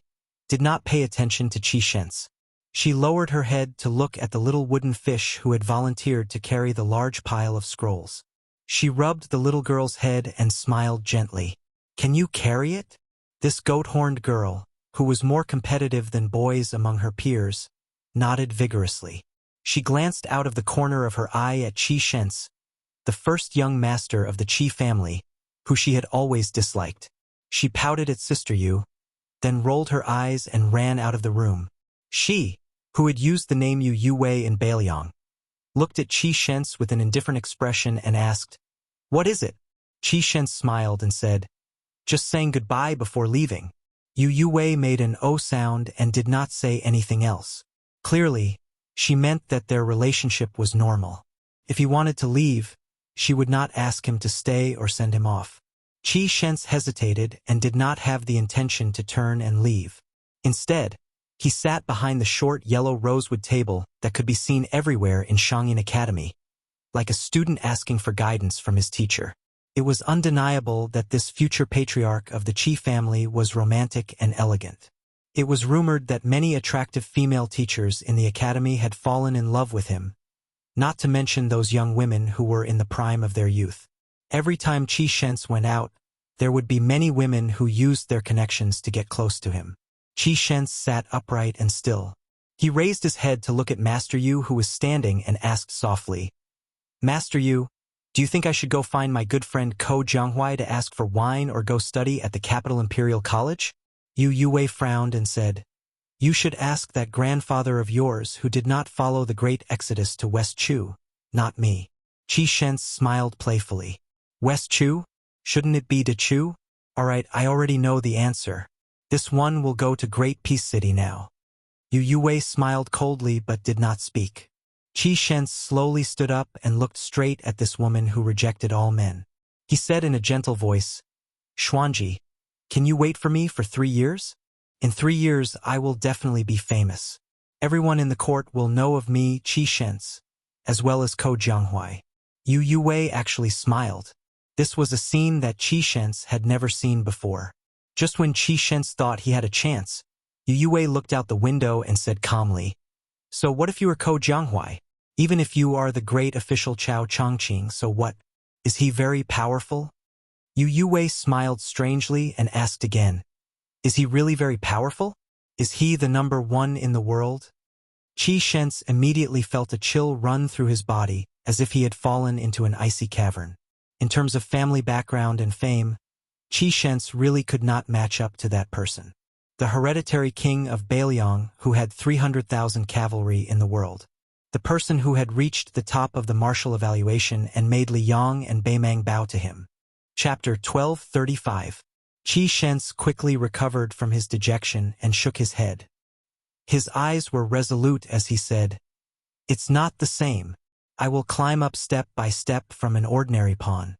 did not pay attention to Qi Shens. She lowered her head to look at the little wooden fish who had volunteered to carry the large pile of scrolls. She rubbed the little girl's head and smiled gently. "Can you carry it?" This goat-horned girl, who was more competitive than boys among her peers, nodded vigorously. She glanced out of the corner of her eye at Qi Shens, the first young master of the Qi family, who she had always disliked. She pouted at Sister Yu, then rolled her eyes and ran out of the room. She, who had used the name Yu Yuwei in Bailiang, looked at Qi Shens with an indifferent expression and asked, "What is it?" Qi Shens smiled and said, "Just saying goodbye before leaving." Yu Yuwei made an O sound and did not say anything else. Clearly, she meant that their relationship was normal. If he wanted to leave, she would not ask him to stay or send him off. Qi Shens hesitated and did not have the intention to turn and leave. Instead, he sat behind the short yellow rosewood table that could be seen everywhere in Shangyin Academy, like a student asking for guidance from his teacher. It was undeniable that this future patriarch of the Qi family was romantic and elegant. It was rumored that many attractive female teachers in the academy had fallen in love with him, not to mention those young women who were in the prime of their youth. Every time Qi Shens went out, there would be many women who used their connections to get close to him. Qi Shens sat upright and still. He raised his head to look at Master Yu, who was standing, and asked softly, "Master Yu, do you think I should go find my good friend Ko Jianghuai to ask for wine or go study at the Capital Imperial College?" Yu Yuwei frowned and said, "You should ask that grandfather of yours who did not follow the great exodus to West Chu, not me." Qi Shens smiled playfully. "West Chu? Shouldn't it be De Chu?" "All right, I already know the answer. This one will go to Great Peace City now." Yu Yuwei smiled coldly but did not speak. Qi Shens slowly stood up and looked straight at this woman who rejected all men. He said in a gentle voice, "Xuanji, can you wait for me for 3 years? In 3 years I will definitely be famous. Everyone in the court will know of me, Qi Shens, as well as Ko Jianghuai." Yu Yuwei actually smiled. This was a scene that Qi Shens had never seen before. Just when Qi Shens thought he had a chance, Yu Yuwei looked out the window and said calmly, "So what if you are Ko Jianghuai? Even if you are the great official Chao Chongqing, so what? Is he very powerful?" Yu Yuwei smiled strangely and asked again, "Is he really very powerful? Is he the number 1 in the world?" Qi Shens immediately felt a chill run through his body as if he had fallen into an icy cavern. In terms of family background and fame, Qi Shent's really could not match up to that person. The hereditary king of Bailiang who had 300,000 cavalry in the world. The person who had reached the top of the martial evaluation and made Li Yang and Beimang bow to him. Chapter 1235. Qi Shent's quickly recovered from his dejection and shook his head. His eyes were resolute as he said, "It's not the same. I will climb up step by step from an ordinary pawn."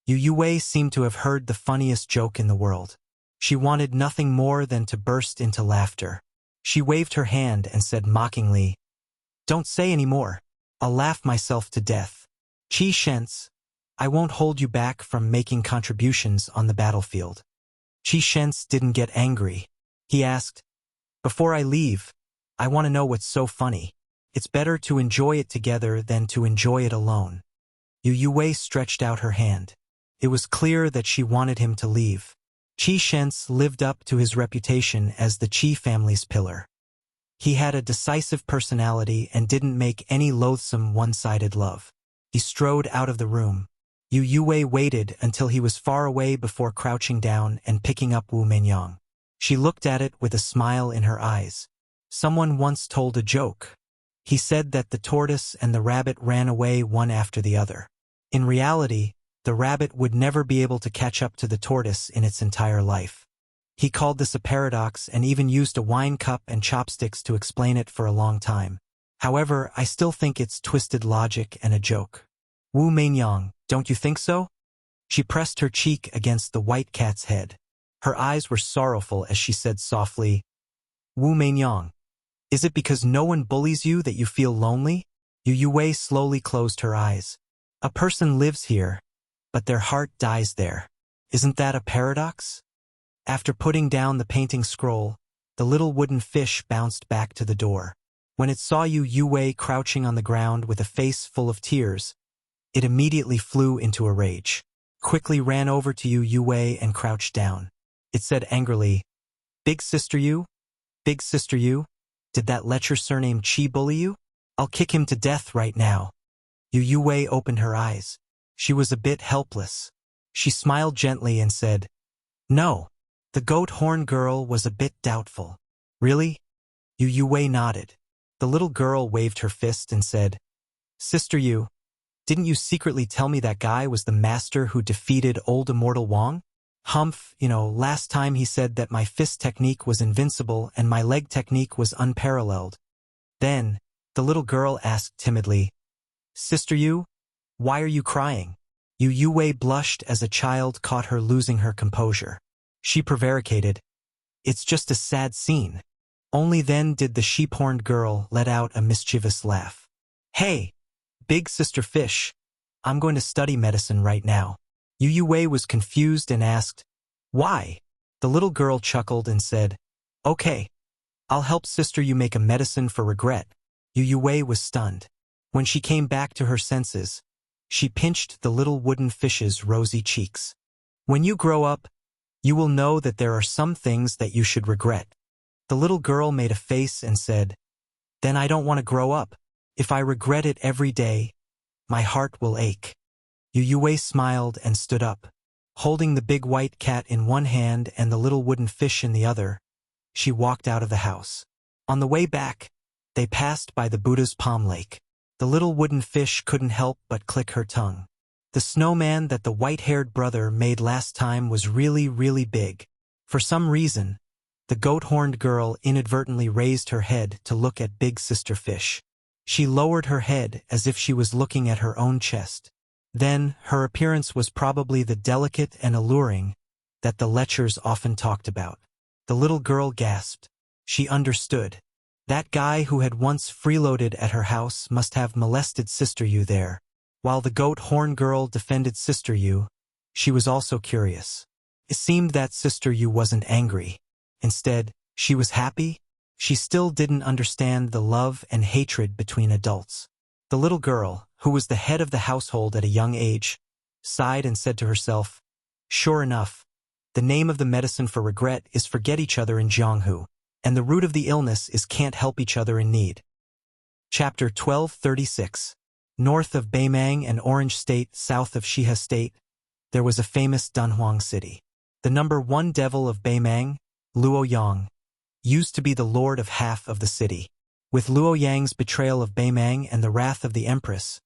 Yu Wei seemed to have heard the funniest joke in the world. She wanted nothing more than to burst into laughter. She waved her hand and said mockingly, "Don't say any more. I'll laugh myself to death. Qi Shent's, I won't hold you back from making contributions on the battlefield." Qi Shent's didn't get angry. He asked, "Before I leave, I want to know what's so funny. It's better to enjoy it together than to enjoy it alone." Yu Wei stretched out her hand. It was clear that she wanted him to leave. Qi Shent's lived up to his reputation as the Qi family's pillar. He had a decisive personality and didn't make any loathsome one-sided love. He strode out of the room. Yu Wei waited until he was far away before crouching down and picking up Wu Menyang. She looked at it with a smile in her eyes. Someone once told a joke. He said that the tortoise and the rabbit ran away one after the other. In reality, the rabbit would never be able to catch up to the tortoise in its entire life. He called this a paradox and even used a wine cup and chopsticks to explain it for a long time. However, I still think it's twisted logic and a joke. Wu Menyang, don't you think so? She pressed her cheek against the white cat's head. Her eyes were sorrowful as she said softly, "Wu Menyang, is it because no one bullies you that you feel lonely?" Yu Wei slowly closed her eyes. "A person lives here, but their heart dies there. Isn't that a paradox?" After putting down the painting scroll, the little wooden fish bounced back to the door. When it saw Yu Wei crouching on the ground with a face full of tears, it immediately flew into a rage. Quickly ran over to Yu Wei and crouched down. It said angrily, "Big sister Yu? Big sister Yu? Did that lecher surname Qi bully you? I'll kick him to death right now." Yu Wei opened her eyes. She was a bit helpless. She smiled gently and said, "No." The goat horn girl was a bit doubtful. "Really?" Yu Wei nodded. The little girl waved her fist and said, "Sister Yu, didn't you secretly tell me that guy was the master who defeated old immortal Wang? Humph, last time he said that my fist technique was invincible and my leg technique was unparalleled." Then, the little girl asked timidly, "Sister Yu, why are you crying?" Yu Wei blushed as a child caught her losing her composure. She prevaricated, "It's just a sad scene." Only then did the sheep-horned girl let out a mischievous laugh. "Hey, big sister fish, I'm going to study medicine right now." Yu Wei was confused and asked, "Why?" The little girl chuckled and said, "Okay, I'll help sister you make a medicine for regret." Yu Wei was stunned. When she came back to her senses, she pinched the little wooden fish's rosy cheeks. "When you grow up, you will know that there are some things that you should regret." The little girl made a face and said, "Then I don't want to grow up. If I regret it every day, my heart will ache." Yu Wei smiled and stood up. Holding the big white cat in one hand and the little wooden fish in the other, she walked out of the house. On the way back, they passed by the Buddha's palm lake. The little wooden fish couldn't help but click her tongue. The snowman that the white-haired brother made last time was really, really big. For some reason, the goat-horned girl inadvertently raised her head to look at Big Sister Fish. She lowered her head as if she was looking at her own chest. Then, her appearance was probably the delicate and alluring that the lechers often talked about. The little girl gasped. She understood. That guy who had once freeloaded at her house must have molested Sister Yu there. While the goat horn girl defended Sister Yu, she was also curious. It seemed that Sister Yu wasn't angry. Instead, she was happy. She still didn't understand the love and hatred between adults. The little girl, who was the head of the household at a young age, sighed and said to herself, "Sure enough, the name of the medicine for regret is forget each other in Jianghu, and the root of the illness is can't help each other in need." Chapter 1236. North of Beimang and Orange State, south of Shihe State, there was a famous Dunhuang city. The number one devil of Beimang, Luo Yang, used to be the lord of half of the city. With Luo Yang's betrayal of Beimang and the wrath of the empress,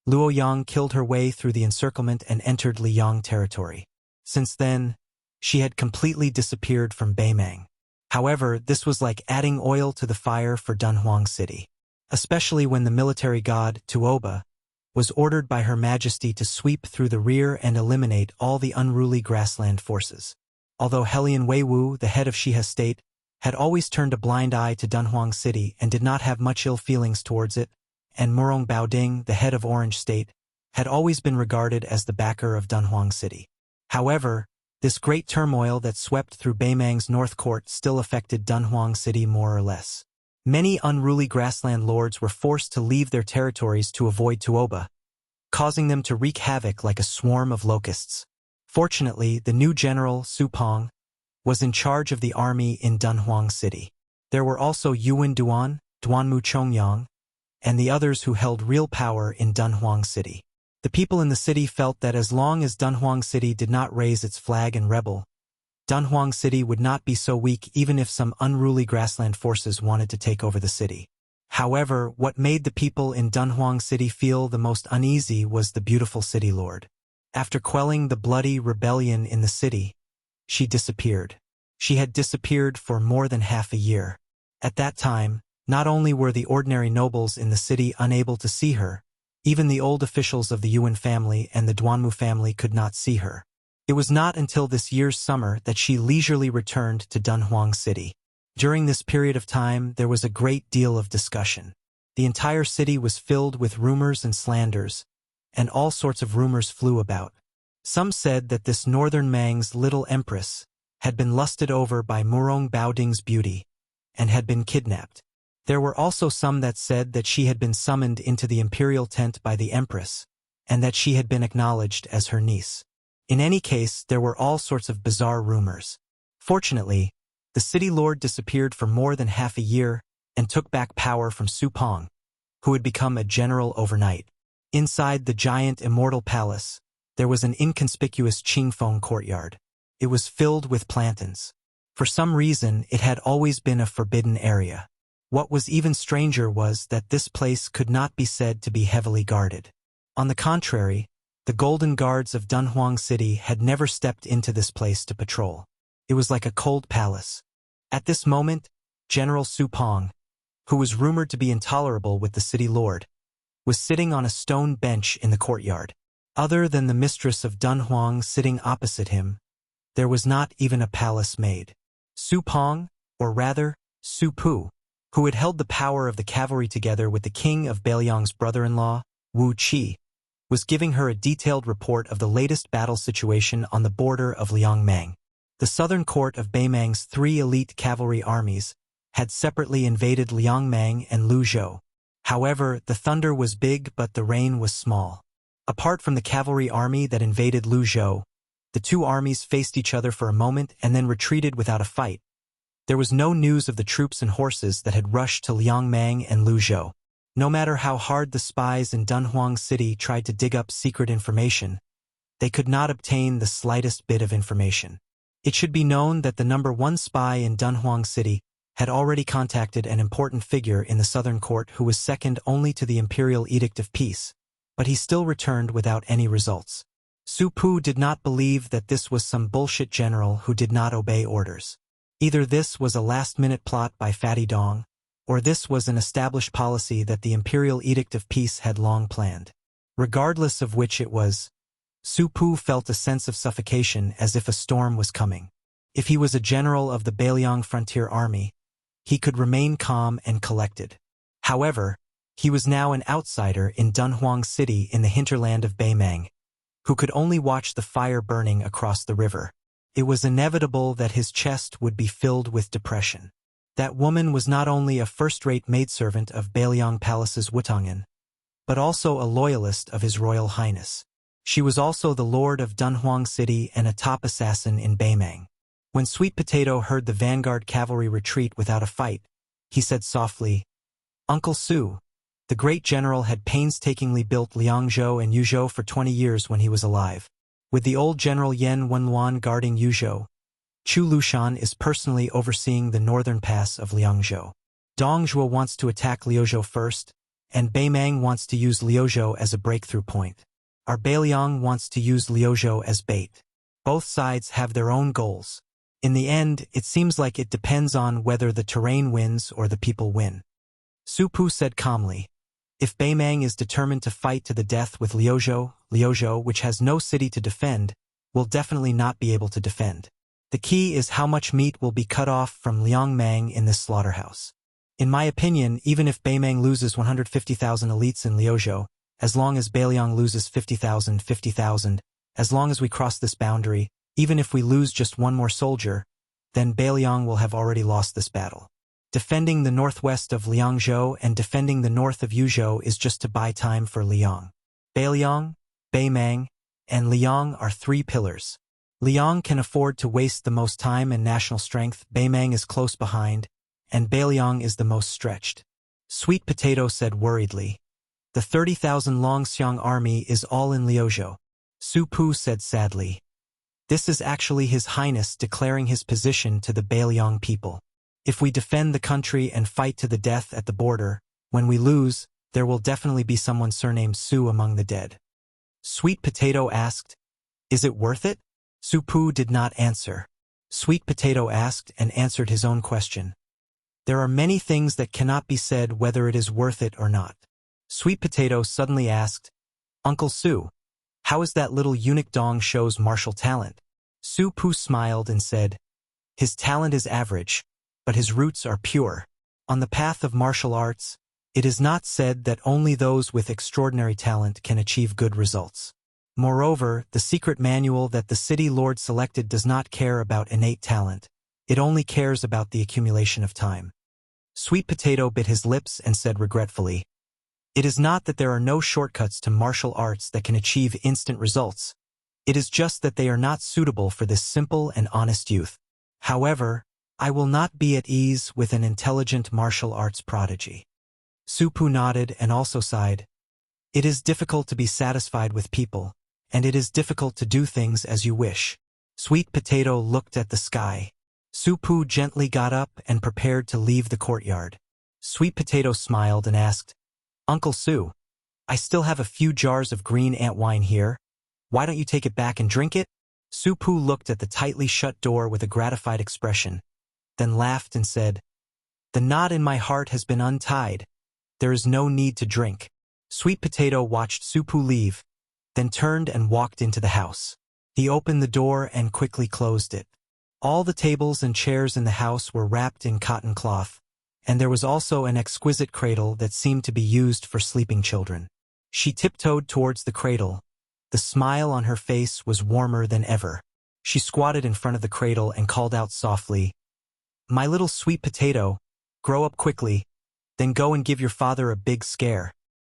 Luo Yang killed her way through the encirclement and entered Liang territory. Since then, she had completely disappeared from Beimang. However, this was like adding oil to the fire for Dunhuang City, especially when the military god, Tuoba, was ordered by Her Majesty to sweep through the rear and eliminate all the unruly grassland forces. Although Helian Weiwu, the head of Shihe State, had always turned a blind eye to Dunhuang City and did not have much ill feelings towards it, and Murong Baoding, the head of Orange State, had always been regarded as the backer of Dunhuang City. However, this great turmoil that swept through Beimang's North Court still affected Dunhuang City more or less. Many unruly grassland lords were forced to leave their territories to avoid Tuoba, causing them to wreak havoc like a swarm of locusts. Fortunately, the new general, Su Pong, was in charge of the army in Dunhuang City. There were also Yuan Duan, Duanmu Chongyang, and the others who held real power in Dunhuang City. The people in the city felt that as long as Dunhuang City did not raise its flag and rebel, Dunhuang City would not be so weak even if some unruly grassland forces wanted to take over the city. However, what made the people in Dunhuang City feel the most uneasy was the beautiful city lord. After quelling the bloody rebellion in the city, she disappeared. She had disappeared for more than half a year. At that time, not only were the ordinary nobles in the city unable to see her, even the old officials of the Yuan family and the Duanmu family could not see her. It was not until this year's summer that she leisurely returned to Dunhuang City. During this period of time, there was a great deal of discussion. The entire city was filled with rumors and slanders, and all sorts of rumors flew about. Some said that this northern Mang's little empress had been lusted over by Murong Baoding's beauty and had been kidnapped. There were also some that said that she had been summoned into the imperial tent by the empress, and that she had been acknowledged as her niece. In any case, there were all sorts of bizarre rumors. Fortunately, the city lord disappeared for more than half a year and took back power from Su Pong, who had become a general overnight. Inside the giant immortal palace, there was an inconspicuous Qingfeng courtyard. It was filled with plantains. For some reason, it had always been a forbidden area. What was even stranger was that this place could not be said to be heavily guarded. On the contrary, the golden guards of Dunhuang City had never stepped into this place to patrol. It was like a cold palace. At this moment, General Su Pong, who was rumored to be intolerable with the city lord, was sitting on a stone bench in the courtyard. Other than the mistress of Dunhuang sitting opposite him, there was not even a palace maid. Su Pong, or rather, Su Pu, who had held the power of the cavalry together with the king of Beiliang's brother-in-law, Wu Qi, was giving her a detailed report of the latest battle situation on the border of Liangmang. The southern court of Beimang's 3 elite cavalry armies had separately invaded Liangmang and Luzhou. However, the thunder was big but the rain was small. Apart from the cavalry army that invaded Luzhou, the two armies faced each other for a moment and then retreated without a fight. There was no news of the troops and horses that had rushed to Liangmang and Luzhou. No matter how hard the spies in Dunhuang City tried to dig up secret information, they could not obtain the slightest bit of information. It should be known that the number one spy in Dunhuang City had already contacted an important figure in the southern court who was second only to the imperial edict of peace, but he still returned without any results. Su Pu did not believe that this was some bullshit general who did not obey orders. Either this was a last-minute plot by Fatty Dong, or this was an established policy that the imperial edict of peace had long planned. Regardless of which it was, Su Pu felt a sense of suffocation as if a storm was coming. If he was a general of the Beiliang frontier army, he could remain calm and collected. However, he was now an outsider in Dunhuang City in the hinterland of Beimang, who could only watch the fire burning across the river. It was inevitable that his chest would be filled with depression. That woman was not only a first-rate maidservant of Beiliang Palace's Wutong'an, but also a loyalist of His Royal Highness. She was also the lord of Dunhuang City and a top assassin in Beimang. When Sweet Potato heard the vanguard cavalry retreat without a fight, he said softly, "Uncle Su, The great general had painstakingly built Liangzhou and Yuzhou for 20 years when he was alive. With the old general Yan Wenluan guarding Yuzhou, Chu Lushan is personally overseeing the northern pass of Liangzhou. Dong Zhuo wants to attack Liuzhou first, and Beimang wants to use Liuzhou as a breakthrough point. Our Beiliang wants to use Liuzhou as bait. Both sides have their own goals. In the end, it seems like it depends on whether the terrain wins or the people win. Su Pu said calmly, if Beimang is determined to fight to the death with Liuzhou, which has no city to defend, will definitely not be able to defend. The key is how much meat will be cut off from Liangmang in this slaughterhouse. In my opinion, even if Beimang loses 150,000 elites in Liuzhou, as long as Beiliang loses 50,000, as long as we cross this boundary, even if we lose just one more soldier, then Beiliang will have already lost this battle. Defending the northwest of Liangzhou and defending the north of Yuzhou is just to buy time for Liang. Beiliang, Beimang, and Liang are three pillars. Liang can afford to waste the most time and national strength, Beimang is close behind, and Beiliang is the most stretched. Sweet Potato said worriedly, the 30,000 Longxiang army is all in Liuzhou. Su Pu said sadly, this is actually His Highness declaring his position to the Beiliang people. If we defend the country and fight to the death at the border, when we lose, there will definitely be someone surnamed Su among the dead. Sweet Potato asked, is it worth it? Su Pu did not answer. Sweet Potato asked and answered his own question. There are many things that cannot be said whether it is worth it or not. Sweet Potato suddenly asked, Uncle Su, how is that little eunuch Dong shows martial talent? Su Pu smiled and said, his talent is average, but his roots are pure. On the path of martial arts, it is not said that only those with extraordinary talent can achieve good results. Moreover, the secret manual that the city lord selected does not care about innate talent. It only cares about the accumulation of time. Sweet Potato bit his lips and said regretfully, it is not that there are no shortcuts to martial arts that can achieve instant results. It is just that they are not suitable for this simple and honest youth. However, I will not be at ease with an intelligent martial arts prodigy. Su Pu nodded and also sighed. It is difficult to be satisfied with people, and it is difficult to do things as you wish. Sweet Potato looked at the sky. Su Pu gently got up and prepared to leave the courtyard. Sweet Potato smiled and asked, Uncle Su, I still have a few jars of green ant wine here. Why don't you take it back and drink it? Su Pu looked at the tightly shut door with a gratified expression, then laughed and said, the knot in my heart has been untied. There is no need to drink. Sweet Potato watched Su Pu leave, then turned and walked into the house. He opened the door and quickly closed it. All the tables and chairs in the house were wrapped in cotton cloth, and there was also an exquisite cradle that seemed to be used for sleeping children. She tiptoed towards the cradle. The smile on her face was warmer than ever. She squatted in front of the cradle and called out softly, my little Sweet Potato, grow up quickly, then go and give your father a big scare.